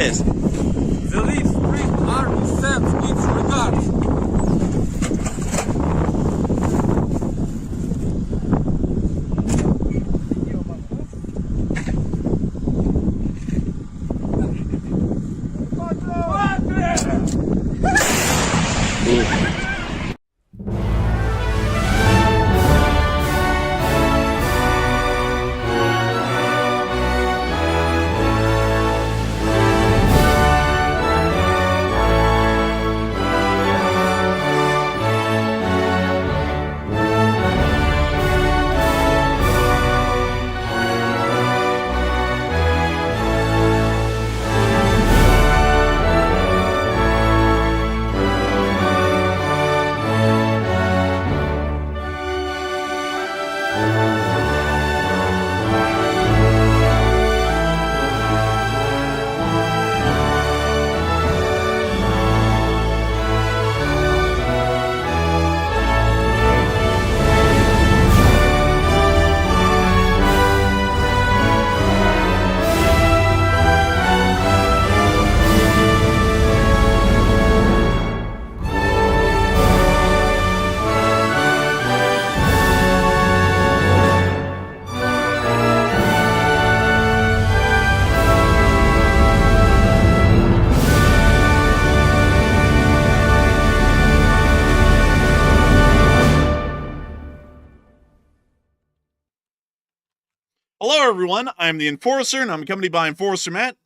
Yes. The Leaf Spring Army sends its regards. Hello, everyone. I'm the Enforcer, and I'm accompanied by Enforcer Matt.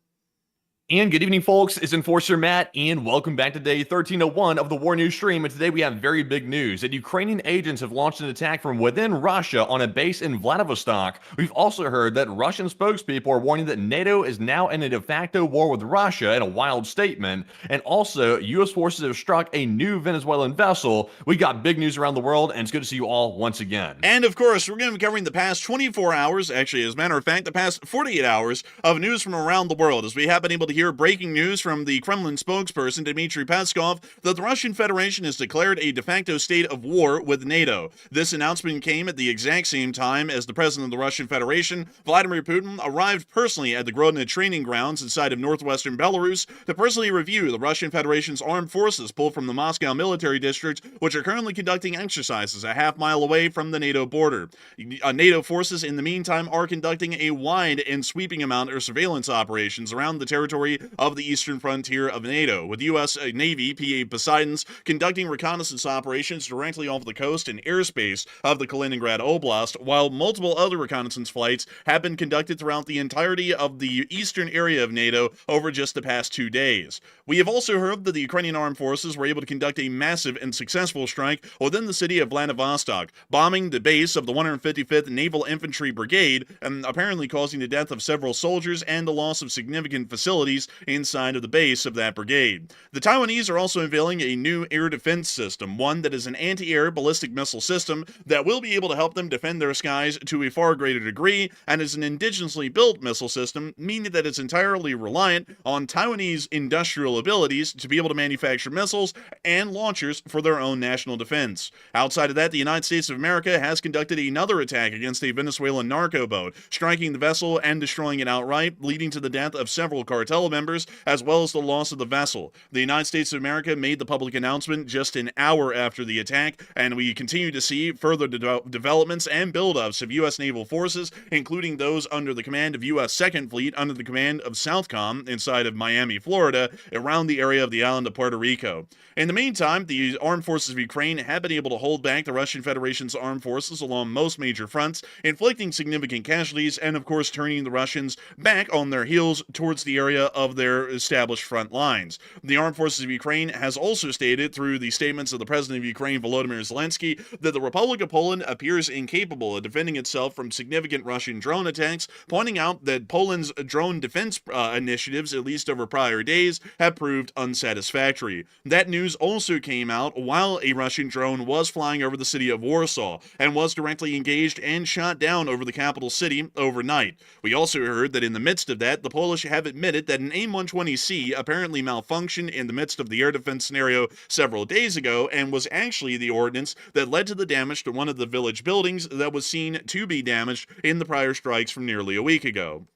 And good evening, folks. It's Enforcer Matt, and welcome back to day 1301 of the War News stream. And today we have very big news that Ukrainian agents have launched an attack from within Russia on a base in Vladivostok. We've also heard that Russian spokespeople are warning that NATO is now in a de facto war with Russia in a wild statement. And also, U.S. forces have struck a new Venezuelan vessel. We got big news around the world, and it's good to see you all once again. And of course, we're going to be covering the past 24 hours, actually, as a matter of fact, the past 48 hours of news from around the world, as we have been able to hear breaking news from the Kremlin spokesperson Dmitry Peskov that the Russian Federation has declared a de facto state of war with NATO. This announcement came at the exact same time as the president of the Russian Federation, Vladimir Putin, arrived personally at the Grodna training grounds inside of northwestern Belarus to personally review the Russian Federation's armed forces pulled from the Moscow military district, which are currently conducting exercises a half-mile away from the NATO border. NATO forces, in the meantime, are conducting a wide and sweeping amount of surveillance operations around the territory of the eastern frontier of NATO, with U.S. Navy PA Poseidons conducting reconnaissance operations directly off the coast and airspace of the Kaliningrad Oblast, while multiple other reconnaissance flights have been conducted throughout the entirety of the eastern area of NATO over just the past 2 days. We have also heard that the Ukrainian armed forces were able to conduct a massive and successful strike within the city of Vladivostok, bombing the base of the 155th Naval Infantry Brigade and apparently causing the death of several soldiers and the loss of significant facilities inside of the base of that brigade. The Taiwanese are also unveiling a new air defense system, one that is an anti-air ballistic missile system that will be able to help them defend their skies to a far greater degree, and is an indigenously built missile system, meaning that it's entirely reliant on Taiwanese industrial abilities to be able to manufacture missiles and launchers for their own national defense. Outside of that, the United States of America has conducted another attack against a Venezuelan narco boat, striking the vessel and destroying it outright, leading to the death of several cartel personnel members, as well as the loss of the vessel. The United States of America made the public announcement just an hour after the attack, and we continue to see further developments and buildups of U.S. naval forces, including those under the command of U.S. Second Fleet under the command of Southcom inside of Miami, Florida, around the area of the island of Puerto Rico. In the meantime, the armed forces of Ukraine have been able to hold back the Russian Federation's armed forces along most major fronts, inflicting significant casualties and, of course, turning the Russians back on their heels towards the area of their established front lines. The armed forces of Ukraine has also stated, through the statements of the President of Ukraine, Volodymyr Zelensky, that the Republic of Poland appears incapable of defending itself from significant Russian drone attacks, pointing out that Poland's drone defense initiatives, at least over prior days, have proved unsatisfactory. That news also came out while a Russian drone was flying over the city of Warsaw and was directly engaged and shot down over the capital city overnight. We also heard that in the midst of that, the Polish have admitted that an AIM-120C apparently malfunctioned in the midst of the air defense scenario several days ago and was actually the ordnance that led to the damage to one of the village buildings that was seen to be damaged in the prior strikes from nearly a week ago.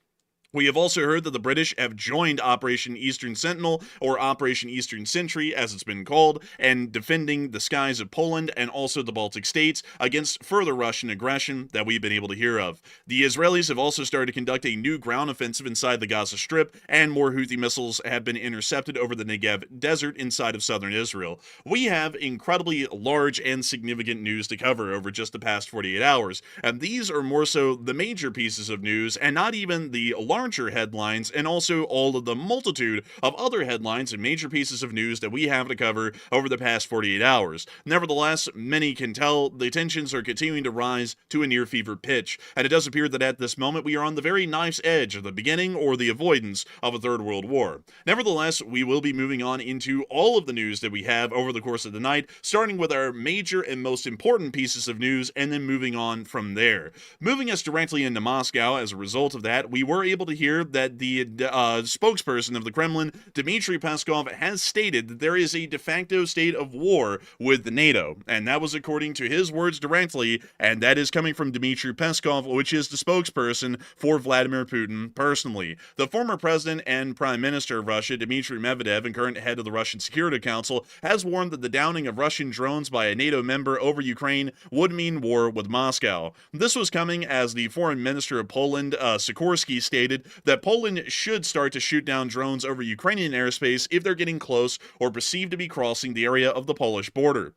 We have also heard that the British have joined Operation Eastern Sentinel, or Operation Eastern Sentry as it's been called, and defending the skies of Poland and also the Baltic states against further Russian aggression that we've been able to hear of. The Israelis have also started to conduct a new ground offensive inside the Gaza Strip, and more Houthi missiles have been intercepted over the Negev desert inside of southern Israel. We have incredibly large and significant news to cover over just the past 48 hours, and these are more so the major pieces of news and not even the larger headlines, and also all of the multitude of other headlines and major pieces of news that we have to cover over the past 48 hours. Nevertheless, many can tell the tensions are continuing to rise to a near fever pitch, and it does appear that at this moment we are on the very knife's edge of the beginning or the avoidance of a third world war. Nevertheless, we will be moving on into all of the news that we have over the course of the night, starting with our major and most important pieces of news, and then moving on from there. Moving us directly into Moscow, as a result of that, we were able to hear that the spokesperson of the Kremlin, Dmitry Peskov, has stated that there is a de facto state of war with NATO, and that was according to his words directly, and that is coming from Dmitry Peskov, which is the spokesperson for Vladimir Putin personally. The former president and prime minister of Russia, Dmitry Medvedev, and current head of the Russian Security Council, has warned that the downing of Russian drones by a NATO member over Ukraine would mean war with Moscow. This was coming as the foreign minister of Poland, Sikorski, stated that Poland should start to shoot down drones over Ukrainian airspace if they're getting close or perceived to be crossing the area of the Polish border.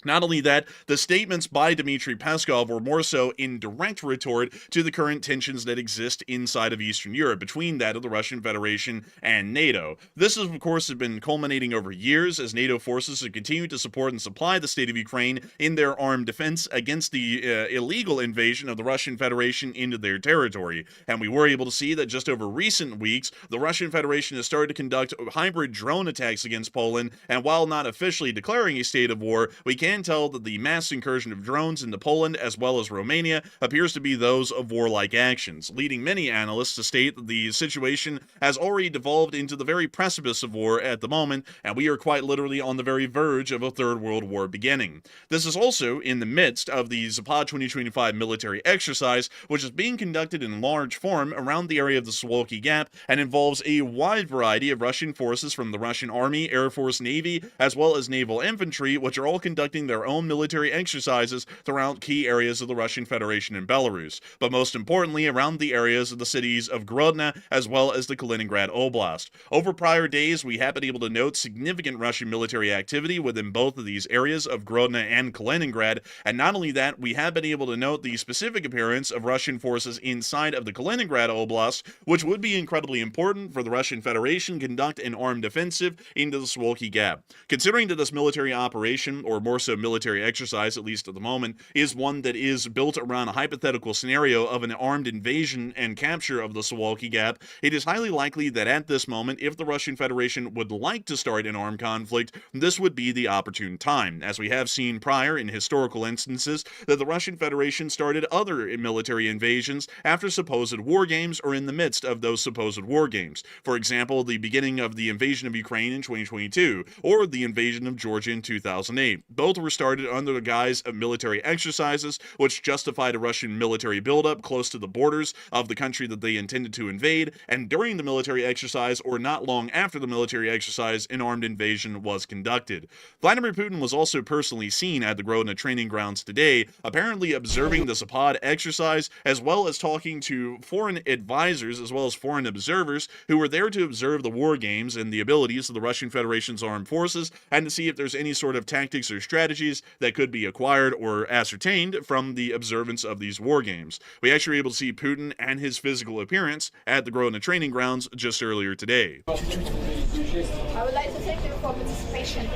Not only that, the statements by Dmitry Peskov were more so in direct retort to the current tensions that exist inside of Eastern Europe between that of the Russian Federation and NATO. This, of course, has been culminating over years as NATO forces have continued to support and supply the state of Ukraine in their armed defense against the illegal invasion of the Russian Federation into their territory. And we were able to see that just over recent weeks, the Russian Federation has started to conduct hybrid drone attacks against Poland, and while not officially declaring a state of war, we can tell that the mass incursion of drones into Poland as well as Romania appears to be those of warlike actions, leading many analysts to state that the situation has already devolved into the very precipice of war at the moment, and we are quite literally on the very verge of a third world war beginning. This is also in the midst of the Zapad 2025 military exercise, which is being conducted in large form around the area of the Suwalki Gap and involves a wide variety of Russian forces from the Russian Army, Air Force, Navy, as well as Naval Infantry, which are all conducting their own military exercises throughout key areas of the Russian Federation and Belarus, but most importantly around the areas of the cities of Grodna as well as the Kaliningrad Oblast. Over prior days, we have been able to note significant Russian military activity within both of these areas of Grodna and Kaliningrad, and not only that, we have been able to note the specific appearance of Russian forces inside of the Kaliningrad Oblast, which would be incredibly important for the Russian Federation to conduct an armed offensive into the Suwalki Gap. Considering that this military operation, or more so military exercise, at least at the moment, is one that is built around a hypothetical scenario of an armed invasion and capture of the Suwalki Gap, it is highly likely that at this moment, if the Russian Federation would like to start an armed conflict, this would be the opportune time, as we have seen prior in historical instances that the Russian Federation started other military invasions after supposed war games or in the midst of those supposed war games. For example, the beginning of the invasion of Ukraine in 2022, or the invasion of Georgia in 2008. Both were started under the guise of military exercises, which justified a Russian military buildup close to the borders of the country that they intended to invade, and during the military exercise, or not long after the military exercise, an armed invasion was conducted. Vladimir Putin was also personally seen at the Grodna training grounds today, apparently observing the Zapad exercise, as well as talking to foreign advisors as well as foreign observers who were there to observe the war games and the abilities of the Russian Federation's armed forces, and to see if there's any sort of tactics or strategies that could be acquired or ascertained from the observance of these war games. We actually were able to see Putin and his physical appearance at the Grodna training grounds just earlier today. I would like to thank you for participation.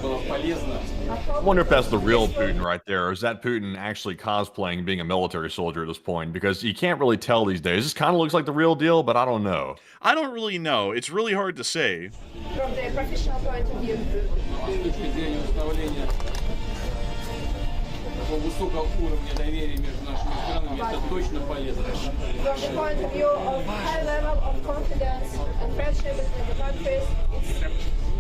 I wonder if that's the real Putin right there, or is that Putin actually cosplaying being a military soldier at this point? Because you can't really tell these days. This kind of looks like the real deal, but I don't know. I don't really know. It's really hard to say. From the professional point of view. From the point of view of high level of confidence and friendship between the countries, it's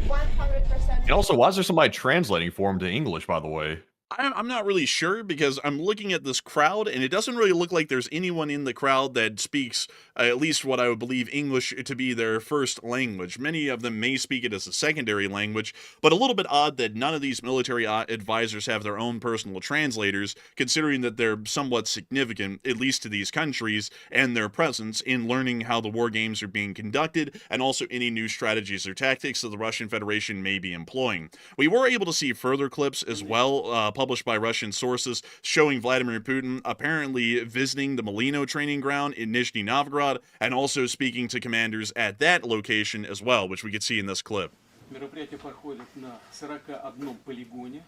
100%. And also, why is there somebody translating for him to English, by the way? I'm not really sure, because I'm looking at this crowd and it doesn't really look like there's anyone in the crowd that speaks at least what I would believe English to be their first language. Many of them may speak it as a secondary language, but a little bit odd that none of these military advisors have their own personal translators, considering that they're somewhat significant, at least to these countries, and their presence in learning how the war games are being conducted, and also any new strategies or tactics that the Russian Federation may be employing. We were able to see further clips as well, published by Russian sources, showing Vladimir Putin apparently visiting the Malino training ground in Nizhny Novgorod, and also speaking to commanders at that location as well, which we could see in this clip. Мероприятие проходит на 41 полигоне.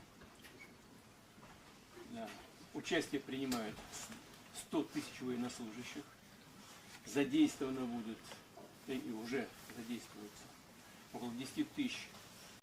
Участие принимают 100 тысяч военнослужащих. Задействовано будет, и уже задействуется, около 10 тысяч.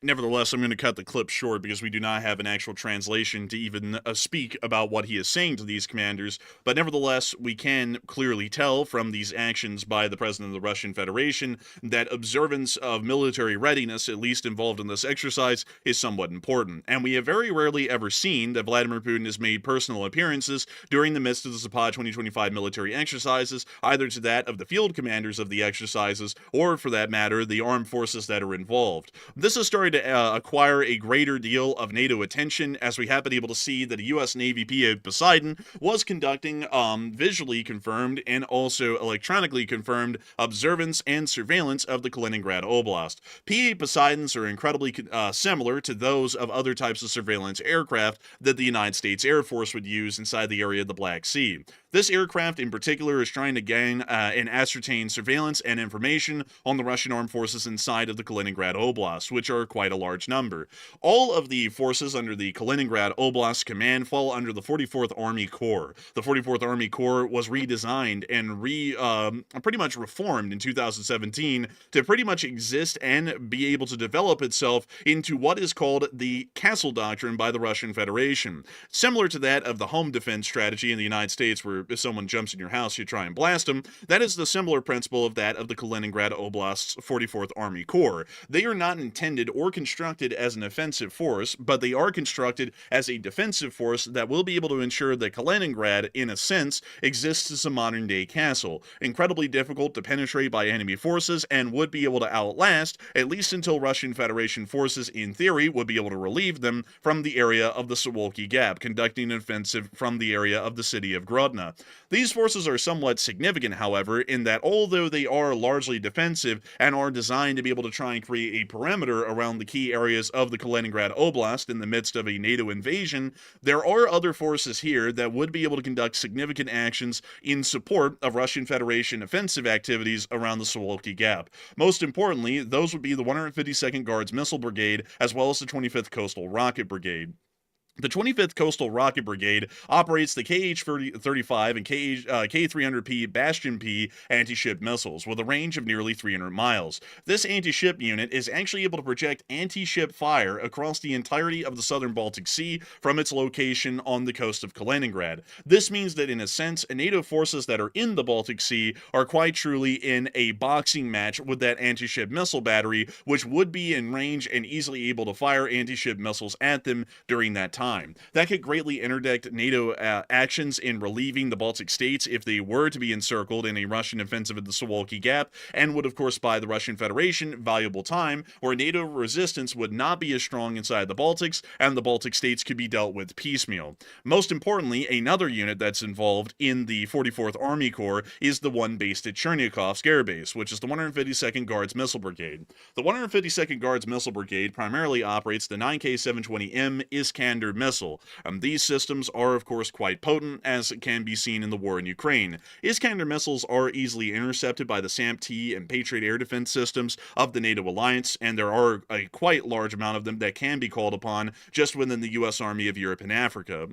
Nevertheless, I'm going to cut the clip short because we do not have an actual translation to even speak about what he is saying to these commanders, but nevertheless, we can clearly tell from these actions by the President of the Russian Federation that observance of military readiness, at least involved in this exercise, is somewhat important. And we have very rarely ever seen that Vladimir Putin has made personal appearances during the midst of the Zapad 2025 military exercises, either to that of the field commanders of the exercises, or for that matter, the armed forces that are involved. This has started to acquire a greater deal of NATO attention, as we have been able to see that a U.S. Navy PA Poseidon was conducting visually confirmed and also electronically confirmed observance and surveillance of the Kaliningrad Oblast. PA Poseidons are incredibly similar to those of other types of surveillance aircraft that the United States Air Force would use inside the area of the Black Sea. This aircraft in particular is trying to gain and ascertain surveillance and information on the Russian armed forces inside of the Kaliningrad Oblast, which are quite a large number. All of the forces under the Kaliningrad Oblast command fall under the 44th Army Corps. The 44th Army Corps was redesigned and pretty much reformed in 2017 to pretty much exist and be able to develop itself into what is called the Castle Doctrine by the Russian Federation. Similar to that of the home defense strategy in the United States, where if someone jumps in your house, you try and blast them, that is the similar principle of that of the Kaliningrad Oblast's 44th Army Corps. They are not intended or constructed as an offensive force, but they are constructed as a defensive force that will be able to ensure that Kaliningrad, in a sense, exists as a modern-day castle, incredibly difficult to penetrate by enemy forces, and would be able to outlast, at least until Russian Federation forces, in theory, would be able to relieve them from the area of the Suwalki Gap, conducting an offensive from the area of the city of Grodna. These forces are somewhat significant, however, in that although they are largely defensive and are designed to be able to try and create a perimeter around the key areas of the Kaliningrad Oblast in the midst of a NATO invasion, there are other forces here that would be able to conduct significant actions in support of Russian Federation offensive activities around the Suwalki Gap. Most importantly, those would be the 152nd Guards Missile Brigade as well as the 25th Coastal Rocket Brigade. The 25th Coastal Rocket Brigade operates the KH-35 and K-300P Bastion P anti-ship missiles with a range of nearly 300 miles. This anti-ship unit is actually able to project anti-ship fire across the entirety of the southern Baltic Sea from its location on the coast of Kaliningrad. This means that, in a sense, NATO forces that are in the Baltic Sea are quite truly in a boxing match with that anti-ship missile battery, which would be in range and easily able to fire anti-ship missiles at them during that time. That could greatly interdict NATO actions in relieving the Baltic states if they were to be encircled in a Russian offensive at the Suwalki Gap, and would of course buy the Russian Federation valuable time where NATO resistance would not be as strong inside the Baltics, and the Baltic states could be dealt with piecemeal. Most importantly, another unit that's involved in the 44th Army Corps is the one based at Cherniakovsk Air Base, which is the 152nd Guards Missile Brigade. The 152nd Guards Missile Brigade primarily operates the 9K720M Iskander missile. These systems are of course quite potent, as can be seen in the war in Ukraine. Iskander missiles are easily intercepted by the SAMP-T and Patriot air defense systems of the NATO alliance, and there are a quite large amount of them that can be called upon just within the U.S. Army of Europe and Africa,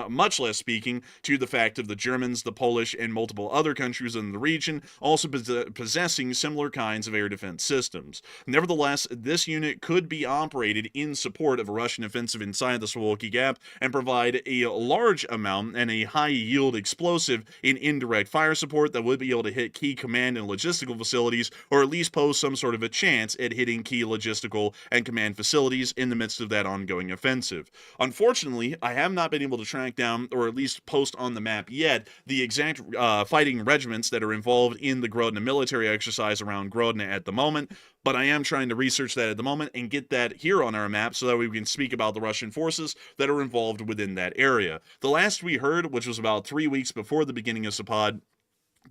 much less speaking to the fact of the Germans, the Polish, and multiple other countries in the region also possessing similar kinds of air defense systems. Nevertheless, this unit could be operated in support of a Russian offensive inside the Suwalki Gap and provide a large amount and a high yield explosive in indirect fire support that would be able to hit key command and logistical facilities, or at least pose some sort of a chance at hitting key logistical and command facilities in the midst of that ongoing offensive. Unfortunately, I have not been able to track down, or at least post on the map yet, the exact fighting regiments that are involved in the Grodna military exercise around Grodna at the moment, but I am trying to research that at the moment and get that here on our map so that we can speak about the Russian forces that are involved within that area. The last we heard, which was about 3 weeks before the beginning of Sapad,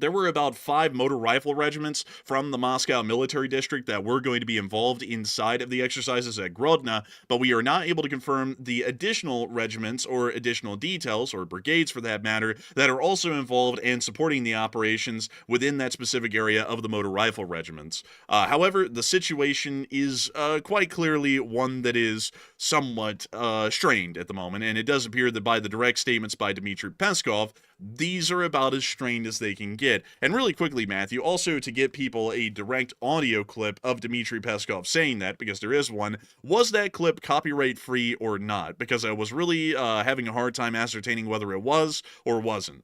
there were about 5 motor rifle regiments from the Moscow military district that were going to be involved inside of the exercises at Grodna, but we are not able to confirm the additional regiments or additional details, or brigades for that matter, that are also involved and supporting the operations within that specific area of the motor rifle regiments. However, the situation is quite clearly one that is somewhat strained at the moment, and it does appear that by the direct statements by Dmitry Peskov, these are about as strained as they can get. And really quickly, Matthew, also to get people a direct audio clip of Dmitry Peskov saying that, because there is one, was that clip copyright free or not? Because I was really having a hard time ascertaining whether it was or wasn't.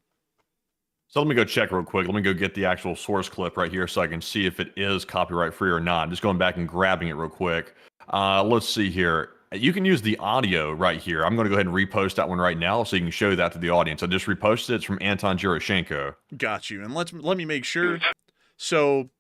So let me go check real quick. Let me go get the actual source clip right here so I can see if it is copyright free or not. Just going back and grabbing it real quick. Let's see here. You can use the audio right here. I'm going to go ahead and repost that one right now so you can show that to the audience. I just reposted it. It's from Anton Jurashenko. Got you. And let me make sure. So,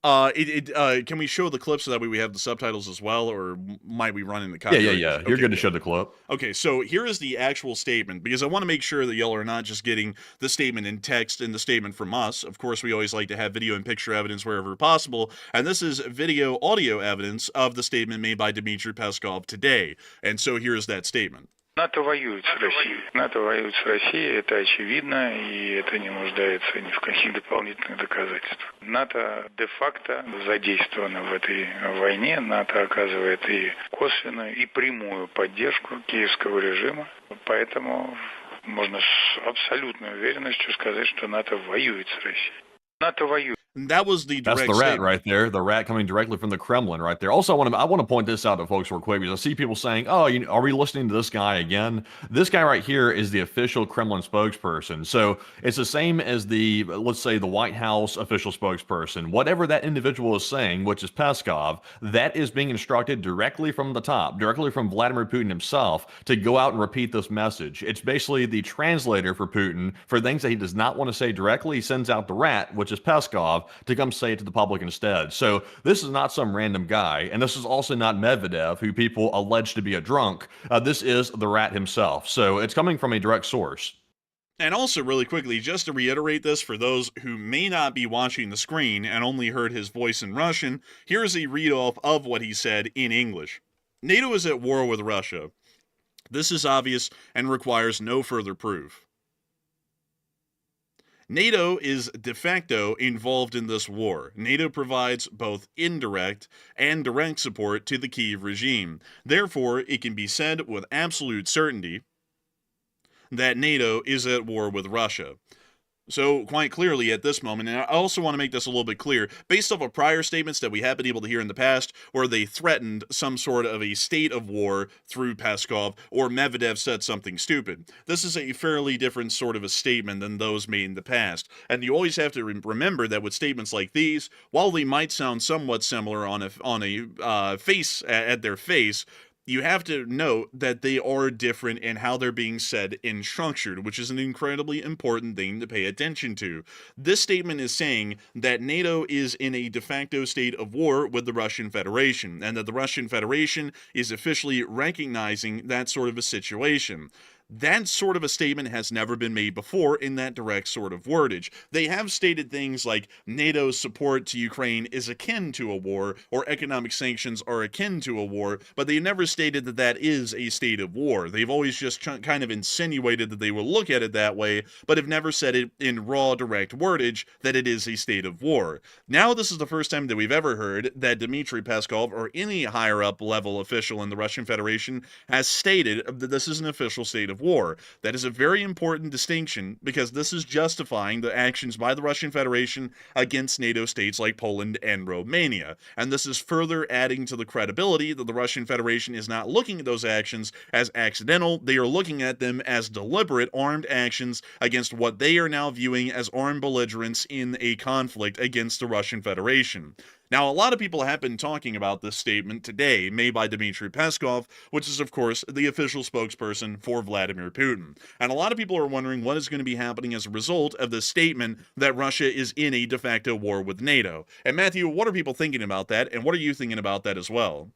can we show the clip so that way we have the subtitles as well, or might we run into copyright? Yeah. You're good to show the clip. Okay, so here is the actual statement, because I want to make sure that y'all are not just getting the statement in text and the statement from us. Of course, we always like to have video and picture evidence wherever possible, and this is video audio evidence of the statement made by Dmitry Peskov today. And so here's that statement. НАТО воюет с Россией. НАТО воюет с Россией, это очевидно, и это не нуждается ни в каких дополнительных доказательствах. НАТО де-факто задействовано в этой войне. НАТО оказывает и косвенную, и прямую поддержку киевского режима. Поэтому можно с абсолютной уверенностью сказать, что НАТО воюет с Россией. НАТО воюет. That was the direct That's the rat statement right there. The rat coming directly from the Kremlin right there. Also, I want to point this out to folks real quick, because I see people saying, "Oh, are we listening to this guy again?" This guy right here is the official Kremlin spokesperson. So it's the same as the, let's say, the White House official spokesperson. Whatever that individual is saying, which is Peskov, that is being instructed directly from the top, directly from Vladimir Putin himself, to go out and repeat this message. It's basically the translator for Putin for things that he does not want to say directly. He sends out the rat, which is Peskov, to come say it to the public instead. So this is not some random guy, and this is also not Medvedev, who people allege to be a drunk. This is the rat himself. So it's coming from a direct source. And also, really quickly, just to reiterate this for those who may not be watching the screen and only heard his voice in Russian, here's a read-off of what he said in English. NATO is at war with Russia. This is obvious and requires no further proof. NATO is de facto involved in this war. NATO provides both indirect and direct support to the Kyiv regime. Therefore, it can be said with absolute certainty that NATO is at war with Russia. So, quite clearly at this moment, and I also want to make this a little bit clear, based off of prior statements that we have been able to hear in the past, where they threatened some sort of a state of war through Peskov, or Medvedev said something stupid. This is a fairly different sort of a statement than those made in the past. And you always have to remember that with statements like these, while they might sound somewhat similar on a face at their face, you have to note that they are different in how they're being said and structured, which is an incredibly important thing to pay attention to. This statement is saying that NATO is in a de facto state of war with the Russian Federation, and that the Russian Federation is officially recognizing that sort of a situation. That sort of a statement has never been made before in that direct sort of wordage. They have stated things like NATO's support to Ukraine is akin to a war, or economic sanctions are akin to a war, but they never stated that that is a state of war. They've always just kind of insinuated that they will look at it that way, but have never said it in raw, direct wordage that it is a state of war. Now this is the first time that we've ever heard that Dmitry Peskov, or any higher up level official in the Russian Federation, has stated that this is an official state of war. That is a very important distinction, because this is justifying the actions by the Russian Federation against NATO states like Poland and Romania. And this is further adding to the credibility that the Russian Federation is not looking at those actions as accidental. They are looking at them as deliberate armed actions against what they are now viewing as armed belligerents in a conflict against the Russian Federation. Now, a lot of people have been talking about this statement today made by Dmitry Peskov, which is, of course, the official spokesperson for Vladimir Putin. And a lot of people are wondering what is going to be happening as a result of this statement that Russia is in a de facto war with NATO. And Matthew, what are people thinking about that, and what are you thinking about that as well?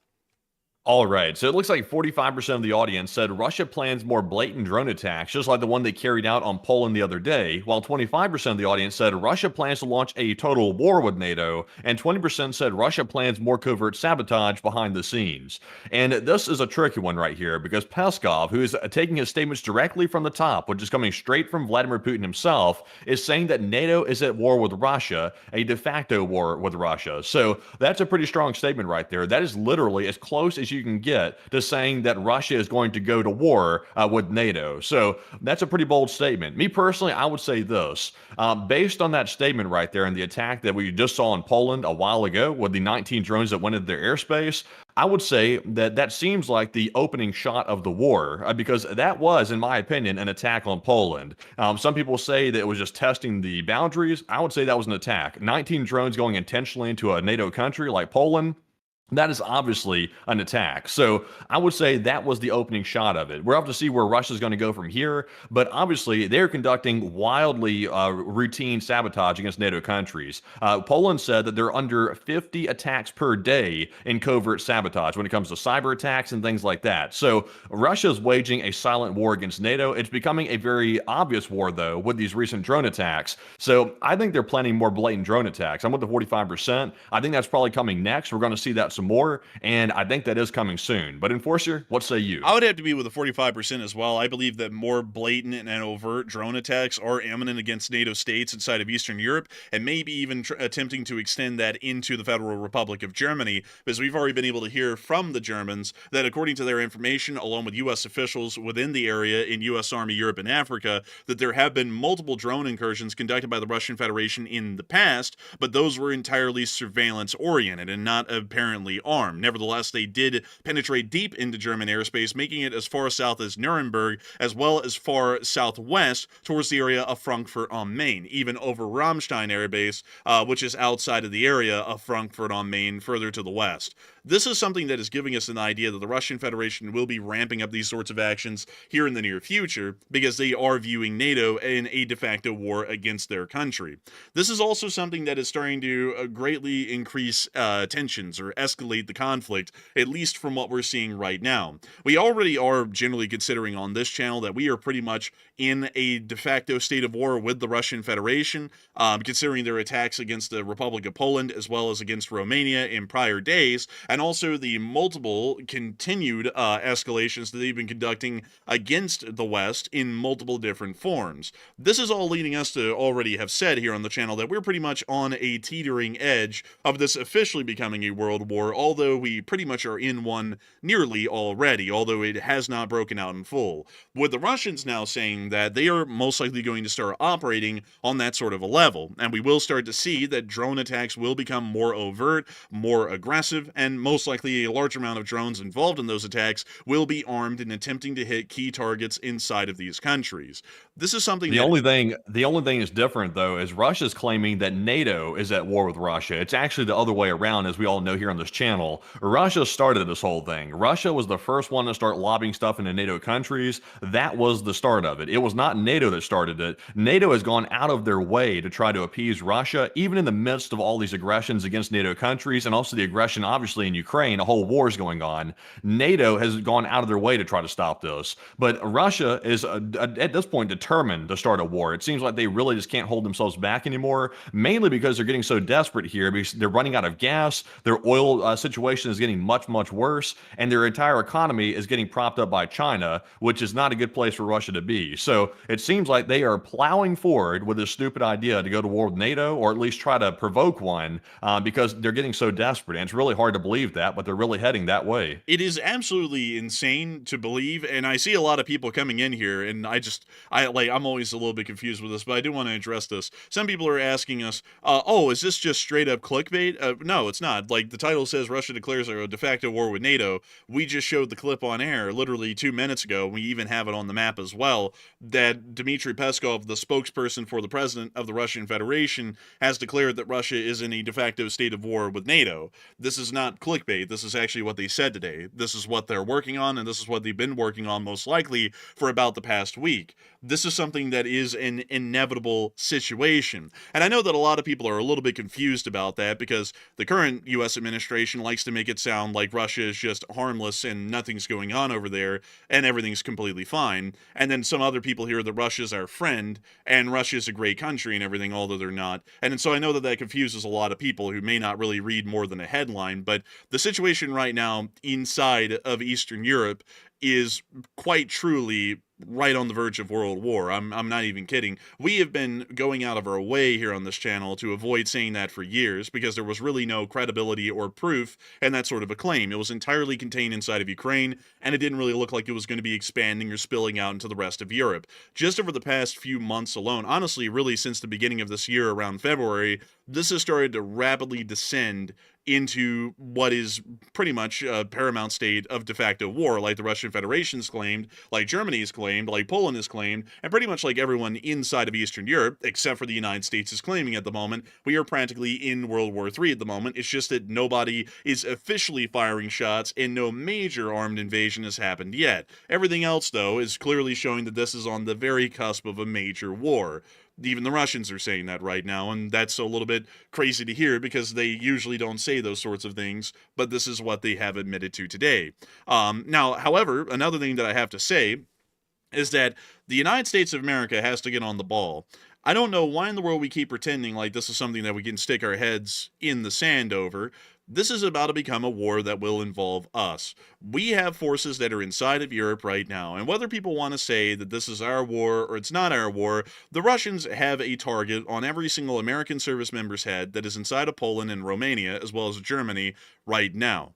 All right, so it looks like 45% of the audience said Russia plans more blatant drone attacks, just like the one they carried out on Poland the other day, while 25% of the audience said Russia plans to launch a total war with NATO, and 20% said Russia plans more covert sabotage behind the scenes. And this is a tricky one right here, because Peskov, who is taking his statements directly from the top, which is coming straight from Vladimir Putin himself, is saying that NATO is at war with Russia, a de facto war with Russia. So that's a pretty strong statement right there. That is literally as close as you can get to saying that Russia is going to go to war with NATO. So that's a pretty bold statement. Me personally, I would say this. Based on that statement right there and the attack that we just saw in Poland a while ago with the 19 drones that went into their airspace, I would say that that seems like the opening shot of the war, because that was, in my opinion, an attack on Poland. Some people say that it was just testing the boundaries. I would say that was an attack. 19 drones going intentionally into a NATO country like Poland, that is obviously an attack. So I would say that was the opening shot of it. We'll have to see where Russia's going to go from here, but obviously they're conducting wildly routine sabotage against NATO countries. Poland said that they're under 50 attacks per day in covert sabotage when it comes to cyber attacks and things like that. So Russia's waging a silent war against NATO. It's becoming a very obvious war, though, with these recent drone attacks. So I think they're planning more blatant drone attacks. I'm with the 45%. I think that's probably coming next. We're going to see that some more, and I think that is coming soon. But Enforcer, what say you? I would have to be with the 45% as well. I believe that more blatant and overt drone attacks are imminent against NATO states inside of Eastern Europe, and maybe even attempting to extend that into the Federal Republic of Germany, because we've already been able to hear from the Germans that, according to their information, along with U.S. officials within the area in U.S. Army Europe and Africa, that there have been multiple drone incursions conducted by the Russian Federation in the past, but those were entirely surveillance-oriented and not apparently armed. Nevertheless, they did penetrate deep into German airspace, making it as far south as Nuremberg, as well as far southwest towards the area of Frankfurt on Main, even over Ramstein Air Base, which is outside of the area of Frankfurt on Main, further to the west. This is something that is giving us an idea that the Russian Federation will be ramping up these sorts of actions here in the near future, because they are viewing NATO in a de facto war against their country. This is also something that is starting to greatly increase tensions or escalate the conflict, at least from what we're seeing right now. We already are generally considering on this channel that we are pretty much in a de facto state of war with the Russian Federation, considering their attacks against the Republic of Poland as well as against Romania in prior days. And and also the multiple continued escalations that they've been conducting against the West in multiple different forms. This is all leading us to already have said here on the channel that we're pretty much on a teetering edge of this officially becoming a world war, although we pretty much are in one nearly already, although it has not broken out in full. With the Russians now saying that they are most likely going to start operating on that sort of a level, and we will start to see that drone attacks will become more overt, more aggressive, and most likely a large amount of drones involved in those attacks will be armed in attempting to hit key targets inside of these countries. This is something the only thing that's different though is Russia's claiming that NATO is at war with Russia. It's actually the other way around, as we all know here on this channel. Russia started this whole thing. Russia was the first one to start lobbing stuff into NATO countries. That was the start of it. It was not NATO that started it. NATO has gone out of their way to try to appease Russia, even in the midst of all these aggressions against NATO countries, and also the aggression obviously in Ukraine. A whole war is going on. NATO has gone out of their way to try to stop this. But Russia is at this point determined to start a war. It seems like they really just can't hold themselves back anymore, mainly because they're getting so desperate here because they're running out of gas. Their oil situation is getting much, much worse, and their entire economy is getting propped up by China, which is not a good place for Russia to be. So it seems like they are plowing forward with this stupid idea to go to war with NATO, or at least try to provoke one, because they're getting so desperate. And it's really hard to believe that, but they're really heading that way. It is absolutely insane to believe, and I see a lot of people coming in here, and I'm always a little bit confused with this, but I do want to address this. Some people are asking us, oh, is this just straight up clickbait? No, it's not. Like, the title says Russia declares a de facto war with NATO. We just showed the clip on air literally 2 minutes ago. We even have it on the map as well, that Dmitry Peskov, the spokesperson for the president of the Russian Federation, has declared that Russia is in a de facto state of war with NATO. This is not clickbait. This is actually what they said today. This is what they're working on, and this is what they've been working on most likely for about the past week. This is something that is an inevitable situation. And I know that a lot of people are a little bit confused about that because the current U.S. administration likes to make it sound like Russia is just harmless and nothing's going on over there and everything's completely fine. And then some other people hear that Russia's our friend and Russia's a great country and everything, although they're not. And so I know that that confuses a lot of people who may not really read more than a headline, but the situation right now inside of Eastern Europe is quite truly right on the verge of world war. I'm not even kidding. We have been going out of our way here on this channel to avoid saying that for years because there was really no credibility or proof in that sort of a claim. It was entirely contained inside of Ukraine, and it didn't really look like it was going to be expanding or spilling out into the rest of Europe. Just over the past few months alone, honestly, really since the beginning of this year around February, this has started to rapidly descend into what is pretty much a paramount state of de facto war, like the Russian Federation's claimed, like Germany's claimed, like Poland has claimed, and pretty much like everyone inside of Eastern Europe, except for the United States, is claiming at the moment. We are practically in World War III at the moment. It's just that nobody is officially firing shots and no major armed invasion has happened yet. Everything else, though, is clearly showing that this is on the very cusp of a major war. Even the Russians are saying that right now, and that's a little bit crazy to hear because they usually don't say those sorts of things, but this is what they have admitted to today. Now, however, another thing that I have to say is that the United States of America has to get on the ball. I don't know why in the world we keep pretending like this is something that we can stick our heads in the sand over. This is about to become a war that will involve us. We have forces that are inside of Europe right now, and whether people want to say that this is our war or it's not our war, the Russians have a target on every single American service member's head that is inside of Poland and Romania, as well as Germany, right now.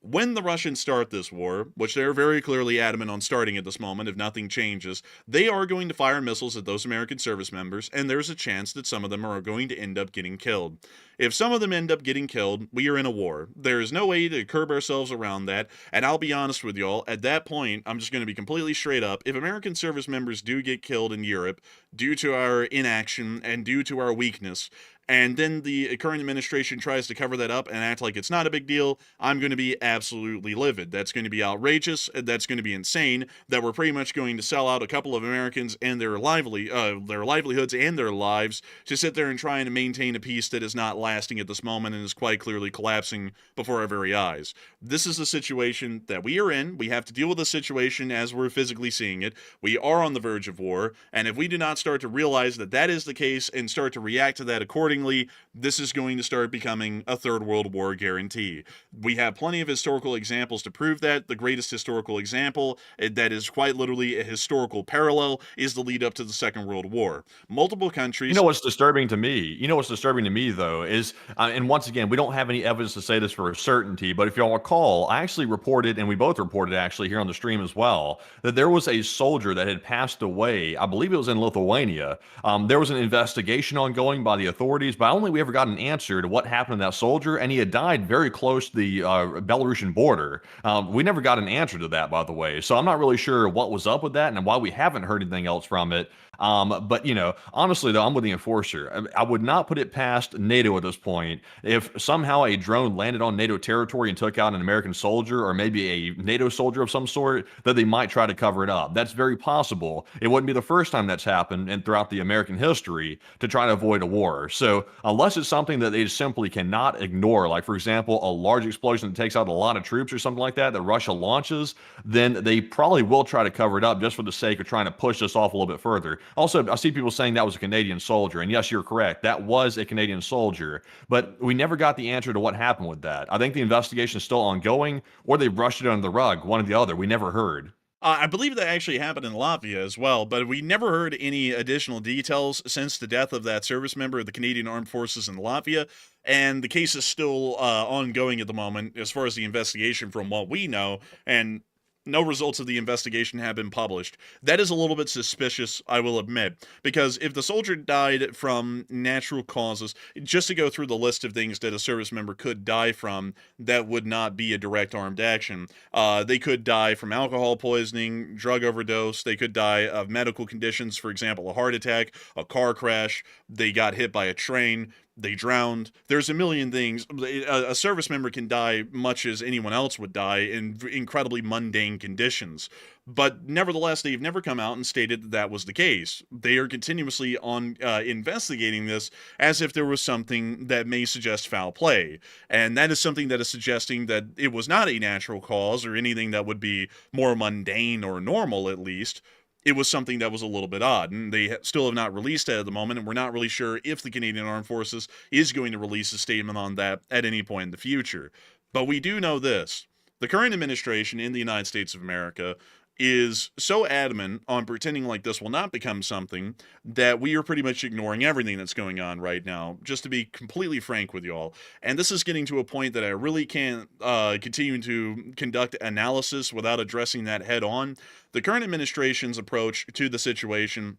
When the Russians start this war, which they're very clearly adamant on starting at this moment if nothing changes, they are going to fire missiles at those American service members, and there's a chance that some of them are going to end up getting killed. If some of them end up getting killed, we are in a war. There is no way to curb ourselves around that, and I'll be honest with y'all, at that point, I'm just going to be completely straight up. If American service members do get killed in Europe due to our inaction and due to our weakness, and then the current administration tries to cover that up and act like it's not a big deal, I'm going to be absolutely livid. That's going to be outrageous. That's going to be insane. That we're pretty much going to sell out a couple of Americans and their livelihoods and their lives to sit there and try and maintain a peace that is not lasting at this moment and is quite clearly collapsing before our very eyes. This is the situation that we are in. We have to deal with the situation as we're physically seeing it. We are on the verge of war, and if we do not start to realize that that is the case and start to react to that accordingly, accordingly, this is going to start becoming a third world war guarantee. We have plenty of historical examples to prove that. The greatest historical example that is quite literally a historical parallel is the lead up to the Second World War. Multiple countries. You know what's disturbing to me? You know what's disturbing to me, though, is, and once again, we don't have any evidence to say this for a certainty, but if y'all recall, I actually reported, and we both reported actually here on the stream as well, that there was a soldier that had passed away. I believe it was in Lithuania. There was an investigation ongoing by the authorities, but I don't think we ever got an answer to what happened to that soldier, and he had died very close to the Belarusian border. We never got an answer to that, by the way, so I'm not really sure what was up with that and why we haven't heard anything else from it. But, you know, honestly, though, I'm with the enforcer. I would not put it past NATO at this point. If somehow a drone landed on NATO territory and took out an American soldier or maybe a NATO soldier of some sort, that they might try to cover it up. That's very possible. It wouldn't be the first time that's happened and throughout the American history to try to avoid a war. So unless it's something that they simply cannot ignore, like, for example, a large explosion that takes out a lot of troops or something like that Russia launches, then they probably will try to cover it up just for the sake of trying to push this off a little bit further. Also, I see people saying that was a Canadian soldier, and yes, you're correct. That was a Canadian soldier, but we never got the answer to what happened with that. I think the investigation is still ongoing, or they brushed it under the rug, one or the other. We never heard. I believe that actually happened in Latvia as well, but we never heard any additional details since the death of that service member of the Canadian Armed Forces in Latvia, and the case is still ongoing at the moment as far as the investigation from what we know, and no results of the investigation have been published. That is a little bit suspicious, I will admit, because if the soldier died from natural causes, just to go through the list of things that a service member could die from, that would not be a direct armed action. They could die from alcohol poisoning, drug overdose, they could die of medical conditions, for example, a heart attack, a car crash, they got hit by a train, they drowned. There's a million things. A service member can die much as anyone else would die in incredibly mundane conditions. But nevertheless, they've never come out and stated that that was the case. They are continuously on investigating this as if there was something that may suggest foul play. And that is something that is suggesting that it was not a natural cause or anything that would be more mundane or normal, at least. It was something that was a little bit odd, and they still have not released that at the moment, and we're not really sure if the Canadian Armed Forces is going to release a statement on that at any point in the future. But we do know this. The current administration in the United States of America is so adamant on pretending like this will not become something that we are pretty much ignoring everything that's going on right now, just to be completely frank with y'all. And this is getting to a point that I really can't continue to conduct analysis without addressing that head on. The current administration's approach to the situation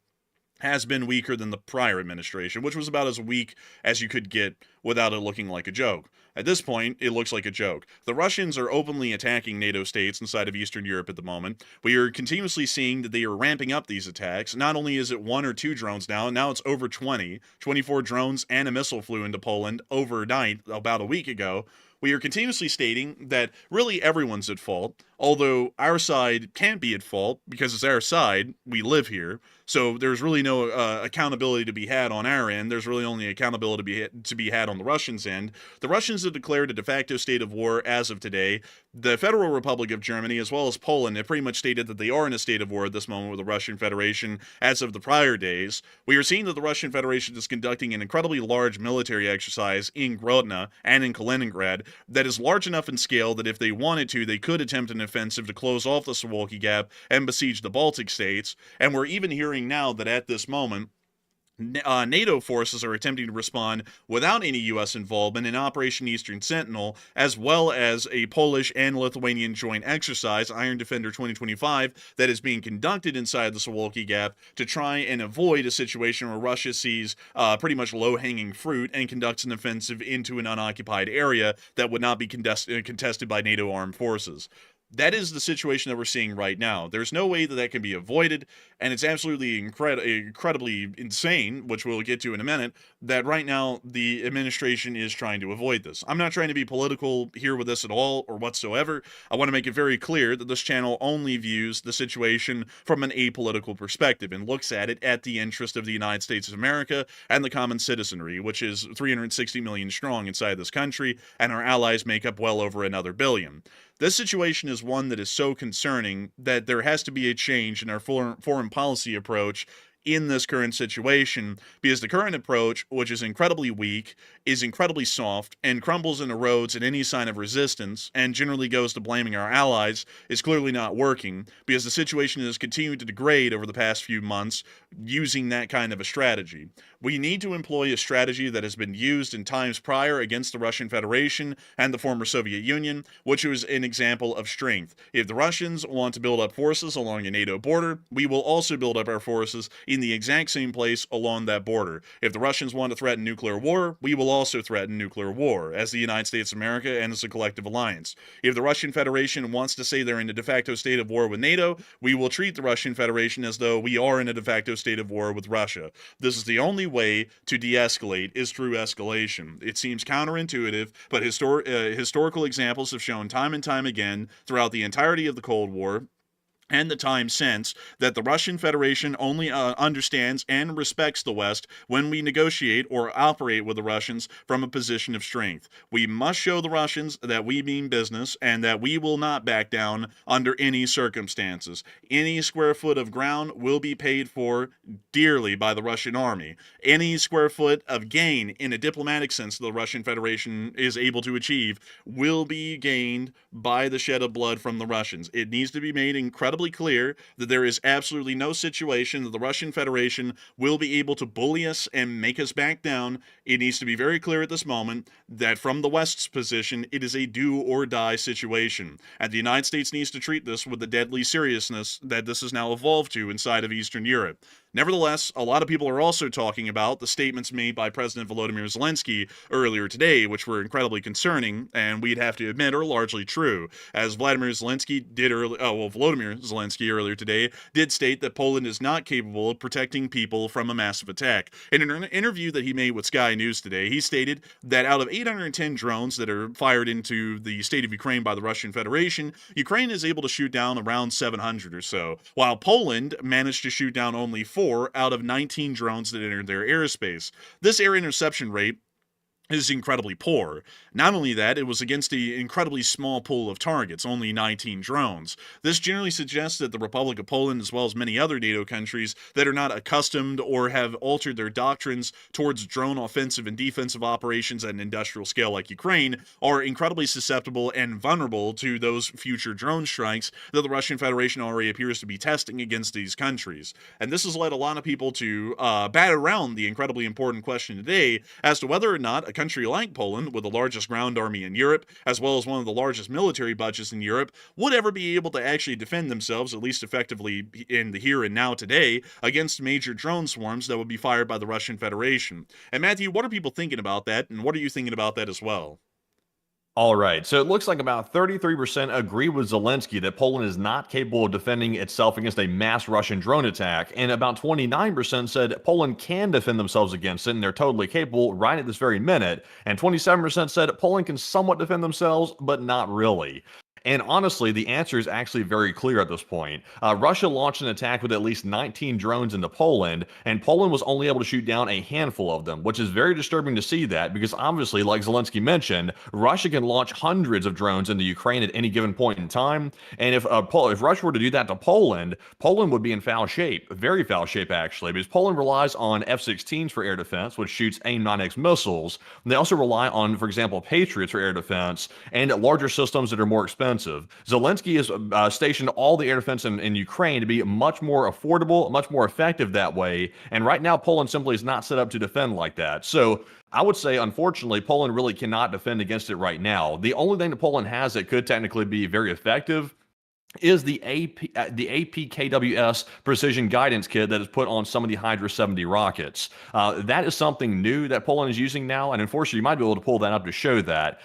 has been weaker than the prior administration, which was about as weak as you could get without it looking like a joke. At this point, it looks like a joke. The Russians are openly attacking NATO states inside of Eastern Europe at the moment. We are continuously seeing that they are ramping up these attacks. Not only is it 1 or 2 drones now it's over 20. 24 drones and a missile flew into Poland overnight about a week ago. We are continuously stating that really everyone's at fault, although our side can't be at fault because it's our side. We live here. So there's really no accountability to be had on our end. There's really only accountability to be had on the Russians' end. The Russians have declared a de facto state of war as of today. The Federal Republic of Germany, as well as Poland, have pretty much stated that they are in a state of war at this moment with the Russian Federation as of the prior days. We are seeing that the Russian Federation is conducting an incredibly large military exercise in Grodna and in Kaliningrad that is large enough in scale that if they wanted to, they could attempt an offensive to close off the Suwalki Gap and besiege the Baltic states. And we're even hearing now that at this moment, NATO forces are attempting to respond without any U.S. involvement in Operation Eastern Sentinel, as well as a Polish and Lithuanian joint exercise, Iron Defender 2025, that is being conducted inside the Suwalki Gap to try and avoid a situation where Russia sees pretty much low-hanging fruit and conducts an offensive into an unoccupied area that would not be contested by NATO armed forces. That is the situation that we're seeing right now. There's no way that that can be avoided, and it's absolutely incredibly insane, which we'll get to in a minute, that right now the administration is trying to avoid this. I'm not trying to be political here with this at all or whatsoever. I want to make it very clear that this channel only views the situation from an apolitical perspective and looks at it at the interest of the United States of America and the common citizenry, which is 360 million strong inside this country, and our allies make up well over another billion. This situation is one that is so concerning that there has to be a change in our foreign policy approach in this current situation, because the current approach, which is incredibly weak, is incredibly soft, and crumbles and erodes at any sign of resistance, and generally goes to blaming our allies, is clearly not working, because the situation has continued to degrade over the past few months using that kind of a strategy. We need to employ a strategy that has been used in times prior against the Russian Federation and the former Soviet Union, which was an example of strength. If the Russians want to build up forces along a NATO border, we will also build up our forces in the exact same place along that border. If the Russians want to threaten nuclear war, we will also threaten nuclear war, as the United States of America and as a collective alliance. If the Russian Federation wants to say they're in a de facto state of war with NATO, we will treat the Russian Federation as though we are in a de facto state of war with Russia. This is the only way to de-escalate, is through escalation. It seems counterintuitive, but historical examples have shown time and time again throughout the entirety of the Cold War and the time since, that the Russian Federation only understands and respects the West when we negotiate or operate with the Russians from a position of strength. We must show the Russians that we mean business and that we will not back down under any circumstances. Any square foot of ground will be paid for dearly by the Russian army. Any square foot of gain in a diplomatic sense the Russian Federation is able to achieve will be gained by the shed of blood from the Russians. It needs to be made incredibly clear that there is absolutely no situation that the Russian Federation will be able to bully us and make us back down. It needs to be very clear at this moment that from the West's position, it is a do or die situation. And the United States needs to treat this with the deadly seriousness that this has now evolved to inside of Eastern Europe. Nevertheless, a lot of people are also talking about the statements made by President Volodymyr Zelensky earlier today, which were incredibly concerning, and we'd have to admit are largely true. As Volodymyr Zelensky earlier today did state that Poland is not capable of protecting people from a massive attack. In an interview that he made with Sky News today, he stated that out of 810 drones that are fired into the state of Ukraine by the Russian Federation, Ukraine is able to shoot down around 700 or so, while Poland managed to shoot down only 4 out of 19 drones that entered their airspace. This air interception rate is incredibly poor. Not only that, it was against an incredibly small pool of targets, only 19 drones. This generally suggests that the Republic of Poland, as well as many other NATO countries that are not accustomed or have altered their doctrines towards drone offensive and defensive operations at an industrial scale like Ukraine, are incredibly susceptible and vulnerable to those future drone strikes that the Russian Federation already appears to be testing against these countries. And this has led a lot of people to bat around the incredibly important question today as to whether or not a country like Poland, with the largest ground army in Europe, as well as one of the largest military budgets in Europe, would ever be able to actually defend themselves, at least effectively in the here and now today, against major drone swarms that would be fired by the Russian Federation. And Matthew, what are people thinking about that, and what are you thinking about that as well? All right, so it looks like about 33% agree with Zelensky that Poland is not capable of defending itself against a mass Russian drone attack, and about 29% said Poland can defend themselves against it, and they're totally capable right at this very minute, and 27% said Poland can somewhat defend themselves, but not really. And honestly, the answer is actually very clear at this point. Russia launched an attack with at least 19 drones into Poland, and Poland was only able to shoot down a handful of them, which is very disturbing to see that, because obviously, like Zelensky mentioned, Russia can launch hundreds of drones into Ukraine at any given point in time. And if Russia were to do that to Poland, Poland would be in foul shape, very foul shape actually, because Poland relies on F-16s for air defense, which shoots AIM-9X missiles. They also rely on, for example, Patriots for air defense, and larger systems that are more expensive. Zelensky has stationed all the air defense in Ukraine to be much more affordable, much more effective that way. And right now, Poland simply is not set up to defend like that. So I would say, unfortunately, Poland really cannot defend against it right now. The only thing that Poland has that could technically be very effective is the APKWS precision guidance kit that is put on some of the Hydra 70 rockets. That is something new that Poland is using now, and unfortunately, you might be able to pull that up to show that.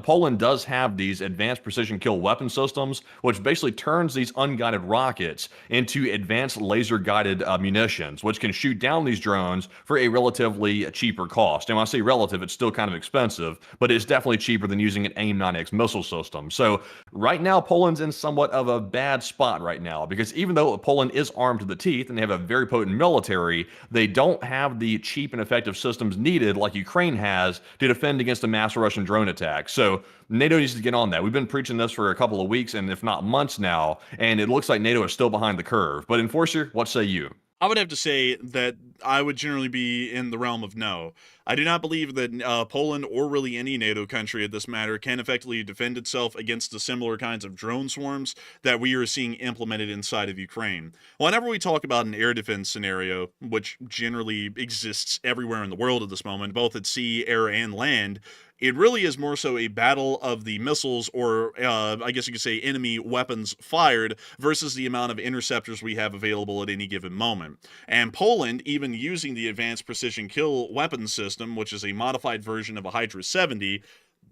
Poland does have these advanced precision kill weapon systems, which basically turns these unguided rockets into advanced laser-guided munitions, which can shoot down these drones for a relatively cheaper cost. And when I say relative, it's still kind of expensive, but it's definitely cheaper than using an AIM-9X missile system. So right now, Poland's in somewhat of a bad spot right now, because even though Poland is armed to the teeth and they have a very potent military, they don't have the cheap and effective systems needed like Ukraine has to defend against a mass Russian drone attack. So NATO needs to get on that. We've been preaching this for a couple of weeks and if not months now, and it looks like NATO is still behind the curve. But Enforcer, what say you? I would have to say that I would generally be in the realm of no. I do not believe that Poland or really any NATO country at this matter can effectively defend itself against the similar kinds of drone swarms that we are seeing implemented inside of Ukraine. Whenever we talk about an air defense scenario, which generally exists everywhere in the world at this moment, both at sea, air, and land, it really is more so a battle of the missiles, or I guess you could say enemy weapons fired, versus the amount of interceptors we have available at any given moment. And Poland, even using the Advanced Precision Kill Weapons System, which is a modified version of a Hydra 70,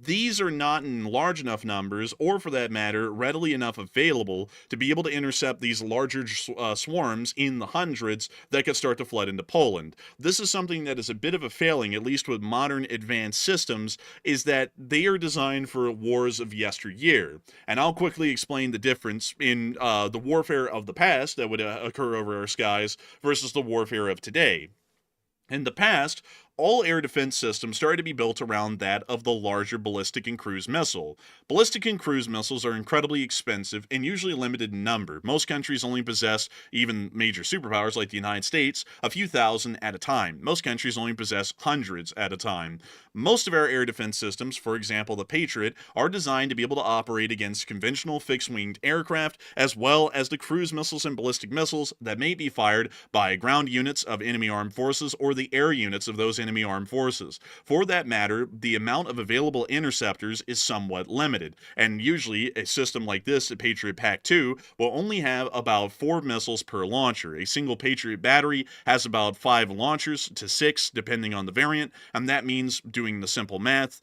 these are not in large enough numbers, or for that matter, readily enough available to be able to intercept these larger swarms in the hundreds that could start to flood into Poland. This is something that is a bit of a failing, at least with modern advanced systems, is that they are designed for wars of yesteryear. And I'll quickly explain the difference in the warfare of the past that would occur over our skies versus the warfare of today. In the past, all air defense systems started to be built around that of the larger ballistic and cruise missile. Ballistic and cruise missiles are incredibly expensive and usually limited in number. Most countries only possess, even major superpowers like the United States, a few thousand at a time. Most countries only possess hundreds at a time. Most of our air defense systems, for example the Patriot, are designed to be able to operate against conventional fixed-winged aircraft, as well as the cruise missiles and ballistic missiles that may be fired by ground units of enemy armed forces or the air units of those enemy armed forces. For that matter, the amount of available interceptors is somewhat limited, and usually a system like this, a Patriot Pac-2, will only have about 4 missiles per launcher. A single Patriot battery has about 5 launchers to 6, depending on the variant, and that means, doing the simple math,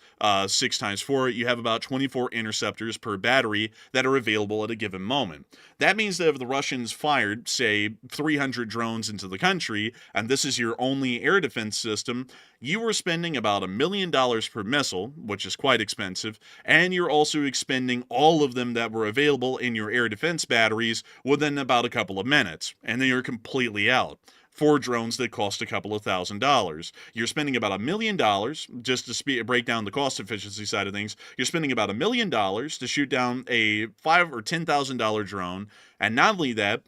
6 times 4, you have about 24 interceptors per battery that are available at a given moment. That means that if the Russians fired, say, 300 drones into the country, and this is your only air defense system, you were spending about $1 million per missile, which is quite expensive, and you're also expending all of them that were available in your air defense batteries within about a couple of minutes, and then you're completely out. 4 drones that cost a couple of $1,000s. You're spending about $1 million, just to break down the cost efficiency side of things, you're spending about $1 million to shoot down a $5,000 or $10,000 drone, and not only that,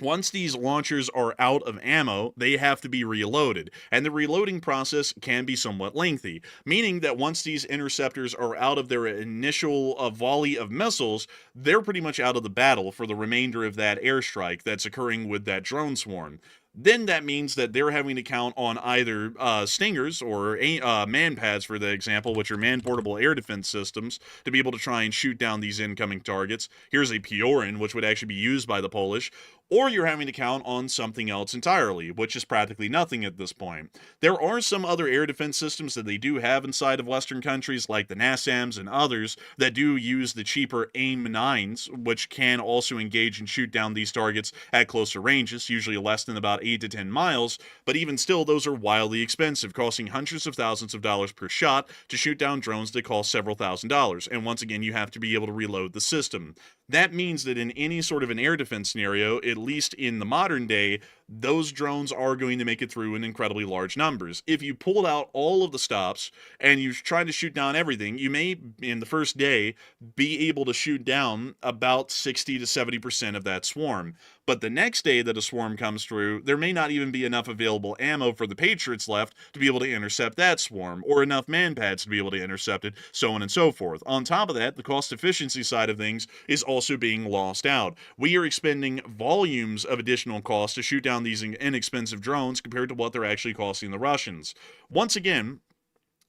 once these launchers are out of ammo, they have to be reloaded, and the reloading process can be somewhat lengthy, meaning that once these interceptors are out of their initial volley of missiles, they're pretty much out of the battle for the remainder of that airstrike that's occurring with that drone swarm. Then that means that they're having to count on either Stingers or man-pads, for the example, which are man-portable air defense systems, to be able to try and shoot down these incoming targets. Here's a Piorin, which would actually be used by the Polish. Or you're having to count on something else entirely, which is practically nothing at this point. There are some other air defense systems that they do have inside of Western countries, like the NASAMS and others, that do use the cheaper AIM-9s, which can also engage and shoot down these targets at closer ranges, usually less than about 8 to 10 miles, but even still, those are wildly expensive, costing hundreds of thousands of dollars per shot to shoot down drones that cost several $1,000s, and once again, you have to be able to reload the system. That means that in any sort of an air defense scenario, at least in the modern day, those drones are going to make it through in incredibly large numbers. If you pulled out all of the stops and you try to shoot down everything, you may, in the first day, be able to shoot down about 60 to 70% of that swarm. But the next day that a swarm comes through, there may not even be enough available ammo for the Patriots left to be able to intercept that swarm, or enough man-pads to be able to intercept it, so on and so forth. On top of that, the cost efficiency side of things is also being lost out. We are expending volumes of additional cost to shoot down these inexpensive drones compared to what they're actually costing the Russians. Once again,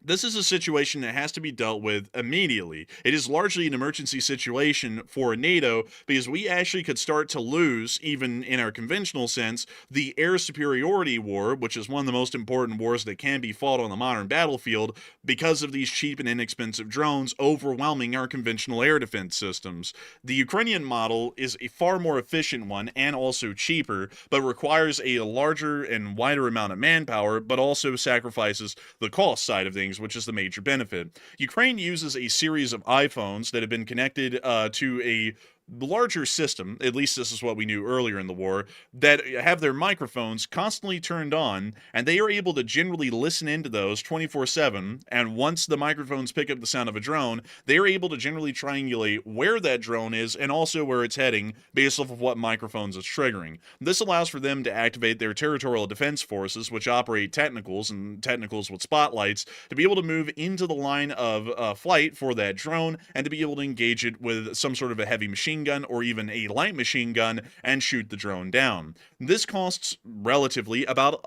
this is a situation that has to be dealt with immediately. It is largely an emergency situation for NATO because we actually could start to lose, even in our conventional sense, the air superiority war, which is one of the most important wars that can be fought on the modern battlefield, because of these cheap and inexpensive drones overwhelming our conventional air defense systems. The Ukrainian model is a far more efficient one and also cheaper, but requires a larger and wider amount of manpower, but also sacrifices the cost side of things, which is the major benefit. Ukraine uses a series of iPhones that have been connected to a larger system, at least this is what we knew earlier in the war, that have their microphones constantly turned on, and they are able to generally listen into those 24/7, and once the microphones pick up the sound of a drone, they are able to generally triangulate where that drone is and also where it's heading based off of what microphones it's triggering. This allows for them to activate their territorial defense forces, which operate technicals and technicals with spotlights, to be able to move into the line of flight for that drone and to be able to engage it with some sort of a heavy machine gun or even a light machine gun and shoot the drone down. This costs relatively about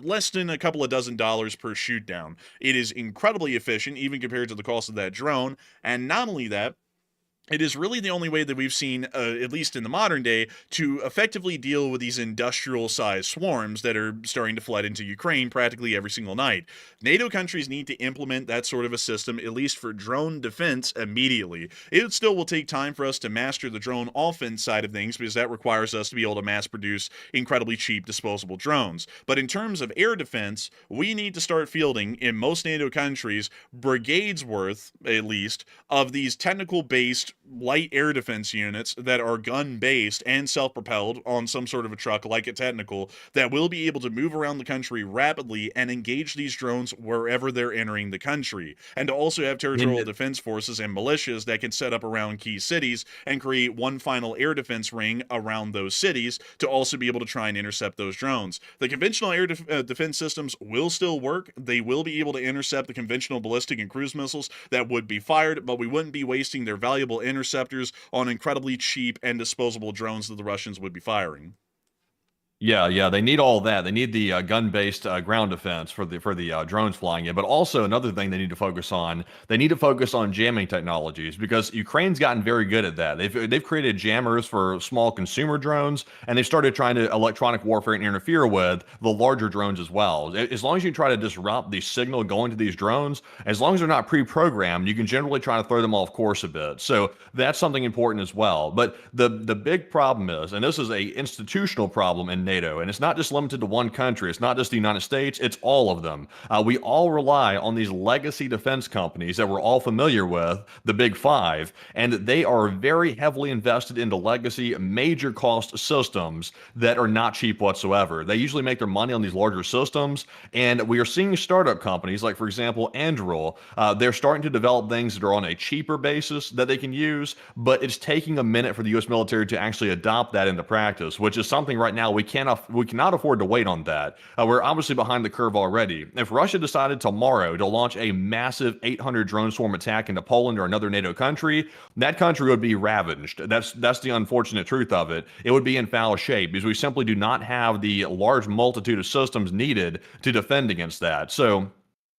less than a couple of $dozen per shoot down. It is incredibly efficient even compared to the cost of that drone, and not only that, it is really the only way that we've seen, at least in the modern day, to effectively deal with these industrial-sized swarms that are starting to flood into Ukraine practically every single night. NATO countries need to implement that sort of a system, at least for drone defense, immediately. It still will take time for us to master the drone offense side of things, because that requires us to be able to mass-produce incredibly cheap disposable drones. But in terms of air defense, we need to start fielding, in most NATO countries, brigades worth, at least, of these technical-based light air defense units that are gun-based and self-propelled on some sort of a truck like a technical that will be able to move around the country rapidly and engage these drones wherever they're entering the country, and to also have territorial defense forces and militias that can set up around key cities and create one final air defense ring around those cities to also be able to try and intercept those drones. The conventional air defense systems will still work. They will be able to intercept the conventional ballistic and cruise missiles that would be fired, but we wouldn't be wasting their valuable interceptors on incredibly cheap and disposable drones that the Russians would be firing. Yeah, they need all that. They need the gun-based ground defense for the drones flying in. But also another thing they need to focus on, they need to focus on jamming technologies, because Ukraine's gotten very good at that. They've created jammers for small consumer drones, and they've started trying to electronic warfare and interfere with the larger drones as well. As long as you try to disrupt the signal going to these drones, as long as they're not pre-programmed, you can generally try to throw them off course a bit. So that's something important as well. But the big problem is, and this is a institutional problem in NATO, and it's not just limited to one country. It's not just the United States. It's all of them. We all rely on these legacy defense companies that we're all familiar with, the Big Five, and they are very heavily invested into legacy, major cost systems that are not cheap whatsoever. They usually make their money on these larger systems, and we are seeing startup companies like, for example, Anduril. They're starting to develop things that are on a cheaper basis that they can use, but it's taking a minute for the U.S. military to actually adopt that into practice, which is something right now we cannot afford to wait on that. We're obviously behind the curve already. If Russia decided tomorrow to launch a massive 800 drone swarm attack into Poland or another NATO country, that country would be ravaged. That's the unfortunate truth of it. It would be in foul shape because we simply do not have the large multitude of systems needed to defend against that. So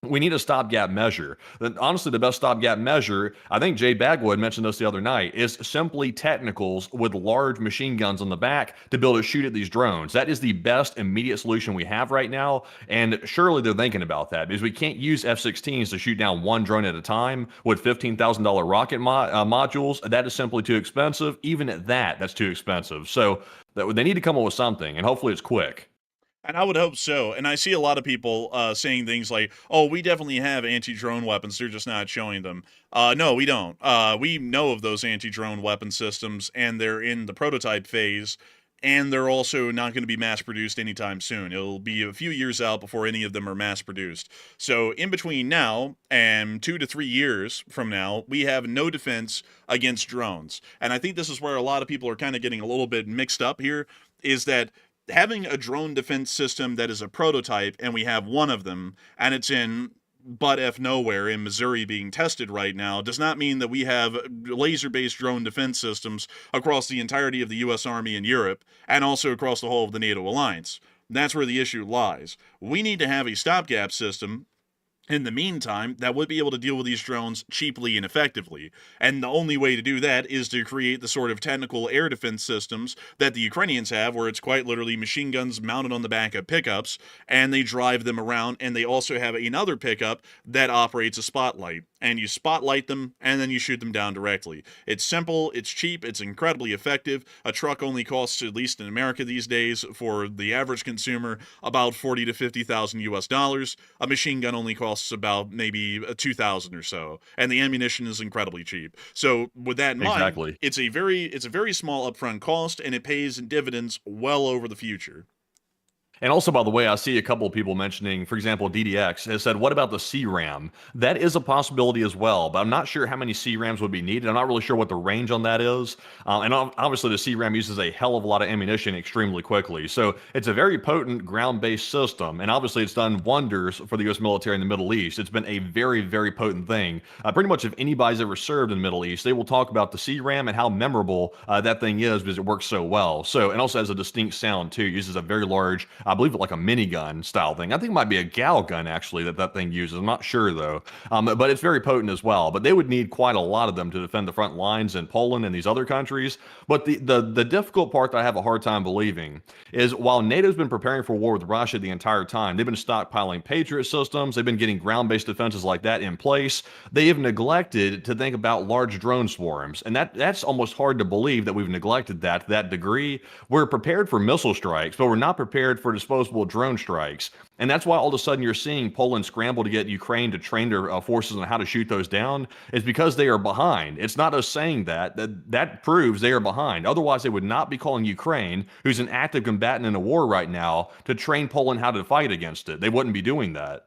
we need a stopgap measure. Honestly, the best stopgap measure, I think Jay Bagwood mentioned this the other night, is simply technicals with large machine guns on the back to be able to shoot at these drones. That is the best immediate solution we have right now, and surely they're thinking about that, because we can't use F-16s to shoot down one drone at a time with $15,000 rocket modules. That is simply too expensive. Even at that, that's too expensive. So they need to come up with something, and hopefully it's quick. And I would hope so. And I see a lot of people saying things like, oh, we definitely have anti-drone weapons. They're just not showing them. No, we don't. We know of those anti-drone weapon systems, and they're in the prototype phase. And they're also not going to be mass-produced anytime soon. It'll be a few years out before any of them are mass-produced. So in between now and 2 to 3 years from now, we have no defense against drones. And I think this is where a lot of people are kind of getting a little bit mixed up here, is that having a drone defense system that is a prototype, and we have one of them, and it's in butt-F nowhere in Missouri being tested right now, does not mean that we have laser-based drone defense systems across the entirety of the U.S. Army in Europe, and also across the whole of the NATO alliance. That's where the issue lies. We need to have a stopgap system in the meantime that would be able to deal with these drones cheaply and effectively. And the only way to do that is to create the sort of technical air defense systems that the Ukrainians have, where it's quite literally machine guns mounted on the back of pickups, and they drive them around, and they also have another pickup that operates a spotlight. and you spotlight them, and then you shoot them down directly. It's simple, it's cheap, it's incredibly effective. A truck only costs, at least in America these days, for the average consumer, about 40 to 50,000 US dollars. A machine gun only costs about maybe 2,000 or so, and the ammunition is incredibly cheap. So with that in mind, it's a very small upfront cost, and it pays dividends well over the future. And also, by the way, I see a couple of people mentioning, for example, DDX has said, what about the CRAM? That is a possibility as well, but I'm not sure how many CRAMs would be needed. I'm not really sure what the range on that is. And obviously, the CRAM uses a hell of a lot of ammunition extremely quickly. So it's a very potent ground-based system, and obviously, it's done wonders for the U.S. military in the Middle East. It's been a very, very potent thing. Pretty much if anybody's ever served in the Middle East, they will talk about the CRAM and how memorable that thing is because it works so well. So, and also has a distinct sound, too. It uses a very large, I believe like a minigun style thing. I think it might be a Gal gun actually that thing uses. I'm not sure though, but it's very potent as well. But they would need quite a lot of them to defend the front lines in Poland and these other countries. But the difficult part that I have a hard time believing is while NATO's been preparing for war with Russia the entire time, they've been stockpiling Patriot systems, they've been getting ground-based defenses like that in place. They have neglected to think about large drone swarms, and that's almost hard to believe that we've neglected that to that degree. We're prepared for missile strikes, but we're not prepared for disposable drone strikes. And that's why all of a sudden you're seeing Poland scramble to get Ukraine to train their forces on how to shoot those down. Is because they are behind. It's not us saying that proves they are behind. Otherwise, they would not be calling Ukraine, who's an active combatant in a war right now, to train Poland how to fight against it. They wouldn't be doing that.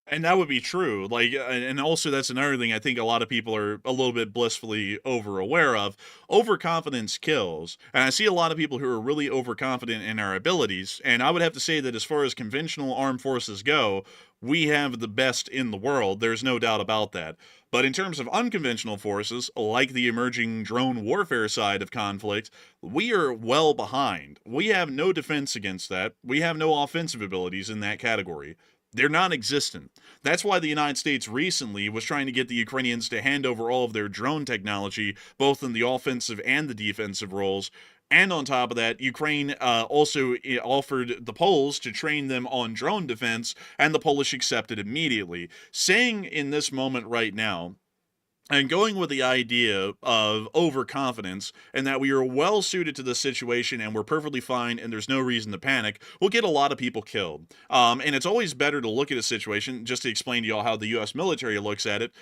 And that would be true. Like, and also that's another thing I think a lot of people are a little bit blissfully aware of. Overconfidence kills. And I see a lot of people who are really overconfident in our abilities. And I would have to say that as far as conventional armed forces go, we have the best in the world. There's no doubt about that. But in terms of unconventional forces, like the emerging drone warfare side of conflict, we are well behind. We have no defense against that. We have no offensive abilities in that category. They're non-existent. That's why the United States recently was trying to get the Ukrainians to hand over all of their drone technology, both in the offensive and the defensive roles. And on top of that, Ukraine also offered the Poles to train them on drone defense, and the Polish accepted immediately. Saying in this moment right now, and going with the idea of overconfidence and that we are well suited to the situation and we're perfectly fine and there's no reason to panic will get a lot of people killed. And it's always better to look at a situation, just to explain to y'all how the U.S. military looks at it,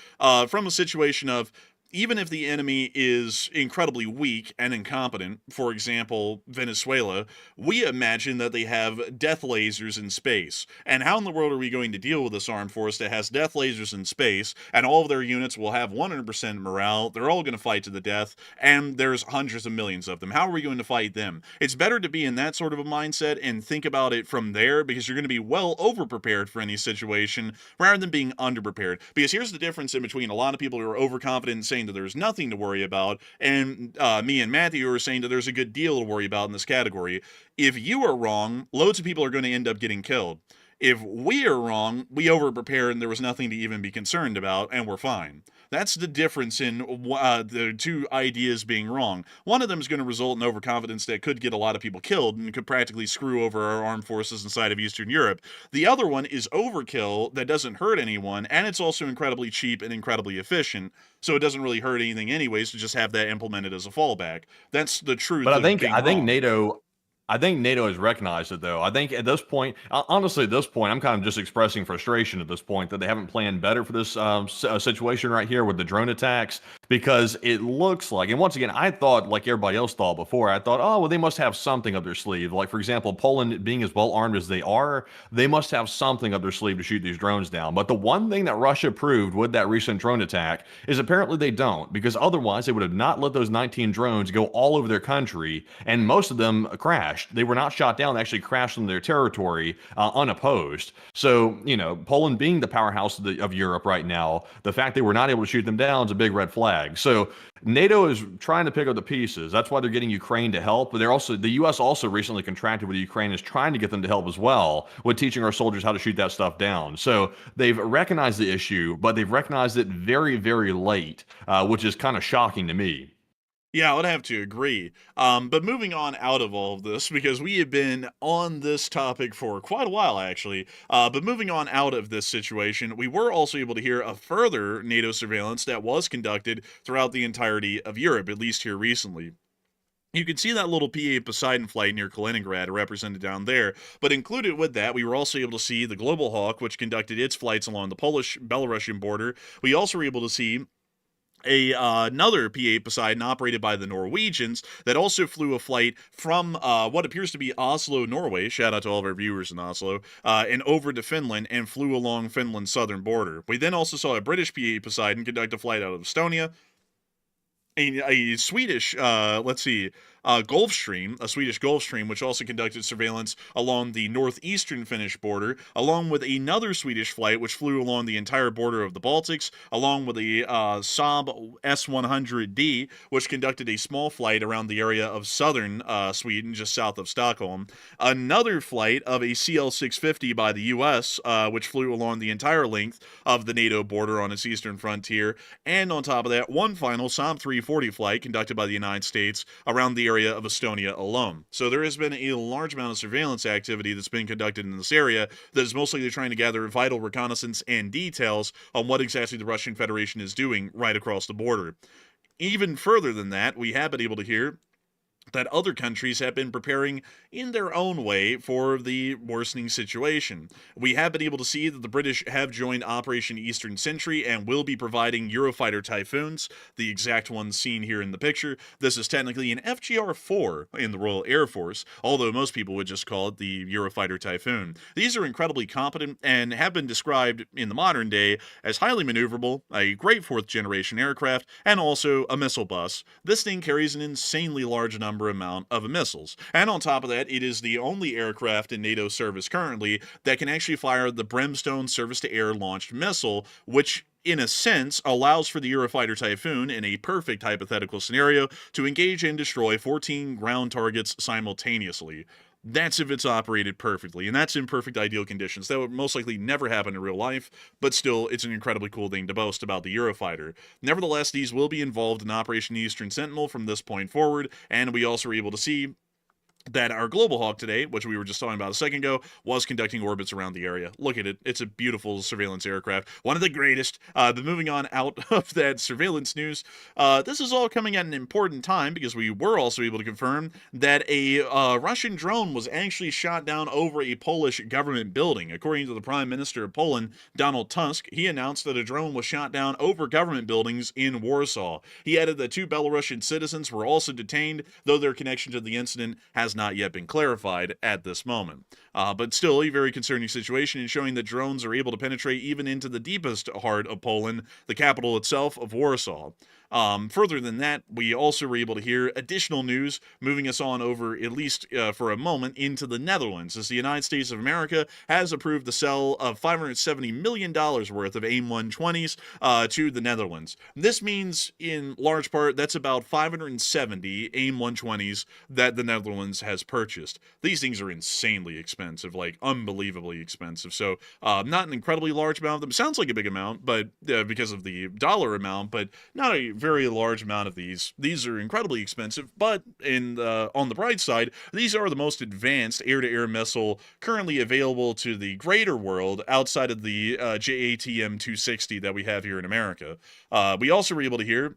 from a situation of, even if the enemy is incredibly weak and incompetent, for example, Venezuela, we imagine that they have death lasers in space. And how in the world are we going to deal with this armed force that has death lasers in space, and all of their units will have 100% morale, they're all going to fight to the death, and there's hundreds of millions of them? How are we going to fight them? It's better to be in that sort of a mindset and think about it from there, because you're going to be well over-prepared for any situation, rather than being underprepared. Because here's the difference in between a lot of people who are overconfident and saying that there's nothing to worry about, and me and Matthew are saying that there's a good deal to worry about in this category. If you are wrong, loads of people are going to end up getting killed. If we are wrong, we over-prepared and there was nothing to even be concerned about, and we're fine. That's the difference in the two ideas being wrong. One of them is going to result in overconfidence that could get a lot of people killed and could practically screw over our armed forces inside of Eastern Europe. The other one is overkill that doesn't hurt anyone, and it's also incredibly cheap and incredibly efficient, so it doesn't really hurt anything anyways to just have that implemented as a fallback. That's the truth. But I think NATO has recognized it, though. I think at this point, honestly, at this point, I'm kind of just expressing frustration at this point that they haven't planned better for this situation right here with the drone attacks, because it looks like, and once again, I thought, like everybody else thought before, I thought, oh, well, they must have something up their sleeve. Like, for example, Poland being as well armed as they are, they must have something up their sleeve to shoot these drones down. But the one thing that Russia proved with that recent drone attack is apparently they don't, because otherwise they would have not let those 19 drones go all over their country, and most of them crashed. They were not shot down. They actually crashed on their territory unopposed. So, you know, Poland being the powerhouse of Europe right now, the fact they were not able to shoot them down is a big red flag. So NATO is trying to pick up the pieces. That's why they're getting Ukraine to help. But the U.S. also recently contracted with Ukraine, is trying to get them to help as well with teaching our soldiers how to shoot that stuff down. So they've recognized the issue, but they've recognized it very, very late, which is kind of shocking to me. Yeah, I would have to agree. But moving on out of all of this, because we have been on this topic for quite a while, actually. But moving on out of this situation, we were also able to hear a further NATO surveillance that was conducted throughout the entirety of Europe, at least here recently. You can see that little P-8 Poseidon flight near Kaliningrad represented down there, but included with that, we were also able to see the Global Hawk, which conducted its flights along the Polish-Belarusian border. We also were able to see another P-8 Poseidon operated by the Norwegians that also flew a flight from what appears to be Oslo, Norway. Shout out to all of our viewers in Oslo, and over to Finland and flew along Finland's southern border. We then also saw a British P-8 Poseidon conduct a flight out of Estonia. A Swedish, Gulfstream, a Swedish Gulfstream, which also conducted surveillance along the northeastern Finnish border, along with another Swedish flight which flew along the entire border of the Baltics, along with a Saab S-100D, which conducted a small flight around the area of southern Sweden, just south of Stockholm. Another flight of a CL-650 by the U.S., which flew along the entire length of the NATO border on its eastern frontier, and on top of that, one final Saab 340 flight conducted by the United States around the area of Estonia alone. So there has been a large amount of surveillance activity that's been conducted in this area that is mostly trying to gather vital reconnaissance and details on what exactly the Russian Federation is doing right across the border. Even further than that, we have been able to hear that other countries have been preparing in their own way for the worsening situation. We have been able to see that the British have joined Operation Eastern Sentry and will be providing Eurofighter Typhoons, the exact ones seen here in the picture. This is technically an FGR-4 in the Royal Air Force, although most people would just call it the Eurofighter Typhoon. These are incredibly competent and have been described in the modern day as highly maneuverable, a great fourth-generation aircraft, and also a missile bus. This thing carries an insanely large amount of missiles. And on top of that, it is the only aircraft in NATO service currently that can actually fire the Brimstone surface-to-air launched missile, which in a sense, allows for the Eurofighter Typhoon, in a perfect hypothetical scenario, to engage and destroy 14 ground targets simultaneously. That's if it's operated perfectly, and that's in perfect ideal conditions. That would most likely never happen in real life, but still, it's an incredibly cool thing to boast about the Eurofighter. Nevertheless, these will be involved in Operation Eastern Sentinel from this point forward, and we also were able to see that our Global Hawk today, which we were just talking about a second ago, was conducting orbits around the area. Look at it. It's a beautiful surveillance aircraft. One of the greatest. But moving on out of that surveillance news, this is all coming at an important time because we were also able to confirm that a Russian drone was actually shot down over a Polish government building. According to the Prime Minister of Poland, Donald Tusk, he announced that a drone was shot down over government buildings in Warsaw. He added that 2 Belarusian citizens were also detained, though their connection to the incident has not yet been clarified at this moment. But still a very concerning situation in showing that drones are able to penetrate even into the deepest heart of Poland, the capital itself of Warsaw. Further than that, we also were able to hear additional news moving us on over, at least for a moment, into the Netherlands, as the United States of America has approved the sale of $570 million worth of AIM-120s to the Netherlands. This means, in large part, that's about 570 AIM-120s that the Netherlands has purchased. These things are insanely expensive, like unbelievably expensive. So, not an incredibly large amount of them. Sounds like a big amount, but because of the dollar amount, but not a very large amount of these. These are incredibly expensive, but on the bright side, these are the most advanced air-to-air missile currently available to the greater world outside of the JATM-260 that we have here in America. We also were able to hear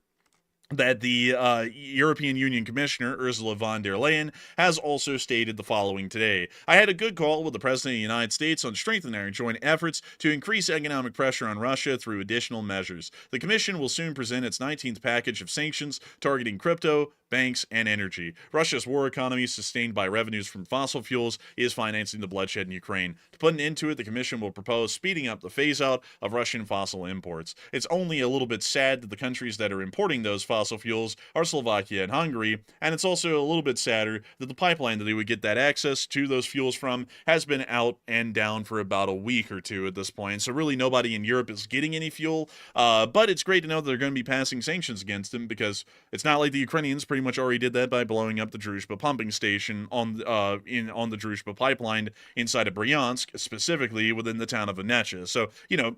that the European Union Commissioner, Ursula von der Leyen, has also stated the following today. I had a good call with the President of the United States on strengthening our joint efforts to increase economic pressure on Russia through additional measures. The Commission will soon present its 19th package of sanctions targeting crypto, banks, and energy. Russia's war economy, sustained by revenues from fossil fuels, is financing the bloodshed in Ukraine. To put an end to it, the Commission will propose speeding up the phase-out of Russian fossil imports. It's only a little bit sad that the countries that are importing those fossil fuels are Slovakia and Hungary, and it's also a little bit sadder that the pipeline that they would get that access to those fuels from has been out and down for about a week or two at this point, so really nobody in Europe is getting any fuel, but it's great to know that they're going to be passing sanctions against them, because it's not like the Ukrainians pretty pretty much already did that by blowing up the Druzhba pumping station on the Druzhba pipeline inside of Bryansk, specifically within the town of Venezuela. So,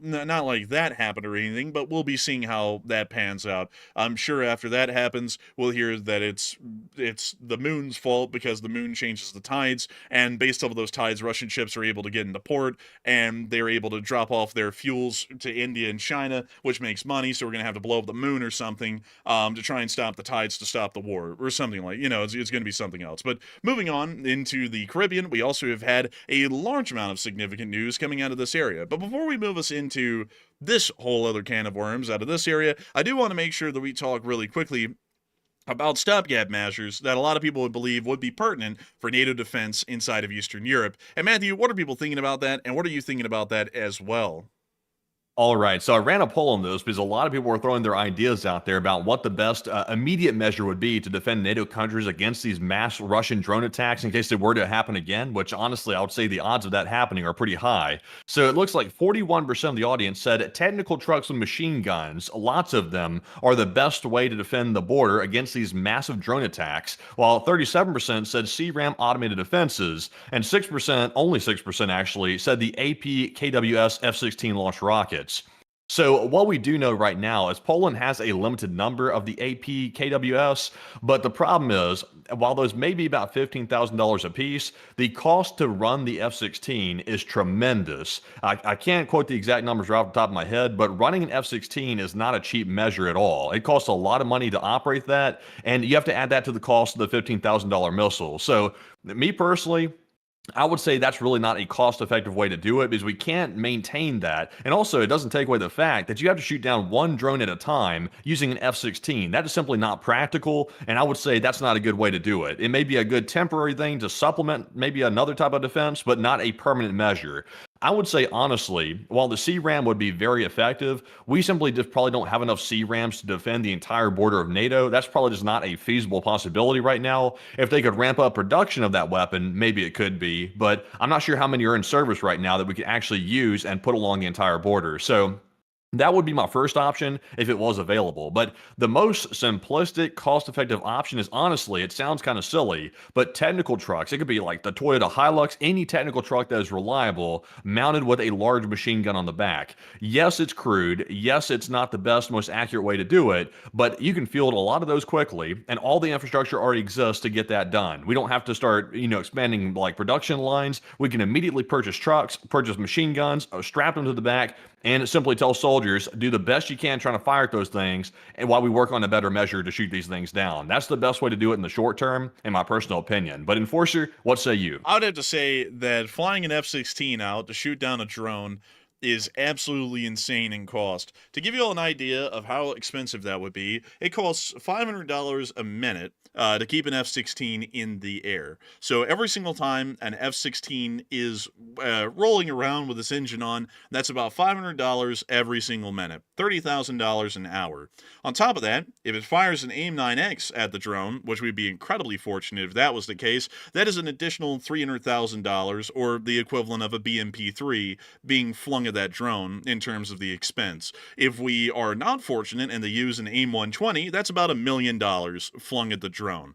not like that happened or anything, but we'll be seeing how that pans out. I'm sure after that happens, we'll hear that it's the moon's fault because the moon changes the tides, and based off of those tides, Russian ships are able to get into port, and they're able to drop off their fuels to India and China, which makes money, so we're going to have to blow up the moon or something to try and stop the tides to stop the war, or something like, it's going to be something else. But moving on into the Caribbean, we also have had a large amount of significant news coming out of this area. But before we move us into this whole other can of worms out of this area, I do want to make sure that we talk really quickly about stopgap measures that a lot of people would believe would be pertinent for NATO defense inside of Eastern Europe. And Matthew, what are people thinking about that, and what are you thinking about that as well? All right, so I ran a poll on this because a lot of people were throwing their ideas out there about what the best immediate measure would be to defend NATO countries against these mass Russian drone attacks in case they were to happen again, which honestly, I would say the odds of that happening are pretty high. So it looks like 41% of the audience said technical trucks with machine guns, lots of them, are the best way to defend the border against these massive drone attacks, while 37% said CRAM automated defenses, and 6%, only 6% actually, said the AP KWS F-16 launch rockets. So what we do know right now is Poland has a limited number of the AP KWS, but the problem is, while those may be about $15,000 a piece, the cost to run the F-16 is tremendous. I can't quote the exact numbers right off the top of my head, but running an F-16 is not a cheap measure at all. It costs a lot of money to operate that, and you have to add that to the cost of the $15,000 missile. So me personally, I would say that's really not a cost-effective way to do it because we can't maintain that. And also, it doesn't take away the fact that you have to shoot down one drone at a time using an F-16. That is simply not practical, and I would say that's not a good way to do it. It may be a good temporary thing to supplement maybe another type of defense, but not a permanent measure. I would say, honestly, while the CRAM would be very effective, we simply just probably don't have enough CRAMs to defend the entire border of NATO. That's probably just not a feasible possibility right now. If they could ramp up production of that weapon, maybe it could be, but I'm not sure how many are in service right now that we could actually use and put along the entire border. So that would be my first option if it was available. But the most simplistic, cost-effective option is, honestly, it sounds kind of silly, but technical trucks. It could be like the Toyota Hilux, any technical truck that is reliable, mounted with a large machine gun on the back. Yes, it's crude. Yes, it's not the best, most accurate way to do it, but you can field a lot of those quickly, and all the infrastructure already exists to get that done. We don't have to start, expanding like production lines. We can immediately purchase trucks, purchase machine guns, strap them to the back, and simply tell soldiers, do the best you can trying to fire at those things, and while we work on a better measure to shoot these things down. That's the best way to do it in the short term, in my personal opinion. But Enforcer, what say you? I would have to say that flying an F-16 out to shoot down a drone is absolutely insane in cost. To give you all an idea of how expensive that would be, it costs $500 a minute to keep an F-16 in the air. So every single time an F-16 is rolling around with its engine on, that's about $500 every single minute, $30,000 an hour. On top of that, if it fires an AIM-9X at the drone, which we'd be incredibly fortunate if that was the case, that is an additional $300,000, or the equivalent of a BMP-3 being flung at that drone in terms of the expense. If we are not fortunate and they use an AIM-120, that's about $1 million flung at the drone.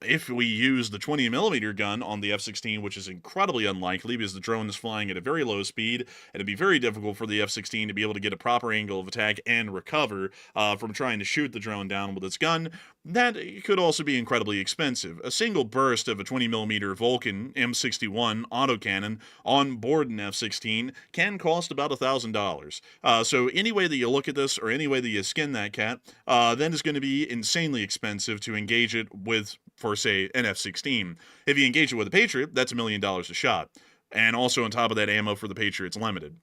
If we use the 20mm gun on the F-16, which is incredibly unlikely because the drone is flying at a very low speed, and it'd be very difficult for the F-16 to be able to get a proper angle of attack and recover from trying to shoot the drone down with its gun, that could also be incredibly expensive. A single burst of a 20mm Vulcan M61 autocannon on board an F-16 can cost about $1,000. So any way that you look at this, or any way that you skin that cat, then it's going to be insanely expensive to engage it with, for say, an F-16. If you engage it with a Patriot, that's $1 million a shot. And also on top of that, ammo for the Patriot's limited.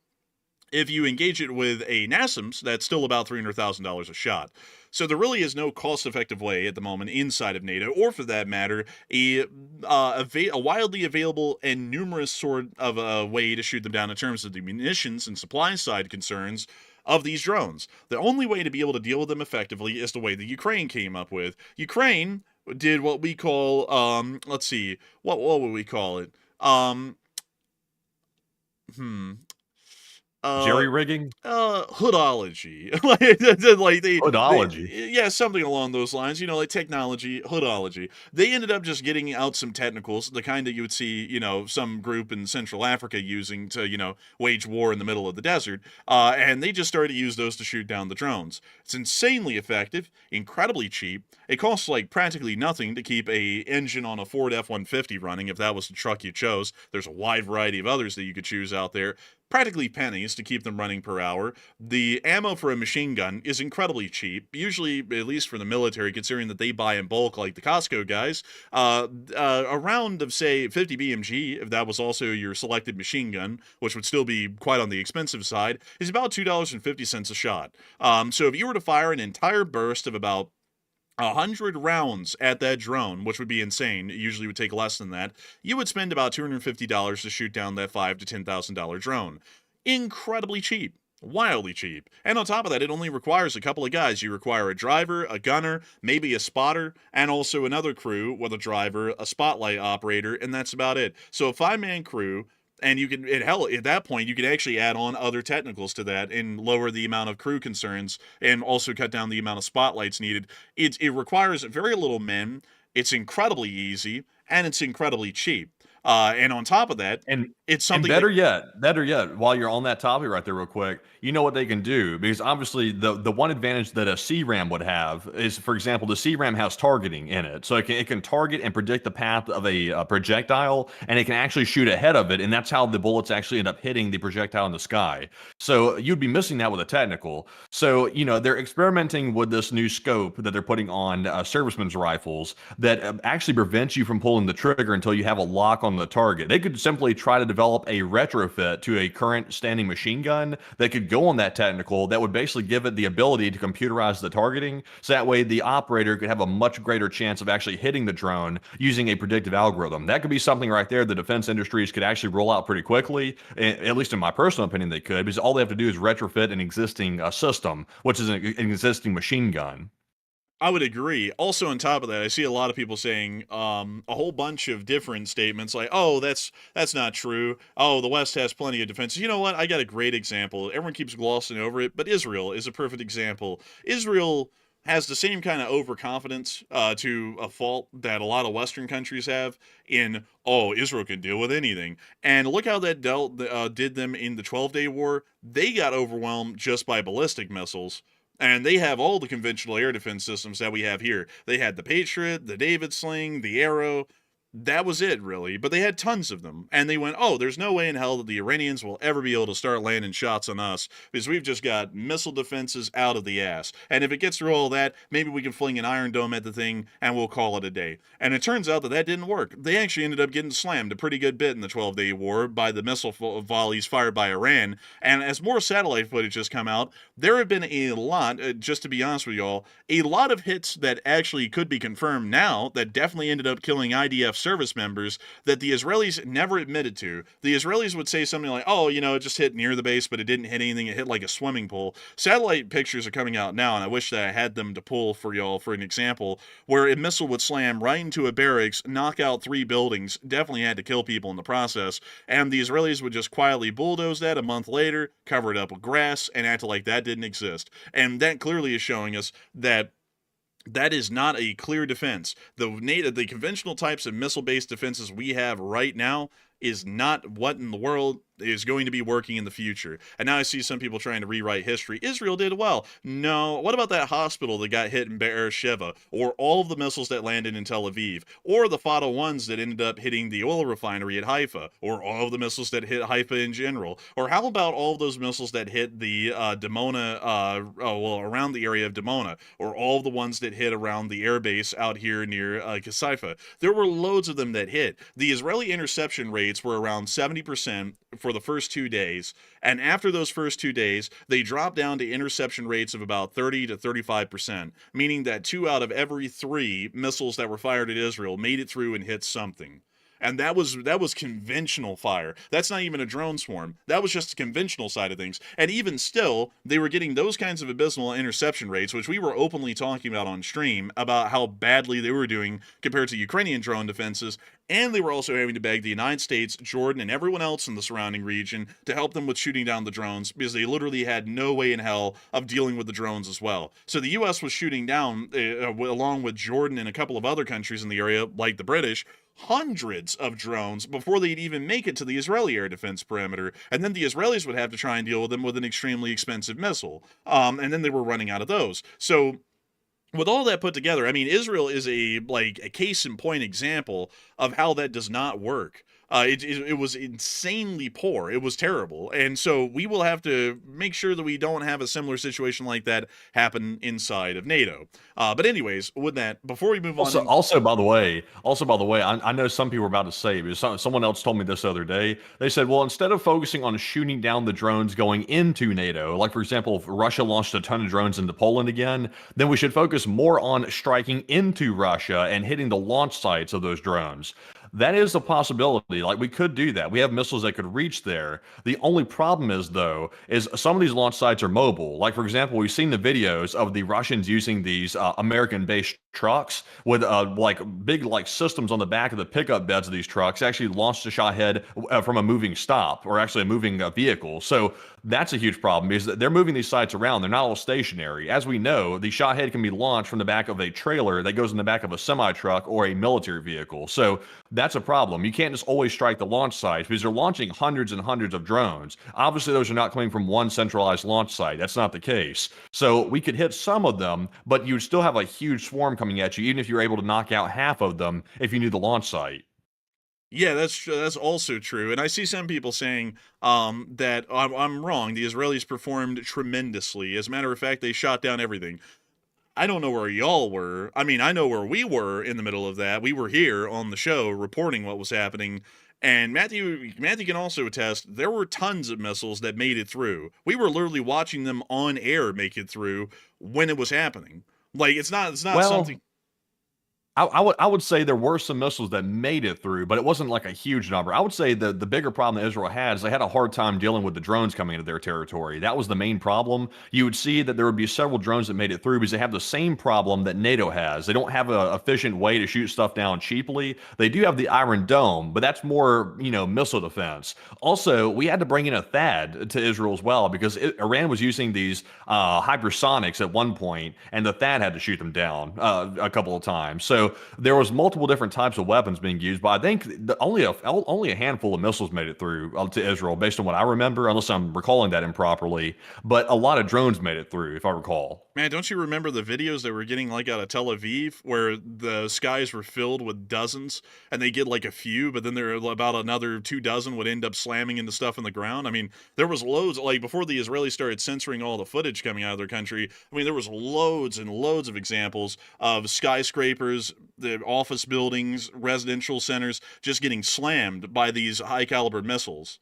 If you engage it with a NASAMS, that's still about $300,000 a shot. So there really is no cost-effective way at the moment inside of NATO, or for that matter, a widely available and numerous sort of a way to shoot them down in terms of the munitions and supply side concerns of these drones. The only way to be able to deal with them effectively is the way that Ukraine came up with. Ukraine did what we call, let's see, what would we call it? Jerry rigging? Hoodology. like Hoodology. yeah, something along those lines, like technology, hoodology. They ended up just getting out some technicals, the kind that you would see, some group in Central Africa using to, wage war in the middle of the desert. And they just started to use those to shoot down the drones. It's insanely effective, incredibly cheap. It costs like practically nothing to keep a engine on a Ford F-150 running if that was the truck you chose. There's a wide variety of others that you could choose out there. Practically pennies to keep them running per hour. The ammo for a machine gun is incredibly cheap, usually, at least for the military, considering that they buy in bulk like the Costco guys. A round of, say, 50 BMG, if that was also your selected machine gun, which would still be quite on the expensive side, is about $2.50 a shot. So if you were to fire an entire burst of about 100 rounds at that drone, which would be insane, it usually would take less than that, you would spend about $250 to shoot down that $5,000 to $10,000 drone. Incredibly cheap. Wildly cheap. And on top of that, it only requires a couple of guys. You require a driver, a gunner, maybe a spotter, and also another crew with a driver, a spotlight operator, and that's about it. So a 5-man crew. And you can, at that point, you can actually add on other technicals to that and lower the amount of crew concerns and also cut down the amount of spotlights needed. It requires very little men. It's incredibly easy, and it's incredibly cheap. And on top of that, And it's something better yet, while you're on that topic right there real quick, you know what they can do? Because obviously the one advantage that a CRAM would have is, for example, the CRAM has targeting in it. So it can target and predict the path of a projectile, and it can actually shoot ahead of it, and that's how the bullets actually end up hitting the projectile in the sky. So you'd be missing that with a technical. So, they're experimenting with this new scope that they're putting on servicemen's rifles that actually prevents you from pulling the trigger until you have a lock on the target. They could simply try to develop a retrofit to a current standing machine gun that could go on that technical that would basically give it the ability to computerize the targeting, so that way the operator could have a much greater chance of actually hitting the drone using a predictive algorithm. That could be something right there the defense industries could actually roll out pretty quickly. At least in my personal opinion, they could, because all they have to do is retrofit an existing system, which is an existing machine gun. I would agree. Also, on top of that, I see a lot of people saying a whole bunch of different statements like, "Oh, that's not true. Oh, the West has plenty of defenses." You know what? I got a great example. Everyone keeps glossing over it, but Israel is a perfect example. Israel has the same kind of overconfidence to a fault that a lot of Western countries have in, oh, Israel can deal with anything. And look how that did them in the 12-Day War. They got overwhelmed just by ballistic missiles. And they have all the conventional air defense systems that we have here. They had the Patriot, the David Sling, the Arrow. That was it, really. But they had tons of them. And they went, oh, there's no way in hell that the Iranians will ever be able to start landing shots on us, because we've just got missile defenses out of the ass. And if it gets through all that, maybe we can fling an Iron Dome at the thing, and we'll call it a day. And it turns out that that didn't work. They actually ended up getting slammed a pretty good bit in the 12-Day War by the missile volleys fired by Iran. And as more satellite footage has come out, there have been a lot, just to be honest with y'all, a lot of hits that actually could be confirmed now that definitely ended up killing IDF service members that the Israelis never admitted to. The Israelis would say something like, oh, it just hit near the base, but it didn't hit anything. It hit like a swimming pool. Satellite pictures are coming out now, and I wish that I had them to pull for y'all for an example, where a missile would slam right into a barracks, knock out 3 buildings, definitely had to kill people in the process, and the Israelis would just quietly bulldoze that a month later, cover it up with grass, and act like that didn't exist. And that clearly is showing us that that is not a clear defense. The conventional types of missile-based defenses we have right now is not what in the world is going to be working in the future. And now I see some people trying to rewrite history. Israel did well. No, what about that hospital that got hit in Beersheba? Or all of the missiles that landed in Tel Aviv? Or the Fado ones that ended up hitting the oil refinery at Haifa? Or all of the missiles that hit Haifa in general? Or how about all of those missiles that hit the Dimona, around the area of Dimona? Or all of the ones that hit around the airbase out here near Kasaifa? There were loads of them that hit. The Israeli interception rates were around 70% for the first 2 days, and after those first 2 days, they dropped down to interception rates of about 30 to 35%, meaning that 2 out of every 3 missiles that were fired at Israel made it through and hit something. And that was conventional fire. That's not even a drone swarm. That was just the conventional side of things. And even still, they were getting those kinds of abysmal interception rates, which we were openly talking about on stream, about how badly they were doing compared to Ukrainian drone defenses. And they were also having to beg the United States, Jordan, and everyone else in the surrounding region to help them with shooting down the drones because they literally had no way in hell of dealing with the drones as well. So the U.S. was shooting down, along with Jordan and a couple of other countries in the area, like the British, hundreds of drones before they'd even make it to the Israeli air defense perimeter. And then the Israelis would have to try and deal with them with an extremely expensive missile. And then they were running out of those. So with all that put together, I mean, Israel is a case in point example of how that does not work. It was insanely poor. It was terrible. And so we will have to make sure that we don't have a similar situation like that happen inside of NATO. But anyways, with that, before we move on. Also, by the way, I know some people are about to say, because someone else told me this the other day, they said, well, instead of focusing on shooting down the drones going into NATO, like for example, if Russia launched a ton of drones into Poland again, then we should focus more on striking into Russia and hitting the launch sites of those drones. That is a possibility. Like, we could do that. We have missiles that could reach there. The only problem is, though, is some of these launch sites are mobile. Like, for example, we've seen the videos of the Russians using these American-based trucks with big systems on the back of the pickup beds of these trucks actually launched a Shahed from a moving stop, or actually a moving vehicle. So that's a huge problem because they're moving these sites around. They're not all stationary. As we know, the Shahed can be launched from the back of a trailer that goes in the back of a semi-truck or a military vehicle. So that's a problem. You can't just always strike the launch sites because they're launching hundreds and hundreds of drones. Obviously, those are not coming from one centralized launch site. That's not the case. So we could hit some of them, but you'd still have a huge swarm coming at you, even if you're able to knock out half of them if you knew the launch site. Yeah, that's also true. And I see some people saying that I'm wrong. The Israelis performed tremendously. As a matter of fact, they shot down everything. I don't know where y'all were. I mean, I know where we were in the middle of that. We were here on the show reporting what was happening. And Matthew can also attest, there were tons of missiles that made it through. We were literally watching them on air make it through when it was happening. Like, it's not something. I would say there were some missiles that made it through, but it wasn't like a huge number. I would say the bigger problem that Israel had is they had a hard time dealing with the drones coming into their territory. That was the main problem. You would see that there would be several drones that made it through because they have the same problem that NATO has. They don't have an efficient way to shoot stuff down cheaply. They do have the Iron Dome, but that's more, missile defense. Also, we had to bring in a THAAD to Israel as well because Iran was using these hypersonics at one point, and the THAAD had to shoot them down a couple of times. So there was multiple different types of weapons being used, but I think only a handful of missiles made it through to Israel, based on what I remember, unless I'm recalling that improperly. But a lot of drones made it through, if I recall. Man, don't you remember the videos that were getting out of Tel Aviv, where the skies were filled with dozens, and they get a few, but then there are about another 2 dozen would end up slamming into stuff on the ground? I mean, there was loads, before the Israelis started censoring all the footage coming out of their country, I mean, there was loads and loads of examples of skyscrapers, the office buildings, residential centers just getting slammed by these high caliber missiles.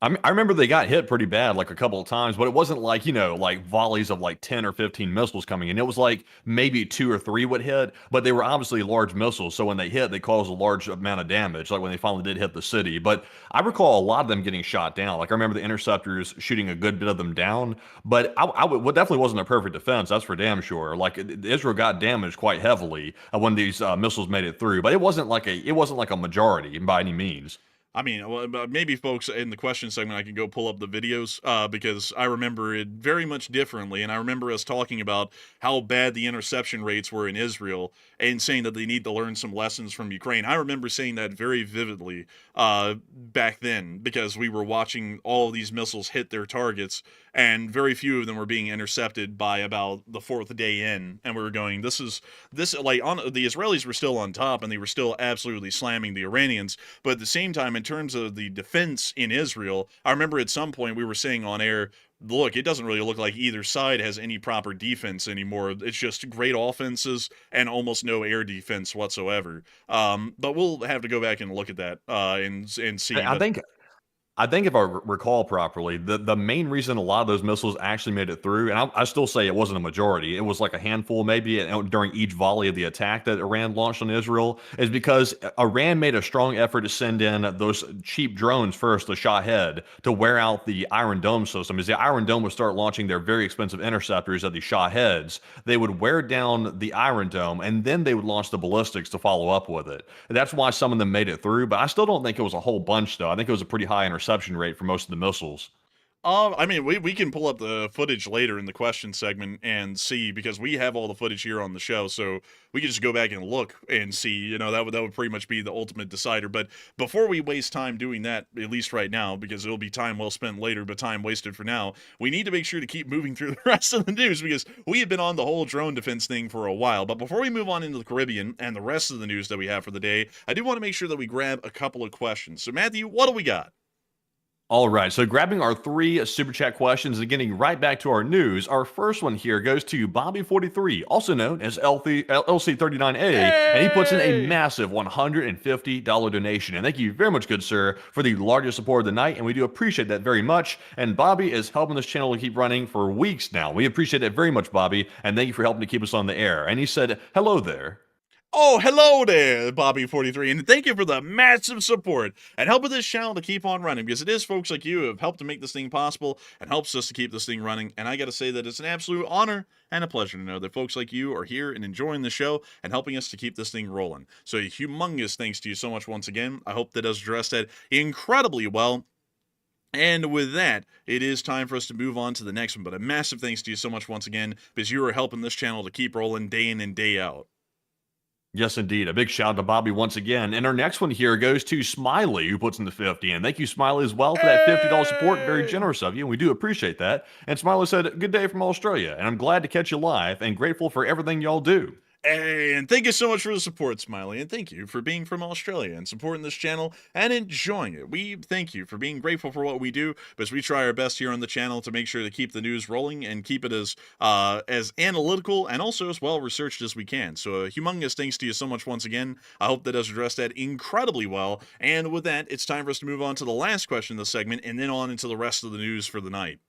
I remember they got hit pretty bad a couple of times, but it wasn't volleys of 10 or 15 missiles coming in. It was maybe 2 or 3 would hit, but they were obviously large missiles. So when they hit, they caused a large amount of damage, when they finally did hit the city. But I recall a lot of them getting shot down. I remember the interceptors shooting a good bit of them down, but it definitely wasn't a perfect defense. That's for damn sure. Israel got damaged quite heavily when these missiles made it through, but it wasn't like a majority by any means. I mean, maybe folks in the question segment, I can go pull up the videos because I remember it very much differently. And I remember us talking about how bad the interception rates were in Israel and saying that they need to learn some lessons from Ukraine. I remember saying that very vividly back then because we were watching all of these missiles hit their targets and very few of them were being intercepted by about the 4th day in. And we were going, the Israelis were still on top and they were still absolutely slamming the Iranians. But at the same time, in terms of the defense in Israel, I remember at some point we were saying on air, look, it doesn't really look like either side has any proper defense anymore. It's just great offenses and almost no air defense whatsoever. But we'll have to go back and look at that and see. I think if I recall properly, the main reason a lot of those missiles actually made it through, and I still say it wasn't a majority, it was like a handful maybe during each volley of the attack that Iran launched on Israel, is because Iran made a strong effort to send in those cheap drones first, the Shahed, to wear out the Iron Dome system. As the Iron Dome would start launching their very expensive interceptors of the Shaheds, they would wear down the Iron Dome, and then they would launch the ballistics to follow up with it. And that's why some of them made it through, but I still don't think it was a whole bunch, though. I think it was a pretty high interception rate for most of the missiles. I mean, we can pull up the footage later in the question segment and see, because we have all the footage here on the show, so we can just go back and look and see. You know, that would pretty much be the ultimate decider. But before we waste time doing that, at least right now, because it'll be time well spent later, but time wasted for now, we need to make sure to keep moving through the rest of the news, because we have been on the whole drone defense thing for a while. But before we move on into the Caribbean and the rest of the news that we have for the day, I do want to make sure that we grab a couple of questions. So Matthew, what do we got? All right, so grabbing our 3 super chat questions and getting right back to our news, our first one here goes to Bobby43, also known as LC39A, and he puts in a massive $150 donation. And thank you very much, good sir, for the largest support of the night, and we do appreciate that very much. And Bobby is helping this channel to keep running for weeks now. We appreciate it very much, Bobby, and thank you for helping to keep us on the air. And he said, hello there. Oh, hello there, Bobby43, and thank you for the massive support and helping this channel to keep on running, because it is folks like you who have helped to make this thing possible and helps us to keep this thing running. And I got to say that it's an absolute honor and a pleasure to know that folks like you are here and enjoying the show and helping us to keep this thing rolling. So a humongous thanks to you so much once again. I hope that does address that incredibly well. And with that, it is time for us to move on to the next one. But a massive thanks to you so much once again, because you are helping this channel to keep rolling day in and day out. Yes, indeed. A big shout out to Bobby once again. And our next one here goes to Smiley, who puts in the 50. And thank you, Smiley, as well for that $50 support. Very generous of you, and we do appreciate that. And Smiley said, good day from Australia, and I'm glad to catch you live and grateful for everything y'all do. And thank you so much for the support, Smiley, and thank you for being from Australia and supporting this channel and enjoying it. We thank you for being grateful for what we do, because we try our best here on the channel to make sure to keep the news rolling and keep it as analytical and also as well researched as we can. So a humongous thanks to you so much once again. I hope that does address that incredibly well. And with that, it's time for us to move on to the last question of the segment and then on into the rest of the news for the night.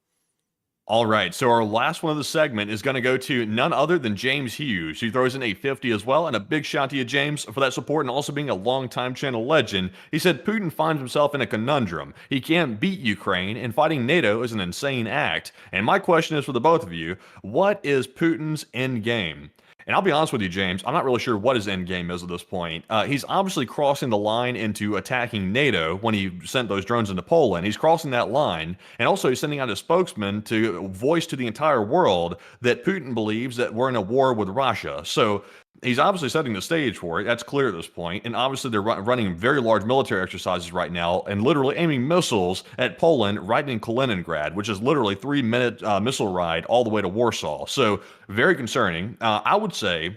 All right, so our last one of the segment is going to go to none other than James Hughes, who throws in a 50 as well, and a big shout to you, James, for that support and also being a longtime channel legend. He said Putin finds himself in a conundrum. He can't beat Ukraine, and fighting NATO is an insane act. And my question is for the both of you, what is Putin's end game? And I'll be honest with you, James, I'm not really sure what his end game is at this point. He's obviously crossing the line into attacking NATO when he sent those drones into Poland. He's crossing that line. And also he's sending out a spokesman to voice to the entire world that Putin believes that we're in a war with Russia. So he's obviously setting the stage for it. That's clear at this point. And obviously they're running very large military exercises right now and literally aiming missiles at Poland right in Kaliningrad, which is literally 3-minute missile ride all the way to Warsaw. So very concerning. I would say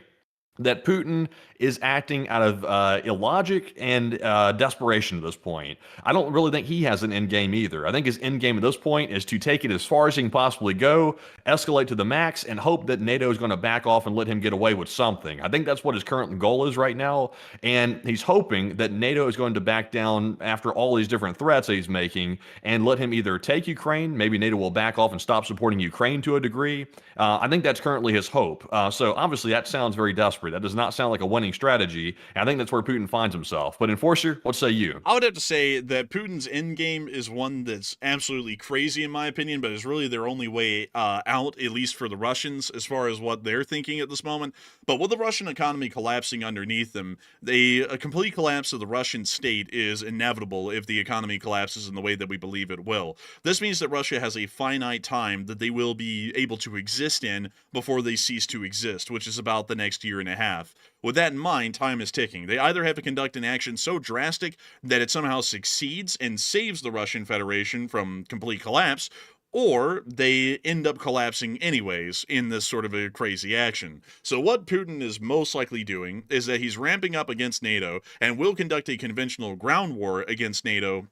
that Putin is acting out of illogic and desperation at this point. I don't really think he has an end game either. I think his end game at this point is to take it as far as he can possibly go, escalate to the max, and hope that NATO is going to back off and let him get away with something. I think that's what his current goal is right now, and he's hoping that NATO is going to back down after all these different threats that he's making and let him either take Ukraine, maybe NATO will back off and stop supporting Ukraine to a degree. I think that's currently his hope. So obviously that sounds very desperate. That does not sound like a winning strategy. And I think that's where Putin finds himself. But Enforcer, what say you? I would have to say that Putin's end game is one that's absolutely crazy in my opinion, but is really their only way out, at least for the Russians, as far as what they're thinking at this moment. But with the Russian economy collapsing underneath them, a complete collapse of the Russian state is inevitable if the economy collapses in the way that we believe it will. This means that Russia has a finite time that they will be able to exist in before they cease to exist, which is about the next year and a half. With that in mind, time is ticking. They either have to conduct an action so drastic that it somehow succeeds and saves the Russian Federation from complete collapse, or they end up collapsing anyways in this sort of a crazy action. So what Putin is most likely doing is that he's ramping up against NATO and will conduct a conventional ground war against NATO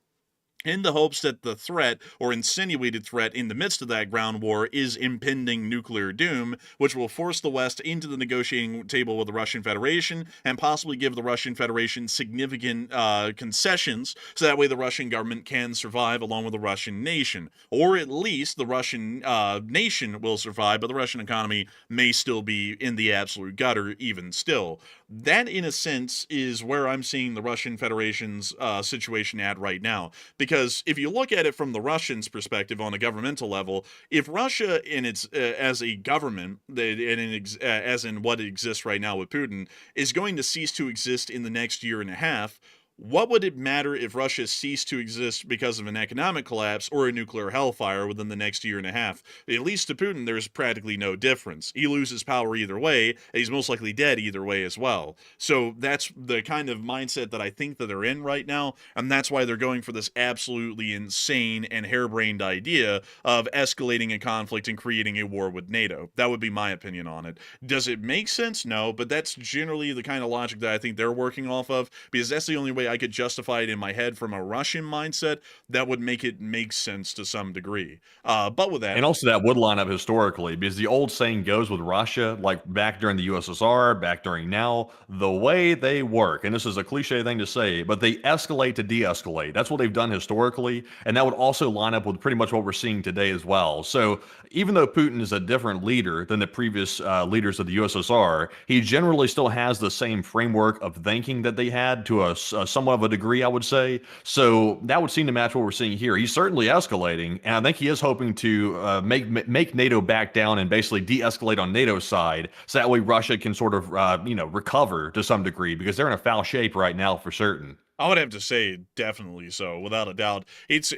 in the hopes that the threat or insinuated threat in the midst of that ground war is impending nuclear doom, which will force the West into the negotiating table with the Russian Federation and possibly give the Russian Federation significant concessions so that way the Russian government can survive along with the Russian nation. Or at least the Russian nation will survive, but the Russian economy may still be in the absolute gutter even still. That, in a sense, is where I'm seeing the Russian Federation's situation at right now. Because if you look at it from the Russians' perspective on a governmental level, if Russia in its as a government, as in what exists right now with Putin, is going to cease to exist in the next year and a half, what would it matter if Russia ceased to exist because of an economic collapse or a nuclear hellfire within the next year and a half? At least to Putin, there's practically no difference. He loses power either way, and he's most likely dead either way as well. So that's the kind of mindset that I think that they're in right now, and that's why they're going for this absolutely insane and harebrained idea of escalating a conflict and creating a war with NATO. That would be my opinion on it. Does it make sense? No, but that's generally the kind of logic that I think they're working off of, because that's the only way I could justify it in my head from a Russian mindset that would make it make sense to some degree. But with that, and also that would line up historically, because the old saying goes with Russia, like back during the USSR, back during now, the way they work, and this is a cliche thing to say, but they escalate to de-escalate. That's what they've done historically, and that would also line up with pretty much what we're seeing today as well. So even though Putin is a different leader than the previous leaders of the USSR, he generally still has the same framework of thinking that they had to a somewhat of a degree, I would say. So that would seem to match what we're seeing here. He's certainly escalating, and I think he is hoping to make NATO back down and basically de-escalate on NATO's side, so that way Russia can sort of recover to some degree, because they're in a foul shape right now for certain. I would have to say definitely so, without a doubt. It's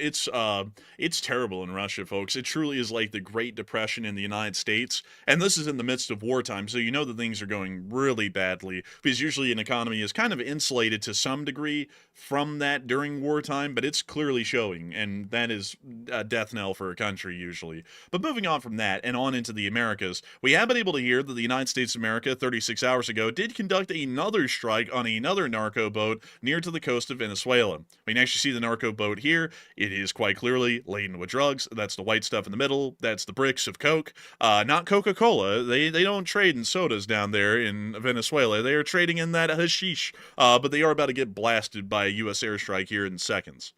terrible in Russia, folks. It truly is like the Great Depression in the United States, and this is in the midst of wartime, so you know that things are going really badly, because usually an economy is kind of insulated to some degree from that during wartime, but it's clearly showing, and that is a death knell for a country usually. But moving on from that and on into the Americas, we have been able to hear that the United States of America 36 hours ago did conduct another strike on another narco boat near to the coast of Venezuela. We can actually see the narco boat here. It is quite clearly laden with drugs. That's the white stuff in the middle. That's the bricks of Coke. Not Coca-Cola. They don't trade in sodas down there in Venezuela. They are trading in that hashish. But they are about to get blasted by a U.S. airstrike here in seconds.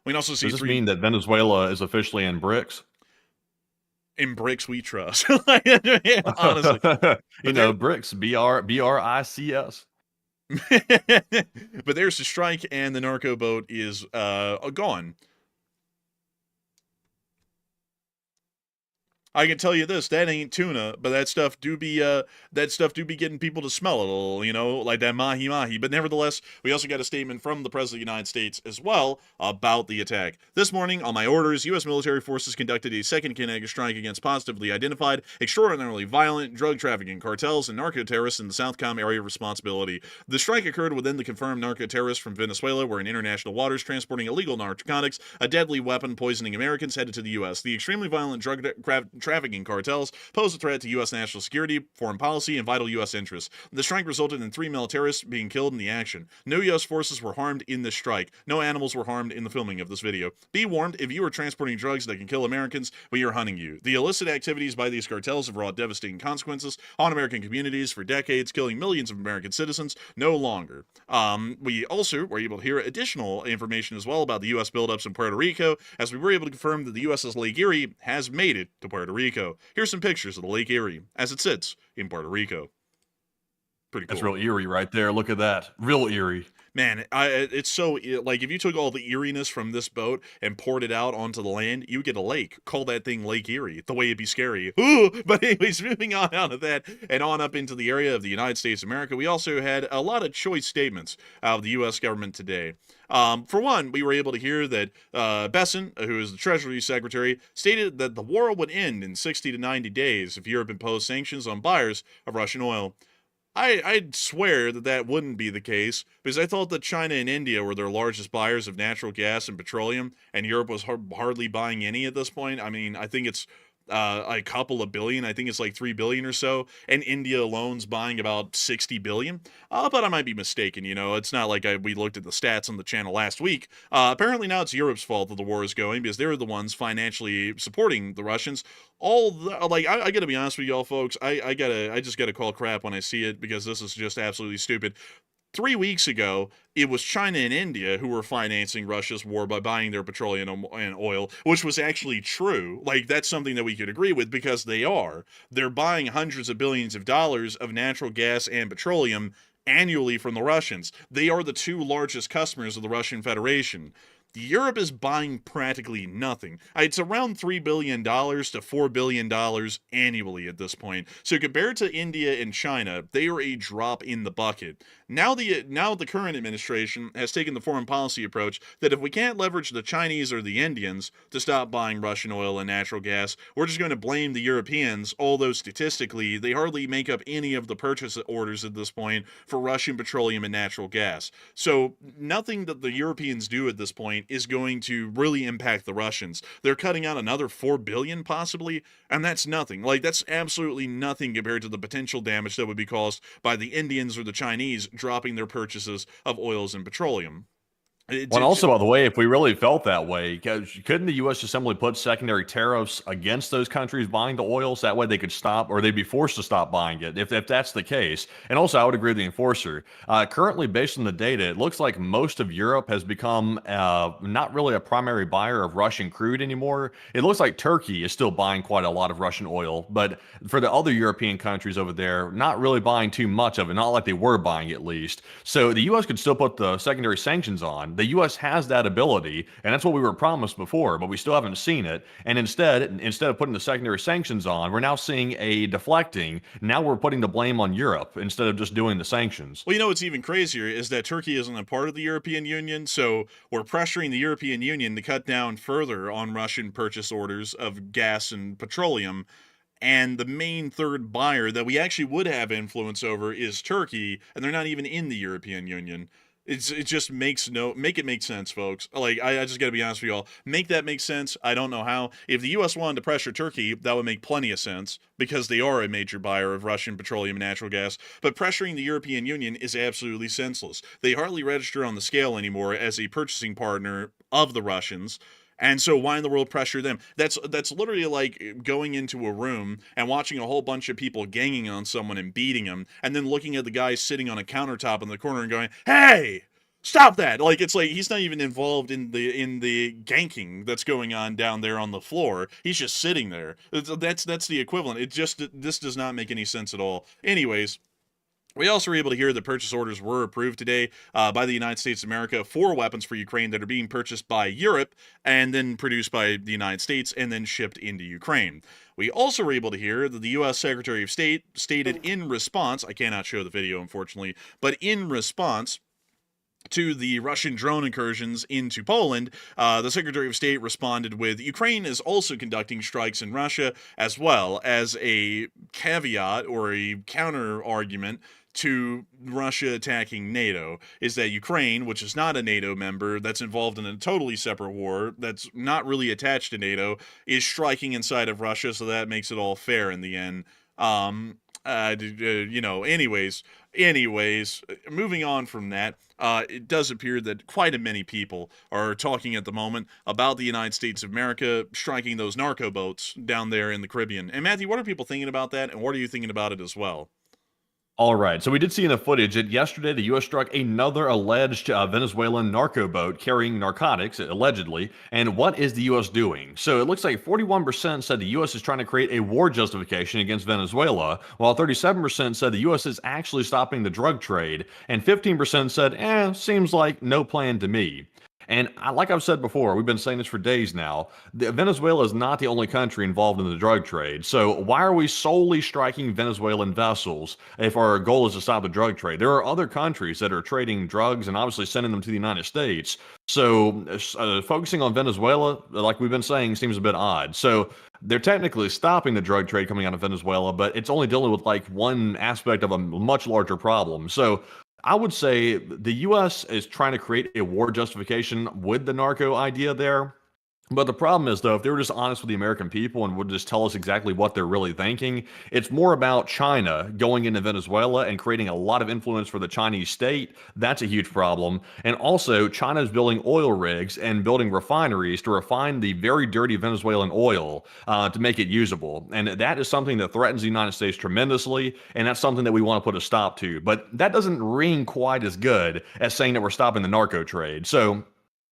We can also see Does this mean that Venezuela is officially in BRICS? In BRICS we trust. Honestly. BRICS, BRICS. But there's the strike, and the narco boat is gone. I can tell you this, that ain't tuna, but that stuff do be getting people to smell a little, like that mahi-mahi. But nevertheless, we also got a statement from the President of the United States as well about the attack. This morning, on my orders, U.S. military forces conducted a second kinetic strike against positively identified, extraordinarily violent drug trafficking cartels and narco-terrorists in the Southcom area of responsibility. The strike occurred within the confirmed narco-terrorists from Venezuela were in international waters transporting illegal narcotics, a deadly weapon poisoning Americans headed to the U.S. The extremely violent drug trafficking cartels pose a threat to U.S. national security, foreign policy, and vital U.S. interests. The strike resulted in 3 militarists being killed in the action. No U.S. forces were harmed in this strike. No animals were harmed in the filming of this video. Be warned, if you are transporting drugs that can kill Americans, we are hunting you. The illicit activities by these cartels have wrought devastating consequences on American communities for decades, killing millions of American citizens. No longer. We also were able to hear additional information as well about the U.S. buildups in Puerto Rico, as we were able to confirm that the U.S.'s Lake Erie has made it to Puerto Rico. Here's some pictures of the Lake Erie as it sits in Puerto Rico. Pretty cool. That's real eerie right there. Look at that. Real eerie. Man, it's so, like, if you took all the eeriness from this boat and poured it out onto the land, you would get a lake. Call that thing Lake Erie. The way it'd be scary. Ooh! But anyways, moving on out of that and on up into the area of the United States of America, we also had a lot of choice statements out of the U.S. government today. For one, we were able to hear that Besson, who is the Treasury Secretary, stated that the war would end in 60 to 90 days if Europe imposed sanctions on buyers of Russian oil. I'd swear that wouldn't be the case, because I thought that China and India were their largest buyers of natural gas and petroleum, and Europe was hardly buying any at this point. I mean, I think it's a couple of billion. I think it's like 3 billion or so, and India alone's buying about 60 billion. But I might be mistaken. It's not like we looked at the stats on the channel last week. Apparently now it's Europe's fault that the war is going because they're the ones financially supporting the Russians. I gotta be honest with y'all folks. I just gotta call crap when I see it because this is just absolutely stupid. 3 weeks ago, it was China and India who were financing Russia's war by buying their petroleum and oil, which was actually true. Like, that's something that we could agree with because they are. They're buying hundreds of billions of dollars of natural gas and petroleum annually from the Russians. They are the two largest customers of the Russian Federation. Europe is buying practically nothing. It's around $3 billion to $4 billion annually at this point. So compared to India and China, they are a drop in the bucket. Now the current administration has taken the foreign policy approach that if we can't leverage the Chinese or the Indians to stop buying Russian oil and natural gas, we're just going to blame the Europeans, although statistically they hardly make up any of the purchase orders at this point for Russian petroleum and natural gas. So nothing that the Europeans do at this point is going to really impact the Russians. They're cutting out another 4 billion possibly, and that's nothing. Like, that's absolutely nothing compared to the potential damage that would be caused by the Indians or the Chinese dropping their purchases of oils and petroleum. Well, also, by the way, if we really felt that way, couldn't the U.S. just simply put secondary tariffs against those countries buying the oil so that way they could stop, or they'd be forced to stop buying it if that's the case? And also, I would agree with the enforcer. Currently, based on the data, it looks like most of Europe has become not really a primary buyer of Russian crude anymore. It looks like Turkey is still buying quite a lot of Russian oil, but for the other European countries over there, not really buying too much of it, not like they were buying at least. So the U.S. could still put the secondary sanctions on. The U.S. has that ability, and that's what we were promised before, but we still haven't seen it. And instead of putting the secondary sanctions on, we're now seeing a deflecting. Now we're putting the blame on Europe instead of just doing the sanctions. Well, what's even crazier is that Turkey isn't a part of the European Union, so we're pressuring the European Union to cut down further on Russian purchase orders of gas and petroleum. And the main third buyer that we actually would have influence over is Turkey, and they're not even in the European Union. It just make it make sense, folks. Like, I just gotta be honest with y'all. Make that make sense. I don't know how. If the U.S. wanted to pressure Turkey, that would make plenty of sense because they are a major buyer of Russian petroleum and natural gas. But pressuring the European Union is absolutely senseless. They hardly register on the scale anymore as a purchasing partner of the Russians. And so why in the world pressure them? That's literally like going into a room and watching a whole bunch of people ganging on someone and beating them, and then looking at the guy sitting on a countertop in the corner and going, "Hey, stop that!" Like, it's like he's not even involved in the ganking that's going on down there on the floor. He's just sitting there. That's the equivalent. This does not make any sense at all. Anyways. We also were able to hear that purchase orders were approved today by the United States of America for weapons for Ukraine that are being purchased by Europe and then produced by the United States and then shipped into Ukraine. We also were able to hear that the U.S. Secretary of State stated in response, I cannot show the video unfortunately, but in response to the Russian drone incursions into Poland, the Secretary of State responded with, Ukraine is also conducting strikes in Russia, as well as a caveat or a counter argument to Russia attacking NATO, is that Ukraine, which is not a NATO member, that's involved in a totally separate war, that's not really attached to NATO, is striking inside of Russia, so that makes it all fair in the end. Anyways, moving on from that, it does appear that quite a many people are talking at the moment about the United States of America striking those narco boats down there in the Caribbean. And Matthew, what are people thinking about that, and what are you thinking about it as well? All right, so we did see in the footage that yesterday the U.S. struck another alleged Venezuelan narco boat carrying narcotics, allegedly. And what is the U.S. doing? So it looks like 41% said the U.S. is trying to create a war justification against Venezuela, while 37% said the U.S. is actually stopping the drug trade, and 15% said, seems like no plan to me. And like I've said before, we've been saying this for days now, Venezuela is not the only country involved in the drug trade. So why are we solely striking Venezuelan vessels if our goal is to stop the drug trade? There are other countries that are trading drugs and obviously sending them to the United States. So focusing on Venezuela, like we've been saying, seems a bit odd. So they're technically stopping the drug trade coming out of Venezuela, but it's only dealing with like one aspect of a much larger problem. So I would say the U.S. is trying to create a war justification with the narco idea there. But the problem is, though, if they were just honest with the American people and would just tell us exactly what they're really thinking, it's more about China going into Venezuela and creating a lot of influence for the Chinese state. That's a huge problem. And also, China is building oil rigs and building refineries to refine the very dirty Venezuelan oil to make it usable. And that is something that threatens the United States tremendously. And that's something that we want to put a stop to. But that doesn't ring quite as good as saying that we're stopping the narco trade. So,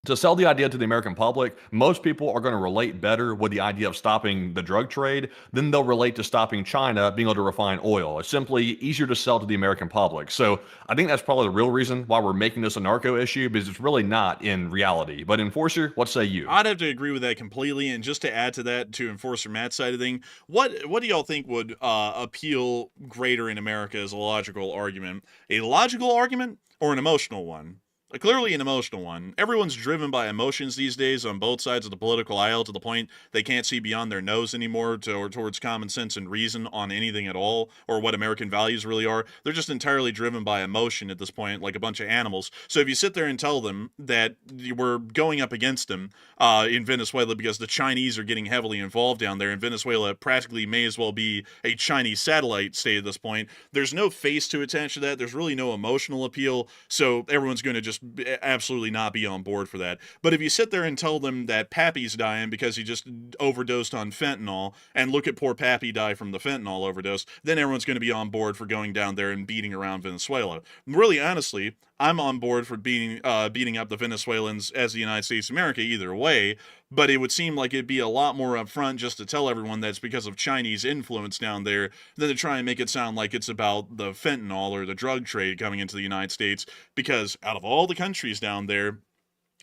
to sell the idea to the American public, most people are going to relate better with the idea of stopping the drug trade than they'll relate to stopping China being able to refine oil. It's simply easier to sell to the American public. So I think that's probably the real reason why we're making this a narco issue, because it's really not in reality. But Enforcer, what say you? I'd have to agree with that completely. And just to add to that, to Enforcer Matt's side of thing, what do y'all think would appeal greater in America as a logical argument? A logical argument or an emotional one? Clearly an emotional one. Everyone's driven by emotions these days on both sides of the political aisle to the point they can't see beyond their nose anymore or towards common sense and reason on anything at all, or what American values really are. They're just entirely driven by emotion at this point, like a bunch of animals. So if you sit there and tell them that we're going up against them in Venezuela because the Chinese are getting heavily involved down there, and Venezuela practically may as well be a Chinese satellite state at this point, there's no face to attach to that. There's really no emotional appeal. So everyone's going to just absolutely not be on board for that. But if you sit there and tell them that Pappy's dying because he just overdosed on fentanyl, and look at poor Pappy die from the fentanyl overdose, then everyone's going to be on board for going down there and beating around Venezuela. Really, honestly, I'm on board for beating up the Venezuelans as the United States of America either way, but it would seem like it'd be a lot more upfront just to tell everyone that's because of Chinese influence down there than to try and make it sound like it's about the fentanyl or the drug trade coming into the United States, because out of all the countries down there,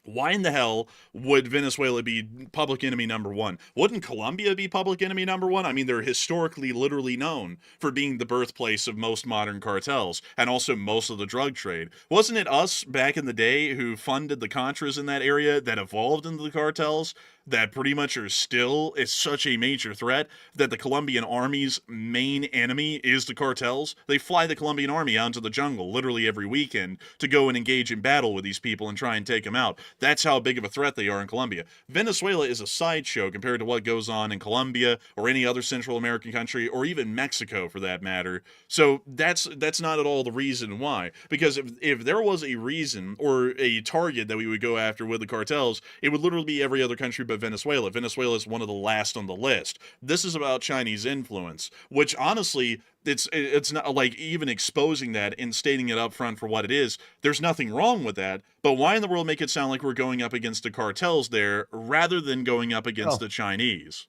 why in the hell would Venezuela be public enemy number one? Wouldn't Colombia be public enemy number one? I mean, they're historically literally known for being the birthplace of most modern cartels and also most of the drug trade. Wasn't it us back in the day who funded the Contras in that area that evolved into the cartels that pretty much are still, it's such a major threat that the Colombian army's main enemy is the cartels? They fly the Colombian army out into the jungle literally every weekend to go and engage in battle with these people and try and take them out. That's how big of a threat they are in Colombia. Venezuela is a sideshow compared to what goes on in Colombia or any other Central American country, or even Mexico for that matter. So that's not at all the reason why. Because if there was a reason or a target that we would go after with the cartels, it would literally be every other country but Venezuela. Venezuela is one of the last on the list. This is about Chinese influence, which honestly, it's not like even exposing that and stating it up front for what it is. There's nothing wrong with that, but why in the world make it sound like we're going up against the cartels there rather than going up against the Chinese?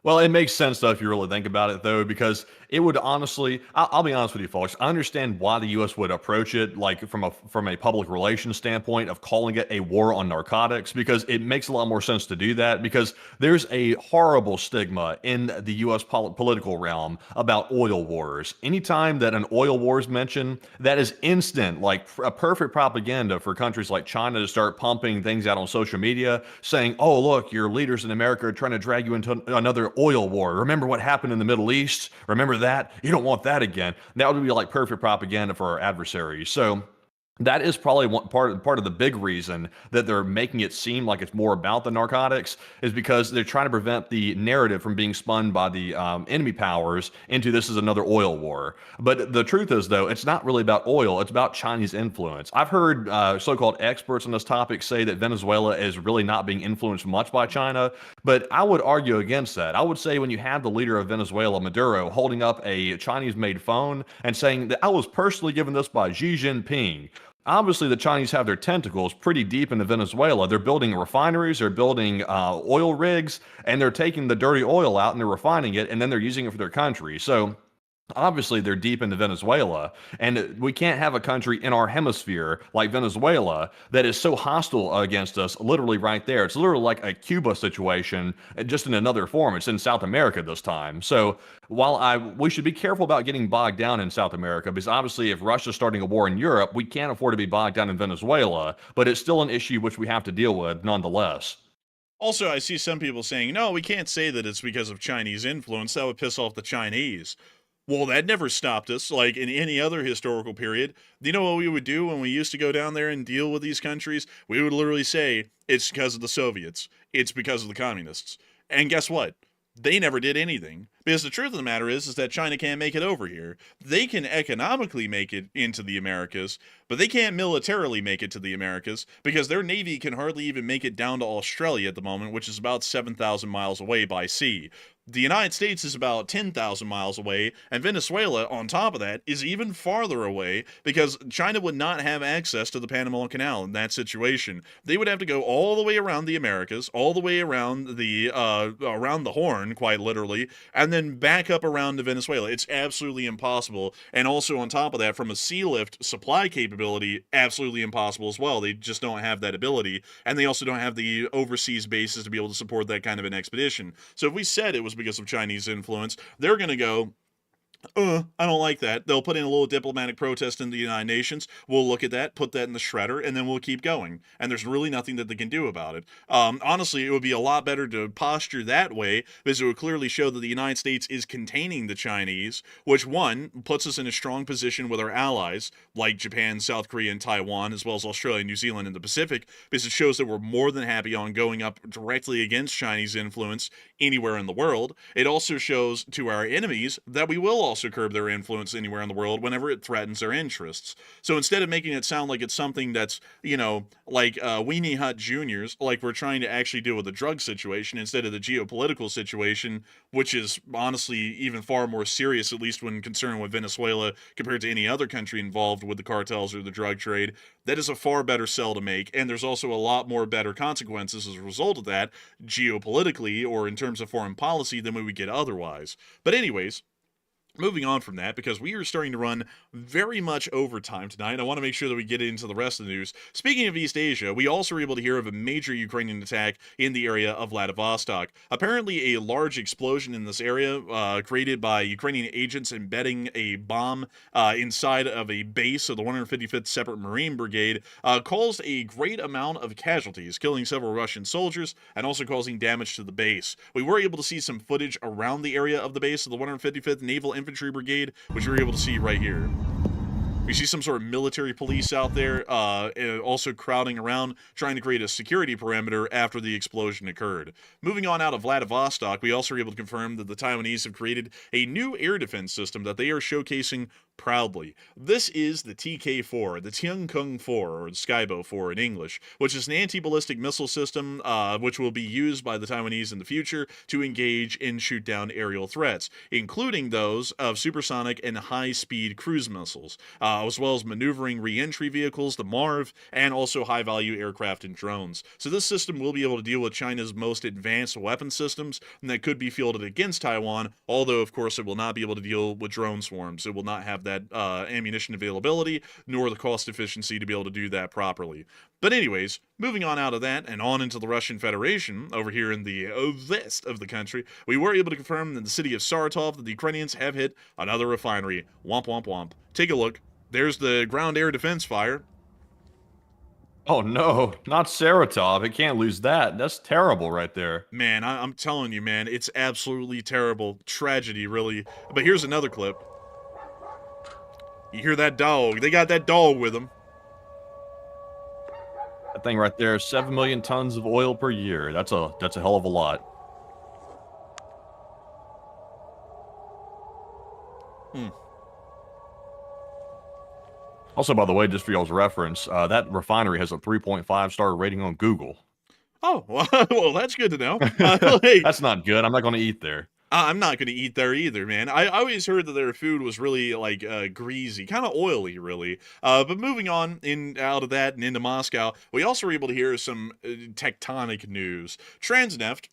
Well, it makes sense, though, if you really think about it, though, because it would honestly, I'll be honest with you, folks. I understand why the U.S. would approach it, like from a public relations standpoint of calling it a war on narcotics, because it makes a lot more sense to do that, because there's a horrible stigma in the U.S. political realm about oil wars. Anytime that an oil war is mentioned, that is instant, like a perfect propaganda for countries like China to start pumping things out on social media, saying, oh, look, your leaders in America are trying to drag you into another oil war. Remember what happened in the Middle East? Remember that? You don't want that again. That would be like perfect propaganda for our adversaries. So that is probably one part of the big reason that they're making it seem like it's more about the narcotics, is because they're trying to prevent the narrative from being spun by the enemy powers into this is another oil war. But the truth is, though, it's not really about oil. It's about Chinese influence. I've heard so-called experts on this topic say that Venezuela is really not being influenced much by China, but I would argue against that. I would say when you have the leader of Venezuela, Maduro, holding up a Chinese-made phone and saying that I was personally given this by Xi Jinping. Obviously, the Chinese have their tentacles pretty deep into Venezuela. They're building refineries, they're building oil rigs, and they're taking the dirty oil out and they're refining it, and then they're using it for their country. So obviously, they're deep into Venezuela, and we can't have a country in our hemisphere like Venezuela that is so hostile against us, literally right there. It's literally like a Cuba situation, just in another form. It's in South America this time. So while we should be careful about getting bogged down in South America, because obviously if Russia's starting a war in Europe, we can't afford to be bogged down in Venezuela, but it's still an issue which we have to deal with nonetheless. Also, I see some people saying, no, we can't say that it's because of Chinese influence. That would piss off the Chinese. Well, that never stopped us, like in any other historical period. Do you know what we would do when we used to go down there and deal with these countries? We would literally say, it's because of the Soviets. It's because of the communists. And guess what? They never did anything. Because the truth of the matter is that China can't make it over here. They can economically make it into the Americas, but they can't militarily make it to the Americas because their navy can hardly even make it down to Australia at the moment, which is about 7,000 miles away by sea. The United States is about 10,000 miles away, and Venezuela, on top of that, is even farther away because China would not have access to the Panama Canal in that situation. They would have to go all the way around the Americas, all the way around the Horn, quite literally, and then back up around to Venezuela. It's absolutely impossible. And also on top of that, from a sea lift supply capability, absolutely impossible as well. They just don't have that ability, and they also don't have the overseas bases to be able to support that kind of an expedition. So if we said it was because of Chinese influence, they're going to go, I don't like that. They'll put in a little diplomatic protest in the United Nations. We'll look at that, put that in the shredder, and then we'll keep going. And there's really nothing that they can do about it. Honestly, it would be a lot better to posture that way because it would clearly show that the United States is containing the Chinese, which, one, puts us in a strong position with our allies, like Japan, South Korea, and Taiwan, as well as Australia, New Zealand, and the Pacific, because it shows that we're more than happy on going up directly against Chinese influence anywhere in the world. It also shows to our enemies that we will also curb their influence anywhere in the world whenever it threatens their interests. So instead of making it sound like it's something that's, like Weenie Hut Juniors, like we're trying to actually deal with the drug situation instead of the geopolitical situation, which is honestly even far more serious, at least when concerned with Venezuela compared to any other country involved with the cartels or the drug trade, that is a far better sell to make, and there's also a lot more better consequences as a result of that, geopolitically or in terms of foreign policy, than we would get otherwise. But anyways, moving on from that, because we are starting to run very much overtime tonight, I want to make sure that we get into the rest of the news. Speaking of East Asia, we also were able to hear of a major Ukrainian attack in the area of Vladivostok. Apparently, a large explosion in this area, created by Ukrainian agents embedding a bomb inside of a base of the 155th Separate Marine Brigade, caused a great amount of casualties, killing several Russian soldiers and also causing damage to the base. We were able to see some footage around the area of the base of the 155th Naval Infantry Brigade, which we're able to see right here. We see some sort of military police out there, also crowding around, trying to create a security perimeter after the explosion occurred. Moving on out of Vladivostok, we also were able to confirm that the Taiwanese have created a new air defense system that they are showcasing proudly. This is the TK-4, the Tiangkung 4, or Skybo 4 in English, which is an anti-ballistic missile system which will be used by the Taiwanese in the future to engage and shoot down aerial threats, including those of supersonic and high-speed cruise missiles, as well as maneuvering re-entry vehicles, the MARV, and also high-value aircraft and drones. So this system will be able to deal with China's most advanced weapon systems that could be fielded against Taiwan, although, of course, it will not be able to deal with drone swarms. It will not have that ammunition availability, nor the cost efficiency to be able to do that properly. But anyways, moving on out of that and on into the Russian Federation, over here in the west of the country, we were able to confirm in the city of Saratov that the Ukrainians have hit another refinery. Womp womp womp. Take a look. There's the ground air defense fire. Oh no, not Saratov. It can't lose that. That's terrible right there. Man, I'm telling you, man, it's absolutely terrible. Tragedy, really. But here's another clip. You hear that dog? They got that dog with them. That thing right there, 7 million tons of oil per year. That's a hell of a lot. Also, by the way, just for y'all's reference, that refinery has a 3.5-star rating on Google. Oh, well, that's good to know. Hey, That's not good. I'm not going to eat there. I'm not going to eat there either, man. I always heard that their food was really, like, greasy, kind of oily, really. But moving on out of that and into Moscow, we also were able to hear some tectonic news. Transneft,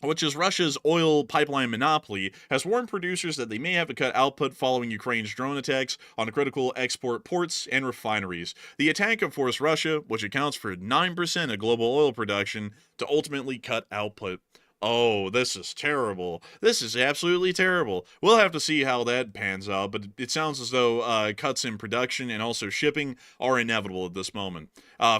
which is Russia's oil pipeline monopoly, has warned producers that they may have to cut output following Ukraine's drone attacks on critical export ports and refineries. The attack have forced Russia, which accounts for 9% of global oil production, to ultimately cut output. Oh, this is terrible. This is absolutely terrible. We'll have to see how that pans out, but it sounds as though cuts in production and also shipping are inevitable at this moment.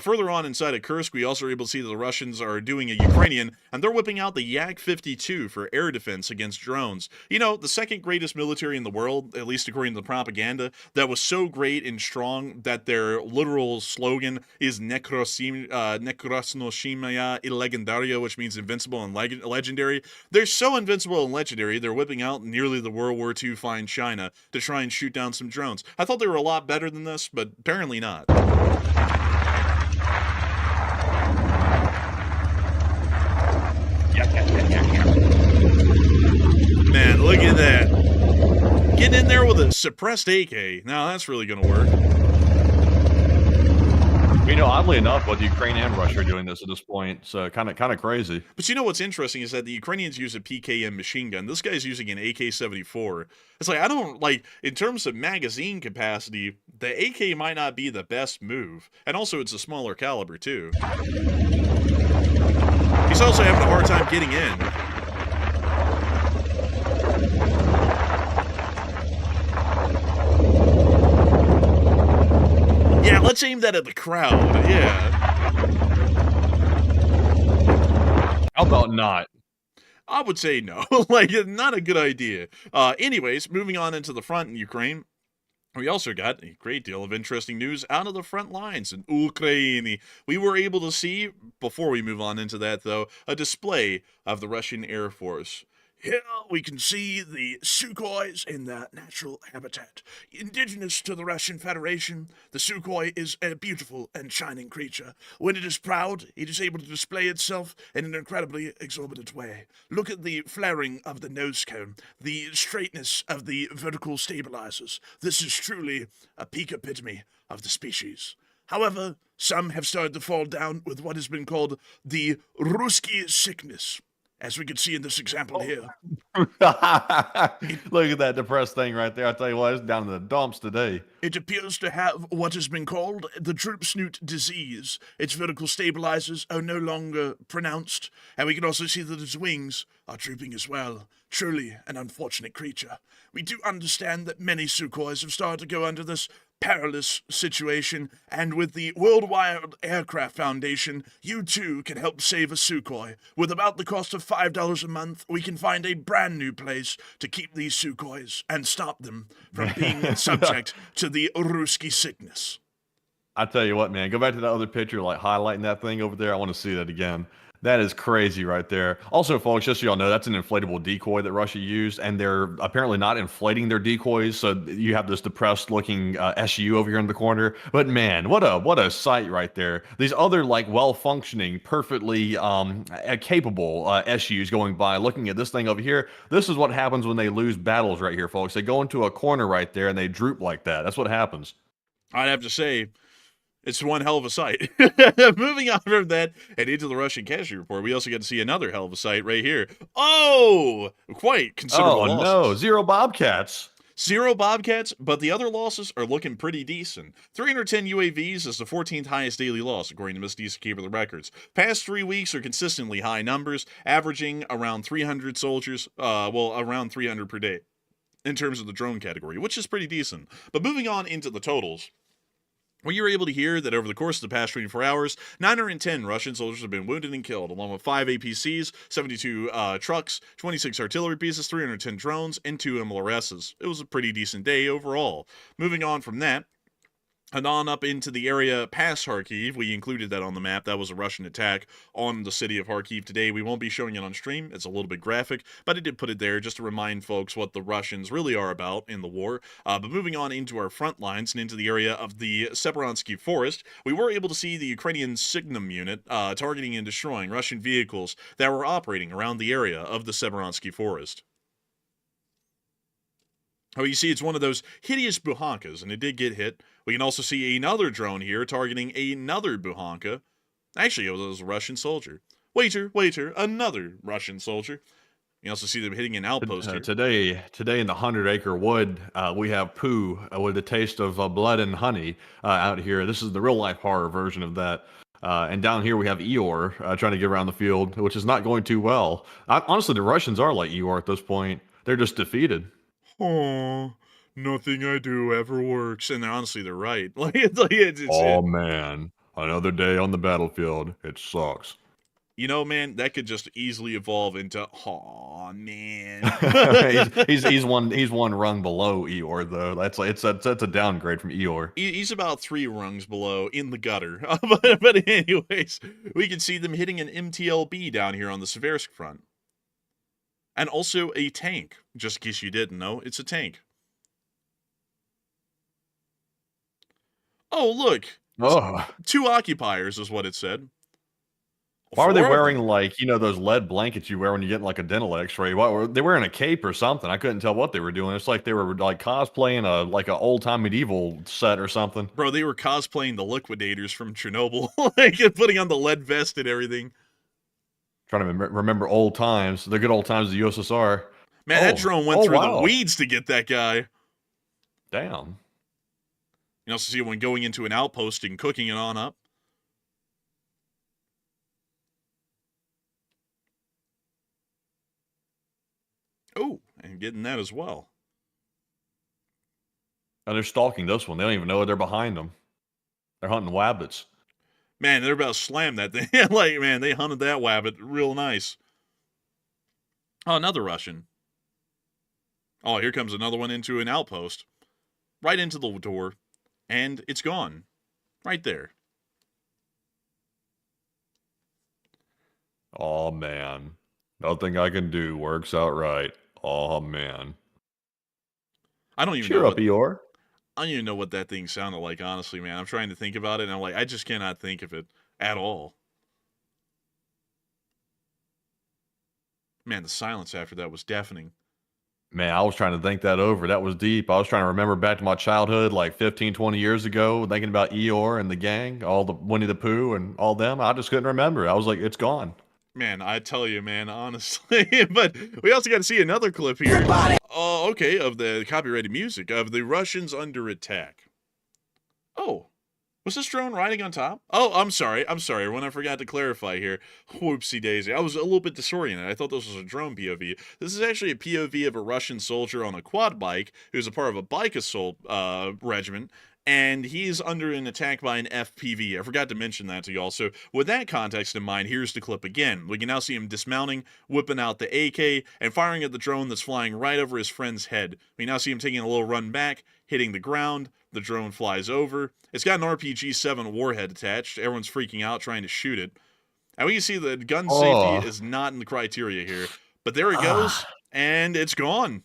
Further on inside of Kursk, we also are able to see that the Russians are doing a Ukrainian, and they're whipping out the Yak-52 for air defense against drones. You know, the second greatest military in the world, at least according to the propaganda, that was so great and strong that their literal slogan is Nekrosnoshimaya Legendaria, which means invincible and legendary. They're so invincible and legendary, they're whipping out nearly the World War II fine China to try and shoot down some drones. I thought they were a lot better than this, but apparently not. Man, look at that. Getting in there with a suppressed AK. Now that's really going to work. You know, oddly enough, both Ukraine and Russia are doing this at this point. So kind of crazy. But you know what's interesting is that the Ukrainians use a PKM machine gun. This guy's using an AK-74. It's like, I don't, like, in terms of magazine capacity, the AK might not be the best move. And also, it's a smaller caliber, too. He's also having a hard time getting in. Yeah, let's aim that at the crowd. Yeah. How about not? I would say no. Like, not a good idea. Anyways, moving on into the front in Ukraine. We also got a great deal of interesting news out of the front lines in Ukraine. We were able to see, before we move on into that though, a display of the Russian Air Force. Here we can see the Sukhois in their natural habitat. Indigenous to the Russian Federation, the Sukhoi is a beautiful and shining creature. When it is proud, it is able to display itself in an incredibly exorbitant way. Look at the flaring of the nose cone, the straightness of the vertical stabilizers. This is truly a peak epitome of the species. However, some have started to fall down with what has been called the Ruski sickness, as we can see in this example here. Look at that depressed thing right there. I tell you what, it's down in the dumps today. It appears to have what has been called the droop snoot disease. Its vertical stabilizers are no longer pronounced, and we can also see that its wings are drooping as well. Truly an unfortunate creature. We do understand that many Sukhois have started to go under this perilous situation, and with the Worldwide Aircraft Foundation, you too can help save a Sukhoi. With about the cost of $5 a month, we can find a brand new place to keep these Sukhois and stop them from being subject to the Ruski sickness. I tell you what, man, go back to that other picture, like highlighting that thing over there. I want to see that again. That is crazy right there. Also, folks, just so y'all know, that's an inflatable decoy that Russia used, and they're apparently not inflating their decoys, so you have this depressed-looking SU over here in the corner. But man, what a sight right there. These other, like, well-functioning, perfectly capable SUs going by, looking at this thing over here. This is what happens when they lose battles right here, folks. They go into a corner right there, and they droop like that. That's what happens. I'd have to say, it's one hell of a sight. Moving on from that and into the Russian casualty report, we also get to see another hell of a sight right here. Oh, quite considerable losses. No, 0 Bobcats. 0 Bobcats, but the other losses are looking pretty decent. 310 UAVs is the 14th highest daily loss, according to Miss Decent Keeper of the Records. Past 3 weeks are consistently high numbers, averaging around 300 soldiers, around 300 per day, in terms of the drone category, which is pretty decent. But moving on into the totals, well, you were able to hear that over the course of the past 24 hours, 910 Russian soldiers have been wounded and killed, along with 5 APCs, 72 trucks, 26 artillery pieces, 310 drones, and 2 MLRSs. It was a pretty decent day overall. Moving on from that, and on up into the area past Kharkiv, we included that on the map. That was a Russian attack on the city of Kharkiv today. We won't be showing it on stream. It's a little bit graphic, but I did put it there just to remind folks what the Russians really are about in the war. But moving on into our front lines and into the area of the Severonsky Forest, we were able to see the Ukrainian Signum unit targeting and destroying Russian vehicles that were operating around the area of the Severonsky Forest. Oh, you see, it's one of those hideous buhankas, and it did get hit. We can also see another drone here targeting another buhanka. Actually, it was a Russian soldier. Waiter, another Russian soldier. You also see them hitting an outpost here. Today in the 100-acre wood, we have poo with the taste of blood and honey out here. This is the real-life horror version of that. And down here we have Eeyore trying to get around the field, which is not going too well. Honestly, the Russians are like Eeyore at this point. They're just defeated. Oh, nothing I do ever works. And honestly, they're right. Like, Oh man, another day on the battlefield. It sucks. you know, man, that could just easily evolve into, oh man. he's one rung below Eeyore though. That's a downgrade from Eeyore. He's about 3 rungs below in the gutter. But anyways, we can see them hitting an MTLB down here on the Seversk front. And also a tank. Just in case you didn't know, it's a tank. Oh, look. Oh. 2 occupiers is what it said. Why were they 4 of wearing them. like, those lead blankets you wear when you get like a dental x-ray? Why were they wearing a cape or something? I couldn't tell what they were doing. It's like they were like cosplaying an old-time medieval set or something. Bro, they were cosplaying the liquidators from Chernobyl. Like, putting on the lead vest and everything. Trying to remember old times, the good old times of the USSR. Man, that drone went through the weeds to get that guy. Damn. You also see one going into an outpost and cooking it on up. Oh, and getting that as well. And they're stalking this one. They don't even know they're behind them. They're hunting wabbits. Man, they're about to slam that thing. Like, man, they hunted that wabbit real nice. Oh, another Russian. Oh, here comes another one into an outpost. Right into the door. And it's gone. Right there. Oh, man. Nothing I can do works out right. Oh, man. I don't even Cheer know up, Eeyore. I don't even know what that thing sounded like, honestly, man. I'm trying to think about it, and I'm like, I just cannot think of it at all. Man, the silence after that was deafening. Man, I was trying to think that over. That was deep. I was trying to remember back to my childhood, like 15, 20 years ago, thinking about Eeyore and the gang, all the Winnie the Pooh and all them. I just couldn't remember. I was like, it's gone. Man, I tell you, man, honestly. But we also got to see another clip here. Oh, okay, of the copyrighted music of the Russians under attack. Oh, was this drone riding on top? Oh, I'm sorry. When I forgot to clarify here. Whoopsie daisy. I was a little bit disoriented. I thought this was a drone POV. This is actually a POV of a Russian soldier on a quad bike who's a part of a bike assault regiment. And he's under an attack by an FPV. I forgot to mention that to y'all. So with that context in mind, here's the clip again. We can now see him dismounting, whipping out the AK, and firing at the drone that's flying right over his friend's head. We now see him taking a little run back, hitting the ground. The drone flies over. It's got an RPG-7 warhead attached. Everyone's freaking out trying to shoot it. And we can see the gun safety is not in the criteria here. But there it goes, and it's gone.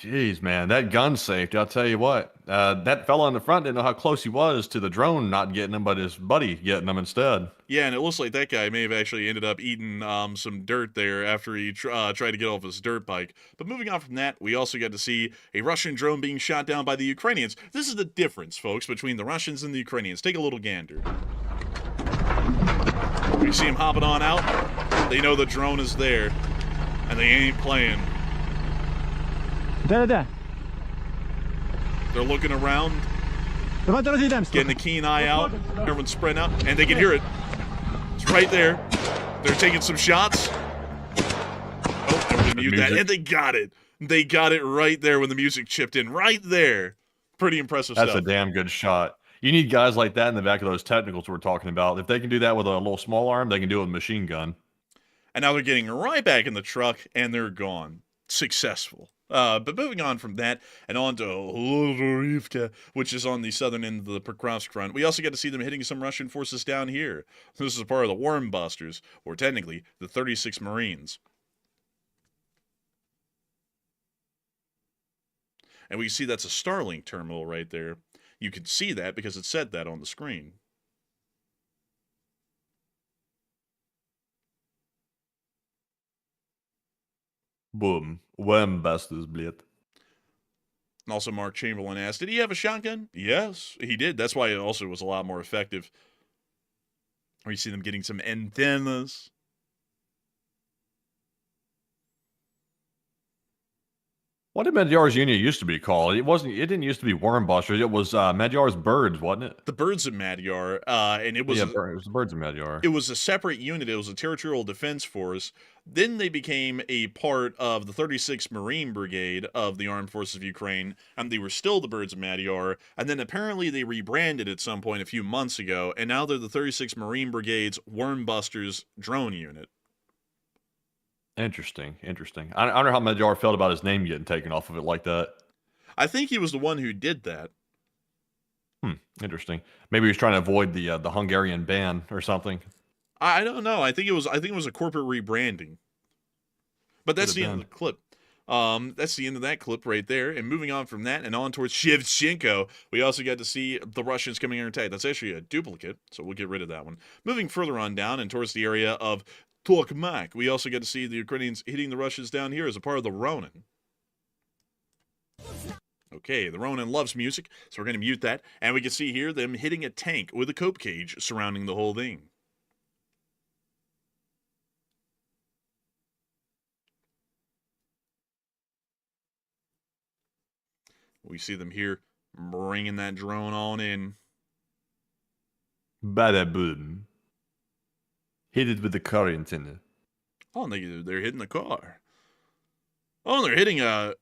Jeez, man, that gun safety, I'll tell you what. That fella in the front didn't know how close he was to the drone not getting him, but his buddy getting him instead. Yeah, and it looks like that guy may have actually ended up eating some dirt there after he tried to get off his dirt bike. But moving on from that, we also got to see a Russian drone being shot down by the Ukrainians. This is the difference, folks, between the Russians and the Ukrainians. Take a little gander. You see him hopping on out. They know the drone is there, and they ain't playing. Да-да-да. They're looking around, Давайте разойдемся. getting a keen eye out. Everyone's spreading out, and they can hear it. It's right there. They're taking some shots. Oh, I'm gonna mute that, and they got it. They got it right there when the music chipped in. Right there. Pretty impressive stuff. That's a damn good shot. You need guys like that in the back of those technicals we're talking about. If they can do that with a little small arm, they can do it with a machine gun. And now they're getting right back in the truck, and they're gone. Successful. But moving on from that and on to Vladivostok, which is on the southern end of the Pokrovsk front, we also get to see them hitting some Russian forces down here. This is part of the Worm Busters, or technically the 36 Marines. And we see that's a Starlink terminal right there. You can see that because it said that on the screen. Boom. Worm busters, blät. And also Mark Chamberlain asked, did he have a shotgun? Yes, he did. That's why it also was a lot more effective. Or you see them getting some antennas. What did Magyar's Union used to be called? It wasn't. It didn't used to be Worm Busters. It was Magyar's Birds, wasn't it? The Birds of Magyar, and it was it was the Birds of Magyar. it was a separate unit. It was a territorial defense force. Then they became a part of the 36th Marine Brigade of the Armed Forces of Ukraine, and they were still the Birds of Magyar. And then apparently they rebranded at some point a few months ago, and now they're the 36th Marine Brigade's Worm Busters drone unit. Interesting. I don't know how Magyar felt about his name getting taken off of it like that. I think he was the one who did that. Interesting. Maybe he was trying to avoid the Hungarian ban or something. I don't know. I think it was a corporate rebranding. But that's the end of the clip. That's the end of that clip right there. And moving on from that and on towards Shevchenko, we also got to see the Russians coming under attack. That's actually a duplicate, so we'll get rid of that one. Moving further on down and towards the area of Tokmak, we also get to see the Ukrainians hitting the Russians down here as a part of the Ronin. Okay, the Ronin loves music, so we're going to mute that. And we can see here them hitting a tank with a cope cage surrounding the whole thing. We see them here bringing that drone on in. Bada boom. Hit it with the current in it. Oh, they're hitting the car. Oh, they're hitting a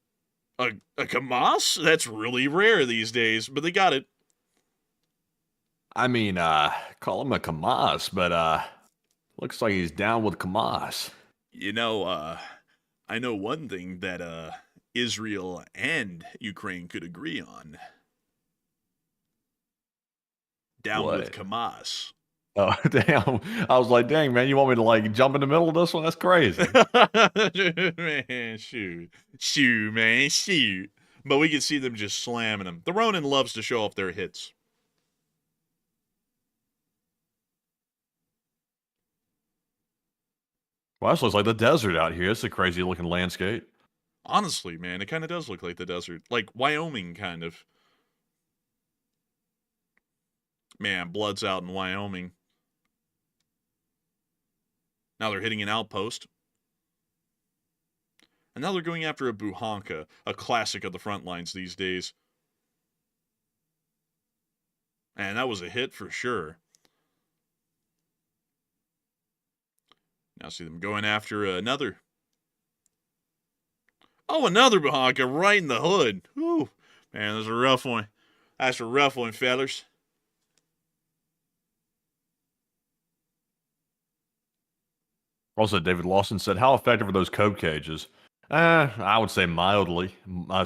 Kamaz? That's really rare these days, but they got it. I mean, call him a Kamaz, but looks like he's down with Kamaz. You know, I know one thing that Israel and Ukraine could agree on. Down with Kamaz. Oh, damn. I was like, dang, man, you want me to, like, jump in the middle of this one? That's crazy. Man, shoot. Shoot, man, shoot. But we can see them just slamming them. The Ronin loves to show off their hits. Well, this looks like the desert out here. It's a crazy-looking landscape. Honestly, man, it kind of does look like the desert. Like Wyoming, kind of. Man, blood's out in Wyoming. Now they're hitting an outpost. And now they're going after a Buhanka, a classic of the front lines these days. And that was a hit for sure. Now see them going after another. Oh, another Buhanka right in the hood. Whew. Man, that's a rough one. That's a rough one, fellas. Also, David Lawson said, how effective are those code cages? I would say mildly.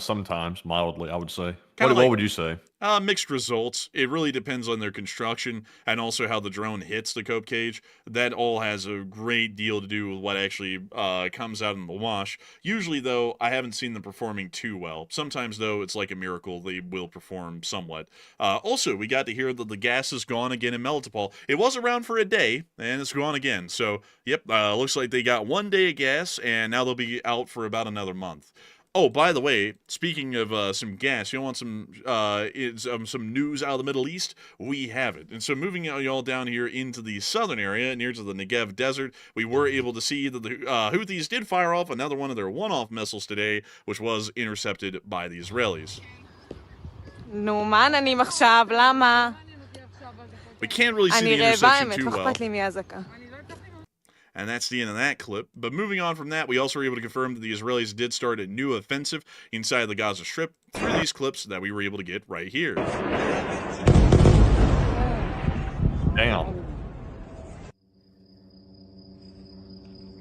Sometimes mildly, I would say. What would you say? Mixed results. It really depends on their construction and also how the drone hits the cope cage. That all has a great deal to do with what actually comes out in the wash. Usually, though, I haven't seen them performing too well. Sometimes, though, it's like a miracle. They will perform somewhat. Also, we got to hear that the gas is gone again in Melitopol. It was around for a day, and it's gone again. So, yep, looks like they got 1 day of gas, and now they'll be out for about another month. Oh, by the way, speaking of some gas, you want some news out of the Middle East? We have it. And so moving y'all down here into the southern area, near to the Negev Desert, we were able to see that the Houthis did fire off another one of their one-off missiles today, which was intercepted by the Israelis. נו, מה עניינים עכשיו? למה? We can't really see the אני רעבה interception האמת, too לא well. אכפת לי מהאזעקה. And that's the end of that clip. But moving on from that, we also were able to confirm that the Israelis did start a new offensive inside the Gaza Strip through these clips that we were able to get right here. Damn.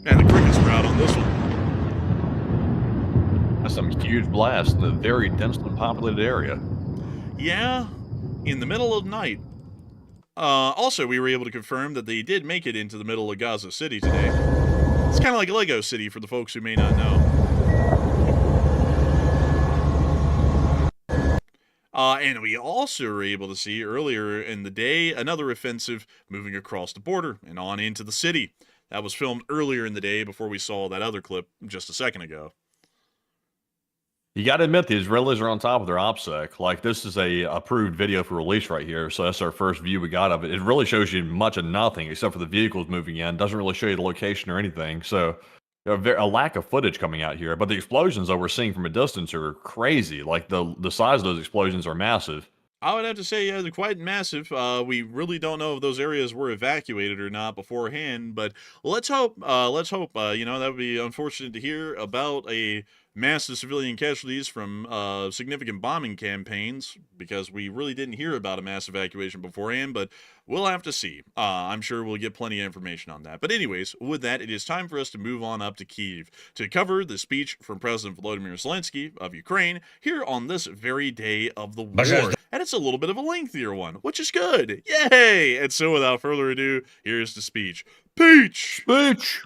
And the crickets were out on this one. That's some huge blast in a very densely populated area. Yeah, in the middle of the night. Also, we were able to confirm that they did make it into the middle of Gaza City today. It's kind of like Lego City for the folks who may not know. And we also were able to see earlier in the day another offensive moving across the border and on into the city. That was filmed earlier in the day before we saw that other clip just a second ago. You got to admit, the Israelis are on top of their OPSEC. Like, this is a approved video for release right here, so that's our first view we got of it. It really shows you much of nothing except for the vehicles moving in. Doesn't really show you the location or anything. So a lack of footage coming out here, but the explosions that we're seeing from a distance are crazy. Like the size of those explosions are massive. I would have to say, yeah, they're quite massive. We really don't know if those areas were evacuated or not beforehand, but let's hope. You know, that would be unfortunate to hear about a massive civilian casualties from significant bombing campaigns, because we really didn't hear about a mass evacuation beforehand, but we'll have to see. I'm sure we'll get plenty of information on that. But anyways, with that, it is time for us to move on up to Kyiv to cover the speech from President Volodymyr Zelensky of Ukraine here on this very day of the war. And it's a little bit of a lengthier one, which is good. Yay! And so without further ado, here's the speech. Speech!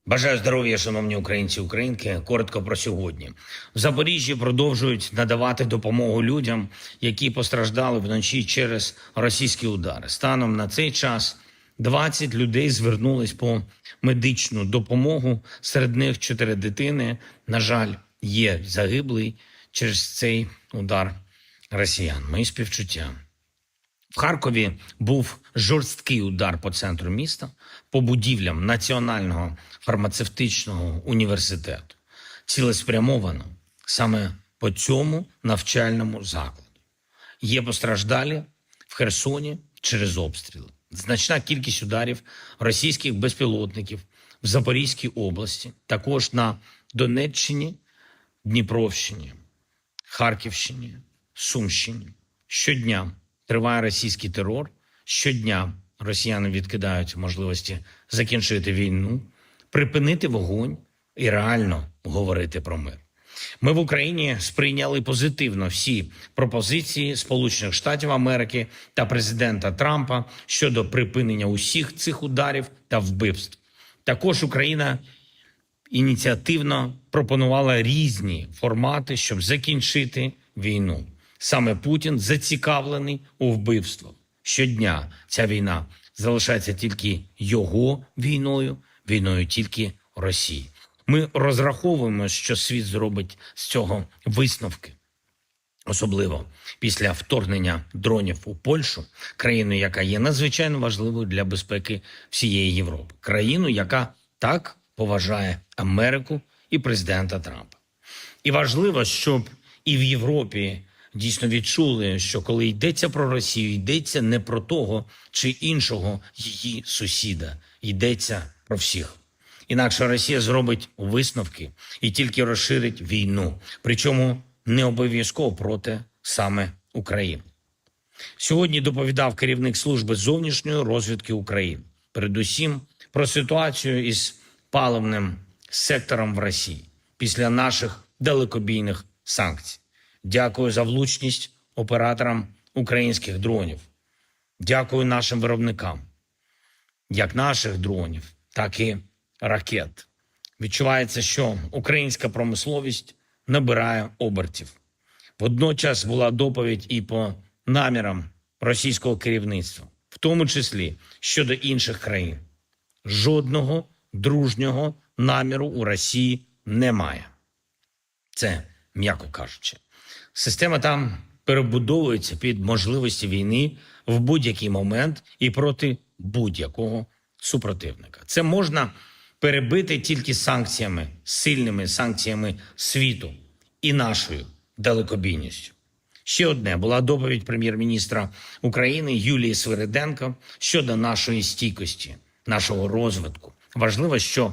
Бажаю здоров'я, шановні українці і українки. Коротко про сьогодні. В Запоріжжі продовжують надавати допомогу людям, які постраждали вночі через російські удари. Станом на цей час 20 людей звернулись по медичну допомогу. Серед них 4 дитини. На жаль, є загиблий через цей удар росіян. Мої співчуття. В Харкові був жорсткий удар по центру міста, по будівлям Національного фармацевтичного університету. Цілеспрямовано саме по цьому навчальному закладу. Є постраждалі в Херсоні через обстріли. Значна кількість ударів російських безпілотників в Запорізькій області, також на Донеччині, Дніпровщині, Харківщині, Сумщині. Щодня триває російський терор, щодня росіяни відкидають можливості закінчити війну, припинити вогонь і реально говорити про мир. Ми в Україні сприйняли позитивно всі пропозиції Сполучених Штатів Америки та президента Трампа щодо припинення усіх цих ударів та вбивств. Також Україна ініціативно пропонувала різні формати, щоб закінчити війну. Саме Путін зацікавлений у вбивствах. Щодня ця війна залишається тільки його війною, війною тільки Росії. Ми розраховуємо, що світ зробить з цього висновки. Особливо після вторгнення дронів у Польщу, країну, яка є надзвичайно важливою для безпеки всієї Європи. Країну, яка так поважає Америку і президента Трампа. І важливо, щоб і в Європі дійсно відчули, що коли йдеться про Росію, йдеться не про того чи іншого її сусіда. Йдеться про всіх. Інакше Росія зробить висновки і тільки розширить війну. Причому не обов'язково проти саме України. Сьогодні доповідав керівник служби зовнішньої розвідки України. Передусім про ситуацію із паливним сектором в Росії після наших далекобійних санкцій. Дякую за влучність операторам українських дронів. Дякую нашим виробникам, як наших дронів, так і ракет. Відчувається, що українська промисловість набирає обертів. Водночас була доповідь і по намірам російського керівництва, в тому числі щодо інших країн. Жодного дружнього наміру у Росії немає. Це м'яко кажучи. Система там перебудовується під можливості війни в будь-який момент і проти будь-якого супротивника. Це можна перебити тільки санкціями, сильними санкціями світу і нашою далекобійністю. Ще одне була доповідь прем'єр-міністра України Юлії Свириденко щодо нашої стійкості, нашого розвитку. Важливо, що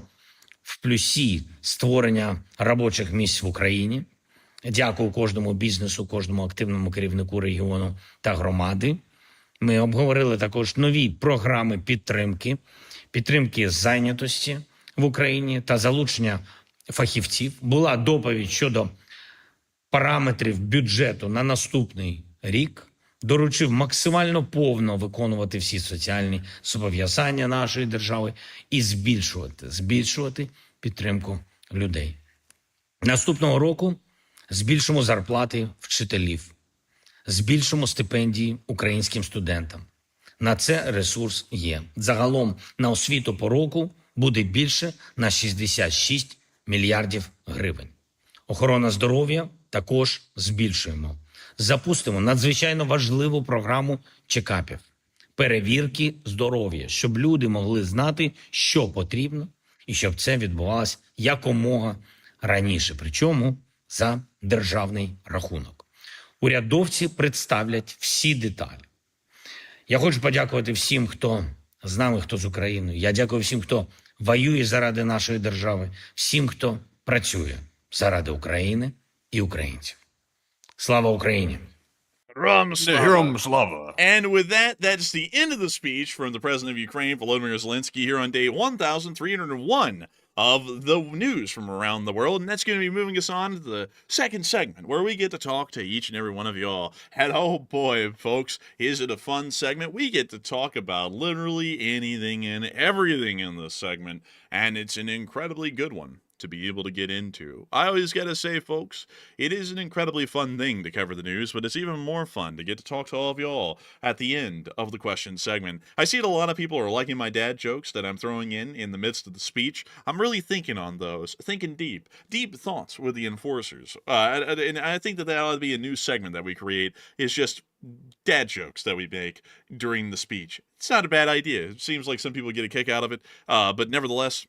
в плюсі створення робочих місць в Україні. Дякую кожному бізнесу, кожному активному керівнику регіону та громади. Ми обговорили також нові програми підтримки зайнятості в Україні та залучення фахівців. Була доповідь щодо параметрів бюджету на наступний рік. Доручив максимально повно виконувати всі соціальні зобов'язання нашої держави і збільшувати підтримку людей. Наступного року збільшимо зарплати вчителів, збільшимо стипендії українським студентам. На це ресурс є. Загалом на освіту по року буде більше на 66 мільярдів гривень. Охорона здоров'я також збільшуємо. Запустимо надзвичайно важливу програму чекапів, перевірки здоров'я, щоб люди могли знати, що потрібно і щоб це відбувалось якомога раніше, причому за державний рахунок. Урядовці представлять всі деталі. Я хочу подякувати всім, хто з нами, хто з Україною. Я дякую всім, хто воює заради нашої держави, всім, хто працює заради України і українців. Слава Україні! Героям слава. And with that, that's the end of the speech from the President of Ukraine, Volodymyr Zelensky, here on day 1301 of the news from around the world. And that's going to be moving us on to the second segment, where we get to talk to each and every one of y'all. And oh boy, folks, is it a fun segment? We get to talk about literally anything and everything in this segment, and it's an incredibly good one to be able to get into. I always gotta say, folks, it is an incredibly fun thing to cover the news, but it's even more fun to get to talk to all of y'all at the end of the question segment. I see that a lot of people are liking my dad jokes that I'm throwing in the midst of the speech. I'm really thinking on those, thinking deep thoughts with the enforcers. And I think that ought to be a new segment that we create, is just dad jokes that we make during the speech. It's not a bad idea. It seems like some people get a kick out of it, but nevertheless,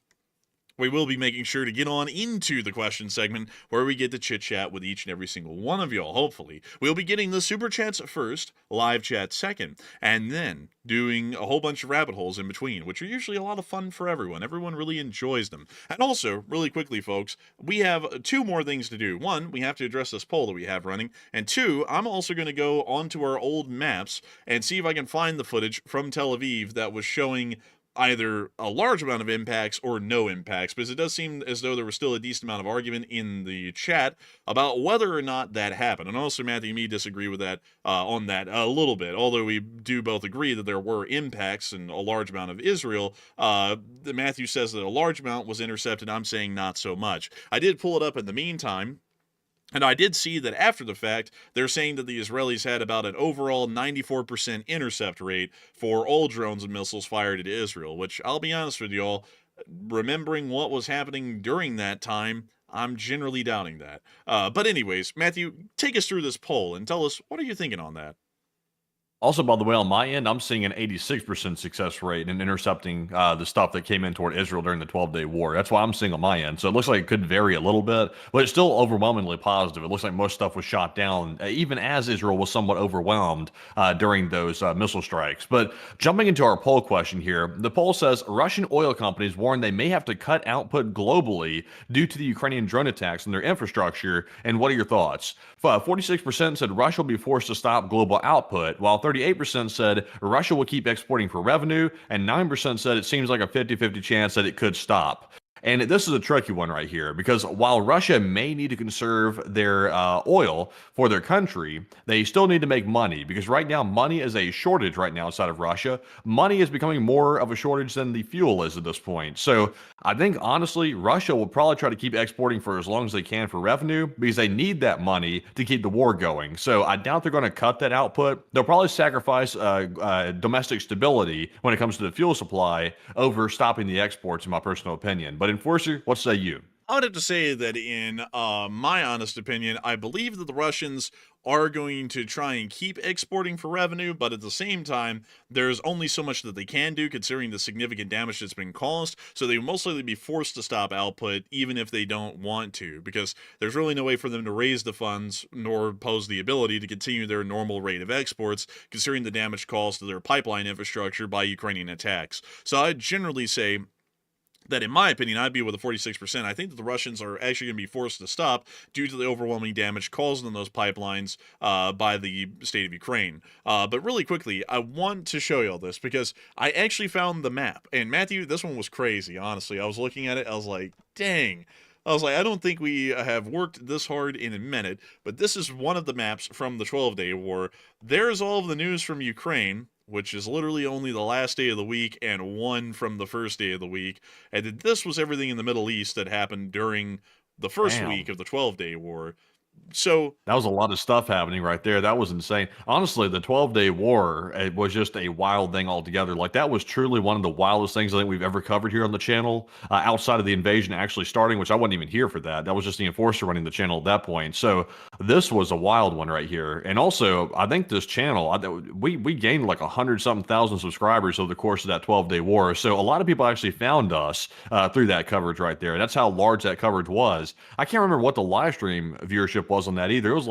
we will be making sure to get on into the question segment where we get to chit-chat with each and every single one of y'all, hopefully. We'll be getting the super chats first, live chat second, and then doing a whole bunch of rabbit holes in between, which are usually a lot of fun for everyone. Everyone really enjoys them. And also, really quickly, folks, we have two more things to do. One, we have to address this poll that we have running. And two, I'm also going to go onto our old maps and see if I can find the footage from Tel Aviv that was showing either a large amount of impacts or no impacts, because it does seem as though there was still a decent amount of argument in the chat about whether or not that happened. And also, Matthew and me disagree with that on that a little bit, although we do both agree that there were impacts and a large amount of Israel. Matthew says that a large amount was intercepted. I'm saying not so much. I did pull it up in the meantime, and I did see that after the fact, they're saying that the Israelis had about an overall 94% intercept rate for all drones and missiles fired at Israel, which, I'll be honest with y'all, remembering what was happening during that time, I'm generally doubting that. But anyways, Matthew, take us through this poll and tell us, what are you thinking on that? Also, by the way, on my end, I'm seeing an 86% success rate in intercepting the stuff that came in toward Israel during the 12-day war. That's why I'm seeing on my end. So it looks like it could vary a little bit, but it's still overwhelmingly positive. It looks like most stuff was shot down, even as Israel was somewhat overwhelmed during those missile strikes. But jumping into our poll question here, the poll says Russian oil companies warn they may have to cut output globally due to the Ukrainian drone attacks on their infrastructure. And what are your thoughts? 46% said Russia will be forced to stop global output, while 38% said Russia will keep exporting for revenue, and 9% said it seems like a 50-50 chance that it could stop. And this is a tricky one right here, because while Russia may need to conserve their oil for their country, they still need to make money, because right now money is a shortage right now outside of Russia. Money is becoming more of a shortage than the fuel is at this point. So I think, honestly, Russia will probably try to keep exporting for as long as they can for revenue, because they need that money to keep the war going. So I doubt they're going to cut that output. They'll probably sacrifice domestic stability when it comes to the fuel supply over stopping the exports, in my personal opinion. But Enforcer, what say you? I would have to say that in my honest opinion, I believe that the Russians are going to try and keep exporting for revenue, but at the same time, there's only so much that they can do considering the significant damage that's been caused, so they will most likely be forced to stop output even if they don't want to, because there's really no way for them to raise the funds nor pose the ability to continue their normal rate of exports considering the damage caused to their pipeline infrastructure by Ukrainian attacks. So I'd generally say that, in my opinion, I'd be with the 46%. I think that the Russians are actually going to be forced to stop due to the overwhelming damage caused on those pipelines by the state of Ukraine. But really quickly, I want to show you all this because I actually found the map. And Matthew, this one was crazy, honestly. I was looking at it, I was like, dang. I was like, I don't think we have worked this hard in a minute, but this is one of the maps from the 12-day war. There's all of the news from Ukraine, which is literally only the last day of the week and one from the first day of the week. And this was everything in the Middle East that happened during the first week of the 12-day war. So That was a lot of stuff happening right there. That was insane. Honestly, the 12-day war, it was just a wild thing altogether. Like, that was truly one of the wildest things I think we've ever covered here on the channel, outside of the invasion actually starting, which I wasn't even here for that. That was just the Enforcer running the channel at that point. So this was a wild one right here. And also, I think this channel, we gained like 100-something thousand subscribers over the course of that 12-day war. So a lot of people actually found us through that coverage right there. That's how large that coverage was. I can't remember what the live stream viewership was on that either. It was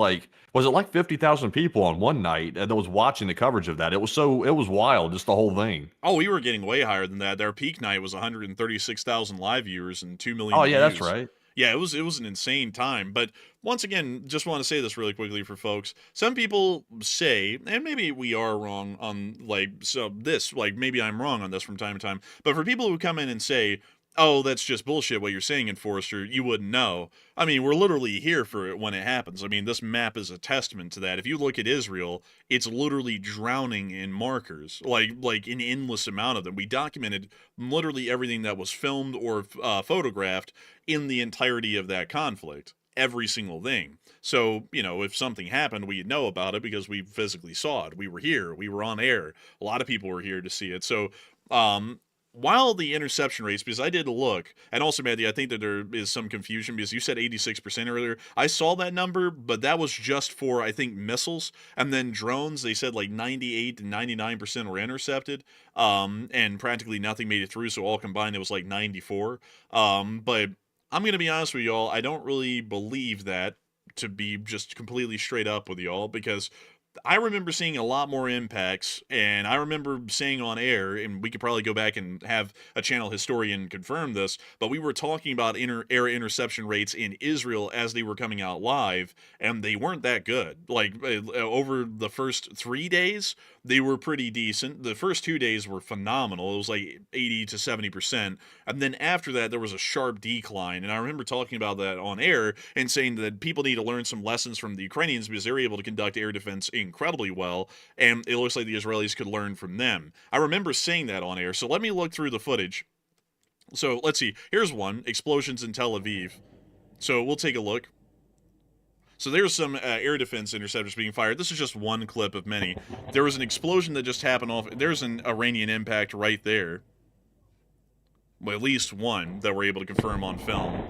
it like 50,000 people on one night that was watching the coverage of that? It was wild, just the whole thing. Oh, we were getting way higher than that. Their peak night was 136,000 live viewers and 2 million Oh yeah, views. that's right. Yeah, it was an insane time. But once again, just want to say this really quickly for folks. Some people say, and maybe we are wrong on maybe I'm wrong on this from time to time, but for people who come in and say, oh, that's just bullshit what you're saying, Enforcer, you wouldn't know. I mean, we're literally here for it when it happens. I mean, this map is a testament to that. If you look at Israel, it's literally drowning in markers, like an endless amount of them. We documented literally everything that was filmed or photographed in the entirety of that conflict. Every single thing. So, if something happened, we'd know about it because we physically saw it. We were here. We were on air. A lot of people were here to see it. So, while the interception rates, because I did look, and also, Matthew, I think that there is some confusion because you said 86% earlier. I saw that number, but that was just for, I think, missiles. And then drones, they said like 98 to 99% were intercepted, and practically nothing made it through. So all combined, it was like 94. But I'm going to be honest with y'all, I don't really believe that, to be just completely straight up with y'all, because I remember seeing a lot more impacts, and I remember saying on air, and we could probably go back and have a channel historian confirm this, but we were talking about air interception rates in Israel as they were coming out live, and they weren't that good. Like, over the first 3 days, they were pretty decent. The first 2 days were phenomenal. It was like 80 to 70%, and then after that, there was a sharp decline, and I remember talking about that on air and saying that people need to learn some lessons from the Ukrainians because they were able to conduct air defense incredibly well, and it looks like the Israelis could learn from them. I remember saying that on air, so let me look through the footage. So let's see. Here's one, explosions in Tel Aviv. So we'll take a look. So there's some air defense interceptors being fired. This is just one clip of many. There was an explosion that just happened off. There's an Iranian impact right there. Well, at least one that we're able to confirm on film.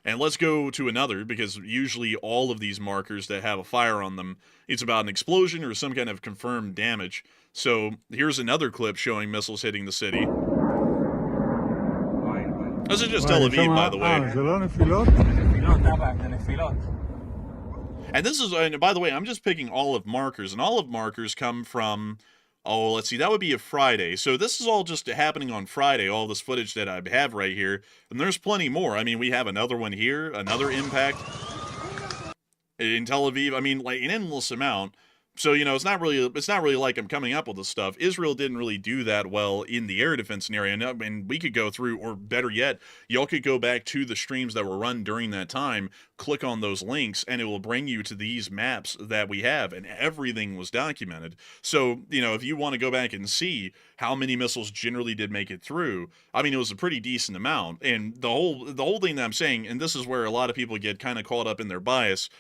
And let's go to another, because usually all of these markers that have a fire on them, it's about an explosion or some kind of confirmed damage. So here's another clip showing missiles hitting the city. This is just Tel Aviv, by the way. And this is, and by the way, I'm just picking olive markers, and olive markers come from, oh, let's see, that would be a Friday. So this is all just happening on Friday, all this footage that I have right here. And there's plenty more. I mean, we have another one here, another impact in Tel Aviv. I mean, like an endless amount. So, it's not really like I'm coming up with this stuff. Israel didn't really do that well in the air defense scenario. And we could go through, or better yet, y'all could go back to the streams that were run during that time, click on those links, and it will bring you to these maps that we have, and everything was documented. So, if you want to go back and see how many missiles generally did make it through, I mean, it was a pretty decent amount. And the whole thing that I'm saying, and this is where a lot of people get kind of caught up in their bias,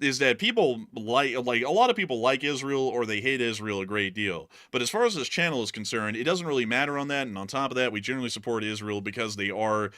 is that people like a lot of people like Israel or they hate Israel a great deal. But as far as this channel is concerned, it doesn't really matter on that. And on top of that, we generally support Israel because they are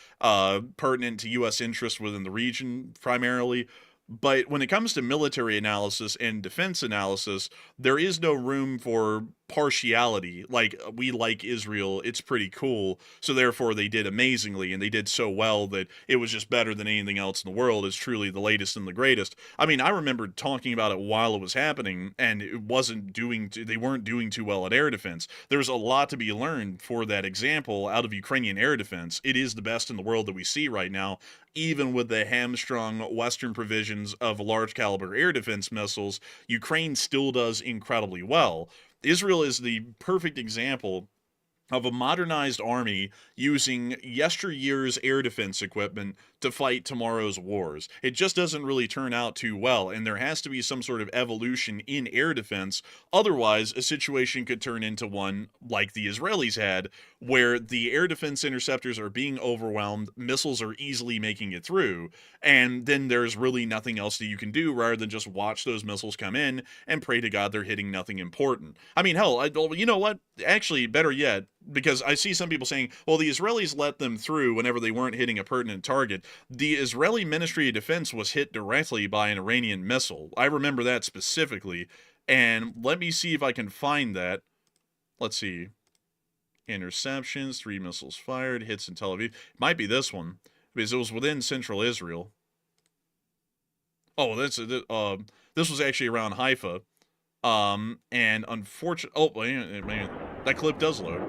pertinent to U.S. interests within the region primarily. But when it comes to military analysis and defense analysis, there is no room for partiality. Like, we like Israel, it's pretty cool, so therefore they did amazingly, and they did so well that it was just better than anything else in the world. It's truly the latest and the greatest. I mean, I remember talking about it while it was happening, and it wasn't they weren't doing too well at air defense. There's a lot to be learned for that example out of Ukrainian air defense. It is the best in the world that we see right now, even with the hamstrung Western provisions of large caliber air defense missiles. Ukraine still does incredibly well. Israel is the perfect example of a modernized army using yesteryear's air defense equipment to fight tomorrow's wars. It just doesn't really turn out too well, and there has to be some sort of evolution in air defense. Otherwise, a situation could turn into one like the Israelis had, where the air defense interceptors are being overwhelmed, missiles are easily making it through, and then there's really nothing else that you can do rather than just watch those missiles come in and pray to God they're hitting nothing important. I mean, hell, you know what? Actually, better yet, because I see some people saying, well, the Israelis let them through whenever they weren't hitting a pertinent target. The Israeli Ministry of Defense was hit directly by an Iranian missile. I remember that specifically, and let me see if I can find that. Let's see. Interceptions, 3 missiles fired, hits in Tel Aviv. It might be this one, because it was within central Israel. Oh, this was actually around Haifa. And unfortunately, oh, man, that clip does load.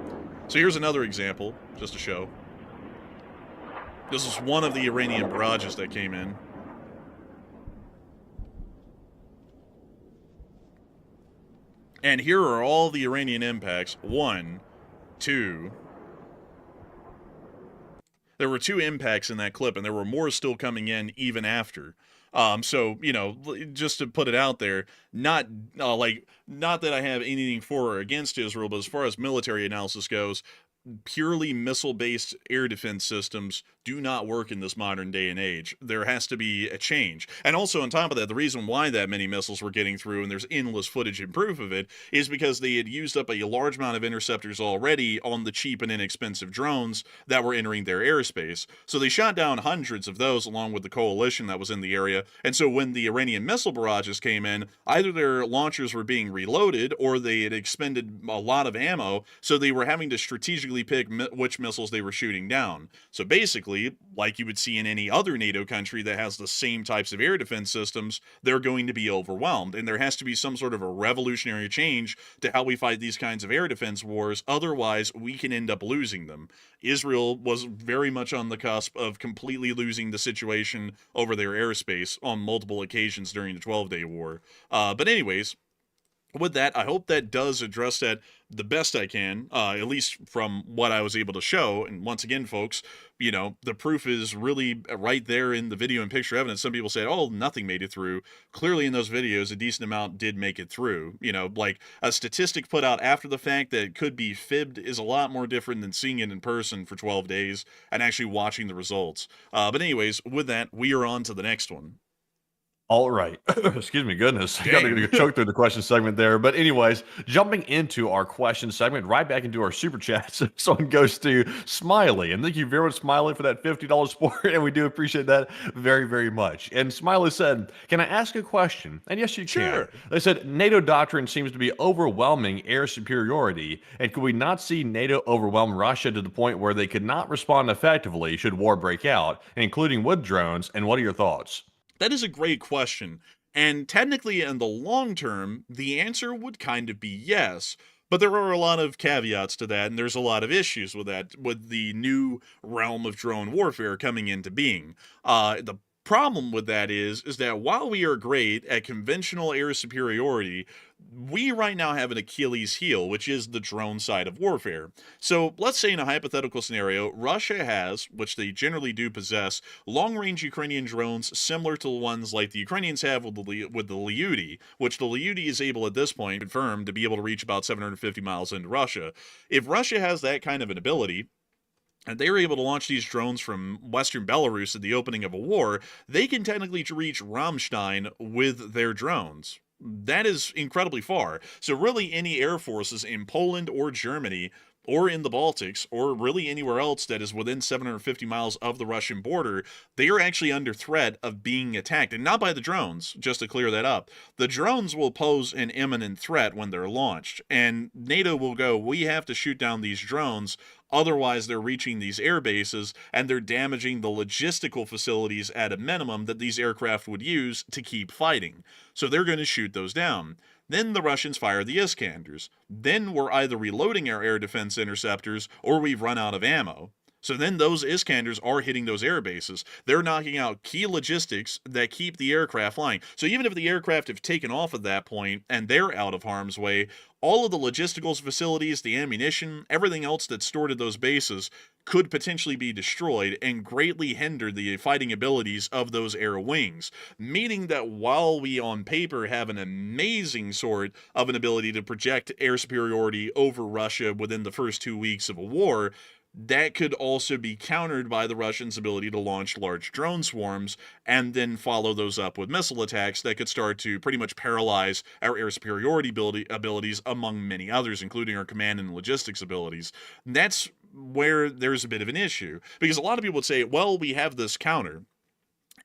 So here's another example, just to show. This is one of the Iranian barrages that came in. And here are all the Iranian impacts. 1, 2. There were 2 impacts in that clip, and there were more still coming in even after. So, you know, just to put it out there, not that I have anything for or against Israel, but as far as military analysis goes, purely missile-based air defense systems do not work in this modern day and age. There has to be a change. And also, on top of that, the reason why that many missiles were getting through, and there's endless footage and proof of it, is because they had used up a large amount of interceptors already on the cheap and inexpensive drones that were entering their airspace. So they shot down hundreds of those along with the coalition that was in the area. And so when the Iranian missile barrages came in, either their launchers were being reloaded or they had expended a lot of ammo, so they were having to strategically pick which missiles they were shooting down. So basically, like you would see in any other NATO country that has the same types of air defense systems, they're going to be overwhelmed. And there has to be some sort of a revolutionary change to how we fight these kinds of air defense wars. Otherwise, we can end up losing them. Israel was very much on the cusp of completely losing the situation over their airspace on multiple occasions during the 12-day war. But anyways, with that, I hope that does address that the best I can, at least from what I was able to show. And once again, folks, you know, the proof is really right there in the video and picture evidence. Some people say, oh, nothing made it through. Clearly in those videos, a decent amount did make it through. You know, like a statistic put out after the fact that it could be fibbed is a lot more different than seeing it in person for 12 days and actually watching the results. But anyways, with that, we are on to the next one. All right. Excuse me, goodness. I got to choke through the question segment there. But anyways, jumping into our question segment, right back into our super chats. This one goes to Smiley. And thank you very much, Smiley, for that $50 support. And we do appreciate that very, very much. And Smiley said, can I ask a question? And yes, you can. Sure. They said, NATO doctrine seems to be overwhelming air superiority. And could we not see NATO overwhelm Russia to the point where they could not respond effectively should war break out, including with drones? And what are your thoughts? That is a great question. And technically, in the long term, the answer would kind of be yes. But there are a lot of caveats to that, and there's a lot of issues with that, with the new realm of drone warfare coming into being. The problem with that is that while we are great at conventional air superiority, we right now have an Achilles heel, which is the drone side of warfare. So let's say in a hypothetical scenario, Russia has, which they generally do possess, long-range Ukrainian drones similar to the ones like the Ukrainians have with the Lyuti, which the Lyuti is able at this point, confirmed, to be able to reach about 750 miles into Russia. If Russia has that kind of an ability, and they were able to launch these drones from Western Belarus at the opening of a war, they can technically reach Ramstein with their drones. That is incredibly far. So really any air forces in Poland or Germany or in the Baltics, or really anywhere else that is within 750 miles of the Russian border, they are actually under threat of being attacked. And not by the drones, just to clear that up. The drones will pose an imminent threat when they're launched. And NATO will go, we have to shoot down these drones, otherwise they're reaching these air bases, and they're damaging the logistical facilities at a minimum that these aircraft would use to keep fighting. So they're going to shoot those down. Then the Russians fire the Iskanders. Then we're either reloading our air defense interceptors or we've run out of ammo. So then those Iskanders are hitting those air bases. They're knocking out key logistics that keep the aircraft flying. So even if the aircraft have taken off at that point and they're out of harm's way, all of the logistical facilities, the ammunition, everything else that's stored at those bases could potentially be destroyed and greatly hinder the fighting abilities of those air wings. Meaning that while we on paper have an amazing sort of an ability to project air superiority over Russia within the first 2 weeks of a war, that could also be countered by the Russians' ability to launch large drone swarms and then follow those up with missile attacks that could start to pretty much paralyze our air superiority abilities, among many others, including our command and logistics abilities. And that's where there's a bit of an issue, because a lot of people would say, well, we have this counter,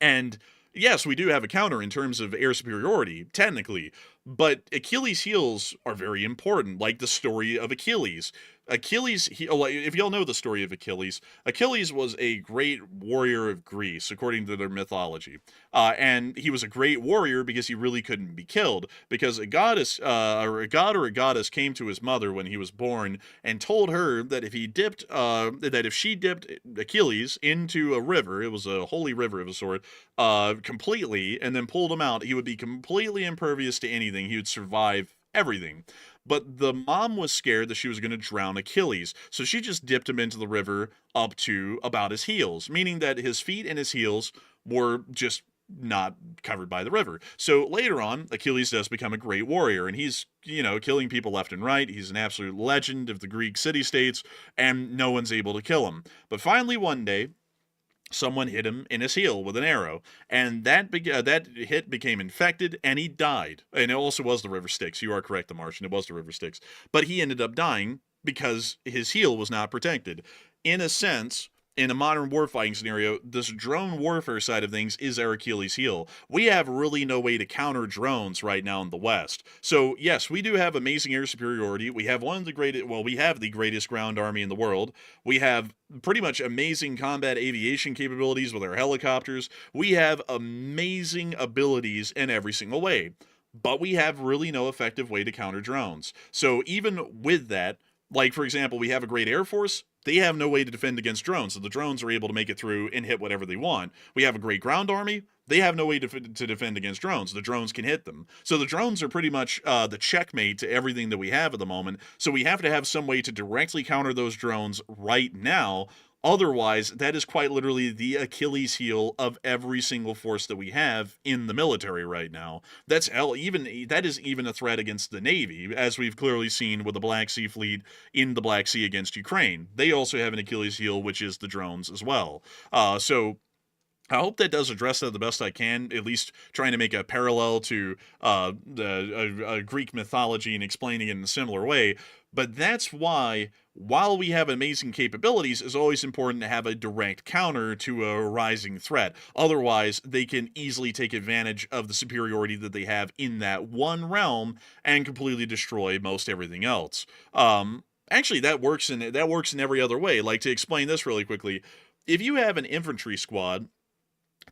and yes, we do have a counter in terms of air superiority, technically, but Achilles' heels are very important, like the story of Achilles. If y'all know the story of Achilles, Achilles was a great warrior of Greece, according to their mythology. And he was a great warrior because he really couldn't be killed, because a goddess, or a god or a goddess came to his mother when he was born and told her that if she dipped Achilles into a river, it was a holy river of a sort, completely, and then pulled him out, he would be completely impervious to anything. He would survive everything. But the mom was scared that she was going to drown Achilles, so she just dipped him into the river up to about his heels, meaning that his feet and his heels were just not covered by the river. So later on, Achilles does become a great warrior, and he's, killing people left and right. He's an absolute legend of the Greek city-states, and no one's able to kill him. But finally one day, someone hit him in his heel with an arrow, and that hit became infected, and he died. And it also was the river Styx. You are correct, the Martian. It was the river Styx. But he ended up dying because his heel was not protected. In a sense, in a modern warfighting scenario, this drone warfare side of things is our Achilles' heel. We have really no way to counter drones right now in the West. So yes, we do have amazing air superiority. We have we have the greatest ground army in the world. We have pretty much amazing combat aviation capabilities with our helicopters. We have amazing abilities in every single way. But we have really no effective way to counter drones. So even with that, like for example, we have a great Air Force. They have no way to defend against drones, so the drones are able to make it through and hit whatever they want. We have a great ground army. They have no way to defend against drones. The drones can hit them. So the drones are pretty much the checkmate to everything that we have at the moment. So we have to have some way to directly counter those drones right now. Otherwise, that is quite literally the Achilles heel of every single force that we have in the military right now. That is even a threat against the Navy, as we've clearly seen with the Black Sea Fleet in the Black Sea against Ukraine. They also have an Achilles heel, which is the drones as well. So I hope that does address that the best I can, at least trying to make a parallel to Greek mythology and explaining it in a similar way. But that's why, while we have amazing capabilities, it's always important to have a direct counter to a rising threat. Otherwise, they can easily take advantage of the superiority that they have in that one realm and completely destroy most everything else. Actually, that works in every other way. Like, to explain this really quickly, if you have an infantry squad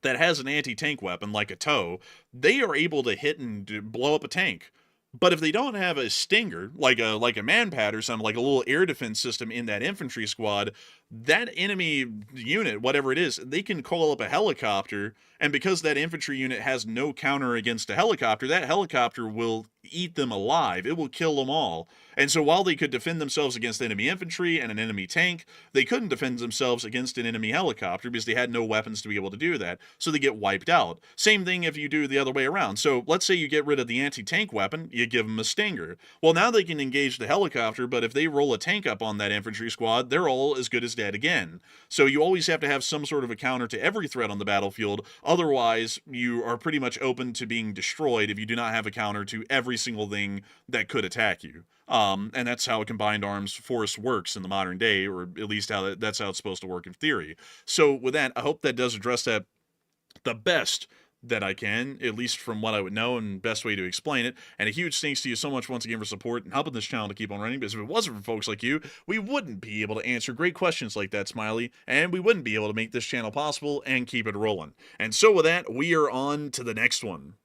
that has an anti-tank weapon like a TOW, they are able to hit and blow up a tank. But if they don't have a stinger, like a man-pad or something, like a little air defense system in that infantry squad, that enemy unit, whatever it is, they can call up a helicopter, and because that infantry unit has no counter against a helicopter, that helicopter will eat them alive. It will kill them all. And so while they could defend themselves against enemy infantry and an enemy tank, they couldn't defend themselves against an enemy helicopter because they had no weapons to be able to do that. So they get wiped out. Same thing if you do the other way around. So let's say you get rid of the anti-tank weapon, you give them a stinger. Well, now they can engage the helicopter, but if they roll a tank up on that infantry squad, they're all as good as dead again. So you always have to have some sort of a counter to every threat on the battlefield. Otherwise, you are pretty much open to being destroyed if you do not have a counter to every single thing that could attack you. And that's how a combined arms force works in the modern day, or at least that's how it's supposed to work in theory. So with that, I hope that does address that the best that I can, at least from what I would know, and best way to explain it. And a huge thanks to you so much once again for support and helping this channel to keep on running, because if it wasn't for folks like you, we wouldn't be able to answer great questions like that, Smiley, and we wouldn't be able to make this channel possible and keep it rolling. And so with that, we are on to the next one.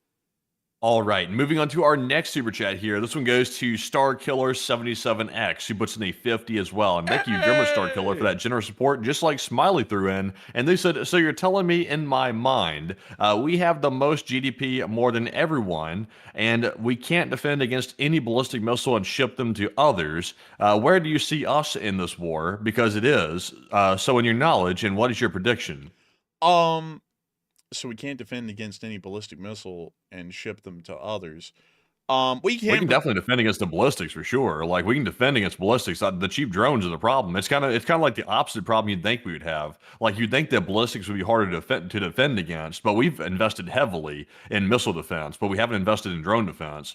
All right, moving on to our next super chat here. This one goes to StarKiller77X, who puts in a 50 as well. And thank you very much, StarKiller, for that generous support, just like Smiley threw in. And they said, so you're telling me in my mind, we have the most GDP more than everyone, and we can't defend against any ballistic missile and ship them to others. Where do you see us in this war? Because it is. So in your knowledge, and what is your prediction? So we can't defend against any ballistic missile and ship them to others. We can definitely defend against the ballistics for sure. Like, we can defend against ballistics. The cheap drones are the problem. It's kind of like the opposite problem you'd think we would have. Like, you'd think that ballistics would be harder to defend against, but we've invested heavily in missile defense, but we haven't invested in drone defense.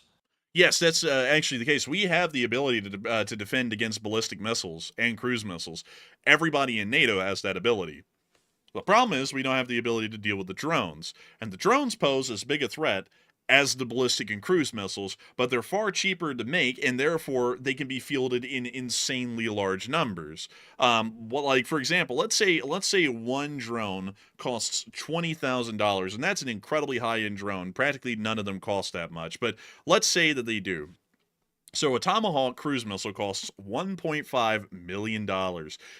Yes, that's actually the case. We have the ability to defend against ballistic missiles and cruise missiles. Everybody in NATO has that ability. The problem is we don't have the ability to deal with the drones, and the drones pose as big a threat as the ballistic and cruise missiles, but they're far cheaper to make, and therefore they can be fielded in insanely large numbers. Like, for example, let's say one drone costs $20,000, and that's an incredibly high-end drone. Practically none of them cost that much, but let's say that they do. So a Tomahawk cruise missile costs $1.5 million.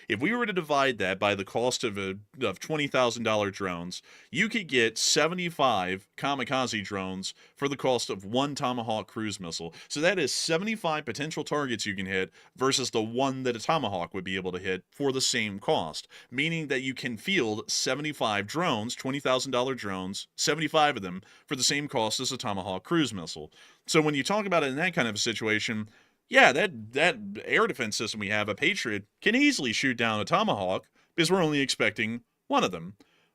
If we were to divide that by the cost of $20,000 drones, you could get 75 kamikaze drones for the cost of one Tomahawk cruise missile. So that is 75 potential targets you can hit versus the one that a Tomahawk would be able to hit for the same cost, meaning that you can field 75 drones, $20,000 drones, 75 of them, for the same cost as a Tomahawk cruise missile. So when you talk about it in that kind of a situation, yeah, that air defense system we have, a Patriot, can easily shoot down a Tomahawk because we're only expecting one of them.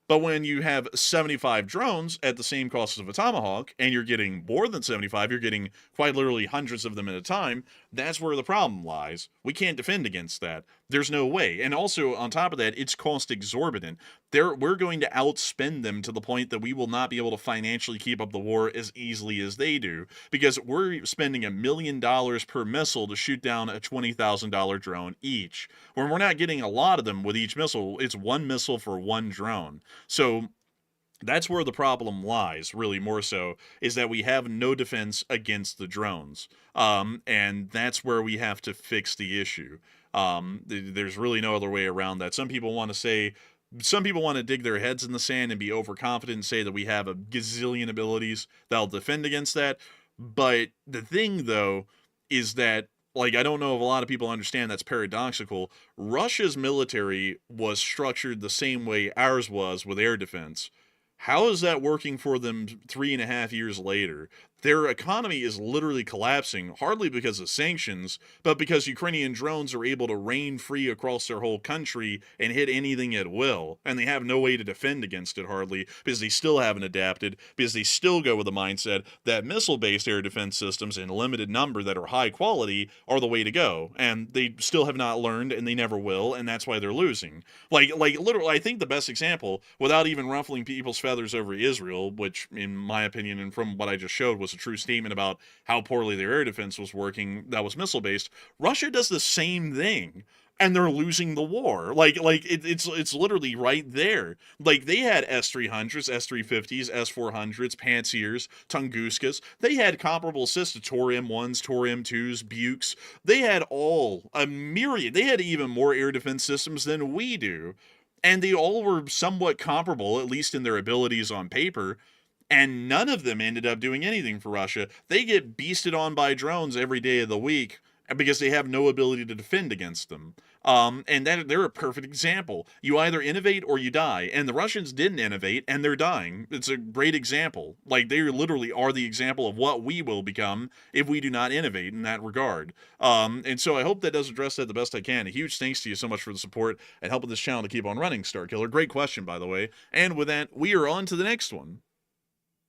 But when you have 75 drones at the same cost of a Tomahawk, and you're getting more than 75, you're getting quite literally hundreds of them at a time, that's where the problem lies. We can't defend against that. There's no way. And also, on top of that, it's cost exorbitant. We're going to outspend them to the point that we will not be able to financially keep up the war as easily as they do, because we're spending $1 million per missile to shoot down a $20,000 drone each. When we're not getting a lot of them with each missile, it's one missile for one drone. So that's where the problem lies, really, more so, is that we have no defense against the drones. And that's where we have to fix the issue. There's really no other way around that. Some people want to dig their heads in the sand and be overconfident and say that we have a gazillion abilities that'll defend against that. But the thing, though, is that, like, I don't know if a lot of people understand that's paradoxical. Russia's military was structured the same way ours was with air defense. How is that working for them 3.5 years later? Their economy is literally collapsing, hardly because of sanctions, but because Ukrainian drones are able to rain free across their whole country and hit anything at will, and they have no way to defend against it hardly, because they still haven't adapted, because they still go with the mindset that missile-based air defense systems in a limited number that are high quality are the way to go, and they still have not learned, and they never will, and that's why they're losing. Like literally, I think the best example, without even ruffling people's feathers over Israel, which, in my opinion, and from what I just showed, was a true statement about how poorly their air defense was working, that was missile-based. Russia does the same thing, and they're losing the war. It's literally right there. Like, they had S-300s, S-350s, S-400s, Pantsirs, Tunguskas. They had comparable systems, Tor M1s, Tor M2s, Bukes. They had a myriad. They had even more air defense systems than we do. And they all were somewhat comparable, at least in their abilities on paper, and none of them ended up doing anything for Russia. They get beasted on by drones every day of the week because they have no ability to defend against them. And they're a perfect example. You either innovate or you die, and the Russians didn't innovate, and they're dying. It's a great example. Like, they literally are the example of what we will become if we do not innovate in that regard. And so I hope that does address that the best I can. A huge thanks to you so much for the support and helping this channel to keep on running, Starkiller. Great question, by the way. And with that, we are on to the next one.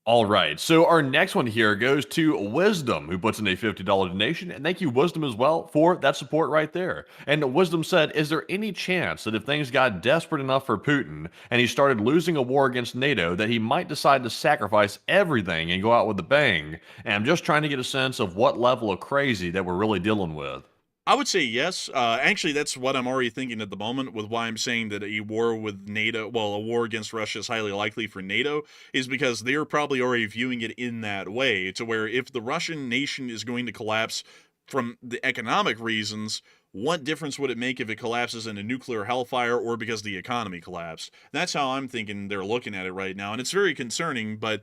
All right, so our next one here goes to Wisdom, who puts in a $50 donation, and thank you, Wisdom, as well, for that support right there. And Wisdom said, is there any chance that if things got desperate enough for Putin, and he started losing a war against NATO, that he might decide to sacrifice everything and go out with a bang? And I'm just trying to get a sense of what level of crazy that we're really dealing with. I would say yes. Actually, that's what I'm already thinking at the moment with why I'm saying that a war with NATO, well, a war against Russia is highly likely for NATO, is because they're probably already viewing it in that way, to where if the Russian nation is going to collapse from the economic reasons, what difference would it make if it collapses in a nuclear hellfire or because the economy collapsed? That's how I'm thinking they're looking at it right now, and it's very concerning, but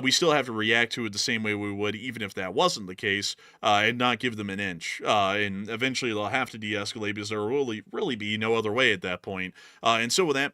we still have to react to it the same way we would even if that wasn't the case, and not give them an inch. And eventually they'll have to de-escalate because there will really be no other way at that point. And so with that,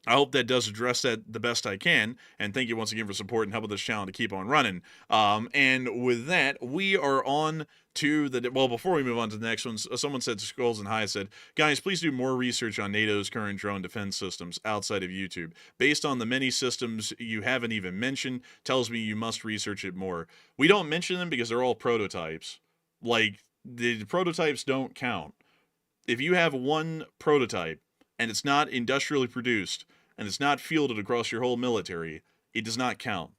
I hope that does address that the best I can, and thank you once again for support and helping this channel to keep on running. And with that, we are on to the, well, before we move on to the next one, someone said, Skulls and High said, guys, please do more research on NATO's current drone defense systems outside of YouTube. Based on the many systems you haven't even mentioned, tells me you must research it more. We don't mention them because they're all prototypes. Like, the prototypes don't count. If you have one prototype, and it's not industrially produced, and it's not fielded across your whole military, it does not count.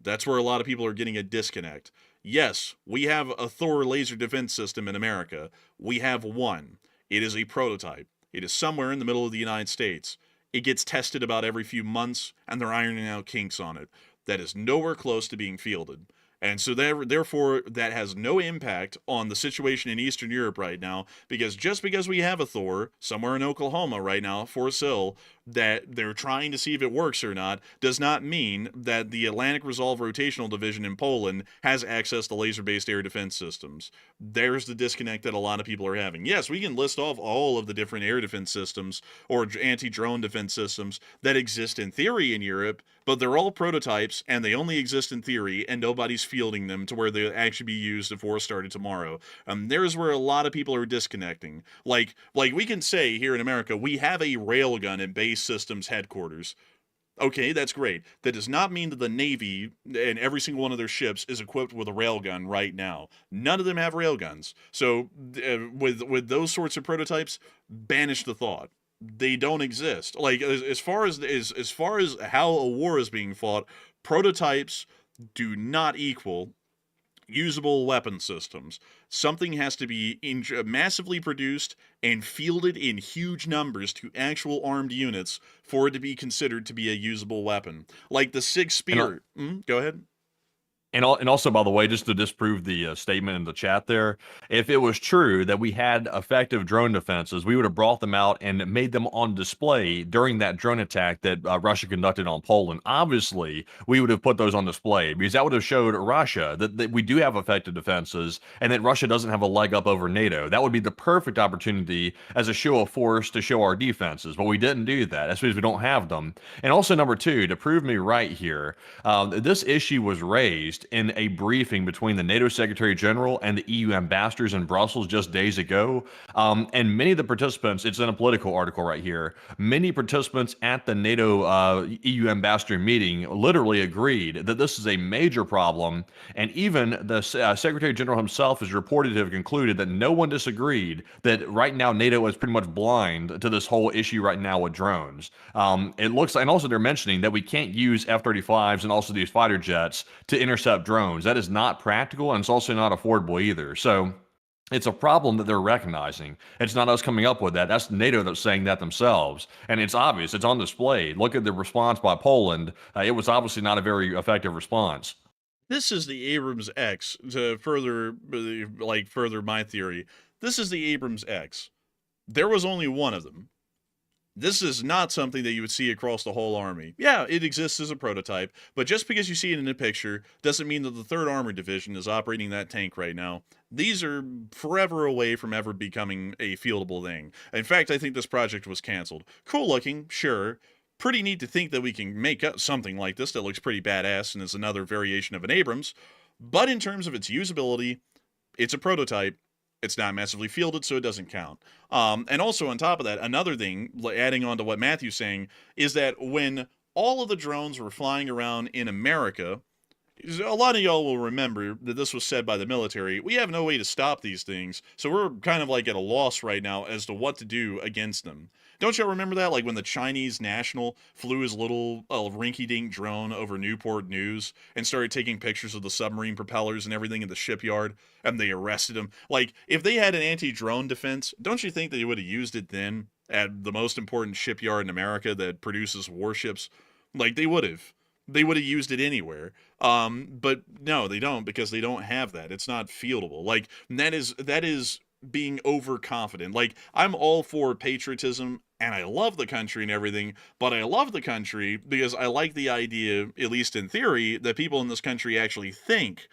That's where a lot of people are getting a disconnect. Yes, we have a Thor laser defense system in America. We have one. It is a prototype. It is somewhere in the middle of the United States. It gets tested about every few months, and they're ironing out kinks on it. That is nowhere close to being fielded. And so therefore, that has no impact on the situation in Eastern Europe right now, because just because we have a Thor somewhere in Oklahoma right now, Forest Hill, that they're trying to see if it works or not, does not mean that the Atlantic Resolve Rotational Division in Poland has access to laser-based air defense systems. There's the disconnect that a lot of people are having. Yes, we can list off all of the different air defense systems or anti-drone defense systems that exist in theory in Europe, but they're all prototypes, and they only exist in theory, and nobody's fielding them to where they'll actually be used if war started tomorrow. There's where a lot of people are disconnecting. Like we can say here in America, we have a railgun at base systems headquarters. Okay, that's great. That does not mean that the Navy and every single one of their ships is equipped with a railgun right now. None of them have railguns. So with those sorts of prototypes, banish the thought. They don't exist. Like as far as how a war is being fought, prototypes do not equal usable weapon systems. Something has to be massively produced and fielded in huge numbers to actual armed units for it to be considered to be a usable weapon. Like the Sig Spear. Go ahead. And also, by the way, just to disprove the statement in the chat there, if it was true that we had effective drone defenses, we would have brought them out and made them on display during that drone attack that Russia conducted on Poland. Obviously, we would have put those on display because that would have showed Russia that we do have effective defenses and that Russia doesn't have a leg up over NATO. That would be the perfect opportunity as a show of force to show our defenses, but we didn't do that. That's because we don't have them. And also, number two, to prove me right here, this issue was raised in a briefing between the NATO Secretary General and the EU ambassadors in Brussels just days ago. And many of the participants, it's in a Politico article right here, many participants at the NATO EU ambassador meeting literally agreed that this is a major problem. And even the Secretary General himself is reported to have concluded that no one disagreed that right now NATO is pretty much blind to this whole issue right now with drones. It looks, and also they're mentioning that we can't use F-35s and also these fighter jets to intercept drones. That is not practical, and it's also not affordable either. So it's a problem that they're recognizing. It's not us coming up with that. That's NATO that's saying that themselves. And it's obvious. It's on display. Look at the response by Poland. It was obviously not a very effective response. This is the Abrams X, to further my theory. This is the Abrams X. There was only one of them. This is not something that you would see across the whole army. Yeah, it exists as a prototype, but just because you see it in a picture doesn't mean that the 3rd Armored Division is operating that tank right now. These are forever away from ever becoming a fieldable thing. In fact, I think this project was canceled. Cool looking, sure. Pretty neat to think that we can make up something like this that looks pretty badass and is another variation of an Abrams. But in terms of its usability, it's a prototype. It's not massively fielded, so it doesn't count. And also on top of that, another thing, adding on to what Matthew's saying, is that when all of the drones were flying around in America, A lot of y'all will remember that this was said by the military. We have no way to stop these things, so we're kind of like at a loss right now as to what to do against them. Don't y'all remember that? Like when the Chinese national flew his little rinky-dink drone over Newport News and started taking pictures of the submarine propellers and everything in the shipyard, and they arrested him. Like, if they had an anti-drone defense, don't you think they would have used it then at the most important shipyard in America that produces warships? Like, they would have. They would have used it anywhere. But no, they don't, because they don't have that. It's not fieldable. Like, that is being overconfident. Like, I'm all for patriotism and I love the country and everything, but I love the country because I like the idea, at least in theory, that people in this country actually think,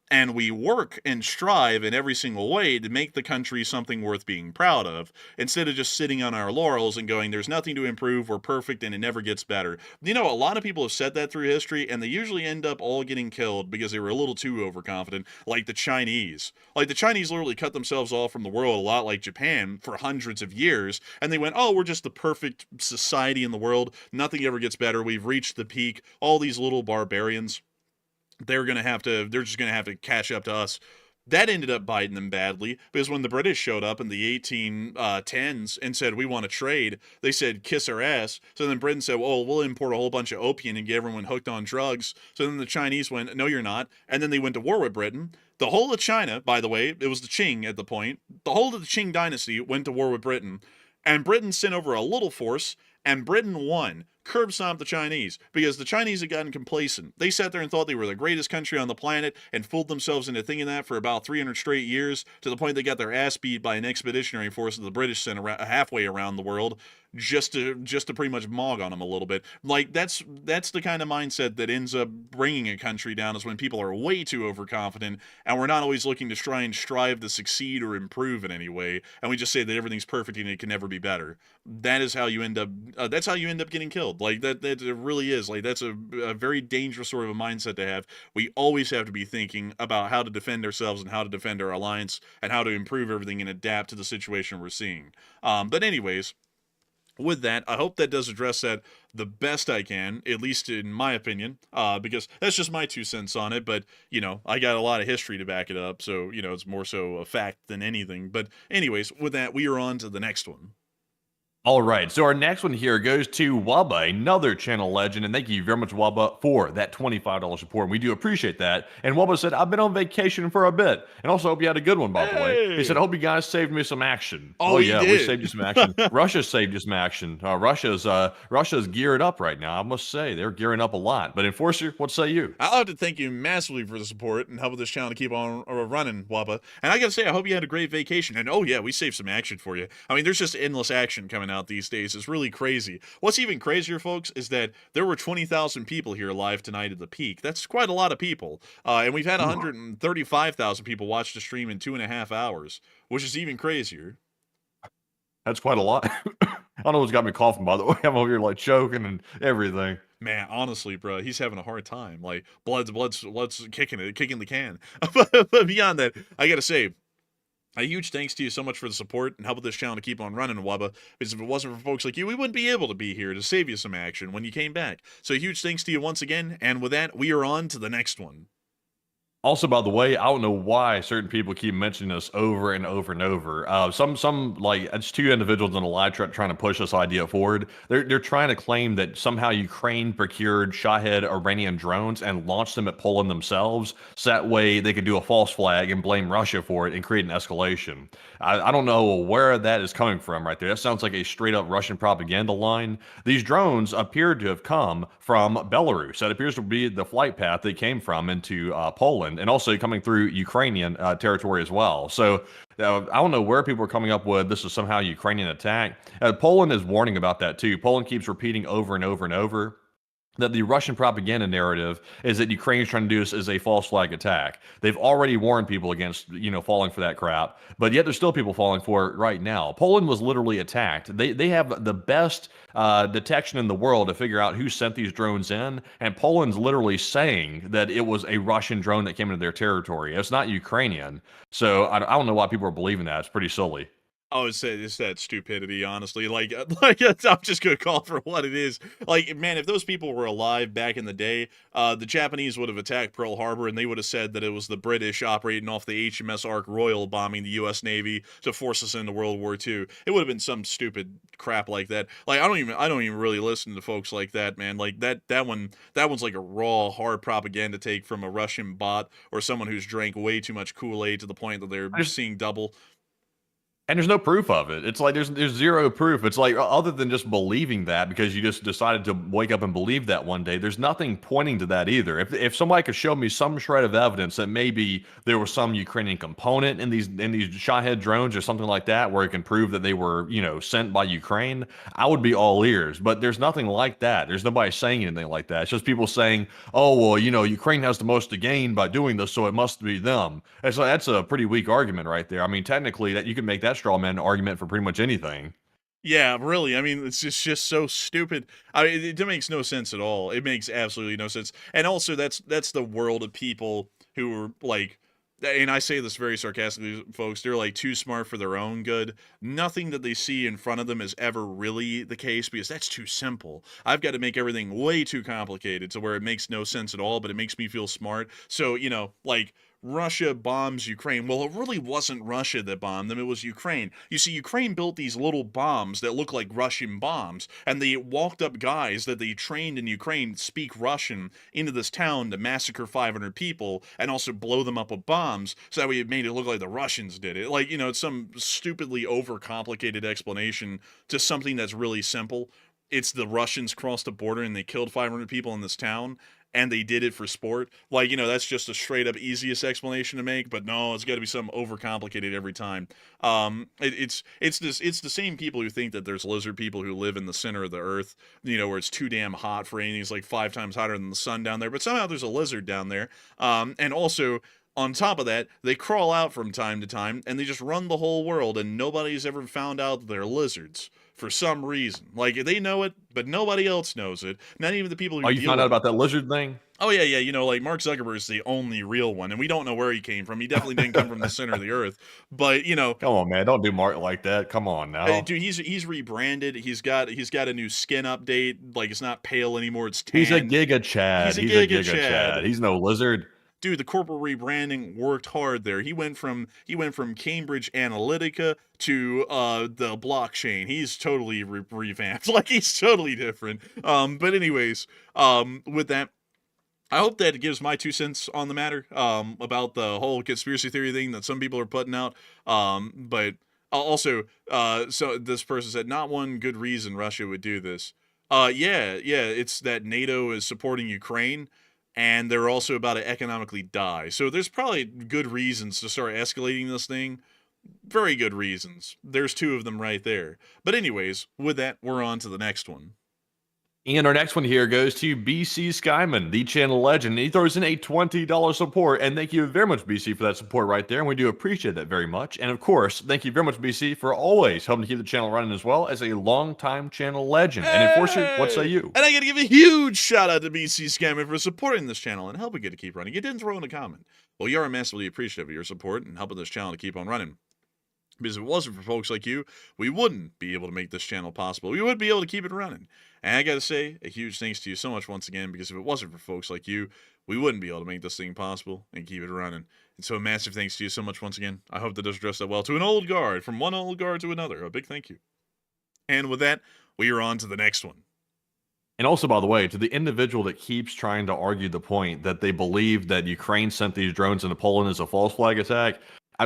and we work and strive in every single way to make the country something worth being proud of, instead of just sitting on our laurels and going, there's nothing to improve, we're perfect, and it never gets better. You know, a lot of people have said that through history, and they usually end up all getting killed because they were a little too overconfident, like the Chinese. Like, the Chinese literally cut themselves off from the world, a lot like Japan, for hundreds of years, and they went, oh, we're just the perfect society in the world, nothing ever gets better, we've reached the peak, all these little barbarians, they're just gonna have to catch up to us. That ended up biting them badly, because when the British showed up in the 1810s and said, we want to trade, they said, kiss our ass. So then Britain said, well, we'll import a whole bunch of opium and get everyone hooked on drugs. So then the Chinese went, no, you're not. And then they went to war with Britain. The whole of China, by the way, it was the Qing at the point, the whole of the Qing dynasty went to war with Britain. And Britain sent over a little force, and Britain won. Curb stomped the Chinese, because the Chinese had gotten complacent. They sat there and thought they were the greatest country on the planet and fooled themselves into thinking that for about 300 straight years, to the point they got their ass beat by an expeditionary force that the British sent halfway around the world just to pretty much mog on them a little bit. Like, that's the kind of mindset that ends up bringing a country down, is when people are way too overconfident and we're not always looking to try and strive to succeed or improve in any way, and we just say that everything's perfect and it can never be better. That is how you end up that's how you end up getting killed. Like, that it really is. Like, that's a very dangerous sort of a mindset to have. We always have to be thinking about how to defend ourselves and how to defend our alliance and how to improve everything and adapt to the situation we're seeing. But anyways, with that, I hope that does address that the best I can, at least in my opinion, because that's just my 2 cents on it. But, you know, I got a lot of history to back it up, so, you know, it's more so a fact than anything. But anyways, with that, we are on to the next one. All right, so our next one here goes to Wubba, another channel legend, and thank you very much, Wubba, for that $25 support. And we do appreciate that. And Wubba said, I've been on vacation for a bit, and also hope you had a good one, by the way. He said, I hope you guys saved me some action. Oh yeah, we saved you some action. Russia saved you some action. Russia's geared up right now, I must say. They're gearing up a lot. But Enforcer, what say you? I'll have to thank you massively for the support and helping this channel to keep on running, Wubba. And I gotta say, I hope you had a great vacation. And oh yeah, we saved some action for you. I mean, there's just endless action coming out these days. It's really crazy. What's even crazier, folks, is that there were 20,000 people here live tonight at the peak. That's quite a lot of people. And we've had 135,000 people watch the stream in 2.5 hours, which is even crazier. That's quite a lot. I don't know what's got me coughing, by the way. I'm over here like choking and everything. Man, honestly, bro, he's having a hard time. Like, blood's kicking the can. But beyond that, I gotta say, a huge thanks to you so much for the support and helping this channel to keep on running, Wubba, because if it wasn't for folks like you, we wouldn't be able to be here to save you some action when you came back. So a huge thanks to you once again, and with that, we are on to the next one. Also, by the way, I don't know why certain people keep mentioning this over and over and over. Some like it's 2 individuals in a live chat trying to push this idea forward. They're trying to claim that somehow Ukraine procured Shahed Iranian drones and launched them at Poland themselves, so that way they could do a false flag and blame Russia for it and create an escalation. I don't know where that is coming from right there. That sounds like a straight up Russian propaganda line. These drones appear to have come from Belarus. That appears to be the flight path they came from into Poland, and also coming through Ukrainian territory as well. So I don't know where people are coming up with this is somehow Ukrainian attack. Poland is warning about that too. Poland keeps repeating over and over and over that the Russian propaganda narrative is that Ukraine is trying to do this as a false flag attack. They've already warned people against, falling for that crap, but yet there's still people falling for it right now. Poland was literally attacked. They have the best detection in the world to figure out who sent these drones in, and Poland's literally saying that it was a Russian drone that came into their territory. It's not Ukrainian. So I don't know why people are believing that. It's pretty silly. Oh, it's that stupidity, honestly. Like I'm just gonna call it for what it is. Like, man, if those people were alive back in the day, the Japanese would have attacked Pearl Harbor, and they would have said that it was the British operating off the HMS Ark Royal bombing the U.S. Navy to force us into World War II. It would have been some stupid crap like that. Like, I don't even really listen to folks like that, man. Like that one's like a raw, hard propaganda take from a Russian bot or someone who's drank way too much Kool-Aid to the point that they're seeing double. And there's no proof of it. It's like there's zero proof. It's like other than just believing that because you just decided to wake up and believe that one day, there's nothing pointing to that either. If somebody could show me some shred of evidence that maybe there was some Ukrainian component in these Shahed drones or something like that where it can prove that they were, sent by Ukraine, I would be all ears. But there's nothing like that. There's nobody saying anything like that. It's just people saying, "Oh, well, Ukraine has the most to gain by doing this, so it must be them." And so that's a pretty weak argument right there. I mean, technically that you can make that straw man argument for pretty much anything. Yeah, really. I mean, it's just so stupid. I mean, it makes no sense at all. It makes absolutely no sense. And also, that's the world of people who are like, and I say this very sarcastically, folks, they're like too smart for their own good. Nothing that they see in front of them is ever really the case because that's too simple. I've got to make everything way too complicated to where it makes no sense at all, but it makes me feel smart. So, like, Russia bombs Ukraine. Well, it really wasn't Russia that bombed them, it was Ukraine. You see, Ukraine built these little bombs that look like Russian bombs, and they walked up guys that they trained in Ukraine speak Russian into this town to massacre 500 people and also blow them up with bombs, so that way it made it look like the Russians did it. Like, it's some stupidly overcomplicated explanation to something that's really simple. It's the Russians crossed the border and they killed 500 people in this town, and they did it for sport. Like, that's just a straight up easiest explanation to make, but no, it's got to be something overcomplicated every time. It's the same people who think that there's lizard people who live in the center of the earth, where it's too damn hot for anything. It's like 5 times hotter than the sun down there, but somehow there's a lizard down there. And also, on top of that, they crawl out from time to time, and they just run the whole world, and nobody's ever found out that they're lizards for some reason. Like, they know it, but nobody else knows it. Not even the people who you found out about that lizard thing? Oh, yeah. Like, Mark Zuckerberg is the only real one, and we don't know where he came from. He definitely didn't come from the center of the earth. But, Come on, man. Don't do Mark like that. Come on now. Dude, he's rebranded. He's got a new skin update. Like, it's not pale anymore. It's tan. He's a Giga Chad. He's a Giga Chad. He's no lizard. Dude, the corporate rebranding worked hard there. He went from Cambridge Analytica to the blockchain. He's totally revamped. Like, he's totally different. But anyways, with that, I hope that gives my 2 cents on the matter about the whole conspiracy theory thing that some people are putting out. But also, so this person said, not one good reason Russia would do this. Yeah, it's that NATO is supporting Ukraine, and they're also about to economically die. So there's probably good reasons to start escalating this thing. Very good reasons. There's 2 of them right there. But anyways, with that, we're on to the next one. And our next one here goes to BC Skyman, the channel legend. He throws in a $20 support, and thank you very much, BC, for that support right there, and we do appreciate that very much. And of course, thank you very much, BC, for always helping to keep the channel running as well as a long-time channel legend. And Enforcer, what say you? And I gotta give a huge shout out to BC Skyman for supporting this channel and helping it to keep running. You didn't throw in a comment. Well, you are massively appreciative of your support and helping this channel to keep on running. Because if it wasn't for folks like you, we wouldn't be able to make this channel possible. We would be able to keep it running. And I gotta say, a huge thanks to you so much once again, because if it wasn't for folks like you, we wouldn't be able to make this thing possible and keep it running. And so a massive thanks to you so much once again. I hope that does address that well to an old guard, from one old guard to another. A big thank you. And with that, we are on to the next one. And also, by the way, to the individual that keeps trying to argue the point that they believe that Ukraine sent these drones into Poland as a false flag attack,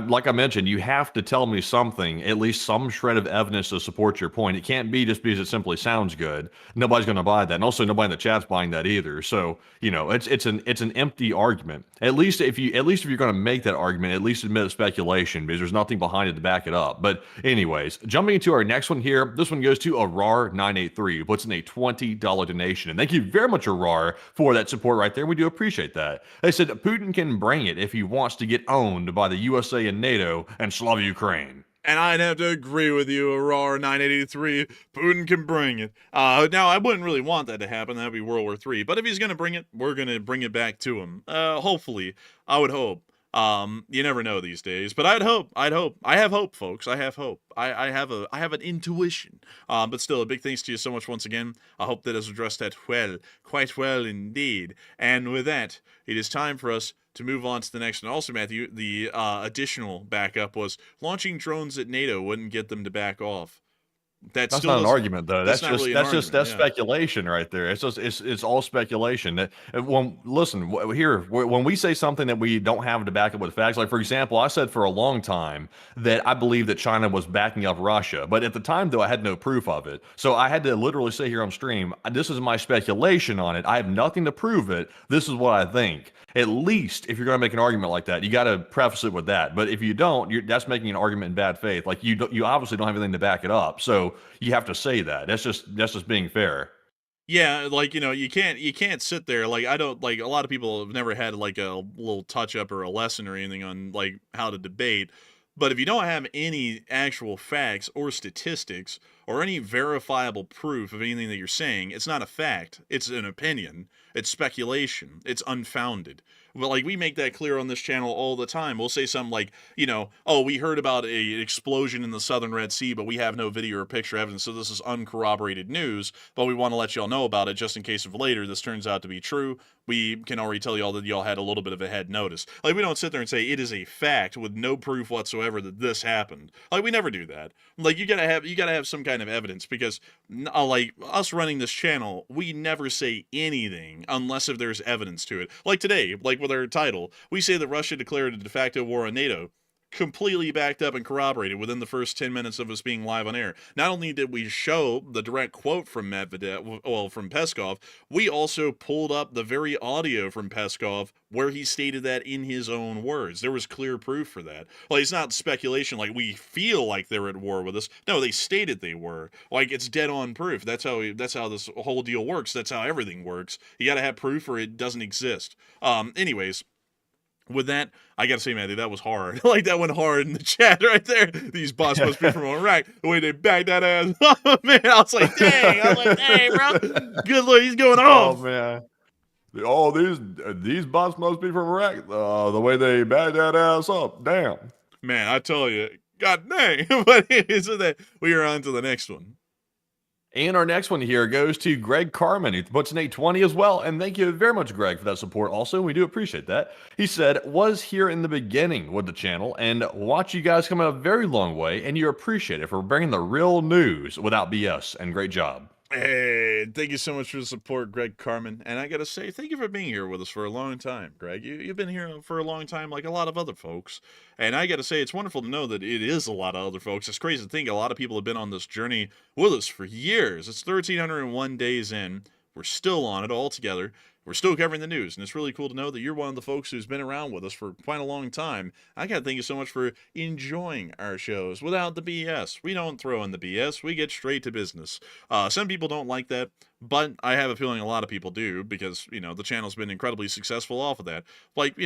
like I mentioned, you have to tell me something, at least some shred of evidence to support your point. It can't be just because it simply sounds good. Nobody's going to buy that, and also nobody in the chat's buying that either. So it's an empty argument. At least if you're going to make that argument, at least admit it's speculation because there's nothing behind it to back it up. But anyways, jumping into our next one here, this one goes to Arar983, who puts in a $20 donation, and thank you very much, Arar, for that support right there. We do appreciate that. They said Putin can bring it if he wants to get owned by the USA and NATO and Slav Ukraine. And I'd have to agree with you, Aurora 983. Putin can bring it. Now, I wouldn't really want that to happen. That'd be World War III. But if he's going to bring it, we're going to bring it back to him. Hopefully. I would hope. You never know these days, but I'd hope. I have hope, folks. I have hope. I have an intuition. But still, a big thanks to you so much once again. I hope that has addressed that well, quite well indeed. And with that, it is time for us to move on to the next one. Also, Matthew, the additional backup was launching drones at NATO wouldn't get them to back off. That's not an argument, though. That's really speculation right there. It's all speculation. Listen, when we say something that we don't have to back up with facts, like for example, I said for a long time that I believe that China was backing up Russia, but at the time though I had no proof of it, so I had to literally say here on stream, this is my speculation on it. I have nothing to prove it. This is what I think. At least if you're going to make an argument like that, you got to preface it with that. But if you don't, that's making an argument in bad faith. Like you obviously don't have anything to back it up. So you have to say that. That's just being fair. Yeah, like, you can't sit there, like, I don't, like, a lot of people have never had, like, a little touch-up or a lesson or anything on, like, how to debate, but if you don't have any actual facts or statistics or any verifiable proof of anything that you're saying, it's not a fact, it's an opinion, it's speculation, it's unfounded. But, like, we make that clear on this channel all the time. We'll say something like, oh, we heard about an explosion in the southern Red Sea, but we have no video or picture evidence, so this is uncorroborated news, but we want to let y'all know about it just in case of later this turns out to be true. We can already tell y'all that y'all had a little bit of a head notice. Like, we don't sit there and say it is a fact with no proof whatsoever that this happened. Like, we never do that. Like, you gotta have some kind of evidence, because like us running this channel, we never say anything unless if there's evidence to it. Like today, like with our title, we say that Russia declared a de facto war on NATO. Completely backed up and corroborated within the first 10 minutes of us being live on air. Not only did we show the direct quote from from Peskov, we also pulled up the very audio from Peskov where he stated that in his own words. There was clear proof for that. Like, it's not speculation like we feel like they're at war with us. No, they stated they were. Like, it's dead on proof. That's how this whole deal works. That's how everything works. You got to have proof or it doesn't exist. Anyways, with that, I gotta say, Matthew, that was hard. Like, that went hard in the chat right there. These bots must be from Iraq. The way they bagged that ass up, man. I was like, dang. Bro. Good Lord, he's going off. Oh, man. Oh, these bots must be from Iraq. The way they bagged that ass up. Damn. Man, I tell you, god dang. But so that we are on to the next one. And our next one here goes to Greg Carmen, who puts an 820 as well. And thank you very much, Greg, for that support. Also, we do appreciate that. He said, was here in the beginning with the channel and watch you guys come a very long way. And you appreciate it for bringing the real news without BS. And great job. Hey, thank you so much for the support, Greg Carmen. And I got to say, thank you for being here with us for a long time, Greg. You've been here for a long time, like a lot of other folks. And I got to say, it's wonderful to know that it is a lot of other folks. It's crazy to think a lot of people have been on this journey with us for years. It's 1,301 days in. We're still on it all together. We're still covering the news, and it's really cool to know that you're one of the folks who's been around with us for quite a long time. I gotta thank you so much for enjoying our shows without the BS. We don't throw in the BS. We get straight to business. Some people don't like that, but I have a feeling a lot of people do, because, the channel's been incredibly successful off of that. Like,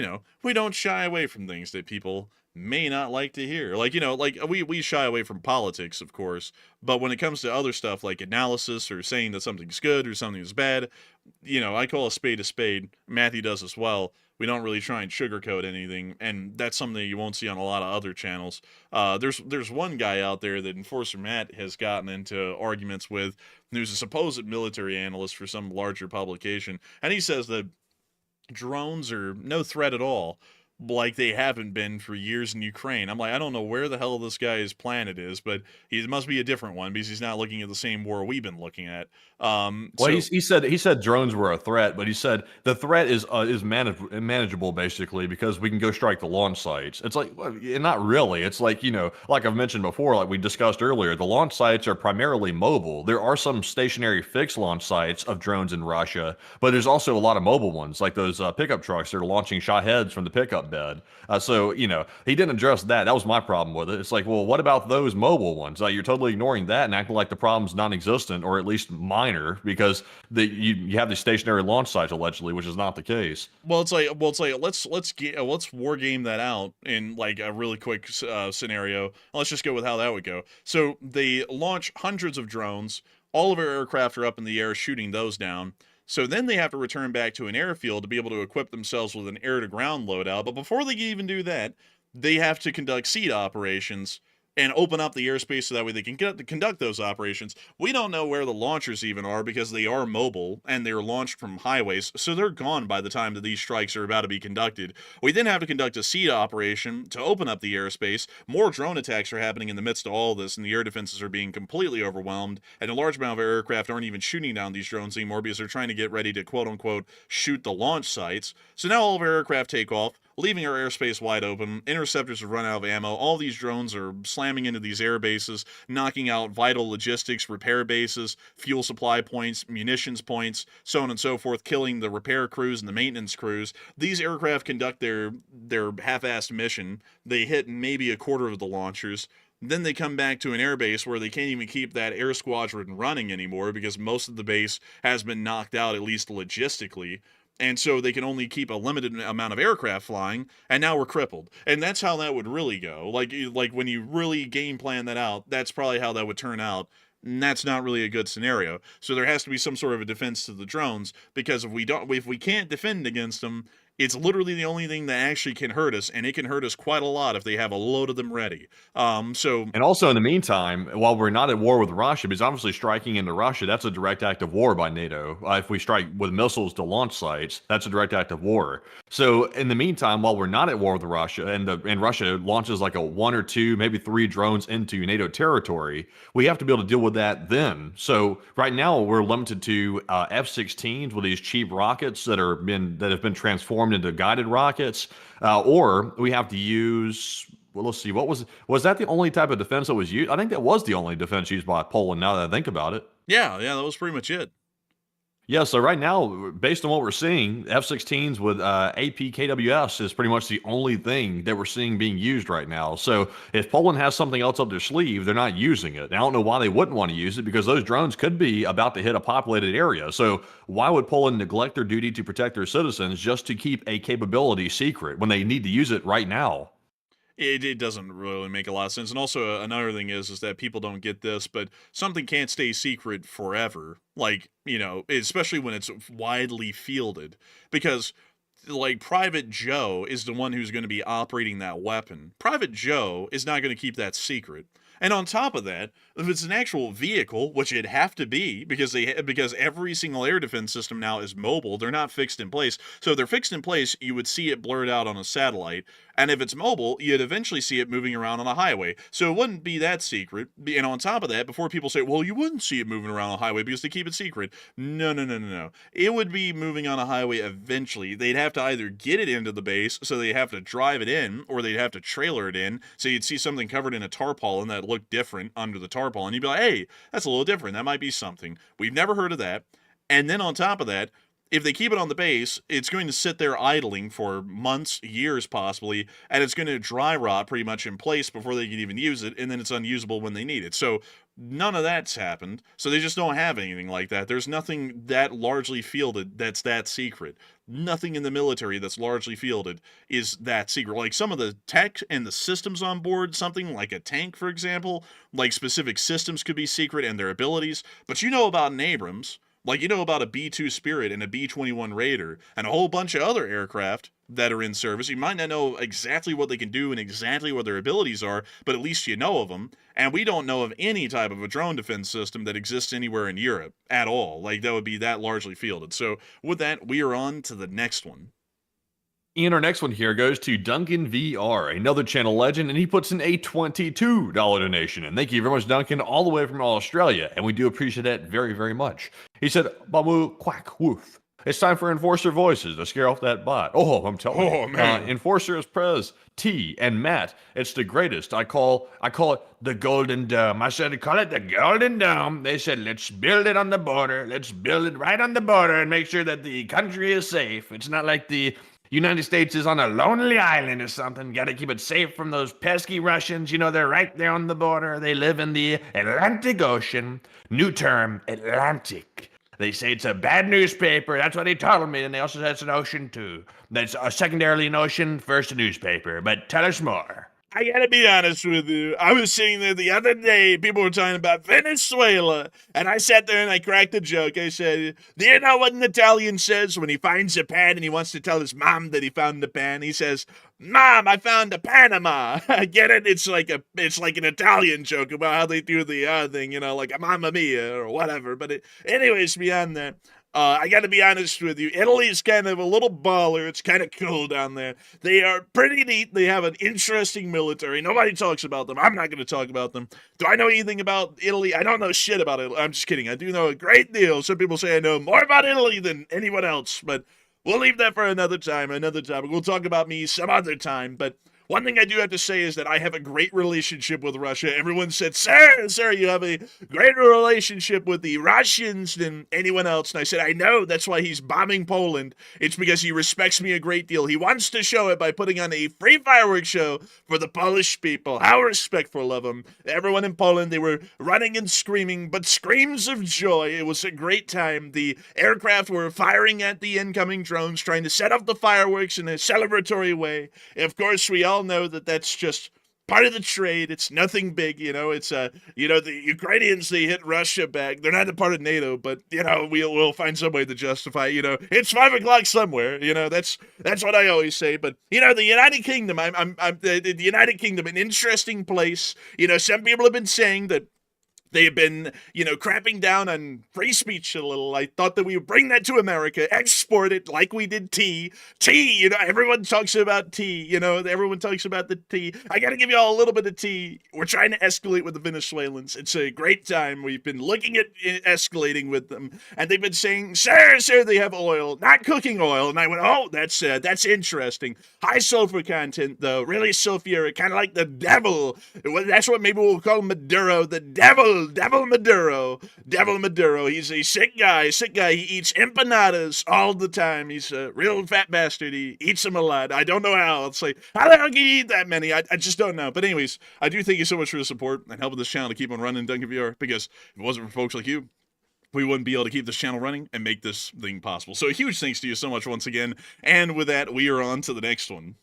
we don't shy away from things that people may not like to hear. Like, we shy away from politics, of course, but when it comes to other stuff like analysis or saying that something's good or something's bad, I call a spade. Matthew does as well. We don't really try and sugarcoat anything, and that's something that you won't see on a lot of other channels. There's one guy out there that Enforcer Matt has gotten into arguments with, who's a supposed military analyst for some larger publication, and he says that drones are no threat at all, like they haven't been for years in Ukraine. I'm like, I don't know where the hell this guy's planet is, but he must be a different one, because he's not looking at the same war we've been looking at. He said drones were a threat, but he said the threat is manageable, basically, because we can go strike the launch sites. It's like, well, not really. It's like, like I've mentioned before, like we discussed earlier, the launch sites are primarily mobile. There are some stationary fixed launch sites of drones in Russia, but there's also a lot of mobile ones, like those pickup trucks that are launching Shaheeds from the pickup bed. So, he didn't address that. That was my problem with it. It's like, well, what about those mobile ones? You're totally ignoring that and acting like the problem's non-existent, or at least minor, because you have these stationary launch sites allegedly, which is not the case. Well, it's like let's war game that out in like a really quick scenario. Let's just go with how that would go. So they launch hundreds of drones. All of our aircraft are up in the air shooting those down. So then they have to return back to an airfield to be able to equip themselves with an air-to-ground loadout. But before they can even do that, they have to conduct seed operations and open up the airspace so that way they can conduct those operations. We don't know where the launchers even are because they are mobile and they're launched from highways, so they're gone by the time that these strikes are about to be conducted. We then have to conduct a seed operation to open up the airspace. More drone attacks are happening in the midst of all this, and the air defenses are being completely overwhelmed, and a large amount of aircraft aren't even shooting down these drones anymore because they're trying to get ready to quote-unquote shoot the launch sites. So now all of our aircraft take off, leaving our airspace wide open. Interceptors have run out of ammo. All these drones are slamming into these air bases, knocking out vital logistics, repair bases, fuel supply points, munitions points, so on and so forth, killing the repair crews and the maintenance crews. These aircraft conduct their half-assed mission. They hit maybe a quarter of the launchers. Then they come back to an air base where they can't even keep that air squadron running anymore because most of the base has been knocked out, at least logistically. And so they can only keep a limited amount of aircraft flying, and now we're crippled. And that's how that would really go. Like when you really game plan that out, that's probably how that would turn out. And that's not really a good scenario. So there has to be some sort of a defense to the drones, because if we can't defend against them, it's literally the only thing that actually can hurt us, and it can hurt us quite a lot if they have a load of them ready. And also in the meantime, while we're not at war with Russia, because obviously striking into Russia, that's a direct act of war by NATO. If we strike with missiles to launch sites, that's a direct act of war. So in the meantime, while we're not at war with Russia, and Russia launches like a 1 or 2, maybe 3 drones into NATO territory, we have to be able to deal with that then. So right now we're limited to F-16s with these cheap rockets that have been transformed into guided rockets, or we have to use, well, let's see, was that the only type of defense that was used? I think that was the only defense used by Poland, now that I think about it. Yeah, that was pretty much it. Yeah, so right now, based on what we're seeing, F-16s with APKWS is pretty much the only thing that we're seeing being used right now. So if Poland has something else up their sleeve, they're not using it. And I don't know why they wouldn't want to use it, because those drones could be about to hit a populated area. So why would Poland neglect their duty to protect their citizens just to keep a capability secret when they need to use it right now? It doesn't really make a lot of sense. And also another thing is that people don't get this, but something can't stay secret forever. Like, especially when it's widely fielded. Because, like, Private Joe is the one who's going to be operating that weapon. Private Joe is not going to keep that secret. And on top of that, if it's an actual vehicle, which it'd have to be, because every single air defense system now is mobile, they're not fixed in place. So if they're fixed in place, you would see it blurred out on a satellite. And if it's mobile, you'd eventually see it moving around on a highway. So it wouldn't be that secret. And on top of that, before people say, well, you wouldn't see it moving around on a highway because they keep it secret. No. It would be moving on a highway eventually. They'd have to either get it into the base, so they'd have to drive it in, or they'd have to trailer it in. So you'd see something covered in a tarpaulin that looked different under the tarpaulin. You'd be like, hey, that's a little different. That might be something. We've never heard of that. And then on top of that, if they keep it on the base, it's going to sit there idling for months, years possibly, and it's going to dry rot pretty much in place before they can even use it, and then it's unusable when they need it. So none of that's happened, so they just don't have anything like that. There's nothing that largely fielded that's that secret. Nothing in the military that's largely fielded is that secret. Like some of the tech and the systems on board, something like a tank, for example, like specific systems could be secret and their abilities, but you know about an Abrams. Like, you know about a B-2 Spirit and a B-21 Raider and a whole bunch of other aircraft that are in service. You might not know exactly what they can do and exactly what their abilities are, but at least you know of them. And we don't know of any type of a drone defense system that exists anywhere in Europe at all. Like, that would be that largely fielded. So with that, we are on to the next one. And our next one here goes to Duncan VR, another channel legend, and he puts in a $22 donation. And thank you very much, Duncan, all the way from Australia. And we do appreciate that very, very much. He said, Bamu quack woof. It's time for Enforcer Voices to scare off that bot. Oh, I'm telling you. Oh, man. Enforcer is Prez, T, and Matt. It's the greatest. I call it the Golden Dome. I said, call it the Golden Dome. They said, let's build it on the border. Let's build it right on the border and make sure that the country is safe. It's not like the United States is on a lonely island or something. Got to keep it safe from those pesky Russians. They're right there on the border. They live in the Atlantic Ocean. New term, Atlantic. They say it's a bad newspaper. That's what they told me. And they also said it's an ocean too. That's secondarily an ocean, first a newspaper. But tell us more. I gotta be honest with you. I was sitting there the other day, people were talking about Venezuela, and I sat there and I cracked a joke. I said, do you know what an Italian says when he finds a pan and he wants to tell his mom that he found the pan? He says, Mom, I found a Panama. Get it? It's like an Italian joke about how they do the thing, you know, like a Mamma Mia or whatever. But anyways, beyond that, I got to be honest with you. Italy's kind of a little baller. It's kind of cool down there. They are pretty neat. They have an interesting military. Nobody talks about them. I'm not going to talk about them. Do I know anything about Italy? I don't know shit about it. I'm just kidding. I do know a great deal. Some people say I know more about Italy than anyone else, but we'll leave that for another time. We'll talk about me some other time, but one thing I do have to say is that I have a great relationship with Russia. Everyone said, sir, you have a greater relationship with the Russians than anyone else. And I said, I know, that's why he's bombing Poland. It's because he respects me a great deal. He wants to show it by putting on a free fireworks show for the Polish people. How respectful of him. Everyone in Poland, they were running and screaming, but screams of joy. It was a great time. The aircraft were firing at the incoming drones, trying to set off the fireworks in a celebratory way. Of course, we all know that that's just part of the trade. It's nothing big, you know. It's the Ukrainians, they hit Russia back. They're not a part of NATO, but you know, we'll find some way to justify. You know, it's 5 o'clock somewhere. You know, that's what I always say. But you know, the United Kingdom, the United Kingdom, an interesting place. You know, some people have been saying that they have been, you know, crapping down on free speech a little. I thought that we would bring that to America, export it like we did tea. Tea, you know, everyone talks about tea. You know, everyone talks about the tea. I got to give you all a little bit of tea. We're trying to escalate with the Venezuelans. It's a great time. We've been looking at escalating with them. And they've been saying, sir, they have oil, not cooking oil. And I went, oh, that's interesting. High sulfur content, though. Really sulfuric, kind of like the devil. That's what maybe we'll call Maduro, the devil Maduro. He's a sick guy. He eats empanadas all the time. He's a real fat bastard. He eats them a lot. I don't know how. It's like, how the hell can you eat that many? I just don't know. But anyways, I do thank you so much for the support and helping this channel to keep on running, Duncan VR, because if it wasn't for folks like you, we wouldn't be able to keep this channel running and make this thing possible. So a huge thanks to you so much once again. And with that, we are on to the next one.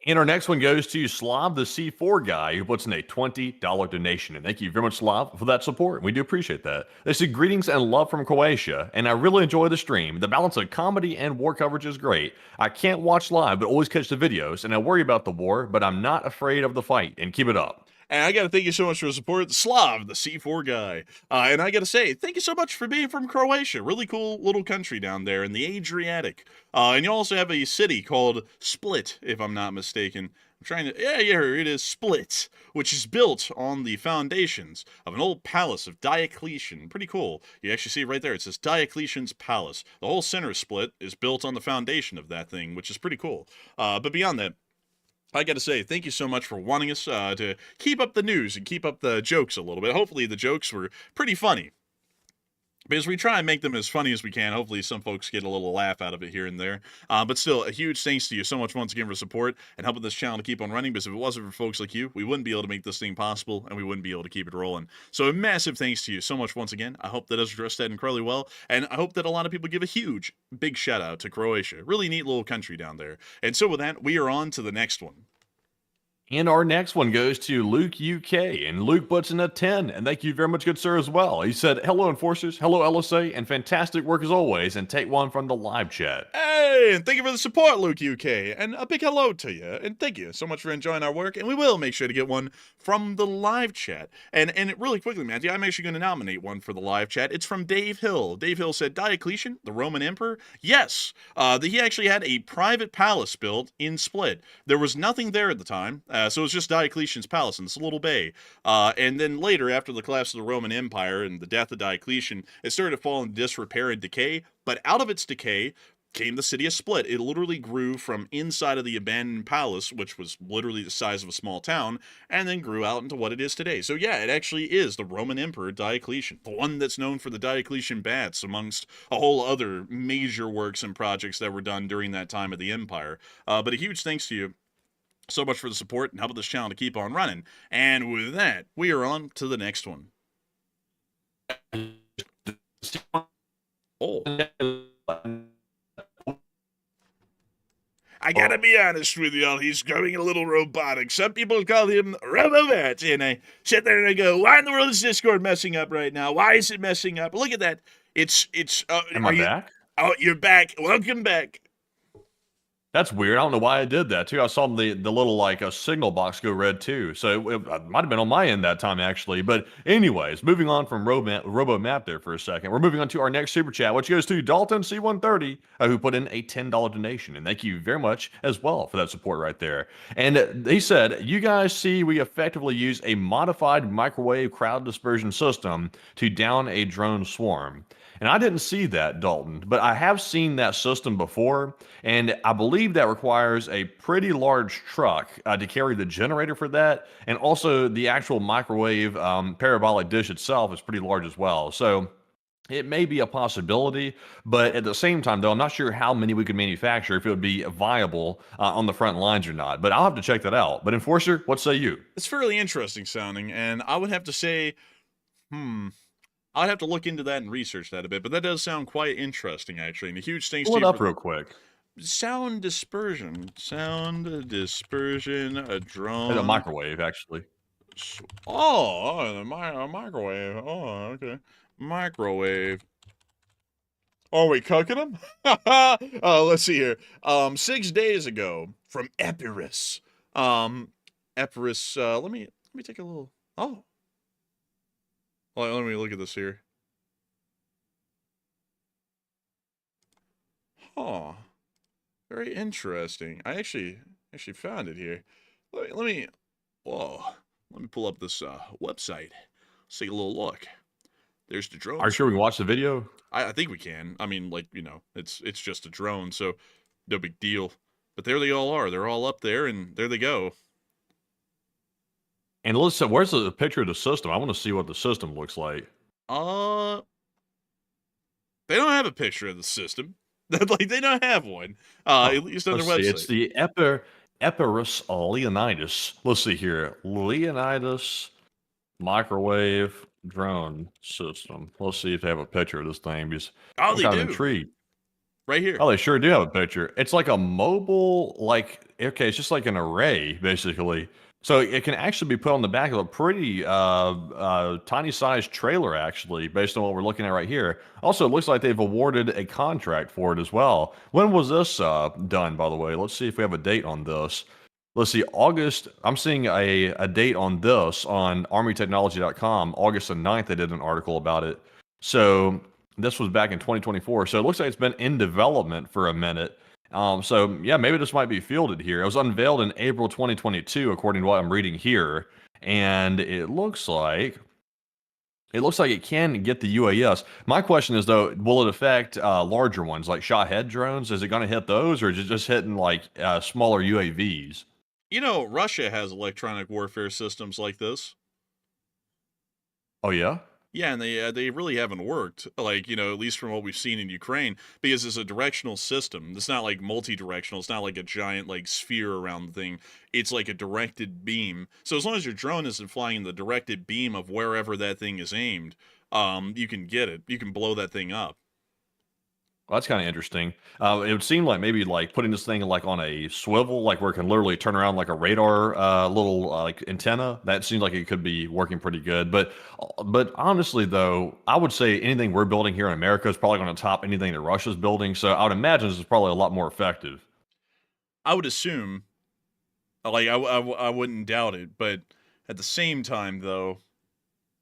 And our next one goes to Slav, the C4 guy, who puts in a $20 donation. And thank you very much, Slav, for that support. We do appreciate that. They say greetings and love from Croatia, and I really enjoy the stream. The balance of comedy and war coverage is great. I can't watch live, but always catch the videos, and I worry about the war, but I'm not afraid of the fight, and keep it up. And I got to thank you so much for the support, Slav, the C4 guy. And I got to say, thank you so much for being from Croatia. Really cool little country down there in the Adriatic. And you also have a city called Split, if I'm not mistaken. Yeah, here it is, Split, which is built on the foundations of an old palace of Diocletian. Pretty cool. You actually see right there, it says Diocletian's Palace. The whole center of Split is built on the foundation of that thing, which is pretty cool. But beyond that, I got to say, thank you so much for wanting us to keep up the news and keep up the jokes a little bit. Hopefully the jokes were pretty funny, because we try and make them as funny as we can. Hopefully some folks get a little laugh out of it here and there. But still, a huge thanks to you so much once again for support and helping this channel to keep on running, because if it wasn't for folks like you, we wouldn't be able to make this thing possible, and we wouldn't be able to keep it rolling. So a massive thanks to you so much once again. I hope that has addressed that incredibly well, and I hope that a lot of people give a huge, big shout out to Croatia. Really neat little country down there. And so with that, we are on to the next one. And our next one goes to Luke UK, and Luke puts in a 10, and thank you very much, good sir, as well. He said, hello, Enforcers, hello, LSA, and fantastic work as always, and take one from the live chat. Hey, and thank you for the support, Luke UK, and a big hello to you, and thank you so much for enjoying our work, and we will make sure to get one from the live chat. And really quickly, Matthew, I'm actually going to nominate one for the live chat. It's from Dave Hill. Dave Hill said, Diocletian, the Roman emperor? Yes, he actually had a private palace built in Split. There was nothing there at the time, so it was just Diocletian's palace in this little bay. And then later, after the collapse of the Roman Empire and the death of Diocletian, it started to fall into disrepair and decay. But out of its decay came the city of Split. It literally grew from inside of the abandoned palace, which was literally the size of a small town, and then grew out into what it is today. So yeah, it actually is the Roman Emperor Diocletian, the one that's known for the Diocletian baths, amongst a whole other major works and projects that were done during that time of the empire. But a huge thanks to you so much for the support and helping this channel to keep on running. And with that, we are on to the next one. Oh. I gotta be honest with y'all, he's going a little robotic. Some people call him Robovet, and I sit there and I go, why in the world is Discord messing up right now? Why is it messing up? Look at that. Am I back? Oh, you're back. Welcome back. That's weird. I don't know why I did that too. I saw the little like a signal box go red too. So it might have been on my end that time actually. But anyways, moving on from RoboMap there for a second. We're moving on to our next super chat, which goes to Dalton C130, who put in a $10 donation. And thank you very much as well for that support right there. And he said, you guys see we effectively use a modified microwave crowd dispersion system to down a drone swarm. And I didn't see that, Dalton, but I have seen that system before, and I believe that requires a pretty large truck to carry the generator for that, and also the actual microwave parabolic dish itself is pretty large as well. So it may be a possibility, but at the same time, though, I'm not sure how many we could manufacture, if it would be viable on the front lines or not. But I'll have to check that out. But Enforcer, what say you? It's fairly interesting sounding, and I would have to say, I'd have to look into that and research that a bit, but that does sound quite interesting, actually. And a huge thanks Pull to it you up real quick. Sound dispersion, a drone. It's a microwave, actually. Oh, a microwave. Oh, okay. Microwave. Are we cooking them? Let's see here. 6 days ago from Epirus. Epirus. Let me take a little. Oh. Well, let me look at this here. Huh. Very interesting. I actually found it here. Let me pull up this website. Let's take a little look. There's the drone. Are you sure we can watch the video? I think we can. I mean, like, it's just a drone, so no big deal. But there they all are. They're all up there, and there they go. And listen, where's the picture of the system? I want to see what the system looks like. They don't have a picture of the system. Like, they don't have one. At least on their website. It's the Epirus Leonidas. Let's see here. Leonidas microwave drone system. Let's see if they have a picture of this thing. Because I'm kind of intrigued. Right here. Oh, they sure do have a picture. It's like a mobile, it's just like an array, basically. So it can actually be put on the back of a pretty tiny-sized trailer, actually, based on what we're looking at right here. Also, it looks like they've awarded a contract for it as well. When was this done, by the way? Let's see if we have a date on this. Let's see, August. I'm seeing a date on this on ArmyTechnology.com. August the 9th, they did an article about it. So this was back in 2024. So it looks like it's been in development for a minute. So yeah, maybe this might be fielded here. It was unveiled in April 2022, according to what I'm reading here, and it looks like it can get the UAS. My question is though, will it affect larger ones like Shahed drones? Is it going to hit those, or is it just hitting like smaller UAVs? Russia has electronic warfare systems like this. Oh yeah. Yeah, and they really haven't worked, like, at least from what we've seen in Ukraine, because it's a directional system. It's not like multi-directional. It's not like a giant, like, sphere around the thing. It's like a directed beam. So as long as your drone isn't flying in the directed beam of wherever that thing is aimed, you can get it. You can blow that thing up. Well, that's kind of interesting. It would seem like maybe like putting this thing like on a swivel, like where it can literally turn around like a radar little like antenna. That seems like it could be working pretty good. But honestly, though, I would say anything we're building here in America is probably going to top anything that Russia's building. So I would imagine this is probably a lot more effective. I would assume, like I wouldn't doubt it, but at the same time, though,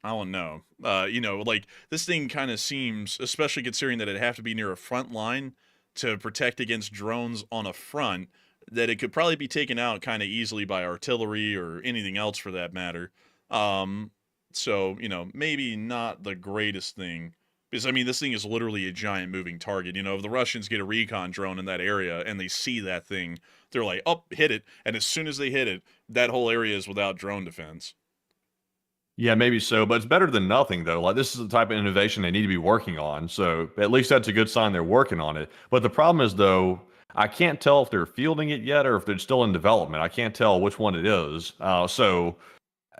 I don't know. Like, this thing kind of seems, especially considering that it'd have to be near a front line to protect against drones on a front, that it could probably be taken out kind of easily by artillery or anything else for that matter. So, maybe not the greatest thing. Because, this thing is literally a giant moving target. If the Russians get a recon drone in that area and they see that thing, they're like, oh, hit it. And as soon as they hit it, that whole area is without drone defense. Yeah, maybe so, but it's better than nothing, though. Like, this is the type of innovation they need to be working on, so at least that's a good sign they're working on it. But the problem is, though, I can't tell if they're fielding it yet or if they're still in development. I can't tell which one it is. So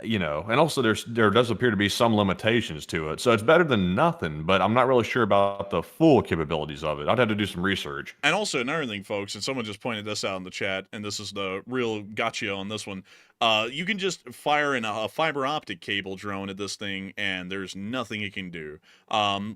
And also there does appear to be some limitations to it. So it's better than nothing, but I'm not really sure about the full capabilities of it. I'd have to do some research. And also another thing, folks, and someone just pointed this out in the chat, and this is the real gotcha on this one. You can just fire in a fiber optic cable drone at this thing, and there's nothing it can do.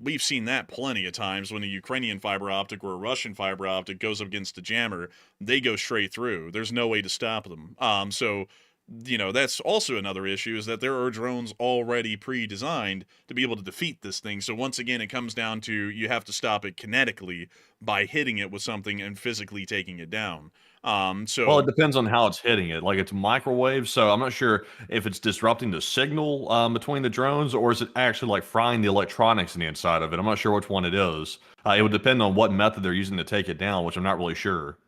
We've seen that plenty of times when a Ukrainian fiber optic or a Russian fiber optic goes up against a jammer. They go straight through. There's no way to stop them. So that's also another issue, is that there are drones already pre-designed to be able to defeat this thing. So once again, it comes down to you have to stop it kinetically by hitting it with something and physically taking it down. Well, it depends on how it's hitting it. Like, it's microwave, so I'm not sure if it's disrupting the signal between the drones, or is it actually like frying the electronics in the inside of it. I'm not sure which one it is. It would depend on what method they're using to take it down, which I'm not really sure.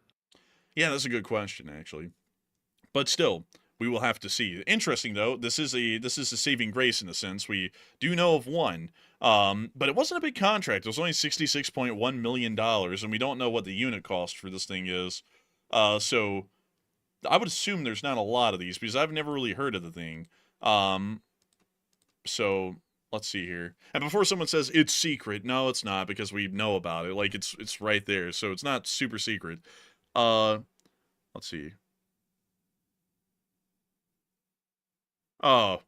Yeah, that's a good question, actually. But still, we will have to see. Interesting though, this is a saving grace in a sense. We do know of one, but it wasn't a big contract. It was only $66.1 million, and we don't know what the unit cost for this thing is. So I would assume there's not a lot of these because I've never really heard of the thing. So let's see here. And before someone says it's secret, no, it's not, because we know about it. Like, it's right there, so it's not super secret. Let's see. Oh,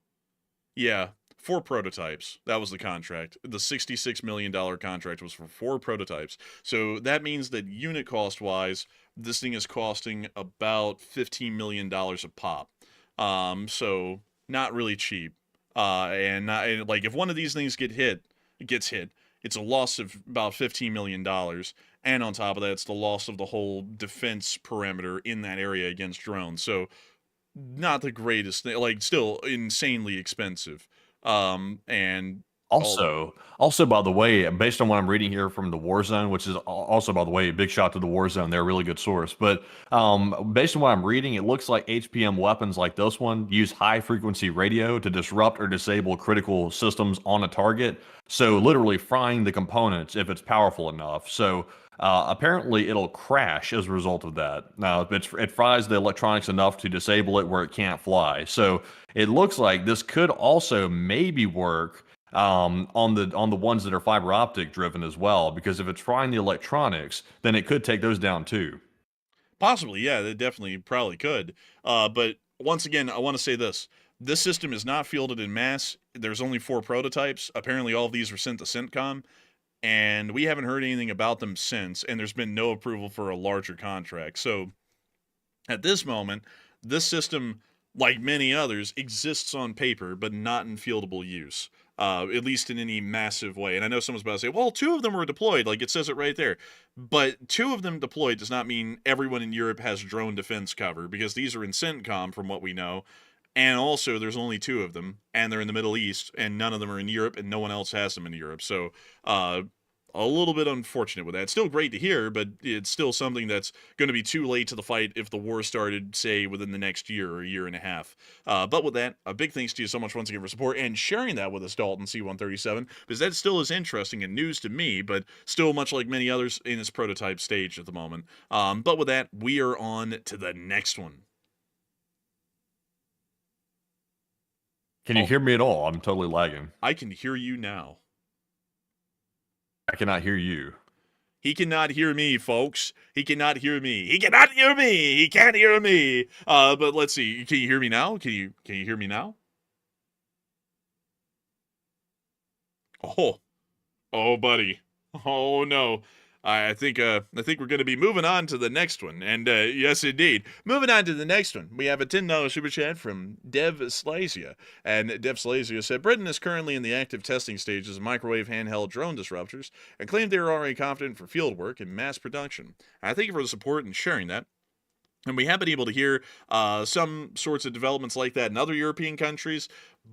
yeah. 4 prototypes. That was the contract. The $66 million contract was for 4 prototypes. So that means that unit cost-wise, this thing is costing about $15 million a pop. So not really cheap. And like, if one of these things gets hit, it's a loss of about $15 million. And on top of that, it's the loss of the whole defense perimeter in that area against drones. So not the greatest thing, like, still insanely expensive. And Also, by the way, based on what I'm reading here from the War Zone, which is also, by the way, a big shot to the War Zone. They're a really good source. But based on what I'm reading, it looks like HPM weapons like this one use high-frequency radio to disrupt or disable critical systems on a target. So literally frying the components if it's powerful enough. So apparently it'll crash as a result of that. Now, it fries the electronics enough to disable it where it can't fly. So it looks like this could also maybe work on the ones that are fiber optic driven as well, because if it's frying the electronics, then it could take those down too. possibly, yeah, they definitely probably could. But once again, I want to say this. This system is not fielded in mass. There's only 4 prototypes. Apparently, all of these were sent to CENTCOM, and we haven't heard anything about them since, and there's been no approval for a larger contract. So, at this moment, this system, like many others, exists on paper, but not in fieldable use, at least in any massive way. And I know someone's about to say, well, 2 of them were deployed, like it says it right there. But 2 of them deployed does not mean everyone in Europe has drone defense cover, because these are in CENTCOM, from what we know. And also, there's only 2 of them, and they're in the Middle East, and none of them are in Europe, and no one else has them in Europe. So, a little bit unfortunate with that. It's still great to hear, but it's still something that's going to be too late to the fight if the war started, say, within the next year or a year and a half. But with that, a big thanks to you so much once again for support and sharing that with us, Dalton C137, because that still is interesting and news to me, but still much like many others in its prototype stage at the moment. But with that, we are on to the next one. Can you hear me at all? I'm totally lagging. I can hear you now. I cannot hear you. He cannot hear me, folks. He cannot hear me. He cannot hear me. He can't hear me. But let's see. Can you hear me now? Can you hear me now? Oh, buddy. Oh no. I think we're going to be moving on to the next one. And yes, indeed. Moving on to the next one. We have a $10 super chat from Dev Slasia. And Dev Slasia said, Britain is currently in the active testing stages of microwave handheld drone disruptors and claimed they are already confident for field work and mass production. I thank you for the support and sharing that. And we have been able to hear some sorts of developments like that in other European countries.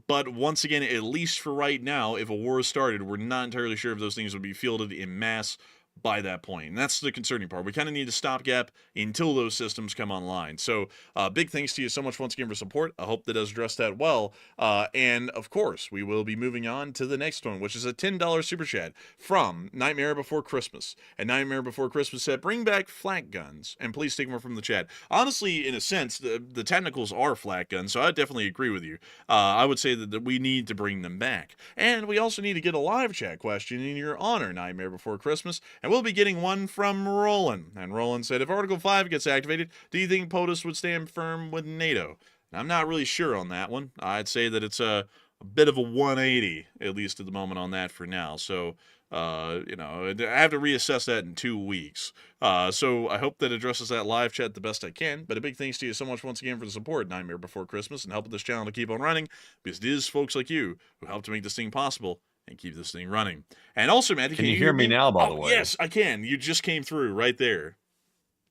But once again, at least for right now, if a war started, we're not entirely sure if those things would be fielded in mass by that point. And that's the concerning part. We kind of need a stopgap until those systems come online. So big thanks to you so much once again for support. I hope that does address that well. And of course, we will be moving on to the next one, which is a $10 super chat from Nightmare Before Christmas. And Nightmare Before Christmas said, bring back flak guns. And please take more from the chat. Honestly, in a sense, the technicals are flak guns, so I definitely agree with you. I would say that we need to bring them back. And we also need to get a live chat question in your honor, Nightmare Before Christmas. And we'll be getting one from Roland. And Roland said, if Article 5 gets activated, do you think POTUS would stand firm with NATO? And I'm not really sure on that one. I'd say that it's a bit of a 180, at least at the moment on that for now. So, I have to reassess that in 2 weeks. So I hope that addresses that live chat the best I can. But a big thanks to you so much once again for the support, Nightmare Before Christmas, and helping this channel to keep on running, because it is folks like you who help to make this thing possible and keep this thing running. And also, Matt, can you hear me now, by the way? Yes, I can. You just came through right there.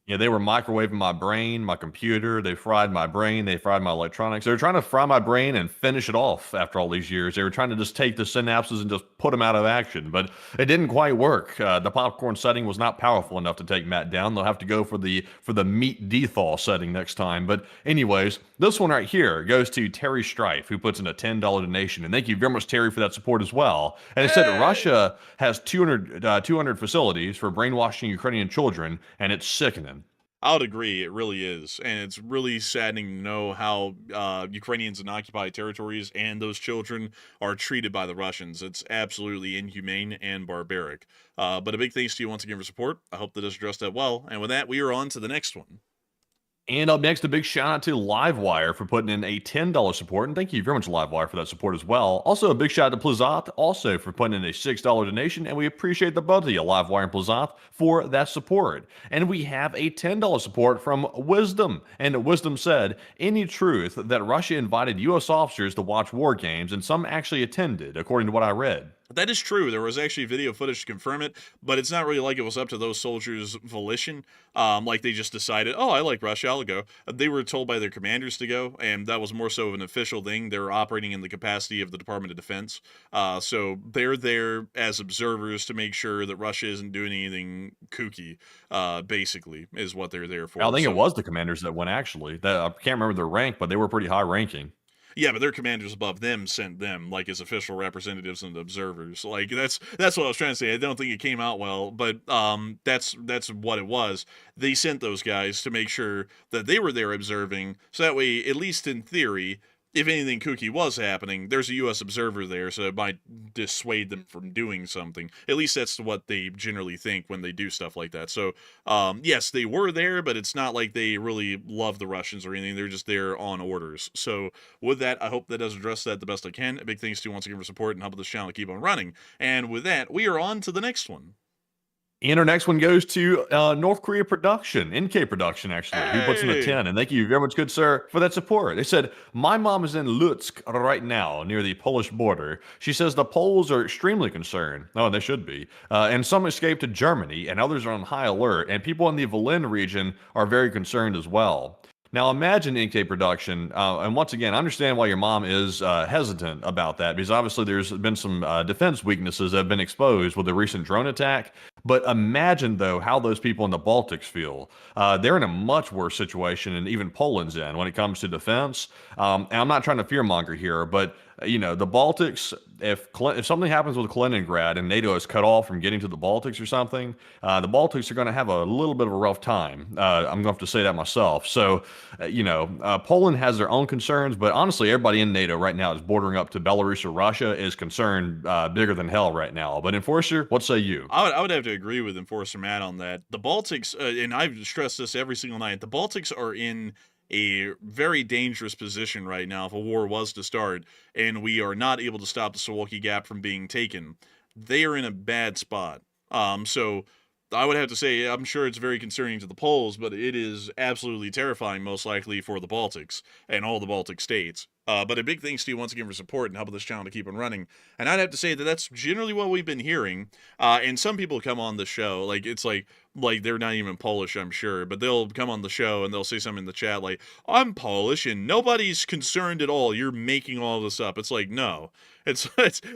Yeah, they were microwaving my brain, my computer. They fried my brain. They fried my electronics. They were trying to fry my brain and finish it off after all these years. They were trying to just take the synapses and just put them out of action, but it didn't quite work. The popcorn setting was not powerful enough to take Matt down. They'll have to go for the meat dethaw setting next time. But anyways, this one right here goes to Terry Strife, who puts in a $10 donation. And thank you very much, Terry, for that support as well. And it said Russia has 200 facilities for brainwashing Ukrainian children, and it's sickening. I would agree. It really is. And it's really saddening to know how Ukrainians in occupied territories and those children are treated by the Russians. It's absolutely inhumane and barbaric. But a big thanks to you once again for support. I hope that does address that well. And with that, we are on to the next one. And up next, a big shout out to Livewire for putting in a $10 support. And thank you very much, Livewire, for that support as well. Also, a big shout out to Plazat also for putting in a $6 donation. And we appreciate the both of you, Livewire and Plazat, for that support. And we have a $10 support from Wisdom. And Wisdom said, any truth that Russia invited U.S. officers to watch war games, and some actually attended, according to what I read. That is true. There was actually video footage to confirm it, but it's not really like it was up to those soldiers' volition. Like they just decided, oh, I like Russia, I'll go. They were told by their commanders to go, and that was more so of an official thing. They were operating in the capacity of the Department of Defense. So they're there as observers to make sure that Russia isn't doing anything kooky, basically, is what they're there for. I think it was the commanders that went, actually. I can't remember their rank, but they were pretty high ranking. Yeah, but their commanders above them sent them, like, as official representatives and observers. Like, that's what I was trying to say. I don't think it came out well, but that's what it was. They sent those guys to make sure that they were there observing, so that way, at least in theory, if anything kooky was happening, there's a U.S. observer there, so it might dissuade them from doing something. At least that's what they generally think when they do stuff like that. So, yes, they were there, but it's not like they really love the Russians or anything. They're just there on orders. So, with that, I hope that does address that the best I can. A big thanks to you once again for support and helping this channel keep on running. And with that, we are on to the next one. And our next one goes to North Korea Production, NK Production, actually, who puts in a 10. And thank you very much, good sir, for that support. They said, my mom is in Lutsk right now, near the Polish border. She says the Poles are extremely concerned. Oh, they should be. And some escaped to Germany, and others are on high alert. And people in the Volyn region are very concerned as well. Now, imagine NK Production, and once again, I understand why your mom is hesitant about that, because obviously there's been some defense weaknesses that have been exposed with the recent drone attack. But imagine, though, how those people in the Baltics feel. They're in a much worse situation than even Poland's in when it comes to defense. And I'm not trying to fearmonger here, but the Baltics, if something happens with Kaliningrad and NATO is cut off from getting to the Baltics or something, the Baltics are going to have a little bit of a rough time. I'm going to have to say that myself. So, Poland has their own concerns, but honestly, everybody in NATO right now is bordering up to Belarus or Russia is concerned bigger than hell right now. But Enforcer, what say you? I would have to agree with Enforcer Matt on that. The Baltics, and I've stressed this every single night, the Baltics are in a very dangerous position right now if a war was to start and we are not able to stop the Suwalki Gap from being taken. They are in a bad spot. So I would have to say, I'm sure it's very concerning to the Poles, but it is absolutely terrifying, most likely, for the Baltics and all the Baltic states. But a big thanks to you once again for support and helping this channel to keep on running. And I'd have to say that that's generally what we've been hearing. And some people come on the show, like it's like they're not even Polish, I'm sure, but they'll come on the show and they'll say something in the chat like, I'm Polish and nobody's concerned at all. You're making all this up. It's like, no. It's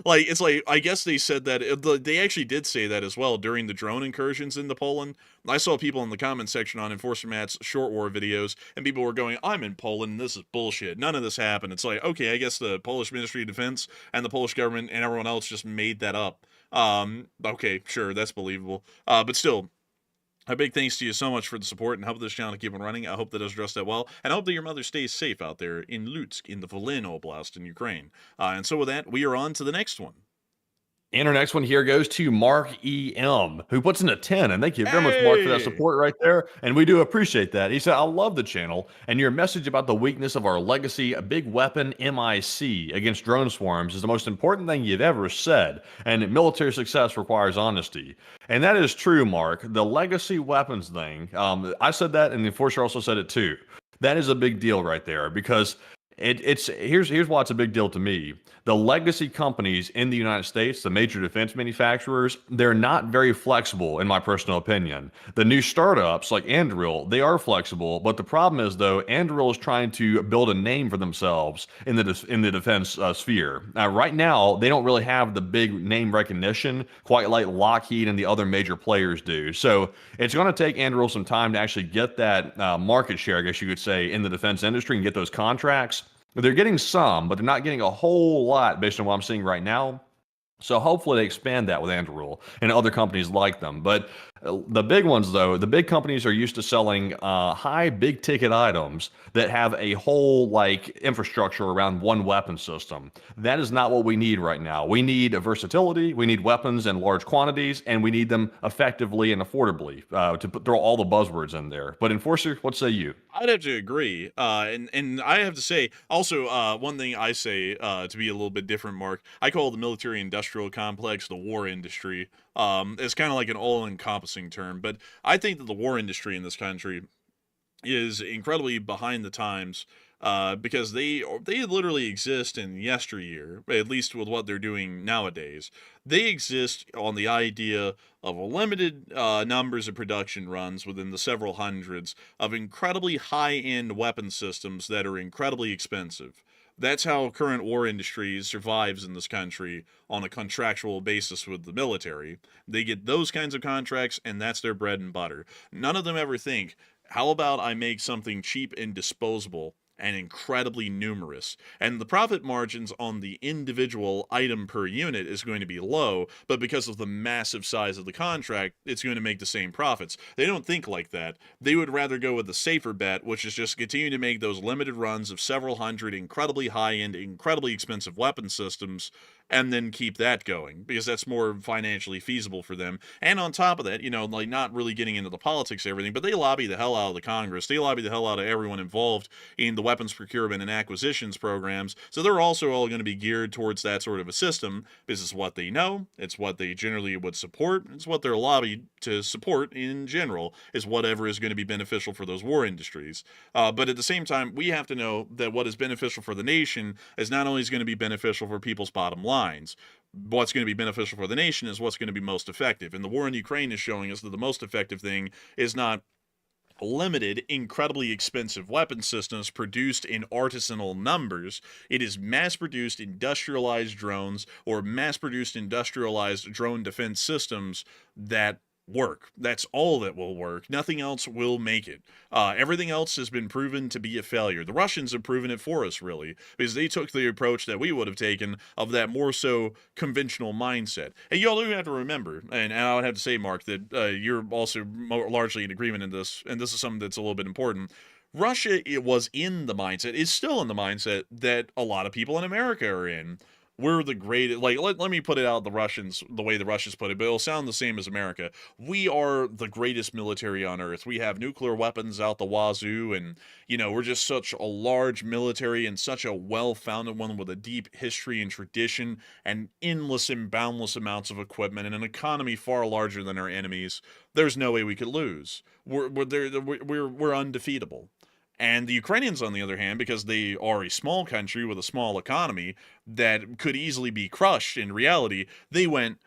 like I guess they said that they actually did say that as well during the drone incursions into Poland. I saw people in the comment section on Enforcer Matt's short war videos, and people were going, I'm in Poland and this is bullshit. None of this happened. It's like, okay, I guess the Polish Ministry of Defense and the Polish government and everyone else just made that up. Okay, sure, that's believable. But still, a big thanks to you so much for the support and help this channel to keep on running. I hope that has addressed that well, and I hope that your mother stays safe out there in Lutsk, in the Volyn Oblast in Ukraine. And so with that, we are on to the next one. And our next one here goes to Mark E.M., who puts in a 10. And thank you very much, Mark, for that support right there. And we do appreciate that. He said, I love the channel and your message about the weakness of our legacy big weapon MIC against drone swarms is the most important thing you've ever said. And military success requires honesty. And that is true, Mark. The legacy weapons thing, I said that, and the Enforcer also said it too. That is a big deal right there because here's why it's a big deal to me. The legacy companies in the United States, the major defense manufacturers, they're not very flexible, in my personal opinion. The new startups like Anduril, they are flexible, but the problem is though, Anduril is trying to build a name for themselves in the defense sphere. Right now, they don't really have the big name recognition quite like Lockheed and the other major players do. So it's going to take Anduril some time to actually get that market share, I guess you could say, in the defense industry and get those contracts. They're getting some, but they're not getting a whole lot based on what I'm seeing right now. So hopefully they expand that with Anduril and other companies like them. But the big ones, though, the big companies are used to selling high, big ticket items that have a whole infrastructure around one weapon system. That is not what we need right now. We need a versatility. We need weapons in large quantities, and we need them effectively and affordably to throw all the buzzwords in there. But Enforcer, what say you? I'd have to agree. And I have to say, also, one thing I say to be a little bit different, Mark, I call the military-industrial complex the war industry. It's kind of like an all-encompassing term, but I think that the war industry in this country is incredibly behind the times because they literally exist in yesteryear, at least with what they're doing nowadays. They exist on the idea of a limited numbers of production runs within the several hundreds of incredibly high-end weapon systems that are incredibly expensive. That's how current war industry survives in this country on a contractual basis with the military. They get those kinds of contracts, and that's their bread and butter. None of them ever think, how about I make something cheap and disposable and incredibly numerous? And the profit margins on the individual item per unit is going to be low, but because of the massive size of the contract, it's going to make the same profits. They don't think like that. They would rather go with the safer bet, which is just continue to make those limited runs of several hundred incredibly high-end, incredibly expensive weapon systems, and then keep that going, because that's more financially feasible for them. And on top of that, not really getting into the politics of everything, but they lobby the hell out of the Congress. They lobby the hell out of everyone involved in the weapons procurement and acquisitions programs. So they're also all going to be geared towards that sort of a system. This is what they know. It's what they generally would support. It's what they're lobbied to support in general, is whatever is going to be beneficial for those war industries. But at the same time, we have to know that what is beneficial for the nation is not only going to be beneficial for people's bottom line. What's going to be beneficial for the nation is what's going to be most effective. And the war in Ukraine is showing us that the most effective thing is not limited, incredibly expensive weapon systems produced in artisanal numbers. It is mass-produced industrialized drones or mass-produced industrialized drone defense systems that work. That's all that will work. Nothing else will make it. Everything else has been proven to be a failure. The Russians have proven it for us, really, because they took the approach that we would have taken of that more so conventional mindset. And you all do have to remember, and I would have to say, Mark, that you're also largely in agreement in this, and this is something that's a little bit important. Russia, it was in the mindset, is still in the mindset that a lot of people in America are in. We're the greatest, let me put it out the way the Russians put it, but it'll sound the same as America. We are the greatest military on earth. We have nuclear weapons out the wazoo, and, we're just such a large military and such a well-founded one with a deep history and tradition and endless and boundless amounts of equipment and an economy far larger than our enemies. There's no way we could lose. We're undefeatable. And the Ukrainians, on the other hand, because they are a small country with a small economy that could easily be crushed in reality, they went,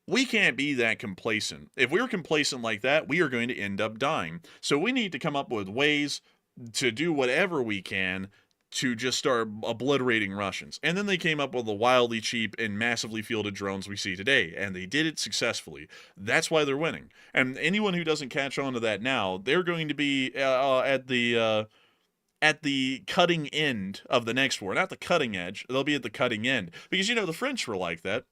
we can't be that complacent. If we're complacent like that, we are going to end up dying. So we need to come up with ways to do whatever we can to just start obliterating Russians. And then they came up with the wildly cheap and massively fielded drones we see today, and they did it successfully. That's why they're winning. And anyone who doesn't catch on to that now, they're going to be at the cutting end of the next war. Not the cutting edge, they'll be at the cutting end. Because, you know, the French were like that.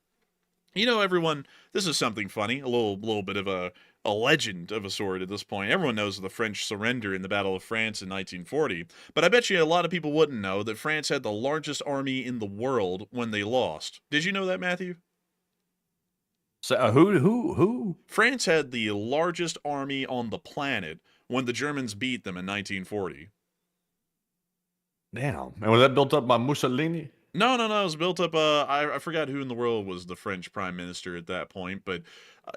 You know, everyone, this is something funny, a little bit of a legend of a sort at this point. Everyone knows of the French surrender in the Battle of France in 1940, but I bet you a lot of people wouldn't know that France had the largest army in the world when they lost. Did you know that, Matthew? So who? France had the largest army on the planet when the Germans beat them in 1940. Damn. And was that built up by Mussolini? No. It was built up. I forgot who in the world was the French prime minister at that point, but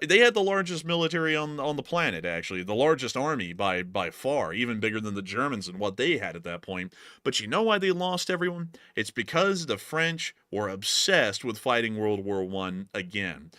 they had the largest military on the planet, actually. The largest army by far, even bigger than the Germans and what they had at that point. But you know why they lost, everyone? It's because the French were obsessed with fighting World War I again.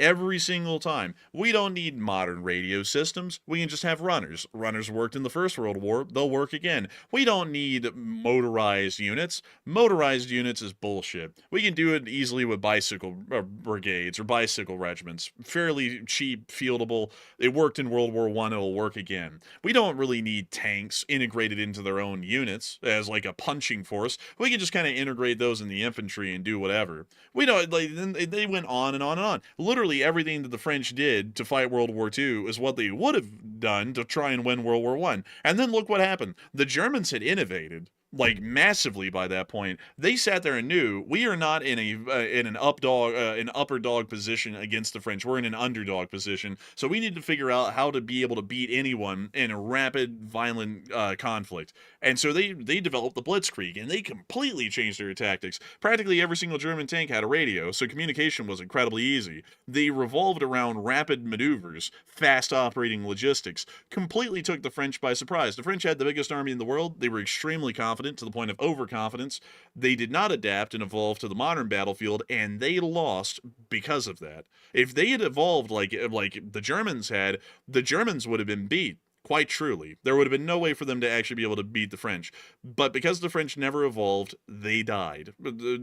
Every single time. We don't need modern radio systems. We can just have runners. Runners worked in the First World War. They'll work again. We don't need motorized units. Motorized units is bullshit. We can do it easily with bicycle brigades or bicycle regiments. Fairly cheap, fieldable. It worked in World War I. It'll work again. We don't really need tanks integrated into their own units as like a punching force. We can just kind of integrate those in the infantry and do whatever. We don't, like, they went on and on and on. Literally everything that the French did to fight World War II is what they would have done to try and win World War I. And then look what happened. The Germans had innovated like massively by that point. They sat there and knew we are not in an upper dog position against the French. We're in an underdog position. So we need to figure out how to be able to beat anyone in a rapid, violent conflict. And so they developed the Blitzkrieg, and they completely changed their tactics. Practically every single German tank had a radio, so communication was incredibly easy. They revolved around rapid maneuvers, fast operating logistics, completely took the French by surprise. The French had the biggest army in the world. They were extremely confident to the point of overconfidence. They did not adapt and evolve to the modern battlefield, and they lost because of that. If they had evolved like the Germans had, the Germans would have been beat. Quite truly. There would have been no way for them to actually be able to beat the French. But because the French never evolved, they died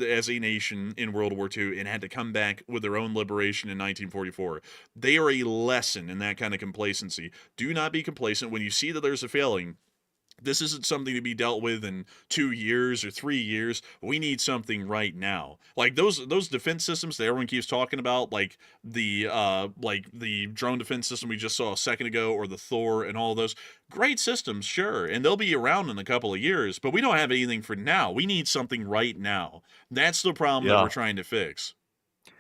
as a nation in World War II and had to come back with their own liberation in 1944. They are a lesson in that kind of complacency. Do not be complacent when you see that there's a failing. This isn't something to be dealt with in 2 years or 3 years. We need something right now. Like those defense systems that everyone keeps talking about, like the drone defense system we just saw a second ago, or the Thor and all those. Great systems, sure, and they'll be around in a couple of years, but we don't have anything for now. We need something right now. That's the problem that we're trying to fix.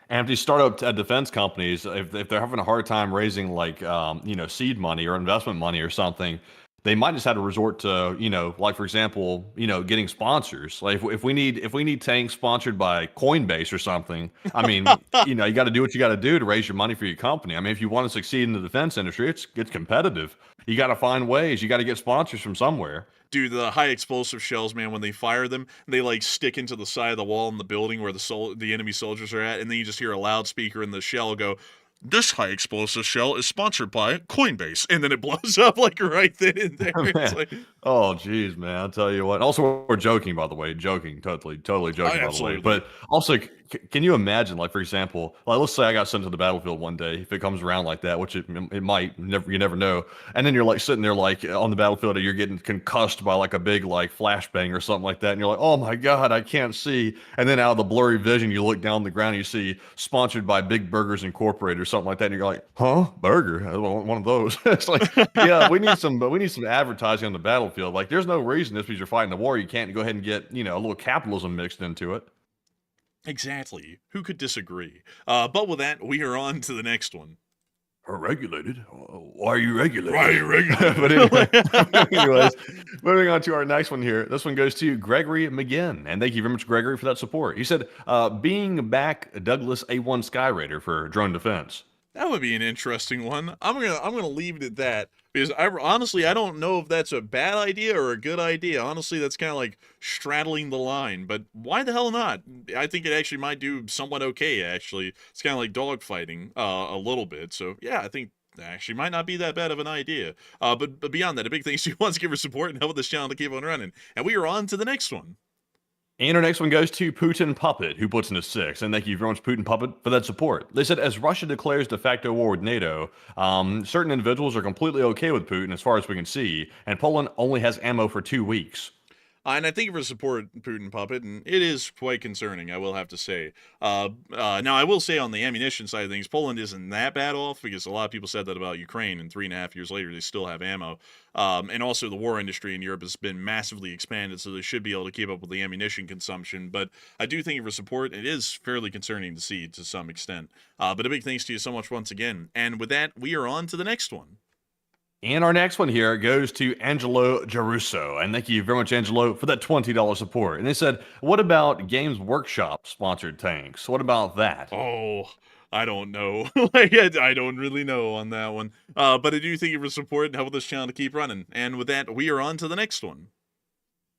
And if these startup defense companies, if they're having a hard time raising like seed money or investment money or something, they might just have to resort to, like for example, getting sponsors. Like if we need tanks sponsored by Coinbase or something, I mean, you got to do what you got to do to raise your money for your company. I mean, if you want to succeed in the defense industry, it's competitive. You got to find ways. You got to get sponsors from somewhere. Dude, the high explosive shells, man, when they fire them, they like stick into the side of the wall in the building where the enemy soldiers are at, and then you just hear a loudspeaker in the shell go, "This high explosive shell is sponsored by Coinbase," and then it blows up like right then and there. Like, oh, geez, man! I'll tell you what. Also, we're joking, by the way. Totally joking, by the way. But also, can you imagine, like for example, like let's say I got sent to the battlefield one day. If it comes around like that, which it might, you never know. And then you're like sitting there like on the battlefield, and you're getting concussed by like a big like flashbang or something like that, and you're like, "Oh my God, I can't see." And then out of the blurry vision, you look down the ground, and you see sponsored by Big Burgers Incorporated or something like that, and you're like, "Huh, burger? I want one of those." It's like, yeah, we need some advertising on the battlefield. Like, there's no reason just because you're fighting the war, you can't go ahead and get a little capitalism mixed into it. Exactly. Who could disagree? But with that, we are on to the next one. Regulated? Why are you regulated? Why are you regulated? But anyways, moving on to our next one here. This one goes to Gregory McGinn. And thank you very much, Gregory, for that support. He said, being back Douglas A1 Skyraider for drone defense. That would be an interesting one. I'm gonna leave it at that because honestly I don't know if that's a bad idea or a good idea. Honestly, that's kind of like straddling the line. But why the hell not? I think it actually might do somewhat okay. Actually, it's kind of like dogfighting a little bit. So yeah, I think actually might not be that bad of an idea. But beyond that, a big thanks to you once give her support and help this channel to keep on running. And we are on to the next one. And our next one goes to Putin Puppet, who puts in a 6. And thank you very much, Putin Puppet, for that support. They said, as Russia declares de facto war with NATO, certain individuals are completely okay with Putin as far as we can see, and Poland only has ammo for 2 weeks. And I thank you for support, Putin Puppet, and it is quite concerning, I will have to say. Now, I will say on the ammunition side of things, Poland isn't that bad off, because a lot of people said that about Ukraine, and 3.5 years later, they still have ammo. And also, the war industry in Europe has been massively expanded, so they should be able to keep up with the ammunition consumption. But I do thank you for support. It is fairly concerning to see to some extent. But a big thanks to you so much once again. And with that, we are on to the next one. And our next one here goes to Angelo Geruso. And thank you very much, Angelo, for that $20 support. And they said, what about Games Workshop sponsored tanks? What about that? Oh, I don't know. I don't really know on that one. But I do thank you for support and help this channel to keep running. And with that, we are on to the next one.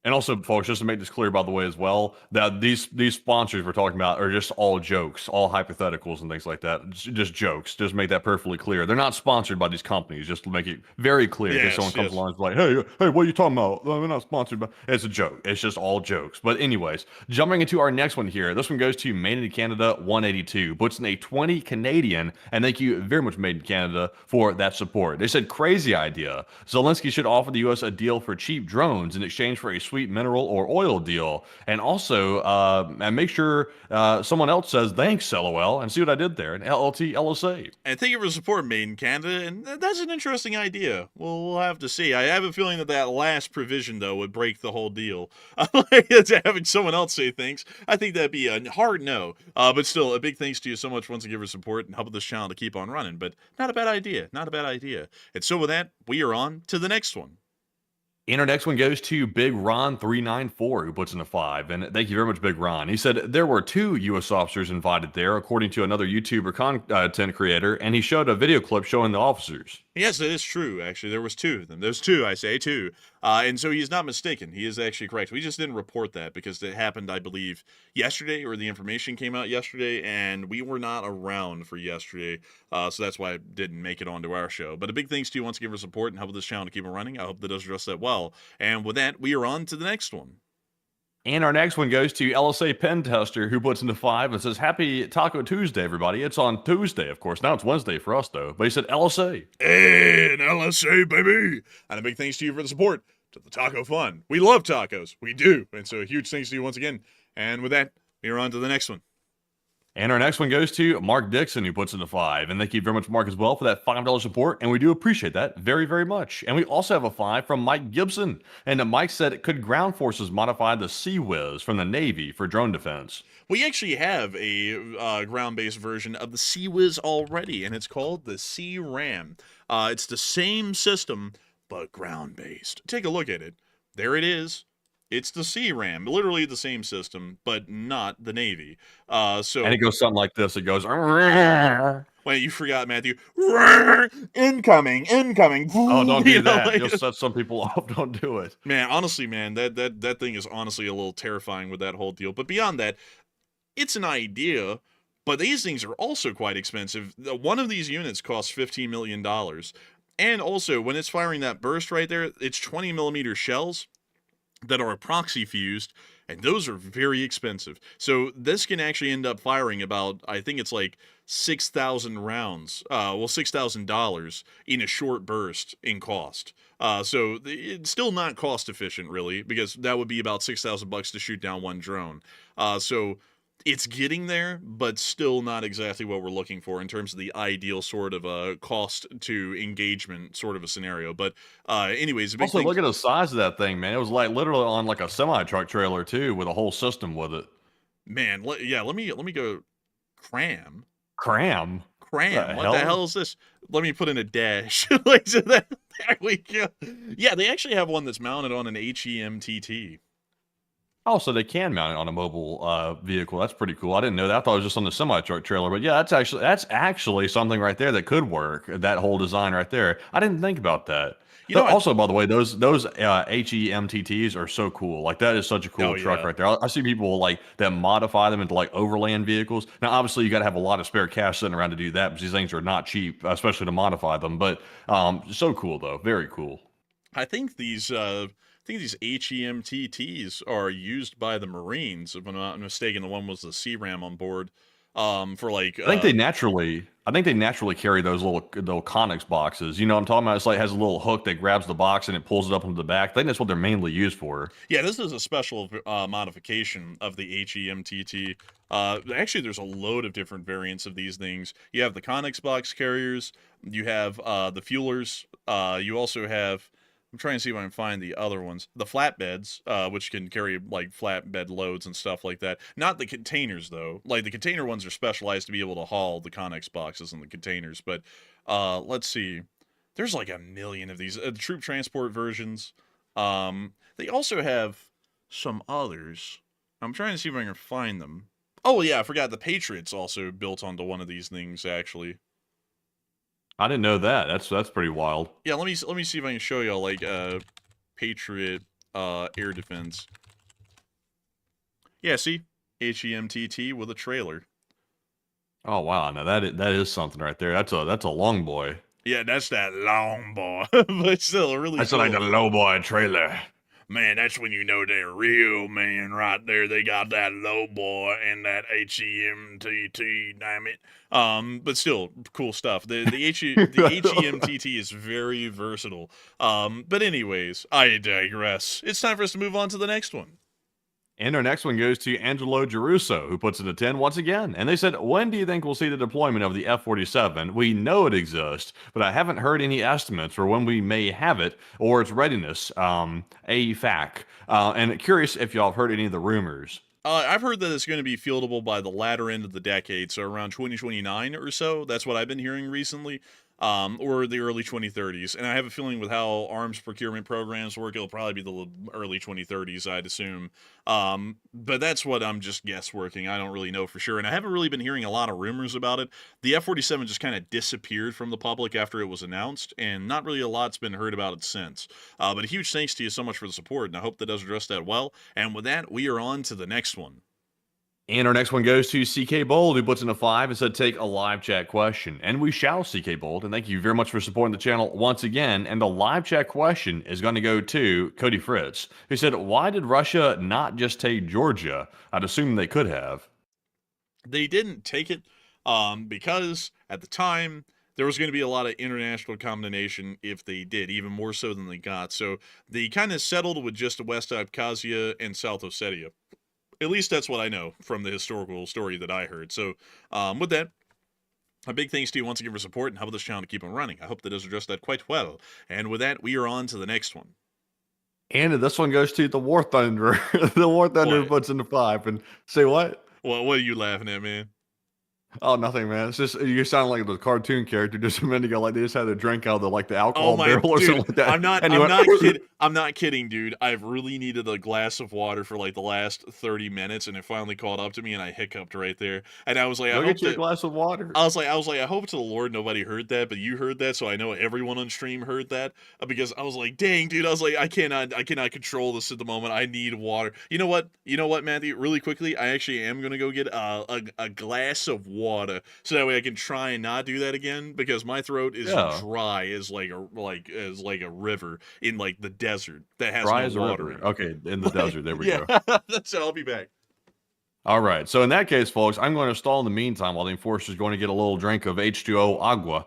And also, folks, just to make this clear, by the way, as well, that these sponsors we're talking about are just all jokes, all hypotheticals and things like that. Just jokes. Just make that perfectly clear. They're not sponsored by these companies. Just to make it very clear. Yes, if someone comes along and is like, hey, what are you talking about? We're not sponsored by... It's a joke. It's just all jokes. But anyways, jumping into our next one here. This one goes to Made in Canada 182. Puts in a 20 Canadian. And thank you very much, Made in Canada, for that support. They said, crazy idea. Zelensky should offer the U.S. a deal for cheap drones in exchange for a sweet mineral or oil deal, and also and make sure someone else says thanks, LOL, and see what I did there, an LLT LSA. And thank you for support, Made in Canada, and that's an interesting idea. We'll have to see. I have a feeling that last provision, though, would break the whole deal. Having someone else say thanks, I think that'd be a hard no. But still, a big thanks to you so much once again for support and helping this channel to keep on running. But not a bad idea. Not a bad idea. And so with that, we are on to the next one. And our next one goes to Big Ron 394, who puts in a 5. And thank you very much, Big Ron. He said there were 2 U.S. officers invited there, according to another YouTuber content creator, and he showed a video clip showing the officers. Yes, it is true, actually. There was 2 of them. There's 2, I say, 2. And so he's not mistaken. He is actually correct. We just didn't report that because it happened, I believe, yesterday, or the information came out yesterday, and we were not around for yesterday. So that's why it didn't make it onto our show. But a big thanks to you once again for support and help this channel to keep it running. I hope that does just that well. And with that, we are on to the next one. And our next one goes to LSA Pen Tester, who puts into 5 and says, happy Taco Tuesday, everybody. It's on Tuesday, of course. Now it's Wednesday for us, though. But he said LSA. Hey, an LSA, baby. And a big thanks to you for the support to the Taco Fun. We love tacos. We do. And so a huge thanks to you once again. And with that, we are on to the next one. And our next one goes to Mark Dixon, who puts in a 5. And thank you very much, Mark, as well, for that $5 support. And we do appreciate that very, very much. And we also have a 5 from Mike Gibson. And Mike said, could ground forces modify the Sea Whiz from the Navy for drone defense? We actually have a ground-based version of the Sea Whiz already, and it's called the Sea Ram. It's the same system, but ground-based. Take a look at it. There it is. It's the Sea Ram, literally the same system, but not the Navy. And it goes something like this. It goes... Wait, you forgot, Matthew. Incoming. Oh, don't do that. You'll set some people off. Don't do it. Man, honestly, man, that thing is honestly a little terrifying with that whole deal. But beyond that, it's an idea, but these things are also quite expensive. One of these units costs $15 million. And also, when it's firing that burst right there, it's 20mm shells that are proxy fused, and those are very expensive. So this can actually end up firing about, I think it's like 6,000 rounds, $6,000 in a short burst in cost. So it's still not cost efficient, really, because that would be about $6,000 to shoot down one drone. So it's getting there, but still not exactly what we're looking for in terms of the ideal sort of cost to engagement sort of a scenario. But anyways, also look at the size of that thing, man. It was like literally on like a semi-truck trailer too, with a whole system with it. Man, yeah. Let me go. Cram. Cram. What the hell is this? Let me put in a dash. Like, so there we go. Yeah, they actually have one that's mounted on an HEMTT. Oh, so they can mount it on a mobile vehicle. That's pretty cool. I didn't know that. I thought it was just on the semi truck trailer. But yeah, that's actually something right there that could work. That whole design right there. I didn't think about that. You know, Also, by the way, those HEMTTs are so cool. Like that is such a cool truck right there. I see people like that modify them into like overland vehicles. Now, obviously, you got to have a lot of spare cash sitting around to do that because these things are not cheap, especially to modify them. But so cool though, very cool. I think these HEMTTs are used by the Marines, if I'm not mistaken. The one was the CRAM on board. For like I think they naturally carry those little Connex boxes. You know what I'm talking about? It's like has a little hook that grabs the box and it pulls it up into the back. I think that's what they're mainly used for. Yeah, this is a special modification of the HEMTT. Actually, there's a load of different variants of these things. You have the Connex box carriers. You have the fuelers. You also have. I'm trying to see if I can find the other ones. The flatbeds, which can carry like flatbed loads and stuff like that. Not the containers though. Like the container ones are specialized to be able to haul the Connex boxes and the containers. But let's see. There's like a million of these. The troop transport versions. They also have some others. I'm trying to see if I can find them. Oh yeah, I forgot the Patriot's also built onto one of these things actually. I didn't know that. That's pretty wild. Yeah, let me see if I can show y'all like Patriot air defense. Yeah, see? HEMTT with a trailer. Oh wow, now that is something right there. That's a long boy. Yeah, that's that long boy. But still really That's cool. like the low boy trailer. Man, that's when you know they're real, man, right there. They got that low boy and that HEMTT, damn it. But still, cool stuff. The HEMTT is very versatile. But anyways, I digress. It's time for us to move on to the next one. And our next one goes to Angelo Geruso, who puts it at 10 once again. And they said, when do you think we'll see the deployment of the F-47? We know it exists, but I haven't heard any estimates for when we may have it or its readiness, AFAC. And curious if y'all have heard any of the rumors. I've heard that it's going to be fieldable by the latter end of the decade, so around 2029 or so. That's what I've been hearing recently. Or the early 2030s. And I have a feeling with how arms procurement programs work, it'll probably be the early 2030s, I'd assume. But that's what I'm just guessworking. I don't really know for sure. And I haven't really been hearing a lot of rumors about it. The F-47 just kind of disappeared from the public after it was announced, and not really a lot's been heard about it since. But a huge thanks to you so much for the support, and I hope that does address that well. And with that, we are on to the next one. And our next one goes to CK Bold, who puts in a 5 and said, take a live chat question. And we shall, CK Bold. And thank you very much for supporting the channel once again. And the live chat question is going to go to Cody Fritz, who said, why did Russia not just take Georgia? I'd assume they could have. They didn't take it because at the time, there was going to be a lot of international condemnation if they did, even more so than they got. So they kind of settled with just West Abkhazia and South Ossetia. At least that's what I know from the historical story that I heard. So with that, a big thanks to you once again for support and helping this channel to keep on running. I hope that does address that quite well. And with that, we are on to the next one. And this one goes to the War Thunder. The War Thunder puts in the 5 and say what? Well, what are you laughing at, man? Oh, nothing, man. It's just you sound like the cartoon character just a minute ago. Like they just had a drink out of the alcohol barrel or something like that. I'm not kidding. I'm not kidding, dude. I've really needed a glass of water for like the last 30 minutes, and it finally caught up to me, and I hiccuped right there. And I was like, I hope a glass of water. I was like, I hope to the Lord nobody heard that, but you heard that, so I know everyone on stream heard that because I was like, dang, dude. I was like, I cannot control this at the moment. I need water. You know what, Matthew? Really quickly, I actually am gonna go get a glass of water so that way I can try and not do that again because my throat is dry as like a river in like the desert that has dry no water in it. Okay, in the desert. There we go. That's it. I'll be back. All right. So in that case, folks, I'm going to stall in the meantime while the enforcer's going to get a little drink of H2O agua.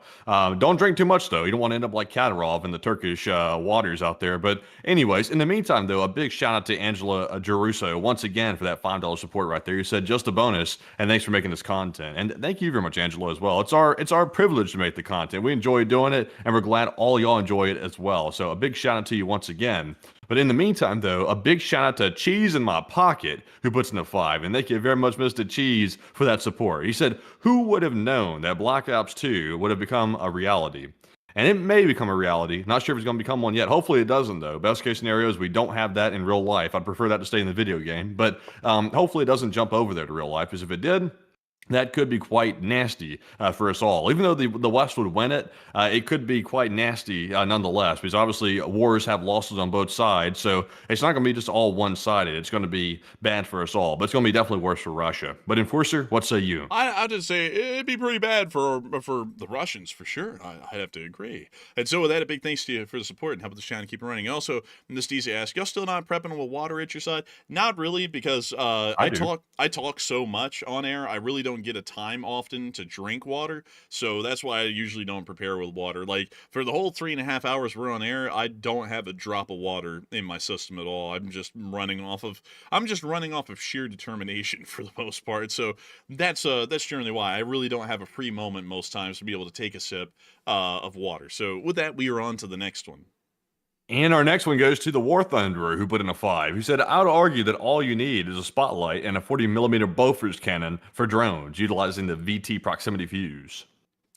Don't drink too much, though. You don't want to end up like Kadyrov in the Turkish waters out there. But anyways, in the meantime, though, a big shout out to Angela Geruso once again for that $5 support right there. You said just a bonus, and thanks for making this content. And thank you very much, Angela, as well. It's our privilege to make the content. We enjoy doing it, and we're glad all y'all enjoy it as well. So a big shout out to you once again. But in the meantime, though, a big shout out to Cheese in My Pocket, who puts in a 5. And thank you very much, Mr. Cheese, for that support. He said, who would have known that Black Ops 2 would have become a reality? And it may become a reality. Not sure if it's going to become one yet. Hopefully it doesn't, though. Best case scenario is we don't have that in real life. I'd prefer that to stay in the video game. But hopefully it doesn't jump over there to real life, because if it did, that could be quite nasty for us all. Even though the West would win it, it could be quite nasty nonetheless, because obviously wars have losses on both sides. So it's not going to be just all one-sided. It's going to be bad for us all, but it's going to be definitely worse for Russia. But Enforcer, what say you? I'd just say it'd be pretty bad for the Russians, for sure. I'd have to agree. And so with that, a big thanks to you for the support and helping this channel keep running. Also, Miss DC asks, y'all still not prepping with water at your side? Not really, because I talk so much on air. I really don't get a time often to drink water, so that's why I usually don't prepare with water. Like for the whole 3.5 hours we're on air, I don't have a drop of water in my system at all. I'm just running off of sheer determination for the most part. So that's generally why I really don't have a free moment most times to be able to take a sip of water. So with that, we are on to the next one. And our next one goes to the War Thunderer, who put in a 5. He said, I would argue that all you need is a spotlight and a 40mm Bofors cannon for drones, utilizing the VT proximity fuse.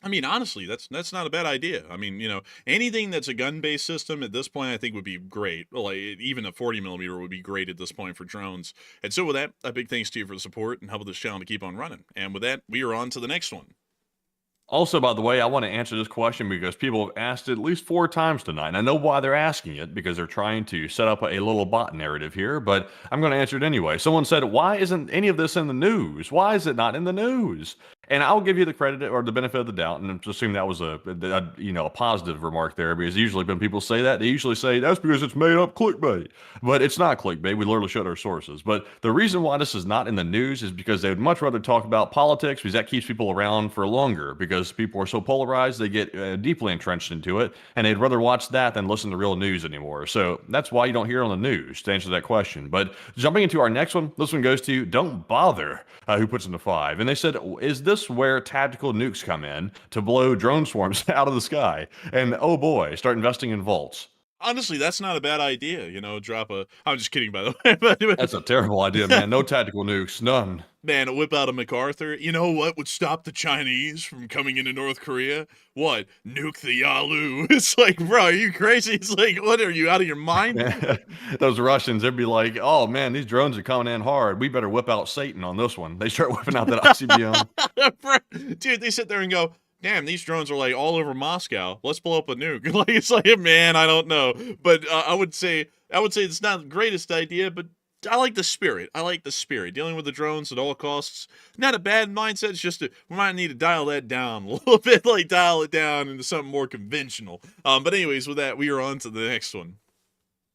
I mean, honestly, that's not a bad idea. I mean, anything that's a gun-based system at this point, I think would be great. Like even a 40mm would be great at this point for drones. And so with that, a big thanks to you for the support and helping this channel to keep on running. And with that, we are on to the next one. Also, by the way, I want to answer this question because people have asked it at least 4 times tonight. And I know why they're asking it, because they're trying to set up a little bot narrative here, but I'm going to answer it anyway. Someone said, why isn't any of this in the news? Why is it not in the news? And I'll give you the credit or the benefit of the doubt, and assume that was a positive remark there, because usually when people say that, they usually say that's because it's made up clickbait. But it's not clickbait. We literally showed our sources. But the reason why this is not in the news is because they would much rather talk about politics, because that keeps people around for longer, because people are so polarized, they get deeply entrenched into it, and they'd rather watch that than listen to real news anymore. So that's why you don't hear it on the news, to answer that question. But jumping into our next one, this one goes to Don't Bother, who puts in a 5. And they said, is this where tactical nukes come in to blow drone swarms out of the sky? And oh boy, start investing in vaults. Honestly, that's not a bad idea. I'm just kidding, by the way. But that's a terrible idea, man. No tactical nukes, none. Man, whip out a MacArthur. You know what would stop the Chinese from coming into North Korea? What? Nuke the Yalu. It's like, bro, are you crazy? It's like, what, are you out of your mind? Those Russians, they'd be like, oh man, these drones are coming in hard. We better whip out Satan on this one. They start whipping out that ICBM. Dude, they sit there and go, damn, these drones are like all over Moscow. Let's blow up a nuke. Like, it's like, man, I don't know. But I would say it's not the greatest idea, but I like the spirit. Dealing with the drones at all costs. Not a bad mindset. It's just we might need to dial that down a little bit, like dial it down into something more conventional. But anyways, with that, we are on to the next one.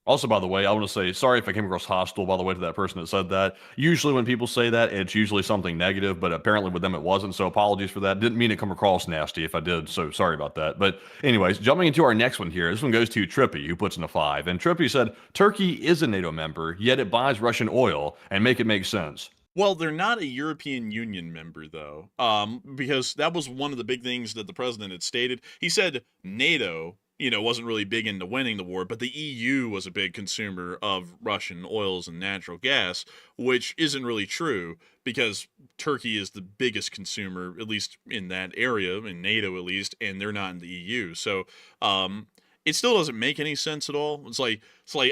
Also, by the way, I want to say, sorry if I came across hostile, by the way, to that person that said that. Usually when people say that, it's usually something negative, but apparently with them it wasn't, so apologies for that. Didn't mean to come across nasty if I did, so sorry about that. But anyways, jumping into our next one here, this one goes to Trippy, who puts in a 5. And Trippy said, Turkey is a NATO member, yet it buys Russian oil, and make it make sense. Well, they're not a European Union member, though, because that was one of the big things that the president had stated. He said NATO wasn't really big into winning the war, but the EU was a big consumer of Russian oils and natural gas, which isn't really true, because Turkey is the biggest consumer, at least in that area, in NATO at least, and they're not in the EU. So it still doesn't make any sense at all. It's like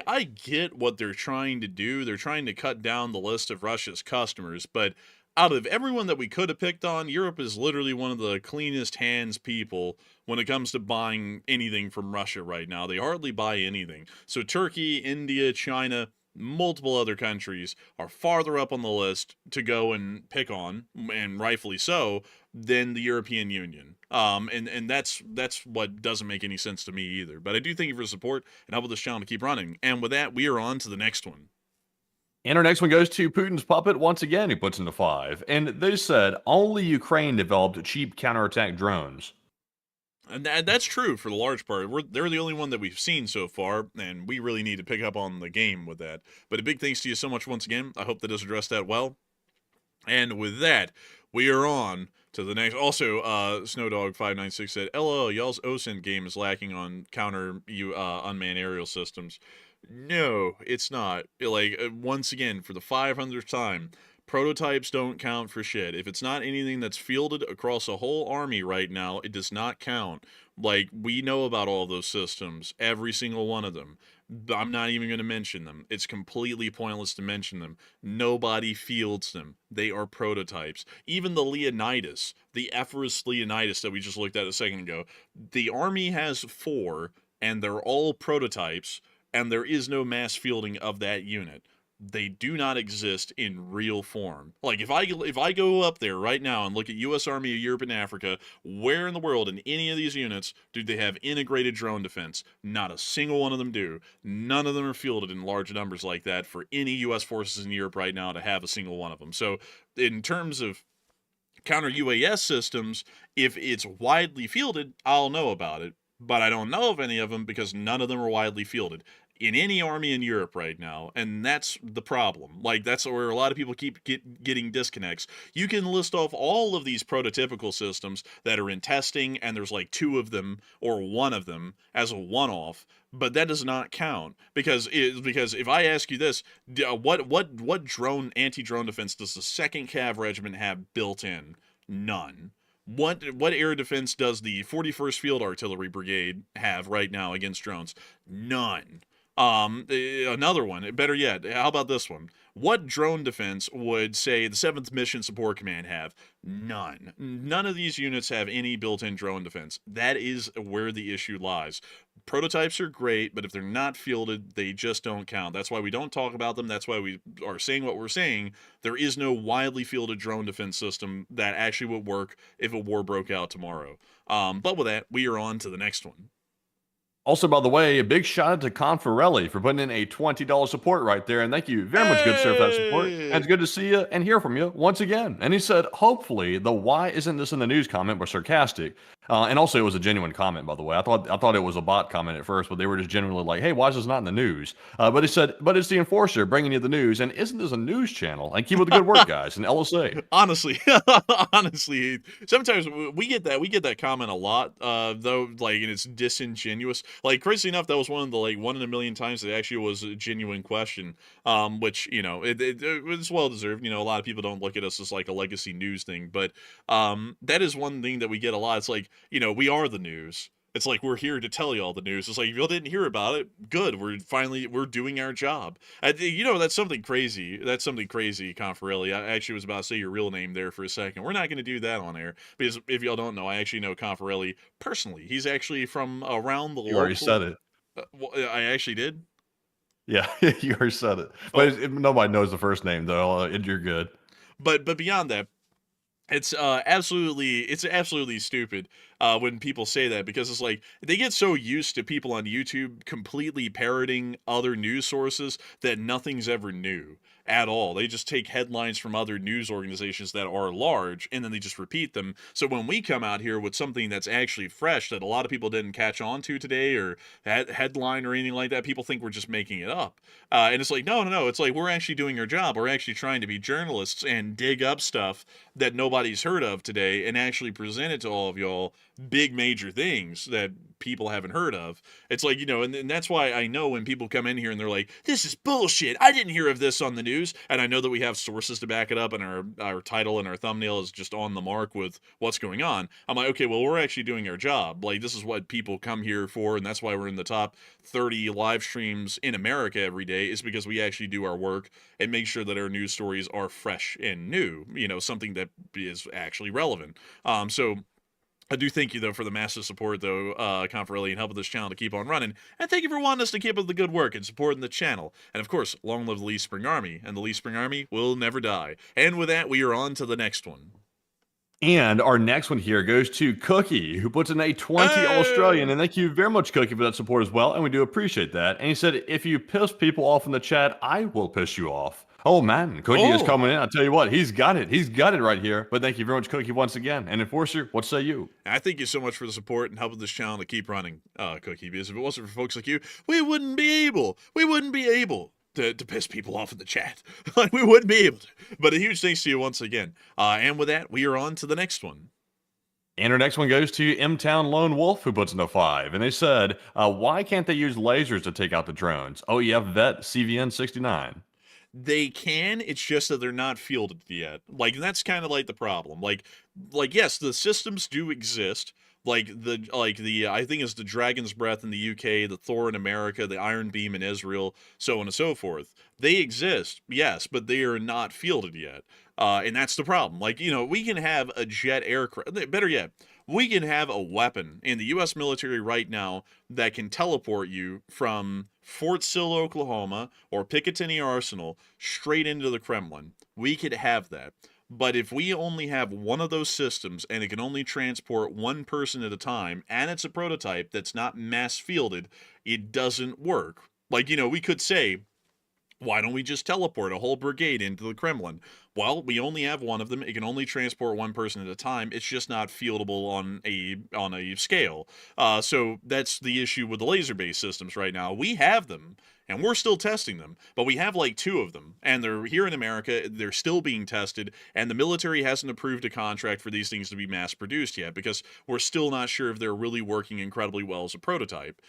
I get what they're trying to do. They're trying to cut down the list of Russia's customers, but out of everyone that we could have picked on, Europe is literally one of the cleanest hands people when it comes to buying anything from Russia right now. They hardly buy anything. So Turkey, India, China, multiple other countries are farther up on the list to go and pick on, and rightfully so, than the European Union. And that's what doesn't make any sense to me either. But I do thank you for the support and help with this channel to keep running. And with that, we are on to the next one. And our next one goes to Putin's puppet once again, who puts in a 5. And they said only Ukraine developed cheap counterattack drones. And that's true for the large part. They're the only one that we've seen so far, and we really need to pick up on the game with that. But a big thanks to you so much once again. I hope that does address that well. And with that, we are on to the next. Also, Snowdog596 said, LOL, y'all's OSINT game is lacking on counter unmanned aerial systems. No, it's not. Once again, for the 500th time, Prototypes don't count for shit. If it's not anything that's fielded across a whole army right now, it does not count. Like, we know about all those systems, every single one of them. I'm not even going to mention them. It's completely pointless to mention them. Nobody fields them. They are prototypes. Even the Leonidas, the Ephesus Leonidas that we just looked at a second ago, the Army has 4, and they're all prototypes, and there is no mass fielding of that unit. They do not exist in real form. Like, if I go up there right now and look at U.S. Army of Europe and Africa, where in the world in any of these units do they have integrated drone defense? Not a single one of them do. None of them are fielded in large numbers like that for any U.S. forces in Europe right now to have a single one of them. So, in terms of counter-UAS systems, if it's widely fielded, I'll know about it. But I don't know of any of them because none of them are widely fielded in any army in Europe right now, and that's the problem. Like, that's where a lot of people keep getting disconnects. You can list off all of these prototypical systems that are in testing, and there's like 2 of them or 1 of them as a one-off, but that does not count because if I ask you this, what drone anti-drone defense does the 2nd Cav Regiment have built in? None. What air defense does the 41st Field Artillery Brigade have right now against drones? None. Another one, better yet, how about this one? What drone defense would, say, the 7th Mission Support Command have? None. None of these units have any built-in drone defense. That is where the issue lies. Prototypes are great, but if they're not fielded, they just don't count. That's why we don't talk about them. That's why we are saying what we're saying. There is no widely fielded drone defense system that actually would work if a war broke out tomorrow. But with that, we are on to the next one. Also, by the way, a big shout out to Confarelli for putting in a $20 support right there. And thank you very much, good sir, for that support. And it's good to see you and hear from you once again. And he said, hopefully, the why isn't this in the news comment was sarcastic. And also, it was a genuine comment, by the way. I thought it was a bot comment at first, but they were just genuinely like, hey, why is this not in the news? But he said, but it's the Enforcer bringing you the news. And isn't this a news channel? And keep up the good work, guys. And LSA. Honestly, sometimes we get that comment a lot, though, like, and it's disingenuous. Like, crazy enough, that was one of the, like, 1 in a million times that actually was a genuine question, which, you know, it was well-deserved. You know, a lot of people don't look at us as, like, a legacy news thing, but that is one thing that we get a lot. It's like, you know, we are the news. It's like, we're here to tell you all the news. It's like, if you didn't hear about it, good. We're doing our job. You know, that's something crazy. Confarelli. I actually was about to say your real name there for a second. We're not going to do that on air because if y'all don't know, I actually know Confarelli personally. He's actually from around the You already said it. Well, I actually did? Yeah, you already said it. But nobody knows the first name, though. You're good. But beyond that, it's absolutely stupid when people say that, because it's like they get so used to people on YouTube completely parroting other news sources that nothing's ever new at all. They just take headlines from other news organizations that are large and then they just repeat them. So when we come out here with something that's actually fresh that a lot of people didn't catch on to today or headline or anything like that, people think we're just making it up. And it's like, no. It's like, we're actually doing our job. We're actually trying to be journalists and dig up stuff that nobody's heard of today and actually present it to all of y'all, big major things that people haven't heard of. It's like, you know, and that's why I know when people come in here and they're like, this is bullshit, I didn't hear of this on the news, and I know that we have sources to back it up, and our title and our thumbnail is just on the mark with what's going on. I'm like, okay, well, we're actually doing our job. Like, this is what people come here for, and that's why we're in the top 30 live streams in America every day, is because we actually do our work and make sure that our news stories are fresh and new, you know, something that is actually relevant. So I do thank you, though, for the massive support, though, Confarelli, and helping this channel to keep on running. And thank you for wanting us to keep up the good work and supporting the channel. And, of course, long live the Lee Spring Army, and the Lee Spring Army will never die. And with that, we are on to the next one. And our next one here goes to Cookie, who puts in a 20 Australian. And thank you very much, Cookie, for that support as well. And we do appreciate that. And he said, if you piss people off in the chat, I will piss you off. Oh, man, Cookie is coming in. I'll tell you what, he's got it. He's got it right here. But thank you very much, Cookie, once again. And Enforcer, what say you? I thank you so much for the support and helping this channel to keep running, Cookie, because if it wasn't for folks like you, we wouldn't be able to piss people off in the chat. Like, we wouldn't be able to. But a huge thanks to you once again. And with that, we are on to the next one. And our next one goes to M-Town Lone Wolf, who puts in a 5. And they said, why can't they use lasers to take out the drones? Oh, yeah, Vet CVN 69. They can, it's just that they're not fielded yet. Like, that's kind of like the problem. Like, yes, the systems do exist. Like the I think it's the Dragon's Breath in the UK, the Thor in America, the Iron Beam in Israel, so on and so forth. They exist, yes, but they are not fielded yet. And that's the problem. Like, we can have a jet aircraft. Better yet, we can have a weapon in the U.S. military right now that can teleport you from Fort Sill, Oklahoma, or Picatinny Arsenal straight into the Kremlin. We could have that. But if we only have one of those systems and it can only transport one person at a time, and it's a prototype that's not mass fielded, it doesn't work. Like, we could say, why don't we just teleport a whole brigade into the Kremlin? Well, we only have one of them. It can only transport one person at a time. It's just not fieldable on a scale. So that's the issue with the laser-based systems right now. We have them, and we're still testing them, but we have like 2 of them, and they're here in America. They're still being tested, and the military hasn't approved a contract for these things to be mass-produced yet because we're still not sure if they're really working incredibly well as a prototype.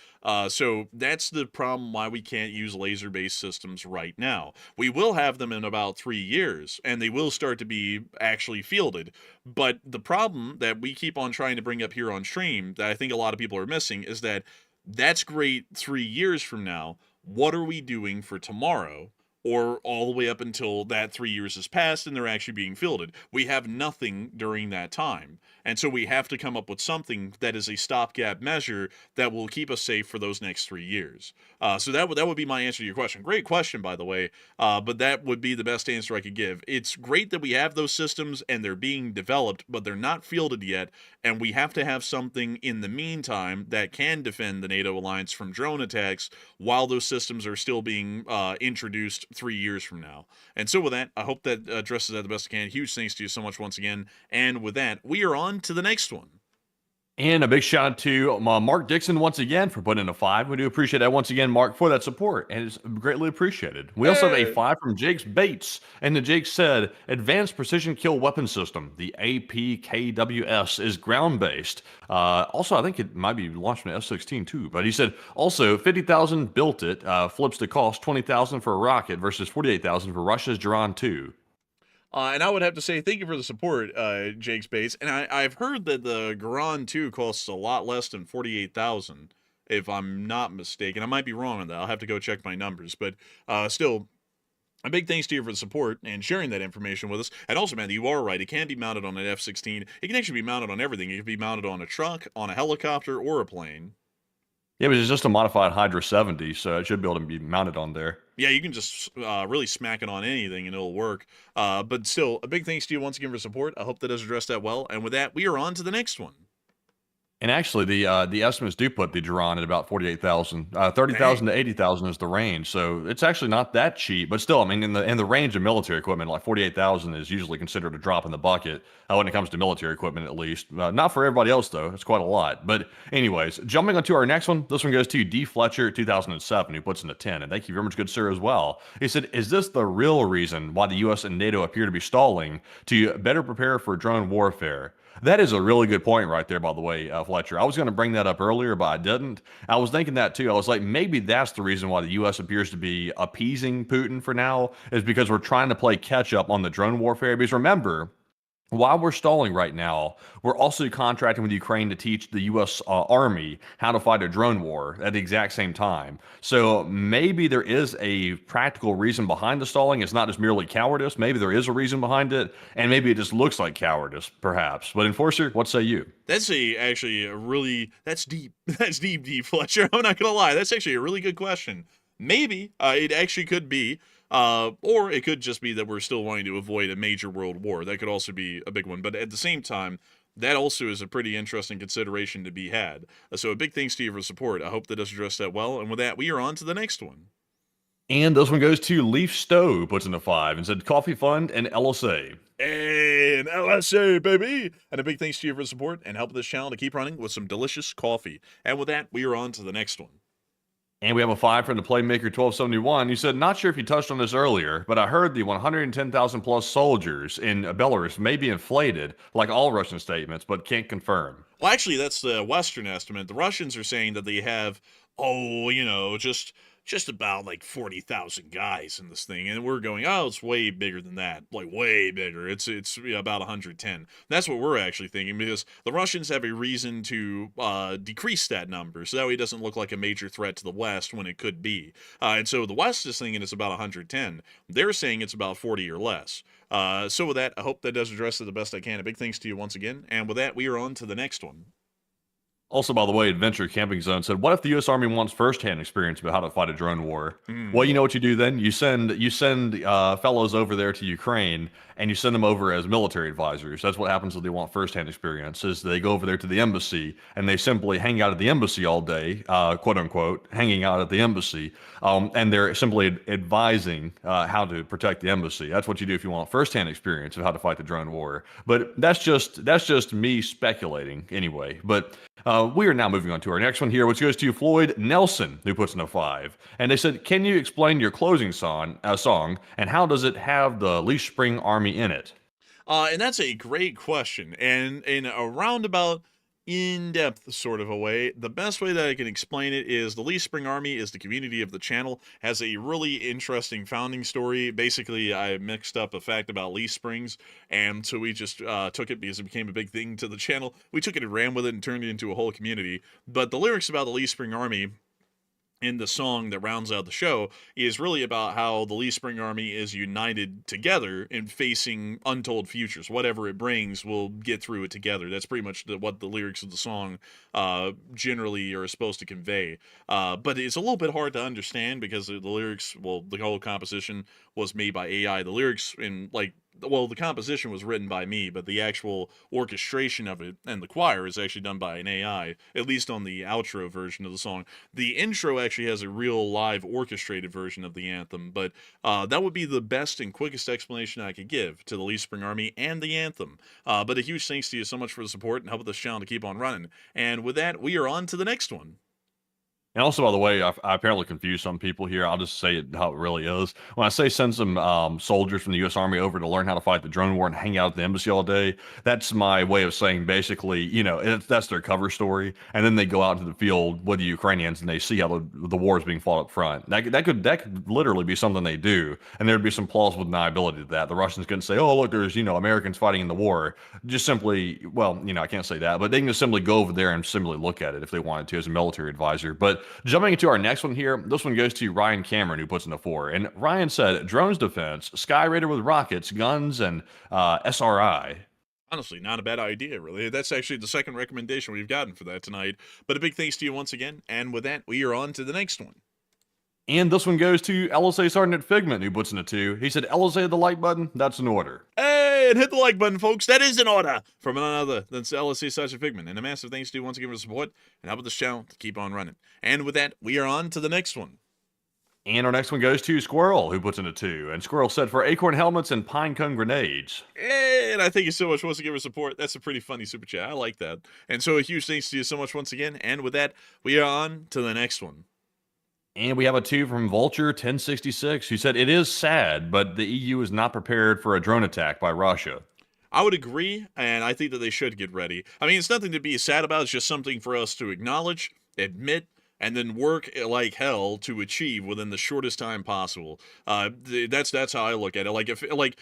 So that's the problem why we can't use laser-based systems right now. We will have them in about 3 years, and they will start to be actually fielded. But the problem that we keep on trying to bring up here on stream that I think a lot of people are missing is that that's great 3 years from now. What are we doing for tomorrow, or all the way up until that 3 years has passed and they're actually being fielded? We have nothing during that time. And so we have to come up with something that is a stopgap measure that will keep us safe for those next 3 years. So that would be my answer to your question. Great question, by the way, but that would be the best answer I could give. It's great that we have those systems and they're being developed, but they're not fielded yet, and we have to have something in the meantime that can defend the NATO alliance from drone attacks while those systems are still being introduced 3 years from now. And so with that, I hope that addresses that the best I can. Huge thanks to you so much once again. And with that, we are on to the next one. And a big shout out to Mark Dixon once again for putting in a 5. We do appreciate that once again, Mark, for that support, and it's greatly appreciated. We also have a 5 from Jake's Bates, and the Jake said, Advanced Precision Kill Weapon System, the APKWS, is ground-based. Also, I think it might be launched from the F-16 too, but he said, also, 50,000 built it, flips the cost, 20,000 for a rocket versus 48,000 for Russia's Duran 2. And I would have to say thank you for the support, Jake Space. And I've heard that the Grodna 2 costs a lot less than 48,000, if I'm not mistaken. I might be wrong on that. I'll have to go check my numbers. But still, a big thanks to you for the support and sharing that information with us. And also, man, you are right. It can be mounted on an F-16. It can actually be mounted on everything. It can be mounted on a truck, on a helicopter, or a plane. Yeah, but it's just a modified Hydra 70, so it should be able to be mounted on there. Yeah, you can just really smack it on anything and it'll work. But still, a big thanks to you once again for support. I hope that does address that well. And with that, we are on to the next one. And actually, the estimates do put the Duran at about 48,000. 30,000 to 80,000 is the range, so it's actually not that cheap. But still, I mean, in the range of military equipment, like 48,000 is usually considered a drop in the bucket when it comes to military equipment, at least. Not for everybody else, though. It's quite a lot. But anyways, jumping on to our next one. This one goes to D. Fletcher 2007, who puts in a 10. And thank you very much, good sir, as well. He said, "Is this the real reason why the U.S. and NATO appear to be stalling to better prepare for drone warfare?" That is a really good point right there, by the way, Fletcher. I was going to bring that up earlier, but I didn't. I was thinking that too. I was like, maybe that's the reason why the U.S. appears to be appeasing Putin for now, is because we're trying to play catch up on the drone warfare. Because remember, while we're stalling right now, we're also contracting with Ukraine to teach the U.S. Army how to fight a drone war at the exact same time. So maybe there is a practical reason behind the stalling. It's not just merely cowardice. Maybe there is a reason behind it, and maybe it just looks like cowardice, perhaps. But Enforcer, what say you? That's that's deep. That's deep, Fletcher. I'm not going to lie. That's actually a really good question. Maybe it actually could be. Or it could just be that we're still wanting to avoid a major world war. That could also be a big one. But at the same time, that also is a pretty interesting consideration to be had. So a big thanks to you for support. I hope that does address that well. And with that, we are on to the next one. And this one goes to Leaf Stowe, who puts in a 5 and said Coffee Fund and LSA. And LSA, baby! And a big thanks to you for support and helping this channel to keep running with some delicious coffee. And with that, we are on to the next one. And we have a 5 from the Playmaker 1271. You said, not sure if you touched on this earlier, but I heard the 110,000 plus soldiers in Belarus may be inflated, like all Russian statements, but can't confirm. Well, actually, that's the Western estimate. The Russians are saying that they have, just just about like 40,000 guys in this thing, and we're going, oh, it's way bigger than that, like way bigger. It's about 110. That's what we're actually thinking, because the Russians have a reason to decrease that number, so that way it doesn't look like a major threat to the West when it could be. And so the West is thinking it's about 110. They're saying it's about 40 or less. So with that, I hope that does address it the best I can. A big thanks to you once again, and with that, we are on to the next one. Also, by the way, Adventure Camping Zone said, "What if the U.S. Army wants firsthand experience about how to fight a drone war?" Well, you know what you do then? You send fellows over there to Ukraine, and you send them over as military advisors. That's what happens when they want firsthand experience. Is they go over there to the embassy and they simply hang out at the embassy all day, quote unquote, hanging out at the embassy, and they're simply advising how to protect the embassy. That's what you do if you want firsthand experience of how to fight the drone war. But that's just me speculating anyway. But we are now moving on to our next one here, which goes to Floyd Nelson, who puts in a 5. And they said, "Can you explain your closing song, and how does it have the Leash Spring Army in it?" And that's a great question. And in a roundabout, in-depth sort of a way, the best way that I can explain it is the Leaf Spring Army is the community of the channel, has a really interesting founding story. Basically, I mixed up a fact about Leaf Springs, and so we just took it because it became a big thing to the channel. We took it and ran with it and turned it into a whole community. But the lyrics about the Leaf Spring Army in the song that rounds out the show is really about how the Lee Spring Army is united together in facing untold futures. Whatever it brings, we'll get through it together. That's pretty much what the lyrics of the song generally are supposed to convey. But it's a little bit hard to understand because the lyrics, well, the whole composition was made by AI. The lyrics the composition was written by me, but the actual orchestration of it and the choir is actually done by an AI, at least on the outro version of the song. The intro actually has a real live orchestrated version of the anthem, but that would be the best and quickest explanation I could give to the Lee Spring Army and the anthem. But a huge thanks to you so much for the support and helping this channel to keep on running. And with that, we are on to the next one. And also, by the way, I apparently confused some people here. I'll just say it how it really is. When I say send some soldiers from the U.S. Army over to learn how to fight the drone war and hang out at the embassy all day, that's my way of saying basically, that's their cover story. And then they go out into the field with the Ukrainians and they see how the war is being fought up front. That could literally be something they do. And there'd be some plausible deniability to that. The Russians couldn't say, oh, look, there's, Americans fighting in the war. Just simply, I can't say that, but they can just simply go over there and simply look at it if they wanted to as a military advisor. But jumping into our next one here, this one goes to Ryan Cameron, who puts in a 4. And Ryan said, drones defense, Sky Raider with rockets, guns, and SRI. Honestly, not a bad idea, really. That's actually the second recommendation we've gotten for that tonight. But a big thanks to you once again. And with that, we are on to the next one. And this one goes to LSA Sergeant Figment, who puts in a 2. He said, LSA the like button, that's an order. Hey, and hit the like button, folks. That is an order from none other than LSA Sergeant Figment. And a massive thanks to you once again for the support and helping this channel to keep on running. And with that, we are on to the next one. And our next one goes to Squirrel, who puts in a 2. And Squirrel said, for acorn helmets and pine cone grenades. And I thank you so much once again for support. That's a pretty funny super chat. I like that. And so a huge thanks to you so much once again. And with that, we are on to the next one. And we have a 2 from Vulture 1066, who said, it is sad, but the EU is not prepared for a drone attack by Russia. I would agree, and I think that they should get ready. I mean, it's nothing to be sad about. It's just something for us to acknowledge, admit, and then work like hell to achieve within the shortest time possible. That's how I look at it. Like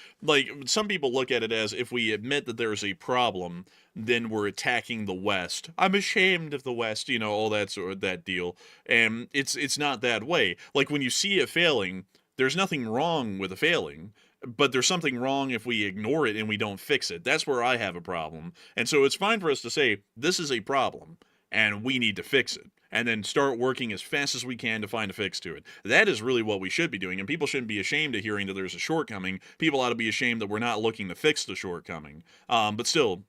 some people look at it as if we admit that there's a problem, then we're attacking the West. I'm ashamed of the West, all that sort of that deal. And it's not that way. Like when you see it failing, there's nothing wrong with a failing. But there's something wrong if we ignore it and we don't fix it. That's where I have a problem. And so it's fine for us to say, this is a problem, and we need to fix it. And then start working as fast as we can to find a fix to it. That is really what we should be doing. And people shouldn't be ashamed of hearing that there's a shortcoming. People ought to be ashamed that we're not looking to fix the shortcoming. But still,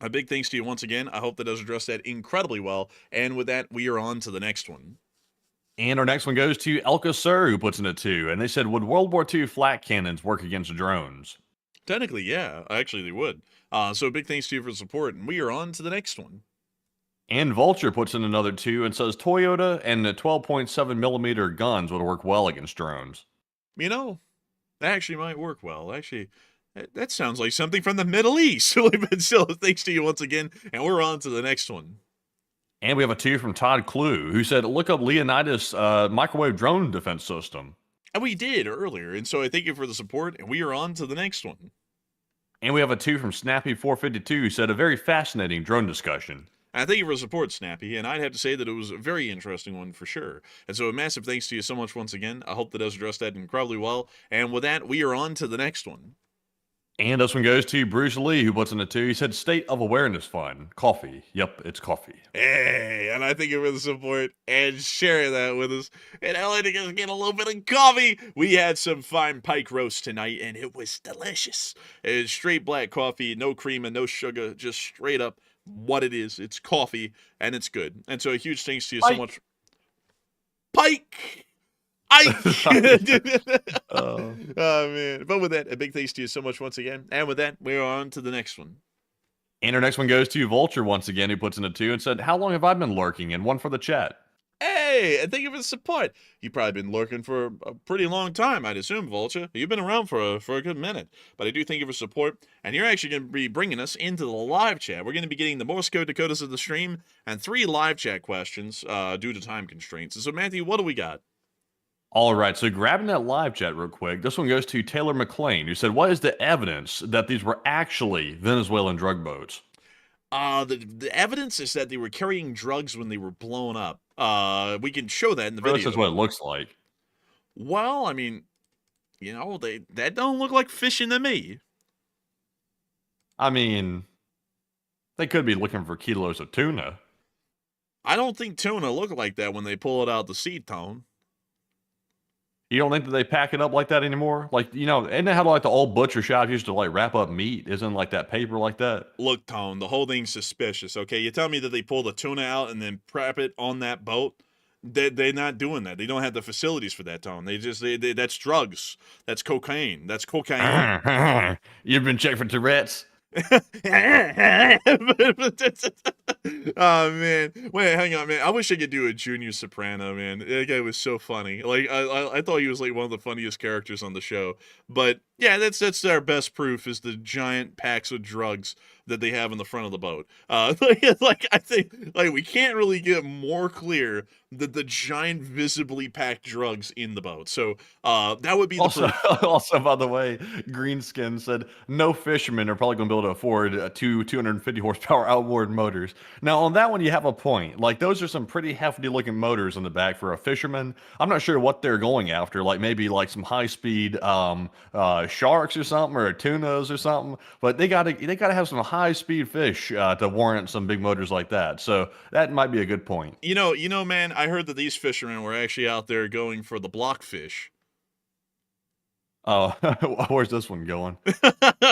a big thanks to you once again. I hope that does address that incredibly well. And with that, we are on to the next one. And our next one goes to Elka Sir, who puts in a 2. And they said, would World War II flak cannons work against drones? Technically, yeah. Actually, they would. So big thanks to you for the support. And we are on to the next one. And Vulture puts in another 2 and says Toyota and the 12.7 millimeter guns would work well against drones. That actually might work well. Actually, that sounds like something from the Middle East. But still, thanks to you once again. And we're on to the next one. And we have a 2 from Todd Clue, who said, look up Leonidas microwave drone defense system. And we did earlier, and so I thank you for the support, and we are on to the next one. And we have a 2 from Snappy452, who said, a very fascinating drone discussion. I thank you for the support, Snappy, and I'd have to say that it was a very interesting one for sure. And so a massive thanks to you so much once again. I hope that does address that incredibly well. And with that, we are on to the next one. And this one goes to Bruce Lee, who puts in a 2. He said, State of Awareness Fund. Coffee. Yep, it's coffee. Hey, and I thank you for the support and sharing that with us. And I like to get a little bit of coffee. We had some fine pike roast tonight, and it was delicious. It's straight black coffee, no cream and no sugar, just straight up what it is. It's coffee, and it's good. And so a huge thanks to you so much. Pike! Oh, man. But with that, a big thanks to you so much once again. And with that, we're on to the next one. And our next one goes to Vulture once again, who puts in a 2 and said, how long have I been lurking? And one for the chat. Hey, and thank you for the support. You've probably been lurking for a pretty long time, I'd assume, Vulture. You've been around for a good minute. But I do thank you for support. And you're actually going to be bringing us into the live chat. We're going to be getting the Morse code Dakotas of the stream and 3 live chat questions due to time constraints. And so, Matthew, what do we got? All right, so grabbing that live chat real quick, this one goes to Taylor McLean, who said, what is the evidence that these were actually Venezuelan drug boats? The evidence is that they were carrying drugs when they were blown up. We can show that in the video. That's what it looks like. Well, I mean, you know, that don't look like fishing to me. I mean, they could be looking for kilos of tuna. I don't think tuna look like that when they pull it out the sea, Tone. You don't think that they pack it up like that anymore? Like, you know, isn't that how like the old butcher shop used to like wrap up meat? Isn't like that paper like that? Look, Tone, the whole thing's suspicious, okay? You tell me that they pull the tuna out and then prep it on that boat? They're not doing that. They don't have the facilities for that, Tone. That's drugs. That's cocaine. That's cocaine. You've been checked for Tourette's? Oh man, wait, hang on, man. I wish I could do a Junior Soprano, man. That guy was so funny. Like I thought he was like one of the funniest characters on the show. But yeah, that's our best proof is the giant packs of drugs that they have in the front of the boat. Like I think like we can't really get more clear that the giant visibly packed drugs in the boat. So that would be the proof. Also, by the way, Greenskin said no fishermen are probably going to be able to afford 250 horsepower outboard motors. Now on that one, you have a point. Like those are some pretty hefty looking motors in the back for a fisherman. I'm not sure what they're going after. Like maybe like some high speed sharks or something, or tunas or something. But they gotta have some high speed fish to warrant some big motors like that. So that might be a good point. You know, man, I heard that these fishermen were actually out there going for the blockfish. Oh, where's this one going?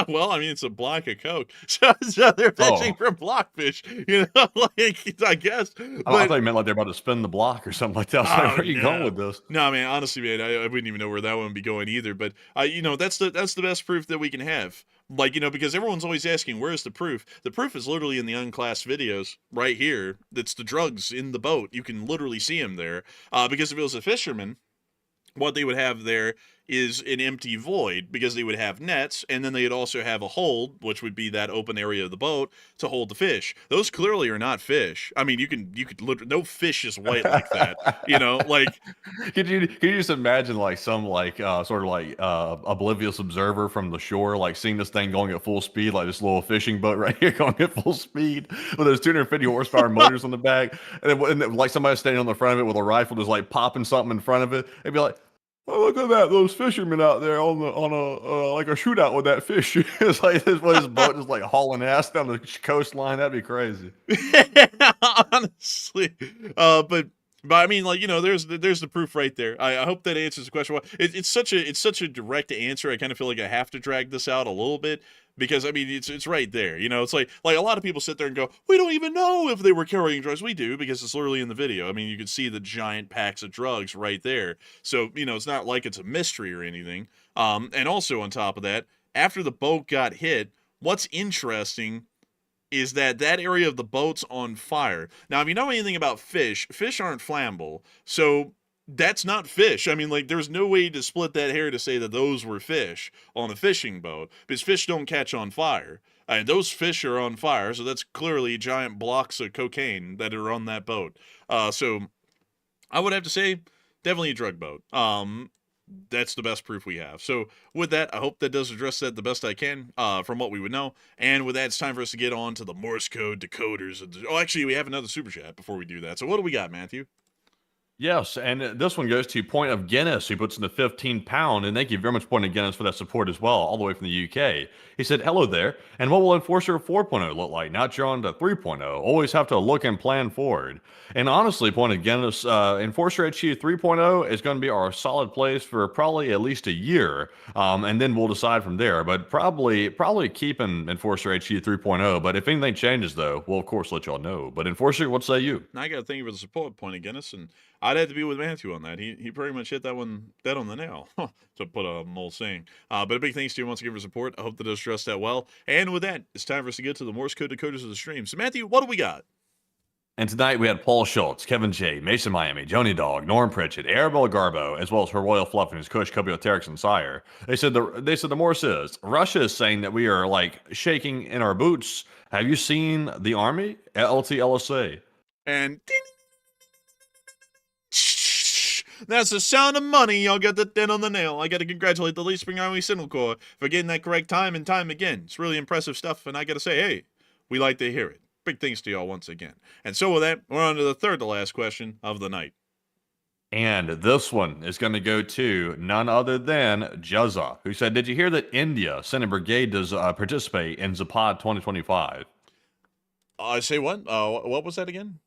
Well, I mean, it's a block of coke, so they're fishing for blockfish. You know, like I guess. I thought you meant like they're about to spin the block or something like that. I was like, where are you going with this? No, man. Honestly, man, I wouldn't even know where that one would be going either. But you know, that's the best proof that we can have. Like, you know, because everyone's always asking, where's the proof? The proof is literally in the unclassed videos right here. That's the drugs in the boat. You can literally see them there. Because if it was a fisherman, what they would have there is an empty void because they would have nets, and then they'd also have a hold, which would be that open area of the boat to hold the fish. Those clearly are not fish. I mean, you could literally, no fish is white like that. You know, like could you just imagine like some like sort of like oblivious observer from the shore like seeing this thing going at full speed, like this little fishing boat right here going at full speed with those 250 horsepower motors on the back, and then like somebody standing on the front of it with a rifle just like popping something in front of it. It'd be like, oh, look at that! Those fishermen out there on a like a shootout with that fish. It's like this his boat is like hauling ass down the coastline. That'd be crazy. Honestly, but I mean, like, you know, there's the proof right there. I hope that answers the question. It's such a direct answer. I kind of feel like I have to drag this out a little bit. Because, I mean, it's right there. You know, it's like a lot of people sit there and go, we don't even know if they were carrying drugs. We do, because it's literally in the video. I mean, you can see the giant packs of drugs right there. So, you know, it's not like it's a mystery or anything. And also on top of that, after the boat got hit, what's interesting is that area of the boat's on fire. Now, if you know anything about fish aren't flammable. So that's not fish. I mean, like, there's no way to split that hair to say that those were fish on a fishing boat, because fish don't catch on fire. And those fish are on fire, so that's clearly giant blocks of cocaine that are on that boat. So I would have to say, definitely a drug boat. That's the best proof we have. So with that, I hope that does address that the best I can from what we would know. And with that, it's time for us to get on to the Morse code decoders. Oh, actually, we have another super chat before we do that. So what do we got, Matthew? Yes, and this one goes to Point of Guinness, who puts in the 15-pound, and thank you very much, Point of Guinness, for that support as well, all the way from the UK. He said, hello there, and what will Enforcer 4.0 look like? Not you're on to 3.0. Always have to look and plan forward. And honestly, Point of Guinness, Enforcer HQ 3.0 is going to be our solid place for probably at least a year, and then we'll decide from there. But probably keeping Enforcer HQ 3.0, but if anything changes, though, we'll of course let y'all know. But Enforcer, what say you? I got to thank you for the support, Point of Guinness, and I'd have to be with Matthew on that. He pretty much hit that one dead on the nail, to put a old saying. But a big thanks to you once again for support. I hope that does address that well. And with that, it's time for us to get to the Morse code decoders of the stream. So Matthew, what do we got? And tonight we had Paul Schultz, Kevin J, Mason Miami, Joni Dog, Norm Pritchett, Arabella Garbo, as well as her Royal Fluff and his Kush, Cobio Terex and Sire. They said the Morse is, Russia is saying that we are like shaking in our boots. Have you seen the army? LTLSA. And ding, that's the sound of money. Y'all got the dead on the nail. I got to congratulate the Lee Spring Army Signal Corps for getting that correct time and time again. It's really impressive stuff, and I got to say, hey, we like to hear it. Big thanks to y'all once again. And so with that, we're on to the third to last question of the night. And this one is going to go to none other than Juzza, who said, did you hear that India sent a brigade to participate in Zapad 2025? Say what? What was that again?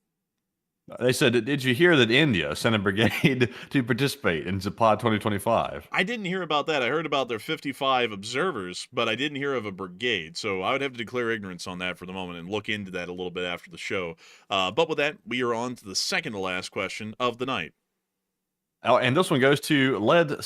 They said, did you hear that India sent a brigade to participate in Zapad 2025? I didn't hear about that. I heard about their 55 observers, but I didn't hear of a brigade. So I would have to declare ignorance on that for the moment and look into that a little bit after the show. But with that, we are on to the second to last question of the night. Oh, and this one goes to Led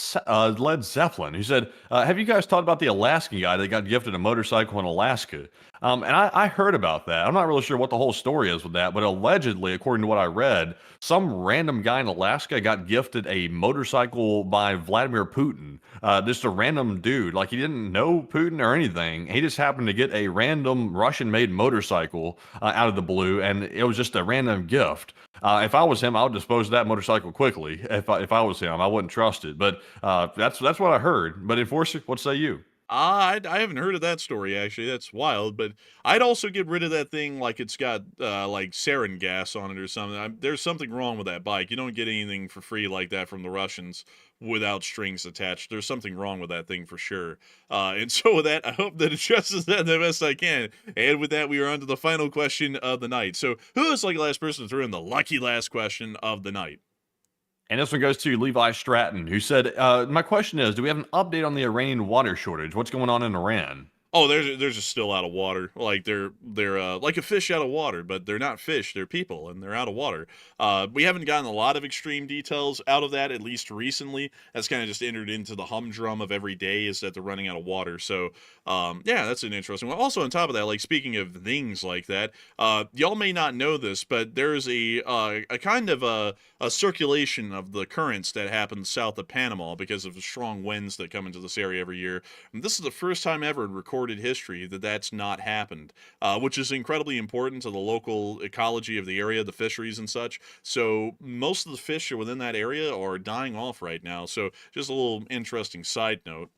Zeppelin, who said, have you guys thought about the Alaskan guy that got gifted a motorcycle in Alaska? And I heard about that. I'm not really sure what the whole story is with that, but allegedly, according to what I read, some random guy in Alaska got gifted a motorcycle by Vladimir Putin. Just a random dude. Like, he didn't know Putin or anything. He just happened to get a random Russian-made motorcycle out of the blue, and it was just a random gift. If I was him, I would dispose of that motorcycle quickly. If I was him, I wouldn't trust it. But that's what I heard. But Enforcer, what say you? I haven't heard of that story, actually. That's wild. But I'd also get rid of that thing like it's got like sarin gas on it or something. There's something wrong with that bike. You don't get anything for free like that from the Russians without strings attached. There's something wrong with that thing for sure. And so with that, I hope that addresses that the best I can. And with that, we are on to the final question of the night. So who is like the last person to throw in the lucky last question of the night? And this one goes to Levi Stratton, who said, my question is, do we have an update on the Iranian water shortage? What's going on in Iran? Oh, they're just still out of water. Like they're like a fish out of water, but they're not fish. They're people, and they're out of water. We haven't gotten a lot of extreme details out of that, at least recently. That's kind of just entered into the humdrum of every day is that they're running out of water. So, yeah, that's an interesting one. Also, on top of that, like speaking of things like that, y'all may not know this, but there's a kind of a circulation of the currents that happens south of Panama because of the strong winds that come into this area every year. And this is the first time ever in recorded history that that's not happened, which is incredibly important to the local ecology of the area, the fisheries and such. So most of the fish within that area are dying off right now. So just a little interesting side note,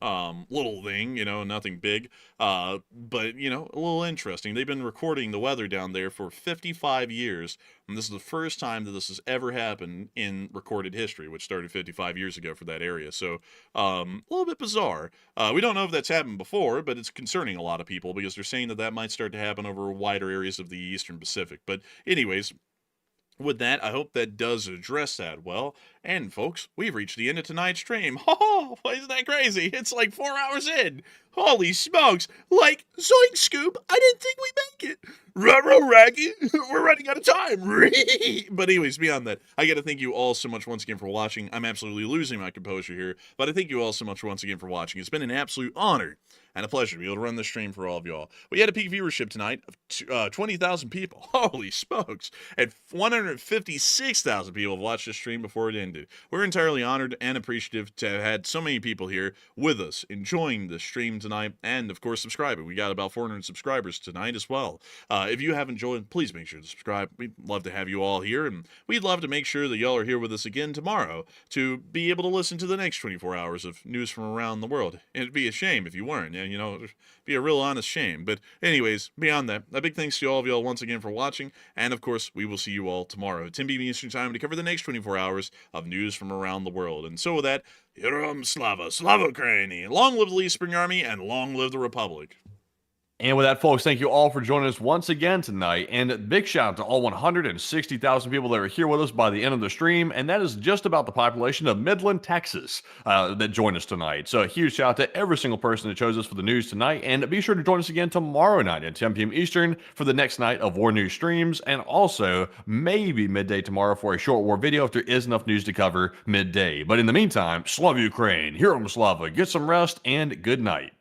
little thing, nothing big, but a little interesting. They've been recording the weather down there for 55 years. And this is the first time that this has ever happened in recorded history, which started 55 years ago for that area. So a little bit bizarre. We don't know if that's happened before, but it's concerning a lot of people because they're saying that might start to happen over wider areas of the Eastern Pacific. But anyways, with that, I hope that does address that well. And folks, we've reached the end of tonight's stream. Oh, isn't that crazy? It's like 4 hours in. Holy smokes. Like, zoink scoop, I didn't think we'd make it. Ruh-roh, Raggy, we're running out of time. But anyways, beyond that, I got to thank you all so much once again for watching. I'm absolutely losing my composure here, but I thank you all so much once again for watching. It's been an absolute honor and a pleasure to be able to run this stream for all of y'all. We had a peak viewership tonight of 20,000 people. Holy smokes. And 156,000 people have watched this stream before it ended. ended. We're entirely honored and appreciative to have had so many people here with us, enjoying the stream tonight, and of course subscribing. We got about 400 subscribers tonight as well. If you haven't joined, please make sure to subscribe. We'd love to have you all here, and we'd love to make sure that y'all are here with us again tomorrow to be able to listen to the next 24 hours of news from around the world. And it'd be a shame if you weren't, and it'd be a real honest shame. But anyways, beyond that, a big thanks to all of y'all once again for watching, and of course, we will see you all tomorrow at 10 p.m. Eastern Time to cover the next 24 hours of news from around the world. And so with that, Heroam Slava, Slava Ukraini, long live the Lee Spring Army, and long live the Republic. And with that, folks, thank you all for joining us once again tonight. And big shout out to all 160,000 people that are here with us by the end of the stream. And that is just about the population of Midland, Texas, that joined us tonight. So a huge shout out to every single person that chose us for the news tonight. And be sure to join us again tomorrow night at 10 p.m. Eastern for the next night of War News streams. And also maybe midday tomorrow for a short war video if there is enough news to cover midday. But in the meantime, Slava Ukraine, Heroam Slava, get some rest, and good night.